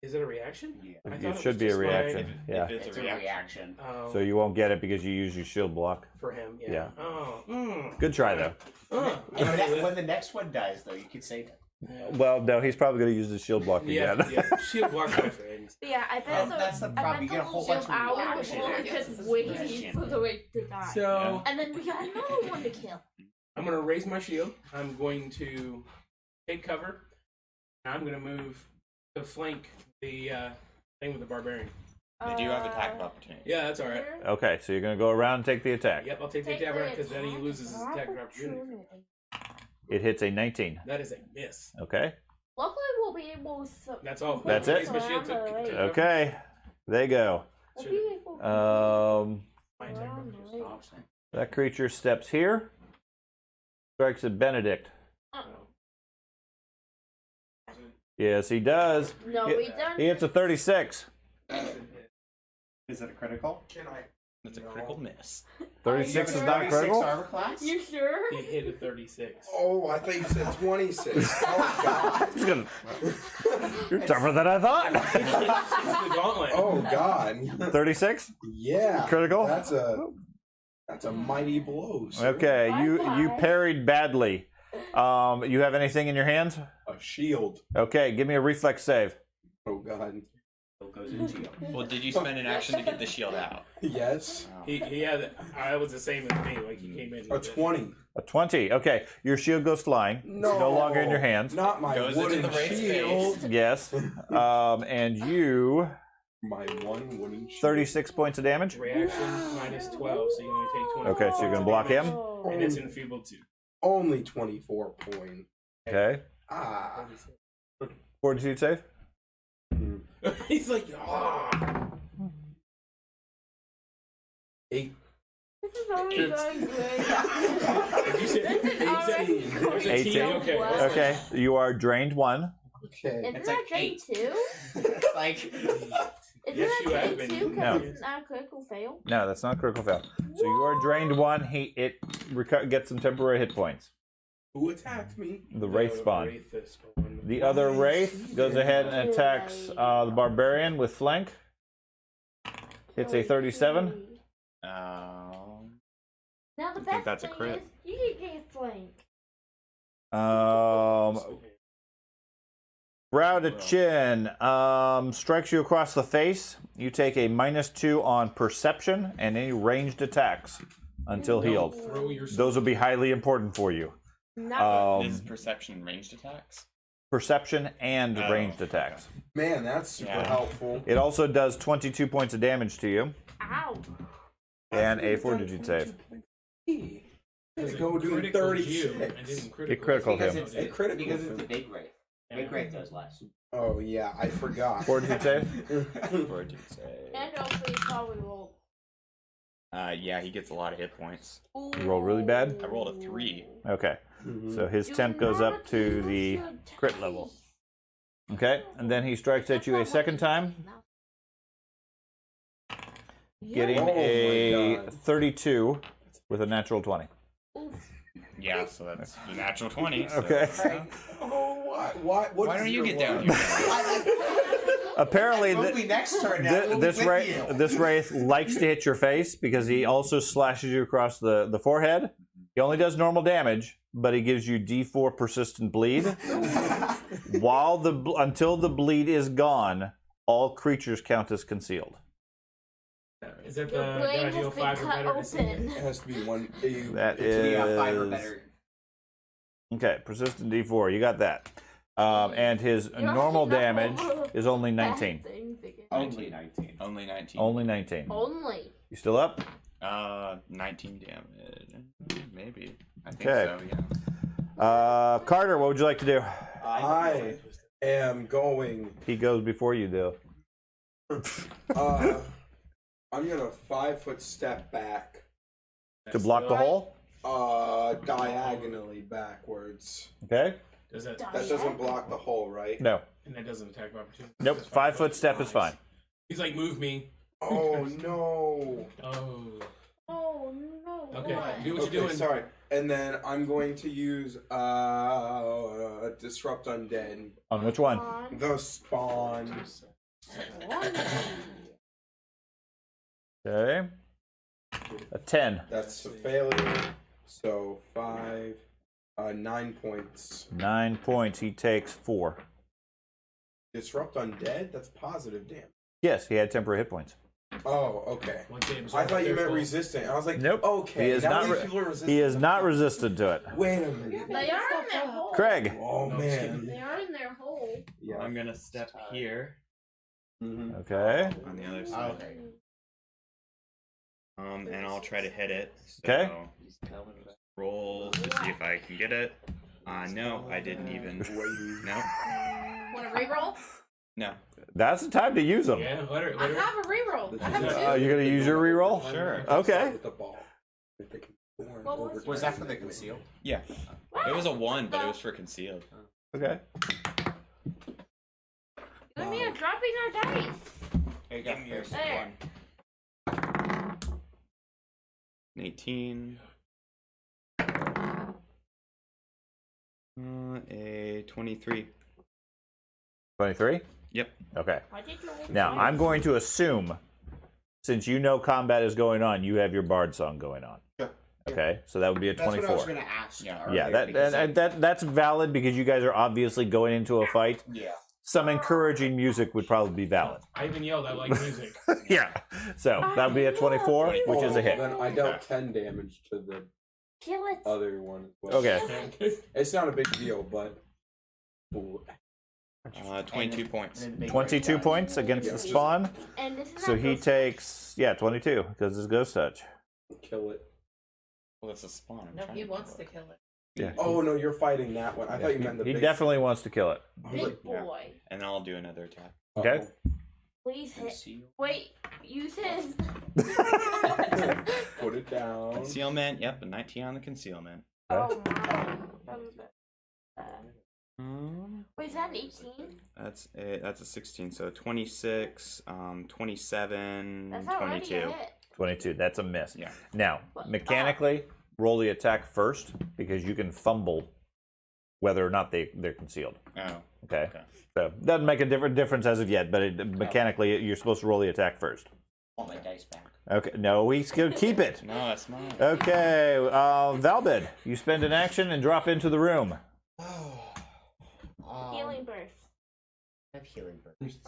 Is it a reaction? Yeah. I It thought should was be a just my- reaction. Yeah. If it's, It's a reaction. Oh, So you won't get it because you use your shield block. for him, yeah. Yeah. Oh, Good try though. When the next one dies, though, you can save it. Well, no, he's probably going to use the shield block Yeah, again. yeah. Shield block my friends. Yeah, I bet that's the problem. You get a whole bunch of reaction. just waiting for the wait to die. So And then we got another one to kill. I'm gonna raise my shield. I'm going to take cover. And I'm gonna move to flank the thing with the barbarian. They do have attack of opportunity. Yeah, that's all right. Okay, so you're going to go around and take the attack. Yep, I'll take the attack because then he loses his attack of opportunity. It hits a 19. That is a miss. Okay. Luckily, we'll be able to. That's all. That's it? Raise my shield to cover. Okay. There you go. We'll be able to My attack of opportunity. That creature steps here. Strikes at Benedict. Yes, he does. No, we done. He hits a 36. Is it a critical? That's a critical miss. 36 is sure? not critical? armor class? You sure? He hit a 36. Oh, I thought you said 26. Oh, God. He's gonna- You're tougher than I thought. It's the gauntlet. Oh, God. 36? Yeah. Critical? That's a mighty blow, sir. Okay, you parried badly. You have anything in your hands? A shield. Okay, give me a reflex save. Oh, God. Goes into you. Well, did you spend an action to get the shield out? Yes. He had. I was the same as me. Like he came in. A 20. A 20. Okay, your shield goes flying. No. It's no longer in your hands. Not my Goes into wooden the Wraith's shield. face. Yes. And you, My one wooden shield. 36 points of damage. Reaction minus 12, so you only take 20. Okay, so you're gonna block him. And it's enfeebled too. Only 24 points. Okay. Ah. Fortitude save. He's like, ah. 8. This is already going great. Did you say This is already 18? There's a 18. T, okay. Okay, you are drained 1. Okay. Isn't It's that like day 8. 2? Like, Isn't Yes, you that have day been. 2? No. Because it's not a critical fail. No, that's not a critical fail. So you are drained 1. Gets some temporary hit points. Who attacked me? The Wraith spawn. Wraith is spawn. The other Wraith goes ahead and attacks the Barbarian with flank. Hits a 37. Now the I think best that's a thing crit. is you can get flank. Brow to chin. Strikes you across the face. You take a -2 on perception and any ranged attacks until healed. Throw your Those will be highly important for you. Not Is perception ranged attacks? Perception and Oh, ranged attacks. Man, that's super Yeah. helpful. It also does 22 points of damage to you ow. and a fortitude save. Let's go do critical 36. you and didn't critical. It critical because him. it's A critical because it's the thing. big Wraith. Big Wraith does less. Oh, yeah, I forgot. Fortitude save? Fortitude save. And also you probably rolled. Yeah, he gets a lot of hit points. You roll really bad? I rolled a 3. Okay. Mhm. So his Do temp goes not up to the use your crit dice. level. Okay, and then he strikes at you a second time, getting Oh my a God. 32 with a natural 20. Yeah, so that's the natural 20. So, Okay. Oh, what Why don't you get down here? Apparently, Hopefully next turn now we'll be this with you. this wraith likes to hit your face because he also slashes you across the forehead. He only does normal damage, but he gives you D4 persistent bleed. Until the bleed is gone, all creatures count as concealed. Is that the Your brain gotta heal has been 5 or cut better to see? open. It has to be one. That Yeah, 5 or is better. okay. Persistent D4, you got that. And his normal damage is only 19. Only 19. Only 19. Only 19. Only. You still up? 19 damage. Maybe. I think Okay. so, yeah. Carter, what would you like to do? I am going. He goes before you do. I'm gonna 5-foot step back. To block the hole? Diagonally backwards. Okay. Does that, That doesn't block the hole, right? No. and that doesn't attack of opportunity? Nope. That's 5-foot step is fine. He's like, move me. Oh no. Oh. Oh no. Okay, What? do what Okay, you're doing. sorry. And then I'm going to use disrupt undead. On which one? On The spawn. one. Okay. A 10. That's a failure. So 5, 9 points. 9 points. He takes 4. Disrupt undead? That's positive damage. Yes, he had temporary hit points. Oh, okay. Once they I absorb thought you their meant full- resistant. I was like, Nope. okay. He is now not. these people are resistant. He is not resistant to it. Wait a minute. They are in their hole. Craig. Oh No, man. They are in their hole. Yeah. I'm gonna step here Mm-hmm. Okay. on the other side. Okay. And I'll try to hit it. So Okay. roll to see if I can get it. No, I didn't even. No, Want to reroll? no. That's the time to use them. Yeah, let her. I Let her. have a reroll. I have two. You're gonna use your reroll? Sure. Okay. With the ball. If they can form What was over Was time. that for the conceal? Yeah, it was a 1, but it was for concealed. Okay. I mean, I'm dropping our dice. There you go. Here's There. 18. A 23. 23? Yep. Okay. I did roll Now, twice. I'm going to assume, since you know combat is going on, you have your bard song going on. Sure. Okay, so that would be a That's what I was 24. going to ask. Yeah. Yeah, earlier, that, because that's valid because you guys are obviously going into a fight. yeah. Some encouraging music would probably be valid. I even yelled. I like music. Yeah. So that would be a 24, which is a hit. Then I dealt 10 damage to the Kill it. other one as well. Okay. It's not a big deal, but. 22 points. 22 points against the spawn. And this is So not he ghost- takes, 22 because it's ghost touch. Kill it. Well, that's a spawn. I'm No, trying he to wants kill to kill it. Yeah. Oh no, you're fighting that one. I thought you meant the He big. definitely wants to kill it. Big boy. it. And I'll do another attack. Okay. Please hit. Wait, use his. Put it down. Concealment. Yep, a 19 on the concealment. Oh my. That was bad. Um, Wait, is that an 18? that's a 16. So 26, 27, That's already 22. a hit. 22. That's a miss. Yeah. Now, mechanically, roll the attack first because you can fumble whether or not they're concealed. Oh. Okay. Okay. So doesn't make a difference as of yet, but mechanically you're supposed to roll the attack first. Want my dice back. Okay. No, we still keep it. No, that's mine. Okay. Valbid, you spend an action and drop into the room. Healing burst. I have healing burst.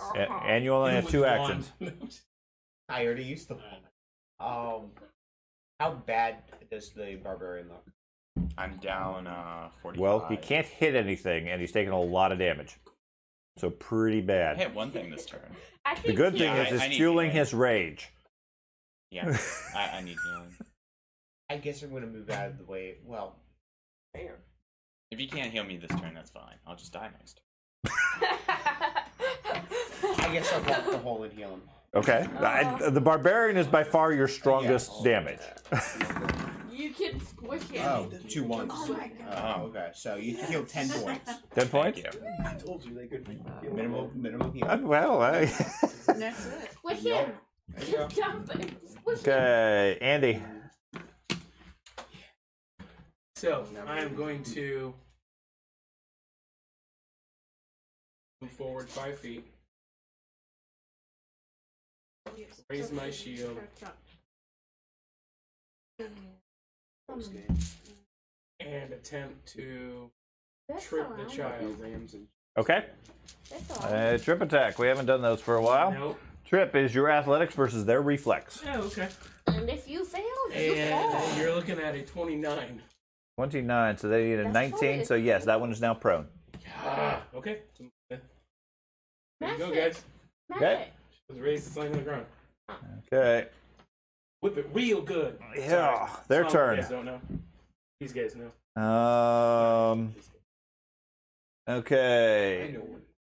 And you only have 2 actions. I already used them. How bad does the barbarian look? I'm down 45. Well, he can't hit anything, and he's taking a lot of damage. So pretty I bad. hit one thing this turn. I The think good thing Yeah, is I it's need fueling healing. his rage. Yeah, I need healing. I guess I'm gonna move out of the way. Well, Fair. If you can't heal me this turn, that's fine. I'll just die next turn. I guess I'll walk the hole and heal him. Okay. The barbarian is by far your strongest damage. You can squish him. Oh, 2 ones. Oh my Oh. Okay, so you heal 10 points. 10 points? Thank you. I told you they could. Minimum heal. Well, That's it. Squish him. There you go. Jump him. Squish him. okay. Andy. So I am going to move forward 5 feet. Raise my shield and attempt to That's trip the around. child. Okay. That's all. Trip attack. We haven't done those for a while. Nope. Trip is your athletics versus their reflex. Oh, okay. And if you fail, you And fall. you're looking at a 29. 29, so they need a That's 19, probably- so yes, that one is now prone. Okay. There you Magic. go, guys. Okay. Let's raise the sign on the ground. Okay. Whip it real good. Yeah, Sorry. their Some turn. guys don't know. These guys know. Okay.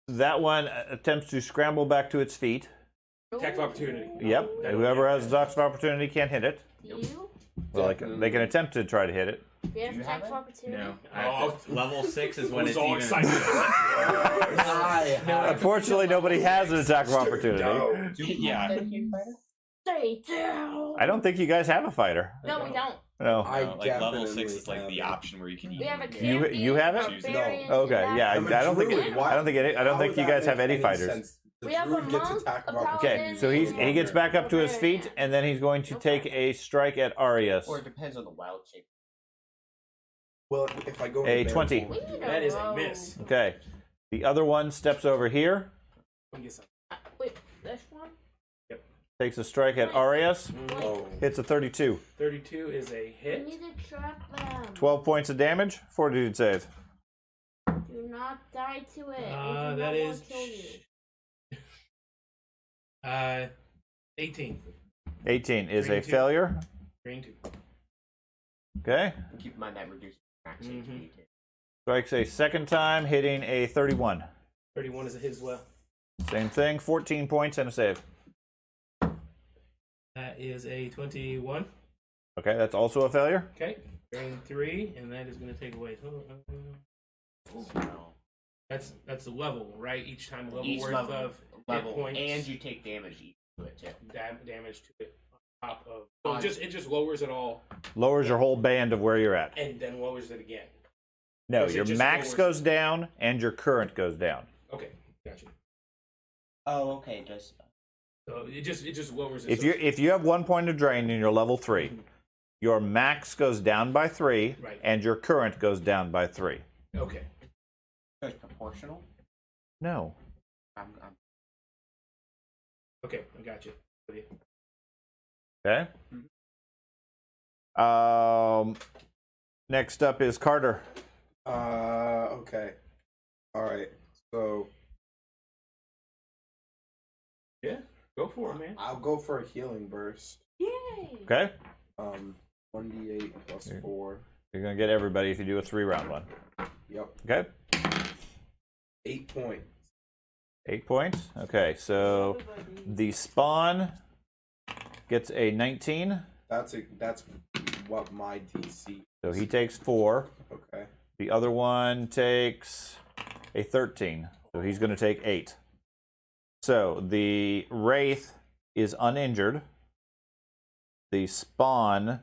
That one attempts to scramble back to its feet. Attack of opportunity. Yep. Whoever has attacks of opportunity can't hit it. You? Well, they can attempt to try to hit it. You have attack of opportunity? No. Oh. Level 6 is when Who's it's all even. excited? Unfortunately, nobody has an attack of opportunity. Yeah. Stay down. I don't think you guys have a fighter. No, we don't. No. I No, like level definitely 6 is like have the it. option where you can We have a even- champion. You have it? barbarian, Okay, yeah. I I'm a don't think druid. Why- I don't think How you would that guys have make any any fighters. sense? The We have a druid gets monk, attack of a opportunity. Okay, so he gets back up to his feet, and then he's going to take a strike at Arius. Or it depends on the wild shape. Well, if I go A into 20. bear form- That is a miss. Okay. The other one steps over here, Let me get some. Wait, this one? takes a strike at Arias, Oh, hits a 32. 32 is a I hit. need to trap them. 12 points of damage, fortitude save. Do not die to it. I do That not is. want to kill you. 18. 18 is a Green two. failure. Green 2. Okay. Keep in mind that reduces max HP too. Strikes a second time, hitting a 31. 31 is a hit as well. Same thing, 14 points and a save. That is a 21. Okay, that's also a failure. Okay. Green 3, and that is going to take away. That's the level, right? Each time level Each worth level, of level, hit points. and you take damage each to it too. Damage to it on top of. So it just lowers it all, Lowers your whole band of where you're at. and then lowers it again. No, Or is it your just max lowers- goes down and your current goes down. Okay, gotcha. Oh, okay. Just So it just lowers it. If you have 1 point of drain and you're level 3, your max goes down by 3, Right. and your current goes down by 3. Okay. so it's proportional. No. I'm Okay, I got you. With you. Okay. Next up is Carter. Okay. All right. So Yeah, go for it, man. I'll go for a healing burst. Yay! Okay. 1d8 plus 4. You're gonna get everybody if you do a 3-round one. Yep. Okay. 8 points. 8 points. Okay, so the spawn gets a 19. That's what my DC. So he takes 4. Okay. The other one takes a 13. So he's going to take 8. So the Wraith is uninjured. The spawn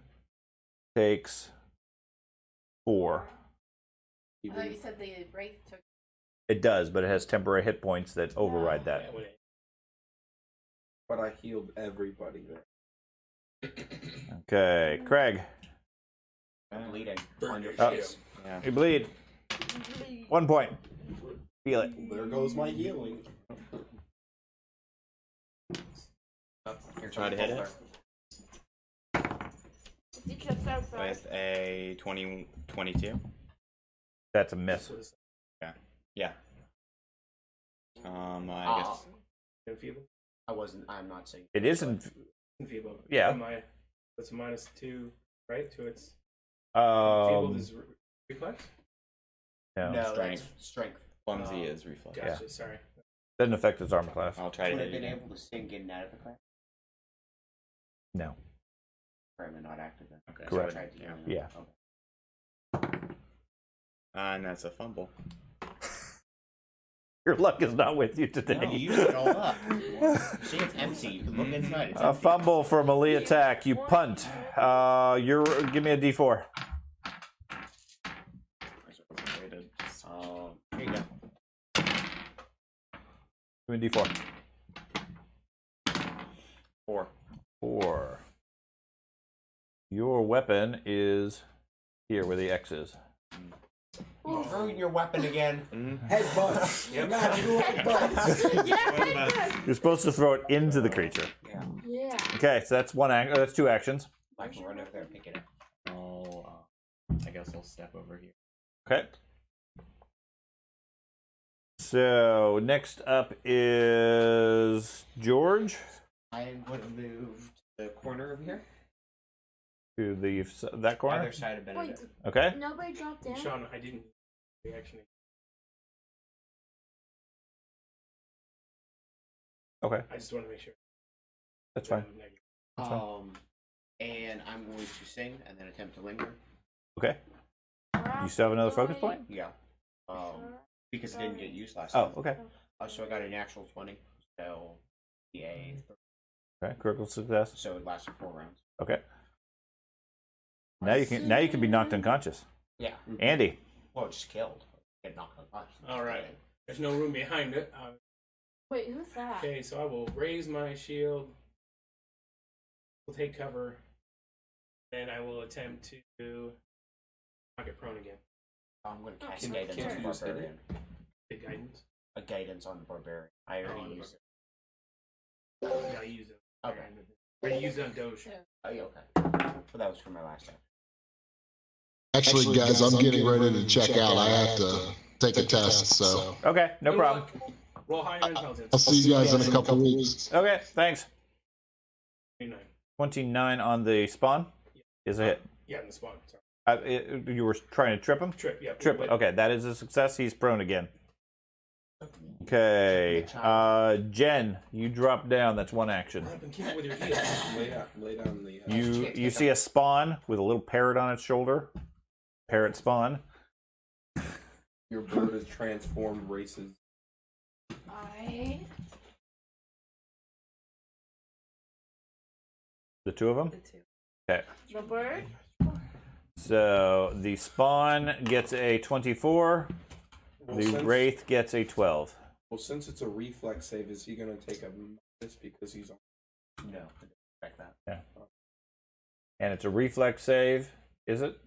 takes 4. Oh, you said the wraith took. It does, but it has temporary hit points that override that. But I healed everybody there. Okay, Craig. I'm bleeding Burn on your your face. Yeah. You bleed. 1 point. Feel it. There goes my healing. Try to hit it You just outside. with a 22. That's a miss. Yeah. I guess. Enfeeble. I'm not saying. It isn't. Enfeeble. Yeah. That's -2, right? To its. Enfeebled is reflex. No. No, Strength. that's strength. Clumsy is reflex. Gotcha. Sorry. Doesn't affect his armor class. I'll try to Would hit have it been again. able to sing getting out of the class. No. Apparently not active then. Okay. Correct. So I tried to heal him. Yeah. Okay. And that's a fumble. Your luck is not with you today. No, you used it all up. See, it's empty. You can look inside. It's A empty. fumble for a melee attack. You punt. Give me a D4. Here you go. Give me a D4. 4. 4. Your weapon is here where the X is. You threw your weapon again. Headbutt. Yep. You're supposed to throw it into the creature. Yeah. Okay, so that's that's 2 actions. I can run over there and pick it up. I guess I'll step over here. Okay. So next up is George I would move to the corner over here. to that corner. Other side of Benedict. Wait, Okay. nobody dropped down? Sean, I didn't reaction. Okay, I just want to make sure. that's fine. That's fine. And I'm going to sing and then attempt to linger. Okay. You still have another focus point? Yeah. Because it didn't get used last time. Oh, okay. So I got a natural 20. So a Okay, critical success. so it lasted 4 rounds. Okay. Now you can be knocked unconscious. Yeah. Andy. Well, it just killed. Get knocked unconscious. All right. There's no room behind it. Wait, who's that? Okay, so I will raise my shield. We'll take cover. Then I will attempt to I'll get prone again. I'm going to cast Can guidance you on the use it? barbarian. The guidance. A guidance on the barbarian. I already used it. Yeah, I use it. Okay. I use it on Doge. Oh, yeah, okay. Well, that was for my last time. Actually, guys, I'm getting ready to check out. I have to take a test, so Okay, no Good problem. luck. Roll higher intelligence. I'll see you guys in a couple weeks. Okay, thanks. 29. 29 on the spawn is a hit. Yeah, in the spawn. Sorry. You were trying to trip him? Trip, yeah. Trip. Okay, that is a success. He's prone again. Okay. Jen, you drop down. That's one action. Keep it with your heels. Lay down the. You see a spawn with a little parrot on its shoulder. Parrot spawn. Your bird has transformed races. The two of them? Okay. The bird? So the spawn gets a 24. Well, The wraith gets a 12. Well, since it's a reflex save, is he going to take a minus because he's on? No, I didn't expect that. Yeah. And it's a reflex save, is it?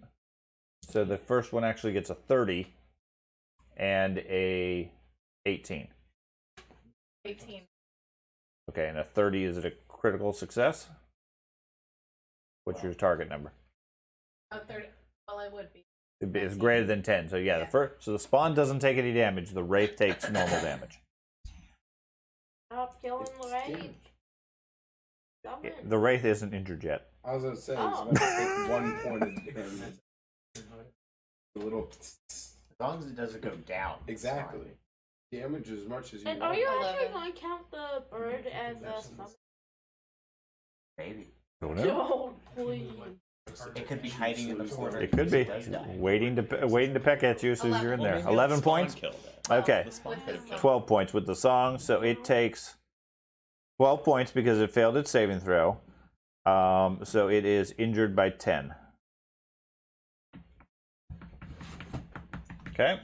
So the first one actually gets a 30 and a 18. 18. Okay, and a 30, is it a critical success? What's your target number? Oh, 30. Well, I would be. It's greater than 10. So yeah, so the spawn doesn't take any damage. The wraith takes normal damage. Stop killing the wraith. Stop it. The wraith isn't injured yet. I was going to say, Oh. it's about to take 1 point of damage. A little. As long as it doesn't go down. Exactly. Damage as much as you And want. are you actually going to count the bird as a summon? Maybe. No, please. It could be hiding in the corner. It could be Does die. waiting to peck at you as soon as you're in there. Maybe the 11 spawn points. killed it. Okay. The spawn could have killed 12 points with the song, so it takes 12 points because it failed its saving throw. So it is injured by 10. Okay.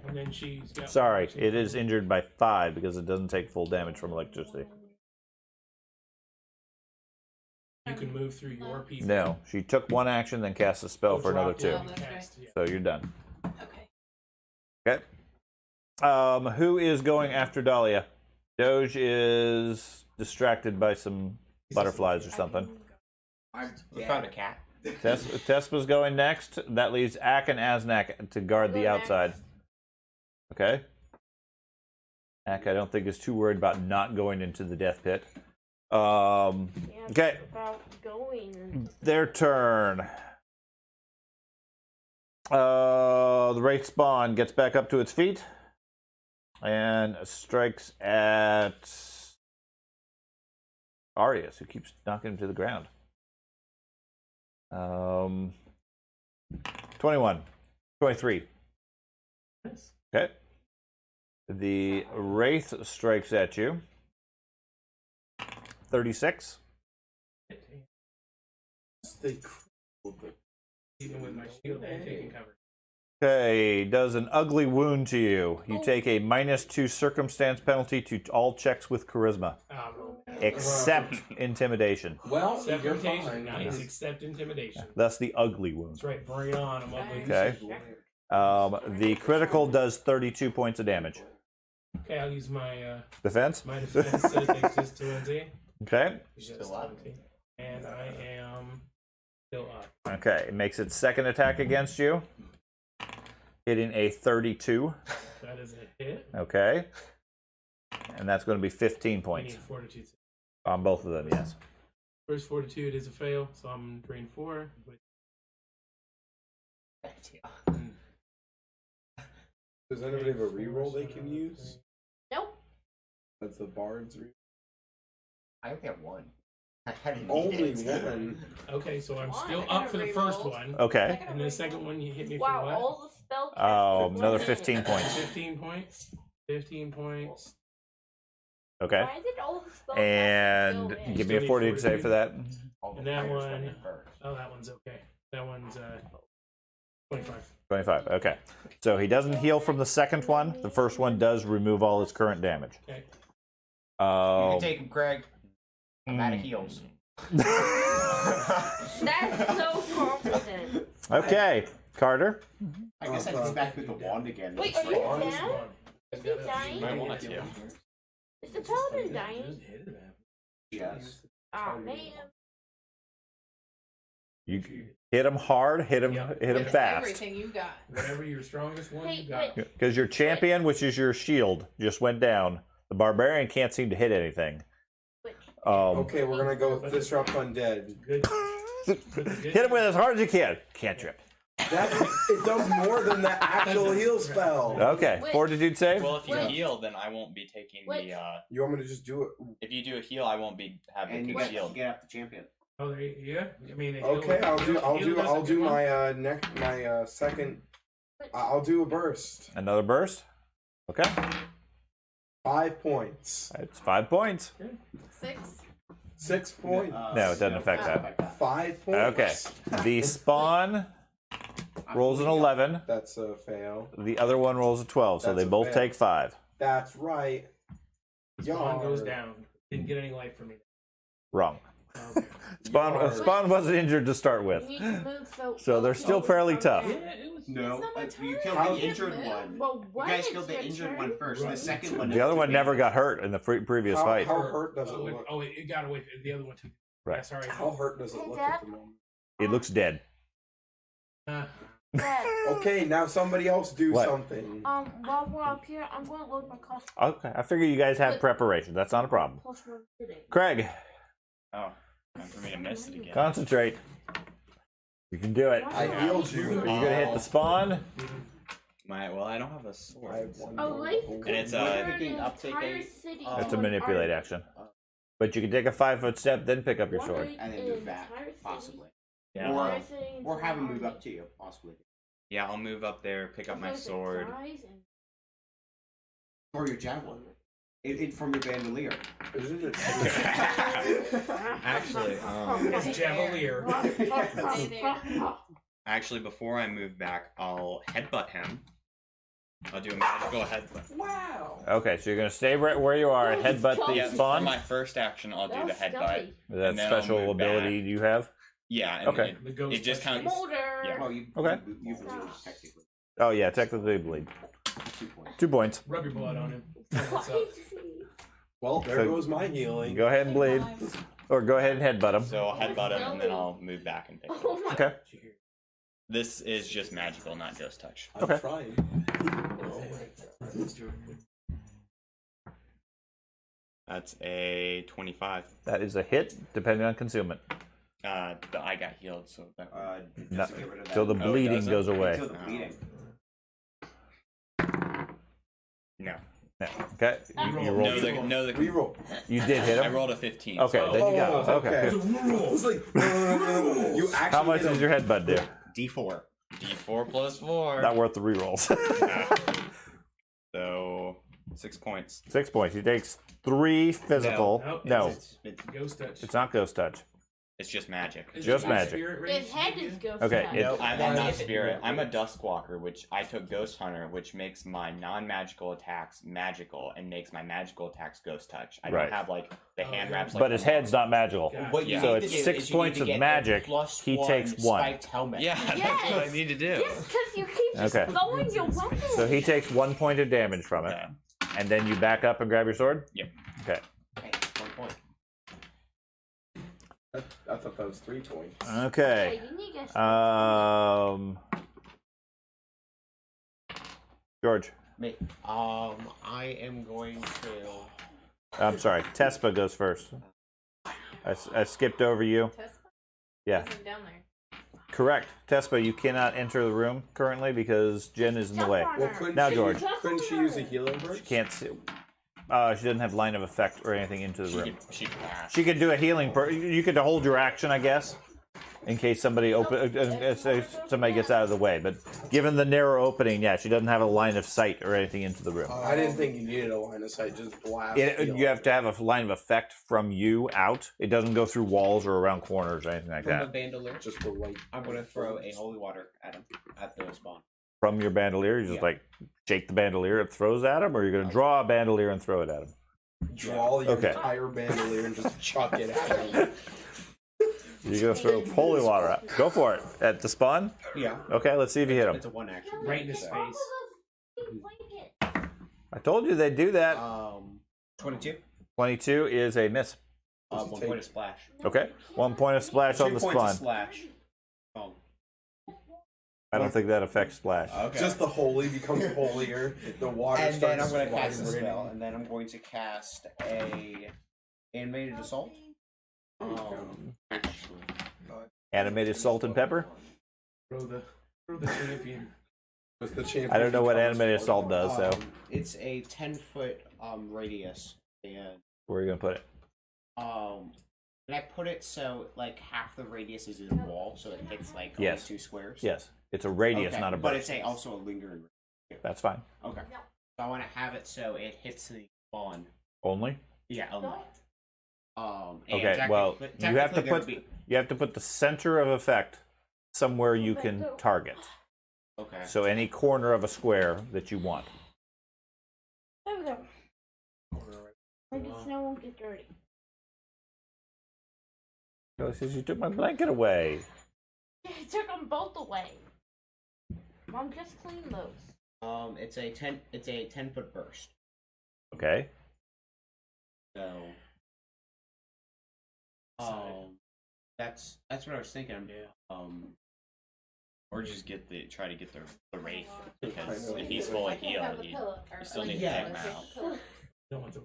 And then she's got. Sorry, it is injured by 5 because it doesn't take full damage from electricity. You can move through your people. No, she took one action, then cast a spell for another 2. Oh, that's right. So you're done. Okay. Okay. Who is going after Dahlia? Doge is distracted by some butterflies or something. We found a cat. Tespa's going next. That leaves Ak and Aznak to guard the outside. Okay. Ak, I don't think is too worried about not going into the death pit. Okay. About going. Their turn. The Wraith Spawn gets back up to its feet and strikes at Arius, who keeps knocking him to the ground. 21. 23. Okay. The Wraith strikes at you. 36. Even with my shield, I'm taking cover. Okay, does an ugly wound to you. You take a -2 circumstance penalty to all checks with charisma, except intimidation. Well, Except you're intimidation. fine. Nice, except intimidation. That's the ugly wound. That's right, bring it on. I'm ugly. Okay. The critical does 32 points of damage. Okay, I'll use my Defense? my defense, so it takes just 20. Okay. Just 20. And I am still up. Okay, it makes its second attack against you, hitting a 32. That is a hit. Okay. And that's going to be 15 I need points. fortitude. On both of them, yes. First fortitude is a fail, so I'm drained 4. Does anybody have a reroll they can use? Nope. That's the bard's reroll. I only have 1. I hadn't Only needed it. 1. Okay, so I'm Come on, still I got up for the a first reroll. one. Okay. And the second one, you hit me Wow, for what? all the spell Oh, another 15 points. 15 points. 15 points. Okay. Why did all the spell And go in? give me a 40 save for that. And that one, oh, that one's okay. That one's 25. 25. Okay. So he doesn't heal from the second one. The first one does remove all his current damage. Okay. You Um, can take him, Craig. I'm out of heals. That's so confident. Okay. Carter. I guess I go back with the wand again. Wait, That's are you right. down? Is he dying? I want to. Is the paladin dying? Yes. Oh man. You hit him hard, hit him With fast. everything you got. Whatever your strongest one Hey, you got. Because your champion, which is your shield, just went down. The barbarian can't seem to hit anything. Okay, we're gonna go with disrupt undead. Good. Hit him with as hard as you can. Cantrip. It does more than the actual heal spell. Okay, fortitude save. Well, if you heal, then I won't be taking the. You want me to just do it? If you do a heal, I won't be having And you to get, shield. you get up the champion. Oh, yeah. I mean, Okay, I'll do my second. I'll do a burst. Another burst. Okay. 5 points. It's 5 points. 6. 6 points. No, it doesn't affect that. 5 points. Okay. The spawn rolls an 11. That's a fail. The other one rolls a 12, so That's they a both fail. take 5. That's right. Spawn goes down. Didn't get any life from me. Wrong. Spawn wasn't injured to start with. You need to move So they're still fairly tough. No, you killed the injured one. Well, You guys killed the injured one first. The second one. The other one never got hurt in the previous fight. How hurt does it look? Oh, it got away. The other one took. Right. Yeah, sorry. How hurt does it look at the moment? It looks dead. Okay, now somebody else do What? something. While we're up here, I'm going to load my costume. Okay, I figure you guys have preparation. That's not a problem. Plus one today. Craig, Oh, time for me to miss it again. concentrate. You can do it. I healed you. Are you gonna hit the spawn? Well, I don't have a sword. I have one. Oh, like And it's Picking up, take entire a. city. That's a manipulate action. But you can take a 5-foot step, then pick up your One sword. week And then in move back, entire city. possibly. Yeah. Or, Entire city in or have him move July. up to you, possibly. Yeah, I'll move up there, pick up my If it sword. dies and- Or your javelin. It from your bandolier. Isn't it? Actually, It's Javelier. Actually, before I move back, I'll headbutt him. I'll do a magical headbutt. Wow. Okay, so you're gonna stay right where you are and headbutt the Yeah, for spawn. my first action, I'll do the That's headbutt. stealthy. Is that and then I'll special move ability you have? Yeah, and Okay. The ghost it just touch. counts. Molder. Yeah. Oh, you. Okay. You bleed, technically. Oh yeah, technically bleed. 2 points. 2 points. Rub your blood on him. What's up? Well, there So- goes my healing. Go ahead and bleed. Or go ahead and headbutt him. So I'll headbutt him, and then I'll move back and pick him. Oh my. Okay. This is just magical, not ghost touch. I'm Okay. trying. That's a 25. That is a hit, depending on concealment. I got healed, so that. Just No, to get rid of that. So the Oh, it bleeding doesn't? goes away. Until the bleeding. No. Yeah. Okay. You rolled. No, the Reroll. You did hit I him. rolled a 15. Okay, so then you got. Oh, Okay. okay. I was like, no. You actually How much hit does him. your headbutt do? D4. D4 plus 4. Not worth the rerolls. So 6 points. 6 points. He takes 3 physical. Nope, No, It's Ghost touch. it's not ghost touch. It's just magic. Is just it my magic. spirit His range head again? is ghost. Okay, touch. it- I'm not spirit. I'm a Duskwalker, which I took Ghost Hunter, which makes my non-magical attacks magical and makes my magical attacks Ghost Touch. I Right. don't have like the hand wraps. Like But his head's not magical. What you Yeah. So need it's to do 6 is you points need of to get a magic. plus He 1 takes 1. spiked helmet. Yeah, that's what I need to do. Yes, because you keep just Okay. throwing your weapons. So he takes 1 point of damage from it. Yeah. And then you back up and grab your sword? Yep. Okay. Hey, 1 point. I thought that was 3 points. Okay. Hey, you need to get George. Me. I am going to. I'm sorry. Tespa goes first. I skipped over you. Tespa Yeah. isn't down there. Correct. Tespa, you cannot enter the room currently because Jen is in the way. Well, couldn't Now, she, George. couldn't she use a healing burst? She can't see. She doesn't have line of effect or anything into the room. She can pass. She could do a healing. You could hold your action, I guess, in case somebody somebody gets out of the way. But given the narrow opening, yeah, she doesn't have a line of sight or anything into the room. I didn't think you needed a line of sight, just blast. healing. You have to have a line of effect from you out. It doesn't go through walls or around corners or anything like From the that. bandolier, just the light. I'm going to throw a holy water at him at the spawn. From your bandolier, you just like shake the bandolier, it throws at him, or you're going to draw a bandolier and throw it at him. Draw the Okay. entire bandolier and just chuck it at him. You're gonna throw holy water out. Go for it. At the spawn? Yeah. Okay, let's see if you hit him. It's a one action. Right in his so. face. I told you they'd do that. 22. 22 is a miss. 1 point of splash. Okay. 1 point of splash on the 2 points spawn. of splash. Oh. I don't think that affects splash. Okay. Just the holy becomes holier. The water And then I'm starts going to cast a vibrating. spell, and then I'm going to cast a animated assault. Animated salt and pepper? Throw the champion. As the champion I don't know what becomes animated assault does, so It's a 10-foot radius, and where are you gonna put it? and I put it so like half the radius is in the wall, so it hits like only Yes. 2 squares. Yes. It's a radius, Okay, not a but burst. it's also a lingering. That's fine. Okay. So I want to have it so it hits the spawn. Only? Yeah. Only. And Okay, well, technically you have to there'd put be- you have to put the center of effect somewhere you can target. Okay. So any corner of a square that you want. There we go. Maybe snow won't get dirty. Oh, it says you took my blanket away. I took them both away. Mom, just clean those. It's a 10-foot burst. Okay. So. That's what I was thinking. Or just try to get the wraith, because if he's fully healed, you still need to take him out. Don't want to.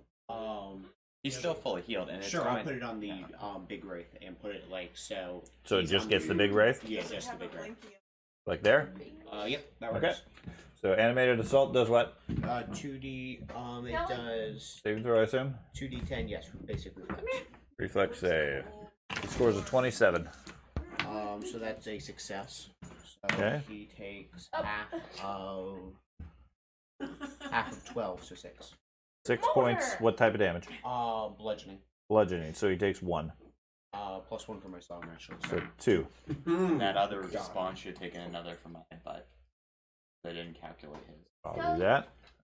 He's still fully healed, and it's Sure, going, I'll put it on the big wraith and put it like so. So it he's just on gets the big wraith? Yeah, just the big wraith. Like there? Yep, that Okay. works. So animated assault does what? 2d. It does Saving throw, I assume? 2d10. Yes, basically. Reflex save. He scores a 27. So that's a success. So Okay. he takes half of 12, so 6. 6 points. What type of damage? Bludgeoning. Bludgeoning. So he takes 1. Plus 1 for my song actually. So 2. that other response should have taken another from my headbutt. They didn't calculate his. I'll do that.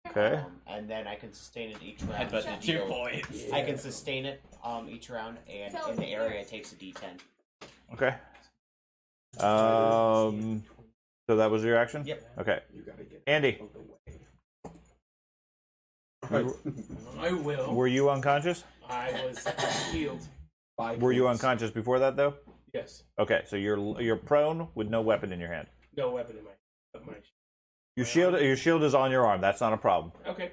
Okay. And then I can sustain it each round. Headbutt the 2 points. I can sustain it each round, and in the area it takes a d10. Okay. So that was your action? Yep. Okay. You gotta get Andy, I will. were you unconscious? I was healed. Were you unconscious before that, though? Yes. Okay, so you're prone with no weapon in your hand. No weapon in my. Your shield is on your arm. That's not a problem. Okay.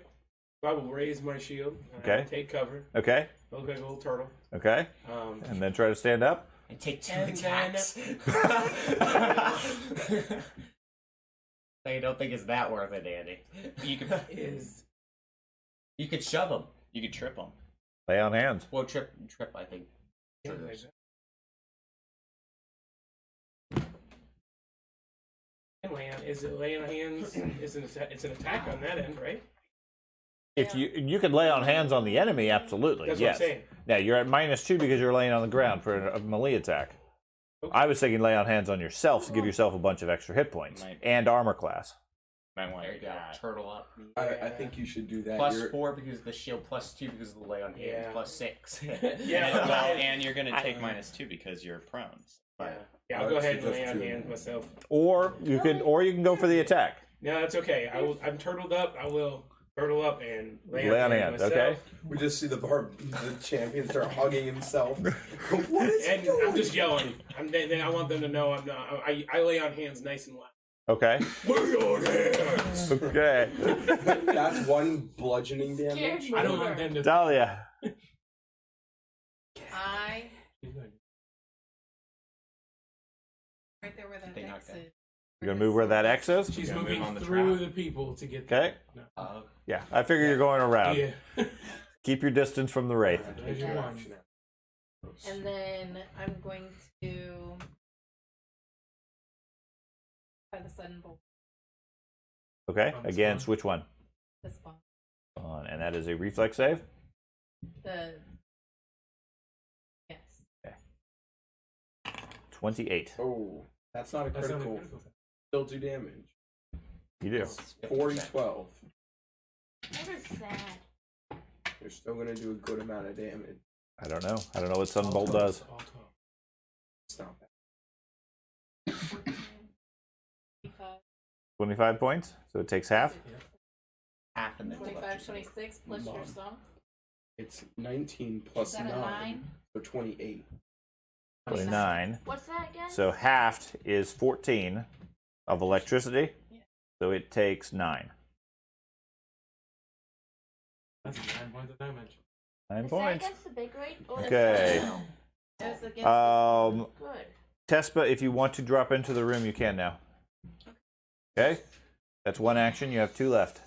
So I will raise my shield. And Okay. I will take cover. Okay. I look like a little turtle. Okay. And then try to stand up. And take 2 And attacks. I don't think it's that worth it, Andy. You could You could shove him. you could trip him. Lay on hands. Well, trip, I think. triggers. Is it lay on hands? It's an attack on that end, right? If you could lay on hands on the enemy, absolutely. That's yes. what I'm saying. Now you're at -2 because you're laying on the ground for a melee attack. Okay. I was thinking lay on hands on yourself to give yourself a bunch of extra hit points and armor class. Might want There to you do go. that. Turtle up. I think you should do that. Plus You're- 4 because of the shield, plus 2 because of the lay on hands, Yeah. plus 6. Yeah. Well, and you're gonna take -2 because you're prone. Yeah, I'll go ahead and lay on hands myself. Or you can go for the attack. No, that's okay. I'm turtled up. I will turtle up and lay Lay on on hands hands, okay? myself. We just see the champion start hugging himself. What is And he doing? I'm just yelling. Then I want them to know I'm not. I lay on hands nice and loud. Okay. Lay on hands. Okay. That's 1 bludgeoning damage. I don't want them to. Dahlia. I right there where that They X knocked is. You're gonna move where that X is? She's Gotta move moving on the through trap. the people to get. Okay. No. Yeah, I figure you're going around. Yeah. Keep your distance from the wraith. There's your one. And then I'm going to try the sudden bolt. Okay. On the Against spawn. which one? This one. And that is a reflex save. The yes. 28. Oh, that's not a That's not a critical. critical. Still 2 damage. You do. 40-12. What is that? You're still gonna do a good amount of damage. I don't know. I don't know what Sunbolt does. All 12. 25 points, so it takes half. Half and then 25, 26 plus your song. It's 19 plus Is that a 9, 9? so 28. 29. What's that again? So halved is 14 of electricity. Yeah. So it takes 9. That's 9 points of damage. 9 Is that points. against the big rate? Or Okay. That was against Good. Tespa, if you want to drop into the room, you can now. Okay? That's one action. You have 2 left.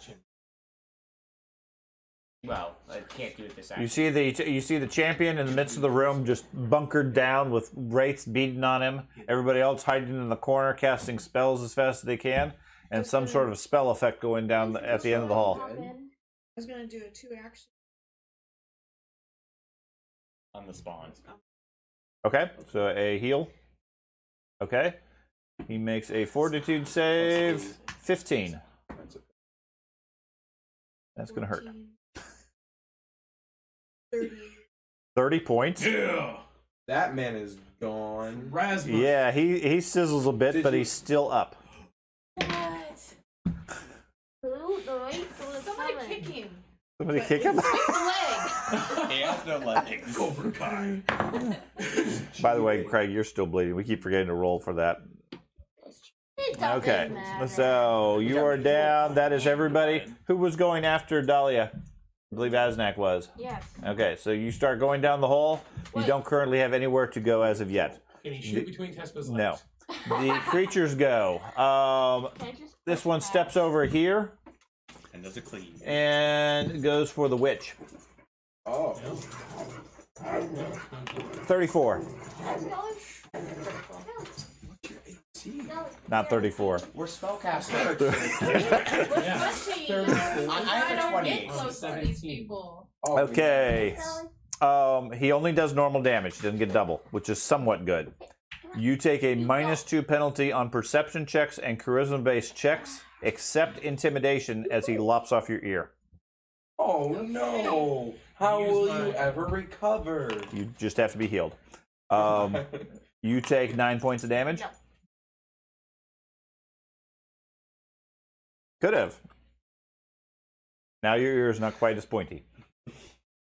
Well, I can't do it this action. You see the champion in the midst of the room, just bunkered down with wraiths beating on him. Everybody else hiding in the corner, casting spells as fast as they can, and some sort of spell effect going down at the end of the hall. I was gonna do a 2 action. on the spawn. Okay, so a heal. Okay. He makes a fortitude save. 15. That's going to hurt. 30. 30 points. Yeah. That man is gone. Rasmus. Yeah, he sizzles a bit, but he's still up. What? Who? The right? Somebody kick him. Somebody kick him? Kick the leg. He has no legs. Cobra Kai. By the way, Craig, you're still bleeding. We keep forgetting to roll for that. It doesn't Okay, matter. so you are down. That is everybody. Who was going after Dahlia? I believe Aznak was. Yes. Okay, so you start going down the hole. You Wait. don't currently have anywhere to go as of yet. Can you shoot between Tespa's No. legs? The creatures go. Can I just This one steps over here And does a cleave. and goes for the witch. Oh. 34. Not 34. We're spellcasters. Yeah. I have a don't 28. get close to these people. Oh, Okay. He only does normal damage. He doesn't get double, which is somewhat good. You take a -2 penalty on perception checks and charisma-based checks, except intimidation, as he lops off your ear. Oh no! How Use will my- you ever recover? You just have to be healed. You take 9 points of damage. No. Could have. Now your ear is not quite as pointy.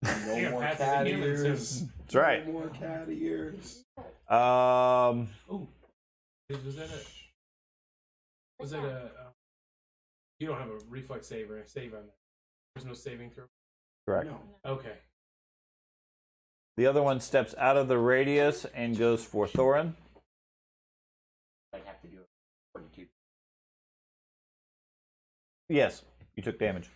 No Yeah, more Pat's is a cat human, so- ears. That's right. No more cat ears. Oh, was that a? Was that a? You don't have a reflex save or a save on that. There's no saving throw. Correct. No. Okay. The other one steps out of the radius and goes for Thorin. I'd have to do a 42. Yes, you took damage.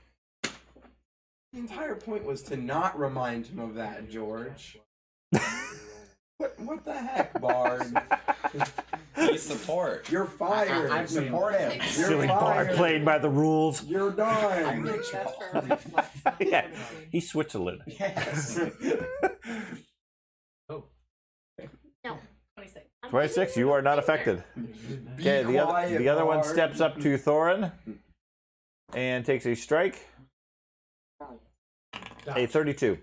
The entire point was to not remind him of that, George. What the heck, Bard? He's support. You're fired. I'm supportive. You're Silly Bard fired. playing by the rules. You're done. That's for reflex. Yeah, he's Switzerland. Yes. Oh. No. 26. 26, you are not affected. Okay, Be quiet, the other one Bard. steps up to Thorin and takes a strike. A 32.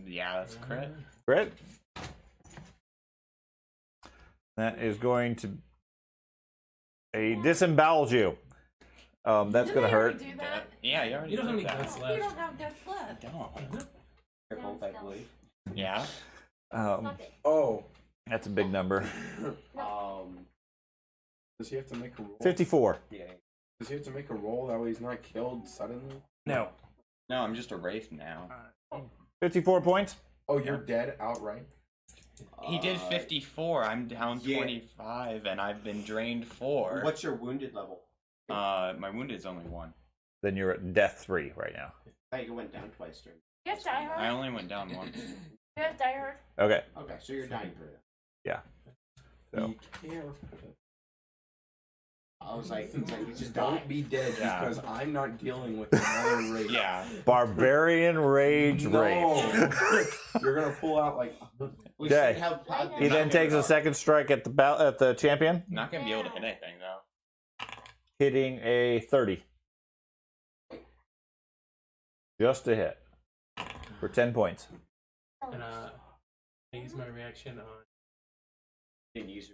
Yeah, that's a crit. Crit. That is going to disembowel you. That's Didn't going to I hurt. already do that? Yeah, you already You don't have did any that. guts You left. don't have guts left. Don't. They're both, I believe. Yeah. Stop it. Oh. That's a big number. Does he have to make a roll? 54. Yeah. Does he have to make a roll that way he's not killed suddenly? No. No, I'm just a wraith now. 54 points. Oh, you're dead outright? He did 54. I'm down yeah. 25, and I've been drained 4. What's your wounded level? My wounded is only 1. Then you're at death 3 right now. I think it went down twice during. You have die I hard? only went down 1. You have die hard? Okay. Okay, so you're dying through it. Yeah. So Be careful. I was like, you just Don't died. be dead just Yeah. because I'm not dealing with another race. Yeah. barbarian rage Wraith. No. You're gonna pull out like. We Okay. should help. He then takes a second strike at the champion, Not gonna be able to hit anything though. hitting a 30. Just a hit for 10 points. And I use my reaction on. Didn't use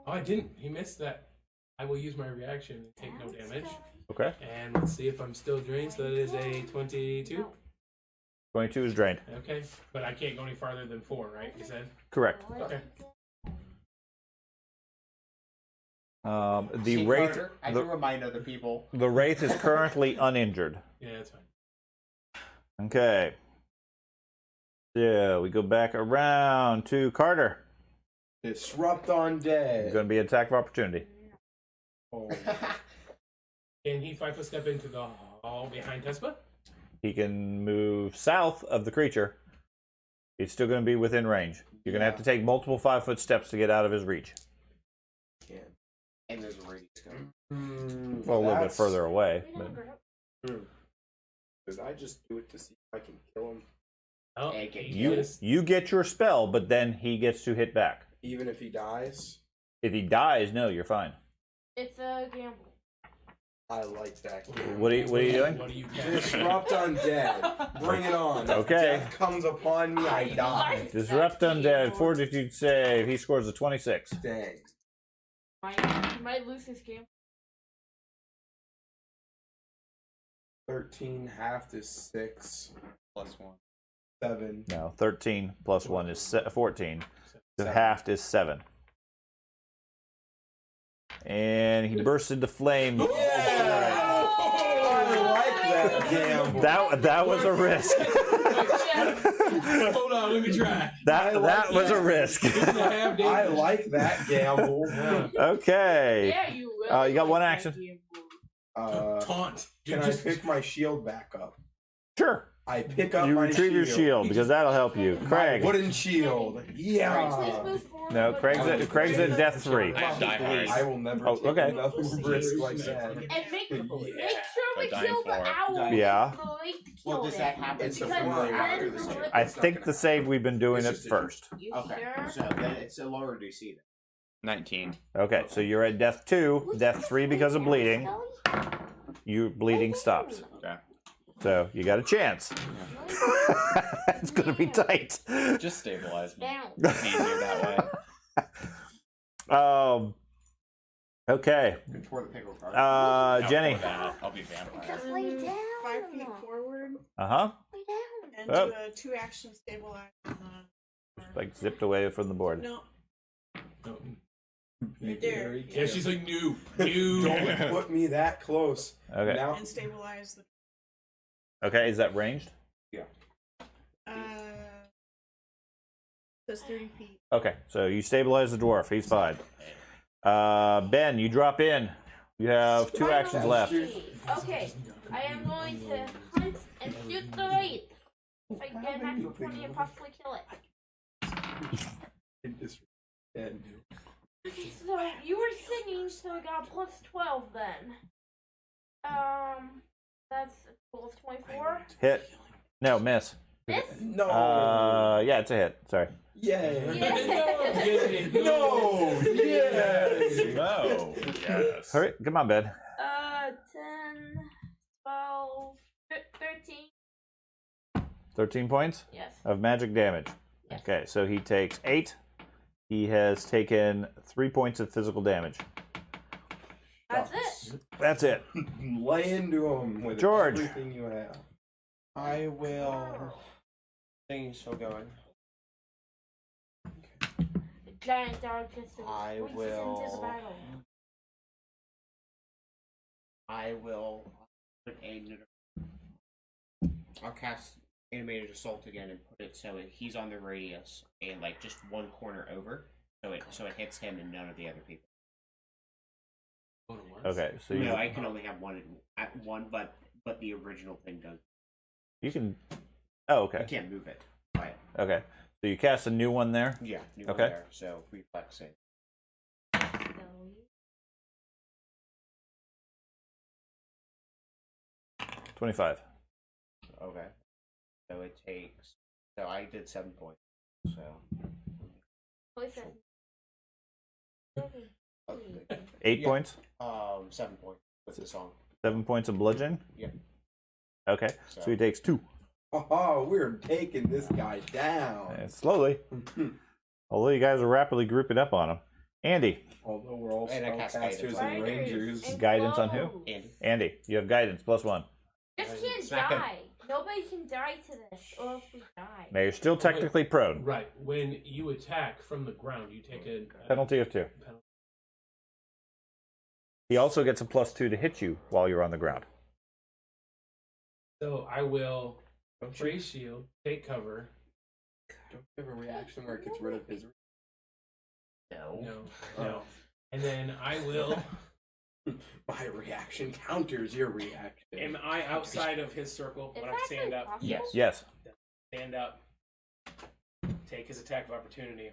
Oh, I didn't. He missed that. I will use my reaction and take no damage. Okay. And let's see if I'm still drained. So that is a 22. 22 is drained. Okay, but I can't go any farther than 4, right? You said. Correct. Okay. The See, wraith. Carter, I have to remind other people. The wraith is currently uninjured. Yeah, that's fine. Okay. So we go back around to Carter. Disrupt undead. It's going to be an attack of opportunity. Oh. Can he 5-foot step into the hall behind Tespa? He can move south of the creature. He's still going to be within range. You're going to have to take multiple 5-foot steps to get out of his reach. And there's a radius going. Well, a little bit further away. But... Did I just do it to see if I can kill him? Oh, You get your spell, but then he gets to hit back. Even if he dies? If he dies, no, you're fine. It's a gamble. I like that game. What are you doing? What are you Disrupt undead. Bring it on. Okay. If death comes upon me, I die. Disrupt undead, fortitude save. He scores a 26. Dang. He might lose his game. 13 half is 6 plus 1. 7. No, 13 plus 1 is 14. The 7. half is 7. And he bursts into flame. Yeah! I like that gamble. That was a risk. Hold on, let me try. That was a risk. I like that gamble. Okay. Yeah, you will. You got one action. Taunt. Can I pick my shield back up? Sure. I pick up You my retrieve your shield because that'll help you. Craig. My wooden shield. Yeah. No, Craig's at death 3. I have die hard. I will never take okay. another risk like that. And make sure we dying kill the for. owl. Yeah. Well, does that happen It's the before or fun. after the save? I think the save we've been doing it first. You Okay, sure? so then it's a lower DC then. 19. Okay, so you're at death 2, death 3 because of bleeding. Your bleeding stops. Okay. So you got a chance. It's gonna be tight. Just stabilize me. Down. It's easier that way. Okay. Before the pickle card. Jenny. I'll be vampire. Just lay down. 5 feet forward Uh-huh. Lay down. and Oh. do a 2-action stabilize. Just like zipped away from the board. No, No. right there. Yeah, she's like, new. Don't put me that close. Okay. Now, And stabilize the. Okay, is that ranged? Says 30 feet. Okay, so you stabilize the dwarf. He's fine. Ben, you drop in. You have 2 actions left. Okay, I am going to hunt and shoot the wraith. If I get an natural 20 and possibly kill it. Okay, so you were singing, so I got plus 12 then. That's a total of 24. Hit. No, miss. This? no. Yeah, it's a hit. Sorry. Yay. No. Yes. No. Yes. Hurry, come on, Ben. 10, 12, 13. 13 points Yes. of magic damage. Yes. Okay, so he takes 8. He has taken 3 points of physical damage. That's it. That's it. Lay into him with George. everything you have. I will. Things still going. The giant dog just I into the will- battle. I will put a. I'll cast animated assault again and put it so he's on the radius and like just one corner over, so it hits him and none of the other people. Okay, so you, No, I can only have one at one, but the original thing does. you can. Oh, I okay. can't move it. Right. Okay. So you cast a new one there? Yeah. New one Okay. there, so reflex save. 25. Okay. So it takes. So I did 7 points. So. Listen. 8 Yeah. points? 7 points with the song. 7 points of bludgeoning? Yeah. Okay. So he takes 2. Oh, we're taking this guy down. And slowly. Although you guys are rapidly grouping up on him. Andy. Although we're all And I cast spellcasters guidance. and rangers. Guidance on who? Andy. You have guidance +1. Just can't not gonna- die. Nobody can die to this, or if we die. Now you're still technically prone. Right. When you attack from the ground, you take a Penalty of 2. penalty. He also gets a +2 to hit you while you're on the ground. So I will raise shield, take cover. Don't you have a reaction where it gets rid of his? No. And then I will. My reaction counters your reaction. Am I outside of his circle when I stand up? Yes. Yes. Stand up. Take his attack of opportunity.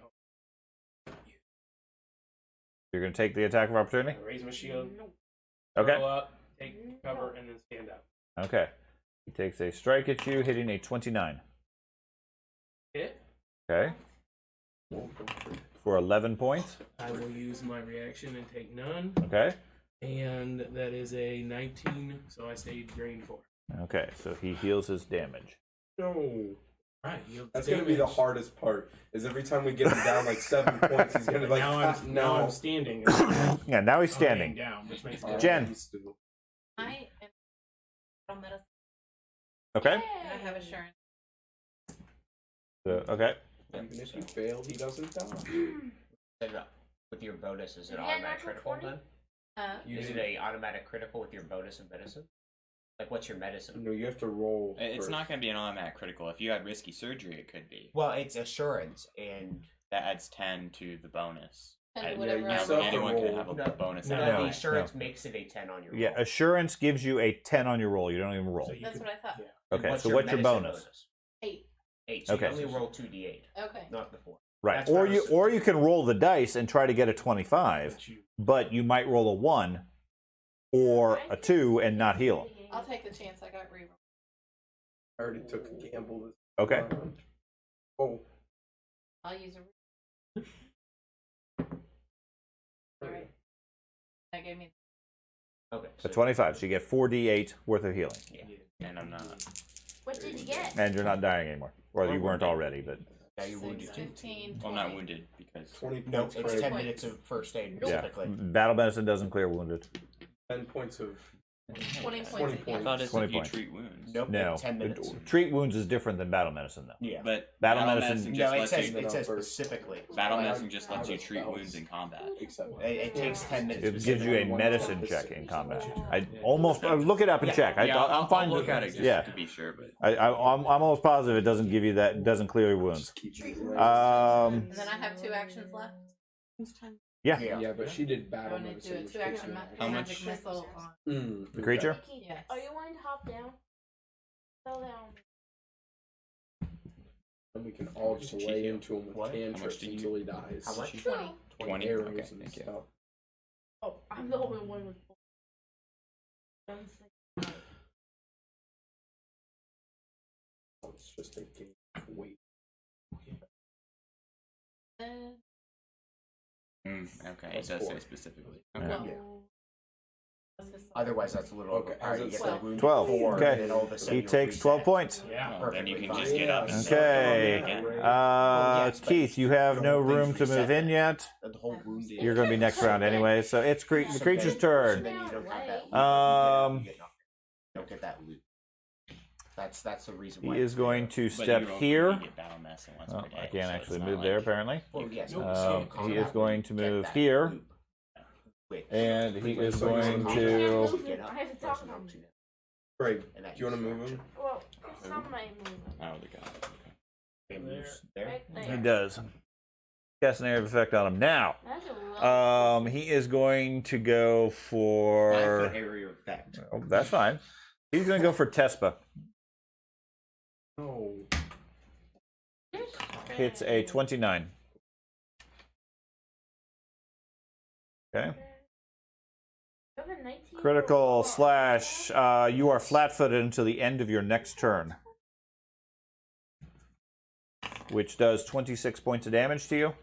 You're going to take the attack of opportunity? Raise my shield. Okay. Throw up. Take cover and then stand up. Okay. He takes a strike at you, hitting a 29. Hit. Okay. For 11 points. I will use my reaction and take none. Okay. And that is a 19, so I stay drained 4. Okay, so he heals his damage. No. Right. That's gonna be the hardest part. Is every time we get him down like 7 points, he's gonna be like, now I'm standing. Yeah, now he's standing. Down, which makes it Jen. I am medicine. Okay. And I have assurance. So, okay. Even if you fail, he doesn't die. And, with your bonus, is it Yeah, automatic natural critical 20? then? Is it a automatic critical with your bonus of medicine? Like, what's your medicine? No, you have to roll. It's first. not going to be an automatic critical. If you had risky surgery, it could be. Well, it's assurance, and That adds 10 to the bonus. And And whatever you I still roll. have to anyone can roll. have a No, bonus. no, add the on. assurance makes it a 10 on your roll. Yeah, assurance gives you a 10 on your roll. You don't even roll. So you That's can- what I thought. And Okay, so your what's your medicine bonus? 8. 8. So Okay. you only roll 2d8, Okay. not the 4. Right. That's what I was- Or you can roll the dice and try to get a 25, but you might roll a 1 or a 2 and not heal him. I'll take the chance. I got reroll. I already took a gamble this Okay. round. Oh. I'll use a. Alright. That gave me. Okay. A 25, so you get 4d8 worth of healing. Yeah. And I'm not. What did you get? And you're not dying anymore. Or you weren't already, but... Now you're wounded 6, too. 15, Well, I'm not 20. wounded because 20 No, points it's for 10 points. minutes of first aid, Yeah. typically. Battle medicine doesn't clear wounded. 10 points of 20 points. 20 of points. I thought it's 20 if you points. treat wounds. Nope, No. 10 minutes. Treat wounds is different than battle medicine, though. Yeah. But Battle battle medicine- medicine No, just it lets says, you. it says First. specifically. Battle Like, medicine just lets you out of treat spells. wounds in combat. except It takes 10 minutes. It gives you a specifically. medicine check in combat. I almost... look it up and Yeah. check. I'll I'm fine look with at it just Yeah. to be sure. But I'm almost positive it doesn't give you that... It doesn't clear your wounds. And then I have 2 actions left. Yeah. Yeah, but she did I battle want to medicine. do a which 2 takes action one. How much? magic missile on. The creature? Nikki, Yes. Are you wanting to hop down? Fell down. And we can all just Cheat lay you. into him with What? How much cantrips do you- until he dies. How much? 20. 20. Arrows Okay, and thank you. stuff. Oh, I'm the only one with. It's just a game of weight. Okay, it Plus does 4. say specifically. Yeah. Okay. Well, Otherwise, that's a little Okay, overpowered. You get 12. the wound 12, 4, okay. and then all of a sudden He you'll takes 12 reset. points. Yeah. Well, then you can Perfectly just fine. get up. And Okay. again. Yes, but Keith, you have you no don't room to reset move in that. yet. The whole wound. You're going to be next round anyway, so it's the So creature's then- turn. So then you don't have that loot. You get nothing. You don't get that loot. That's the reason why. He is going to But step you don't here. really get battle medicine once Oh, per day, I so can't it's actually not move like- there, apparently. Well, yes, Nope. but Um, in he combat, is going you to get move that here. loot, which- And he is So he's going gonna to... I have to talk about it. Craig, And that do you want to uses move him? Well, somebody move. Oh, the god. It moves there. Right there. He does. Cast an area of effect on him. Now, That's a lot. he is going to go 5 for... foot area of effect. Oh, that's fine. He's going to go for Tespa. No. Hits a 29. Okay. Critical slash. You are flat-footed until the end of your next turn, which does 26 points of damage to you.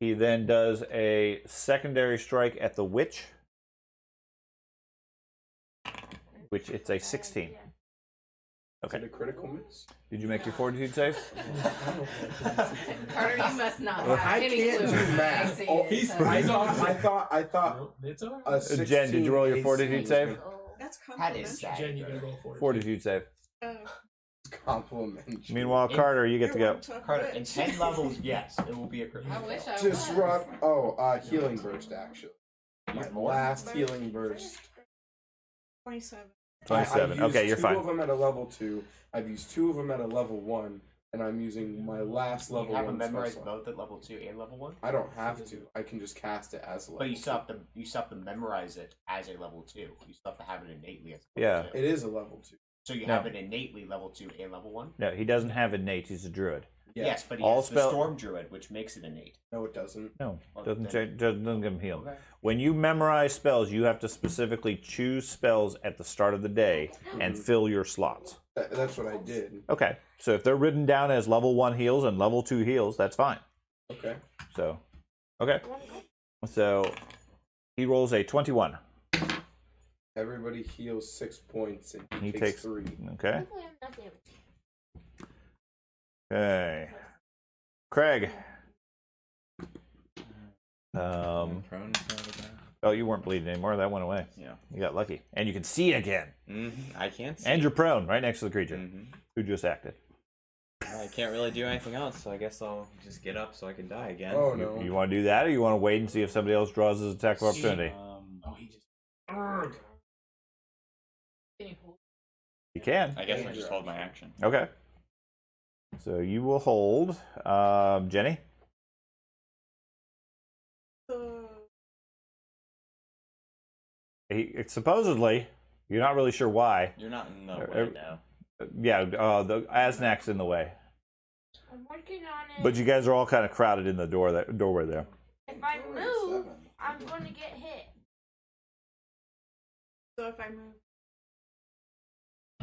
He then does a secondary strike at the witch, which it's a 16. Okay. Is it a critical miss? Did you make your fortitude save? Carter, you must not Well, have I any can't clue do what math. AC Oh, is, I thought No, it's all right. a 16 Jen, did you roll your AC fortitude was save? That's That is complimentary. sad. Jen, you can roll for it. Fortitude save. complimentary. Meanwhile, Carter, you get to go. Carter, in 10 levels, yes, it will be a critical. I wish I Just was. run. Healing burst actually. My last healing burst. 27. 27. I've Okay, used you're two fine. of them at a level 2. I've used 2 of them at a level 1, and I'm using my last level You have 1 them memorized special. both at level 2 and level 1? I don't have to. I can just cast it as a level But you 2. still have to memorize it as a level 2. You still have to have it innately as a Yeah. level 2. It is a level 2. So you No. have it innately level 2 and level 1? No, he doesn't have innate. He's a druid. Yeah. Yes, but he All has spell- the Storm Druid, which makes it innate. No, it doesn't. No, Well, doesn't then- change, doesn't give him healing. Okay. When you memorize spells, you have to specifically choose spells at the start of the day and fill your slots. That's what I did. Okay, so if they're written down as level 1 heals and level 2 heals, that's fine. Okay. So, okay. So he rolls a 21. Everybody heals 6 points, and He he takes- takes 3. Okay. Hopefully I'm not damaged. Okay. Craig. Prone is not bad. Oh, you weren't bleeding anymore. That went away. Yeah. You got lucky. And you can see again. I can't see. And you're prone, right next to the creature Mhm. who just acted. I can't really do anything else, so I guess I'll just get up so I can die again. Oh no. You want to do that, or you want to wait and see if somebody else draws his attack of opportunity? Oh, he just. Urgh. You can. I guess I just hold my action. Okay. So you will hold. Jenny? Supposedly, you're not really sure why. You're not in the way now. Yeah, the Aznak's in the way. I'm working on it. But you guys are all kind of crowded in the doorway there. If I move, I'm going to get hit. So if I move,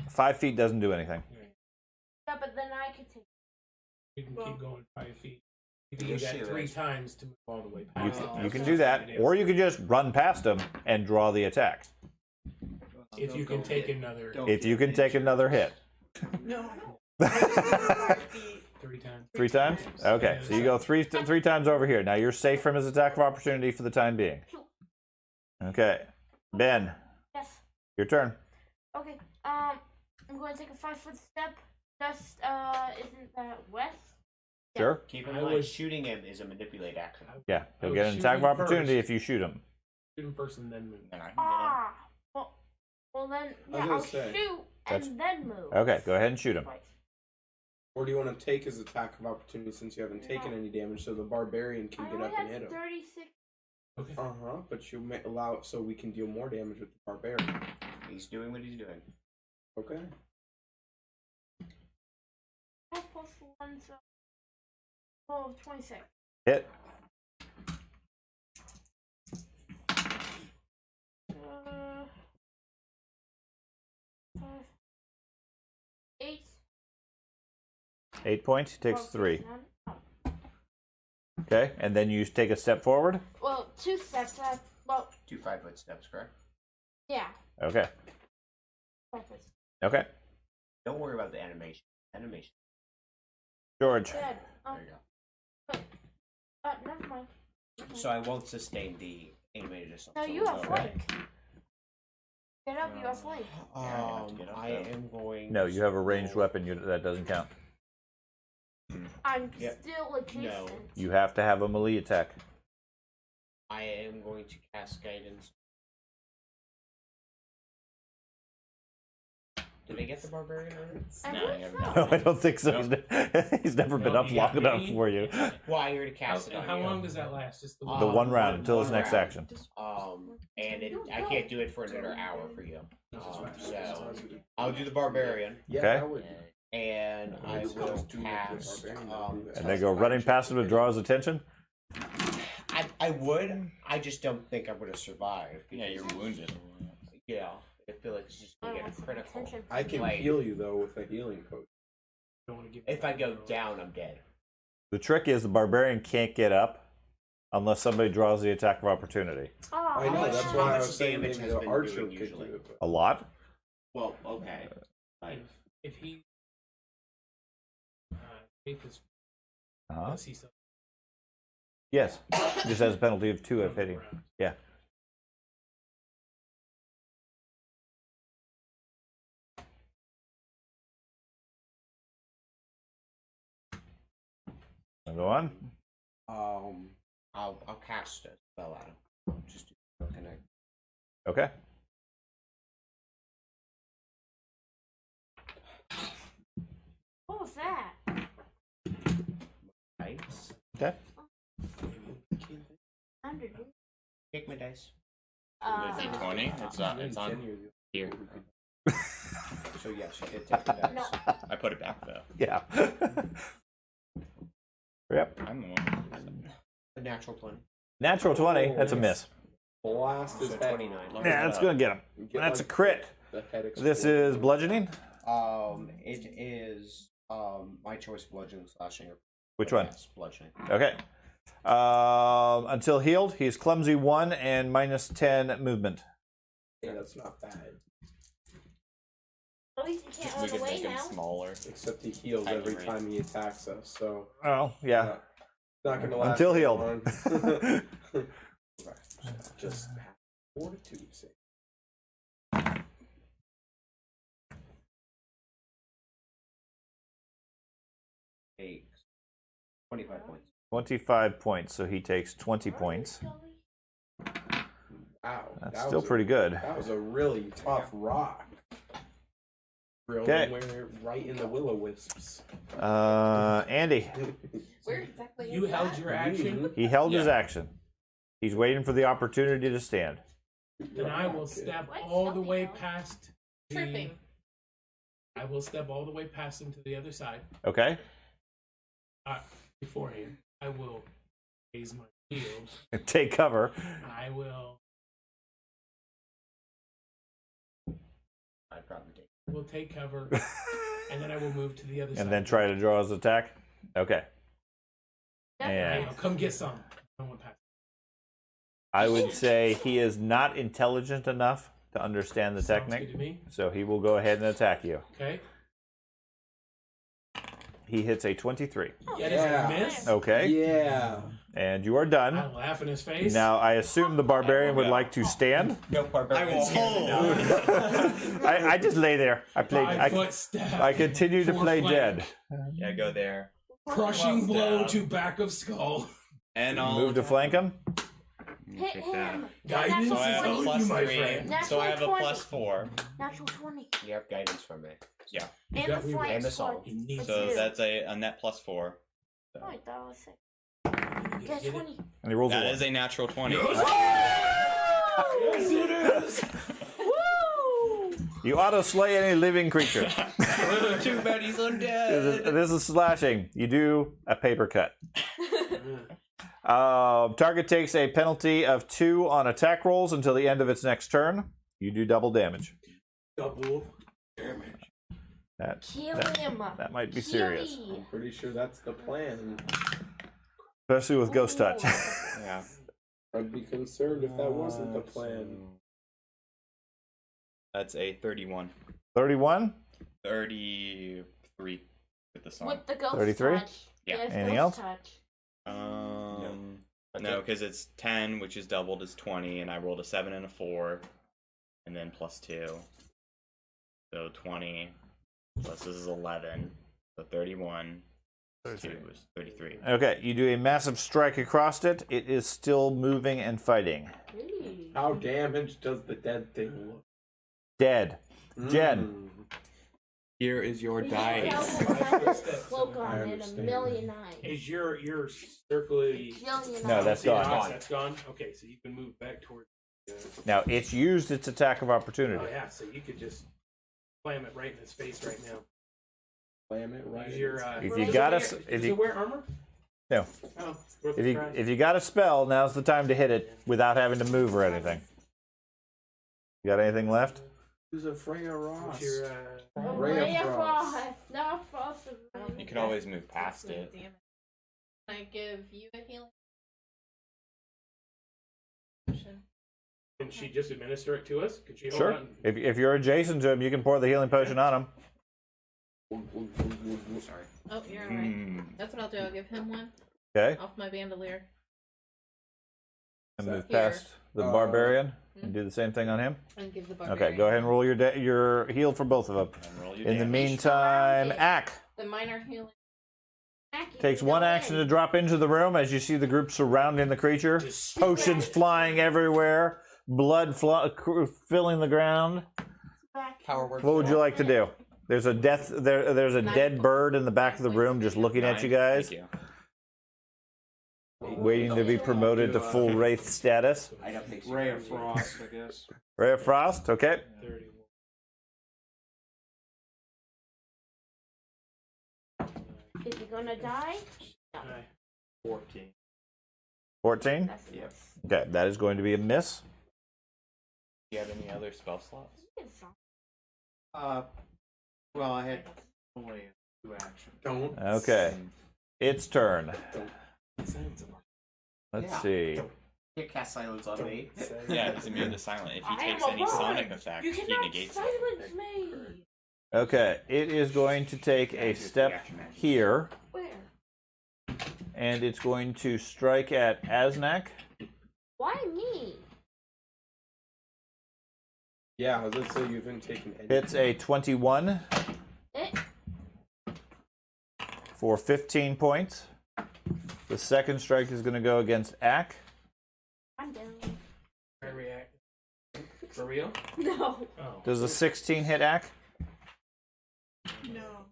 5 feet doesn't do anything. Yeah, but then I could take. You can keep going 5 feet. You You can do shoot that 3 it. times to move all the way You past. can, you can do that, or you can just run past him and draw the attack. If you can take another If you can take another hit. no. 3 times. 3 times? Okay, so you go three times over here. Now you're safe from his attack of opportunity for the time being. Okay, Ben, Yes. your turn. Okay. I'm going to take a 5-foot step. Just isn't that west? Sure. Keep in I mind, would- shooting him is a manipulate action. Yeah, I he'll would get an shoot attack of him opportunity first. if you shoot him. Shoot him first and then move. Then I can Ah. Well then, I was yeah, gonna I'll say, shoot that's- and then move. Okay, go ahead and shoot him. Right. Or do you want to take his attack of opportunity since you haven't taken any damage, so the barbarian can I get only up and have hit him? 36. Okay. But you may allow it so we can deal more damage with the barbarian. get him. He's doing what he's doing. Okay. 4 plus 1, so 12, 26. Hit. Uh, 5, 8. 8 points, he takes 12 plus 3. 9. Oh. Okay, and then you take a step forward. Well, 2 steps. Well, 2 5-foot steps, correct? yeah. Okay, 5 foot. okay. Don't worry about the animation. Animation. George. Dead. There you go. Never mind. So I won't sustain the animated assault. No, so you we'll have go away. flank. Get up, you have flank. Yeah, I have to get up, I though. am going. No, you have a ranged weapon. That doesn't count. I'm Yep. still adjacent. No. You have to have a melee attack. I am going to cast guidance. Did I get the barbarian already? I No, believe you have so. not. No, I don't think so. He's never been No, up you long got enough me. for you. Well, I already cast it on How you. long does that last? Just the The one round until his one next round. action. And I can't do it for another hour for you. So I'll do the barbarian, Okay. I would. and I will cast. And they go running past him to draw his attention. I would. I just don't think I'm gonna survive. Yeah, you're wounded. Yeah, I feel like it's just I gonna want get a some critical. attention I from can you. Like- heal you though with a healing potion. Don't want to give If I go down, I'm dead. The trick is the barbarian can't get up unless somebody draws the attack of opportunity. Oh, I know. much- That's how why I much was saying damage maybe has the been archer doing could usually? do it. A lot. Well, okay. Like if he faith is does he suffer? Yes. Just has a penalty of 2 if hitting. Yeah. Go on. I'll cast a spell at him. Just to connect. Okay. What was that? Dice. Okay. Take my dice. The D20? It's on here. So yes, you did take the dice. No. I put it back though. Yeah. Yep. I'm the one. A natural 20. Natural 20. That's a miss. Blast his So head. 29. Yeah, that's going to get him. Get, That's a like, crit. the head This explode. is bludgeoning. It is my choice: bludgeoning, slashing, or Which one? yes, bludgeoning. Okay. Until healed, he's clumsy 1 and minus 10 movement. Yeah, that's not bad. At least he can't We run could away make him now. smaller. Except he heals Tiny every range. time he attacks us, so Oh, yeah. not gonna last Until very healed. long. Just have fortitude save. Takes 25 points. 25 points, so he takes 20 points. Wow, That's that still was pretty good. That was a really tough rock. Drilled Okay. him right in the willow wisps. Andy, Where exactly You is held that? your action. he held his Yeah. action. He's waiting for the opportunity to stand. Then I will step What? all the Something way else. past the- Tripping. I will step all the way past him to the other side. Okay? Beforehand, I will raise my shield. Take cover. I will I'd probably take. take cover, and then I will move to the other side. And then try to draw his attack. Okay. And I'll come get some. I went past. I would say he is not intelligent enough to understand the Sounds technique, good to me. so he will go ahead and attack you. Okay. He hits a 23. That is Yeah. a miss. Okay, Yeah. and you are I done. laugh in his face. Now, I assume the barbarian would like to stand. No, I will hold. I just lay there. I played. 5-foot step. I continue to for play flank. dead. Yeah, go there. Crushing blow down. to back of skull. And I'll Move to attack flank him. Hit Take that. him. Guidance So I have a is plus you, my 3. friend. So I have a Natural plus 4. Natural 20. You have guidance from me. Yeah. And got the me flank and the sword. song. He needs For So two. that's a net plus 4. Oh, I thought I was sick. Get Get it? 20. And he rolls That a is a natural 20. Yes, it is. Woo! You auto slay any living creature. Too bad he's undead. This is slashing. You do a paper cut. Target takes a penalty of 2 on attack rolls until the end of its next turn. You do double damage. Double damage. Kill That- him. that might be Kill serious. me. I'm pretty sure that's the plan. Especially with ghost touch. Yeah. I'd be concerned if that wasn't the plan. That's a 31. 31. 33 with the song. With the ghost 33? touch. Yeah. There's Anything ghost else? Touch. No, because it's 10, which is doubled is 20, and I rolled a 7 and a 4, and then plus 2. So 20 plus this is 11, so 31. 2 is 33. Okay, you do a massive strike across it. It is still moving and fighting. Really? How damaged does the dead thing look? Dead. Jen. Here is your We dice. have a cloak I on it a understand. million eyes. Is your circly? Jillion No, eyes. that's gone. That's gone. Okay, so you can move back towards. Now, it's used its attack of opportunity. Oh yeah, so you could just slam it right in his face right now. Slam it right. Use your. If does you it got wear- us- if does you- it wear armor? No. Oh, worth a try. If you got a spell, now's the time to hit it without having to move or anything. You got anything left? Use a Freya Ross. What's your, Oh, Ray of Ray of Frost. Frost. No, Frost is really You can always move past it. Damn it. Can I give you a healing potion? Can she just administer it to us? Could she hold Sure. on? If you're adjacent to him, you can pour the healing potion on him. Sorry. Oh, you're alright. That's what I'll do. I'll give him one Okay. off my bandolier. And So move here. past the barbarian and do the same thing on him. And give the barbarian. Okay, go ahead and roll your heal for both of them. And roll your In the damage. meantime, Ack The minor healing. takes one action to drop into the room as you see the group surrounding the creature. Potions flying everywhere, blood filling the ground. Power word. What would you like to do? There's a there's a dead bird in the back of the room just looking at you guys, Thank you. waiting to be promoted to full wraith status. I don't think so. Ray of Frost, I guess. Ray of Frost, okay. 31. Is he gonna die? Aye. 14. 14. That's a Yep. miss. Okay, that is going to be a miss. Do you have any other spell slots? Well, I had. Only 2 actions. Don't. Okay, its turn. Let's Yeah. see. You cast silence on me. Yeah, he's immune to silent. If he I takes am a any sonic bird. effect, You he cannot negates it. silence me. Okay, it is going to take a step here, Where? and it's going to strike at Aznak. Why me? Yeah, let's say you haven't taken any. It's a 21 It. for 15 points. The second strike is going to go against Ack. I'm down. I react. For real? No. Oh. Does a 16 hit Ack? No.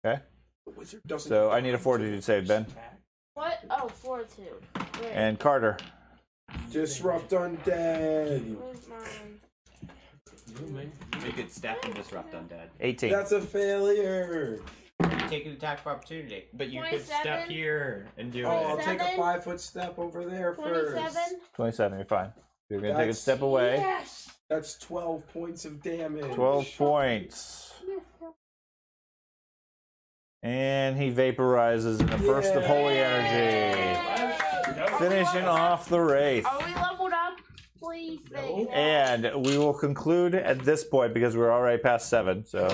Okay. The wizard doesn't. So I need a fortitude save, Ben. What? Oh, fortitude. Where? And Carter. Disrupt undead. Where's mine? You could step and disrupt undead. 18. That's a failure. Take an attack of opportunity. But you could step 27? here and do Oh, I'll it. take a 27? 5-foot step over there first. 27? 27, you're fine. You're going to take a That's- step away. Yes. That's 12 points of damage. 12 points. And he vaporizes in a burst of holy energy. Finishing off the Wraith. Are we leveled up? Please say that. And we will conclude at this point because we're already past 7. So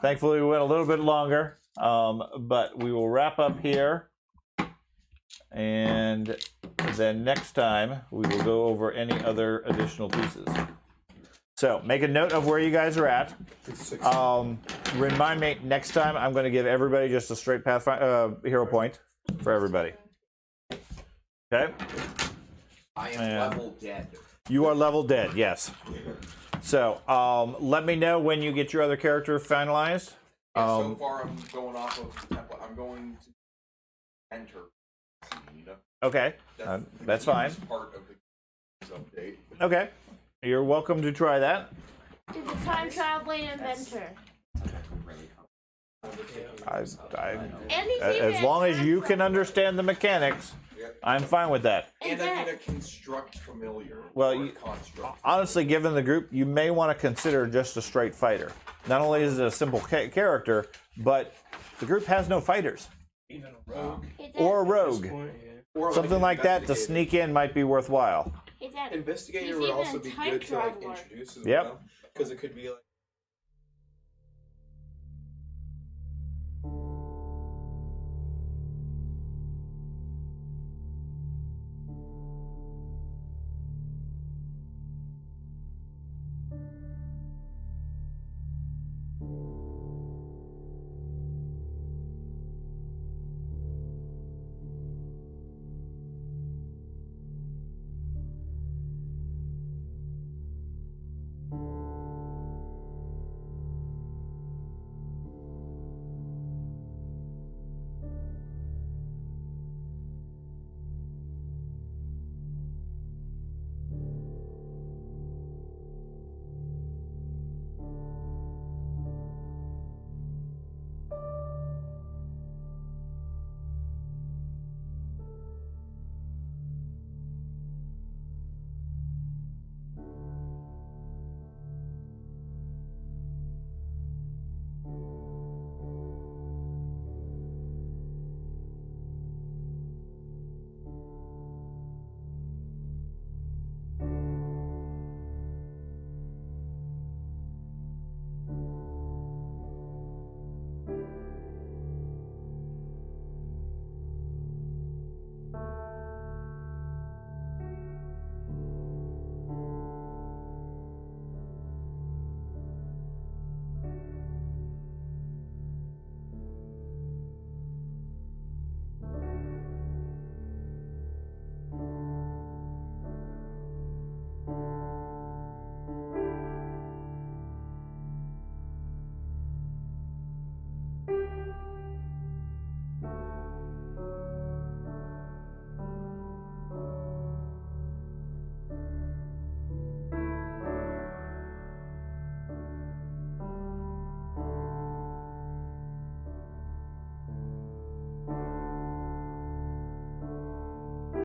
thankfully we went a little bit longer. But we will wrap up here. And then next time we will go over any other additional pieces. So make a note of where you guys are at. Remind me next time I'm going to give everybody just a straight Pathfinder hero point for everybody. Okay? I am Yeah. level dead. You are level dead, yes. So let me know when you get your other character finalized. Yeah, so far I'm going off of the template. I'm going to enter. Okay, that's fine. Part of the update. Okay, you're welcome to try that. Is a time traveling inventor. As long as you can understand the mechanics, I'm fine with that. And I'm gonna construct familiar. Well, or you- construct. Honestly, given the group, you may want to consider just a straight fighter. Not only is it a simple character, but the group has no fighters. Even a rogue. Or a rogue. Point, yeah. Or Something like that to investigator. sneak in might be worthwhile. Investigator He's would even also a be time good to like traveler. introduce as Yep. well, because it could be like. Bye.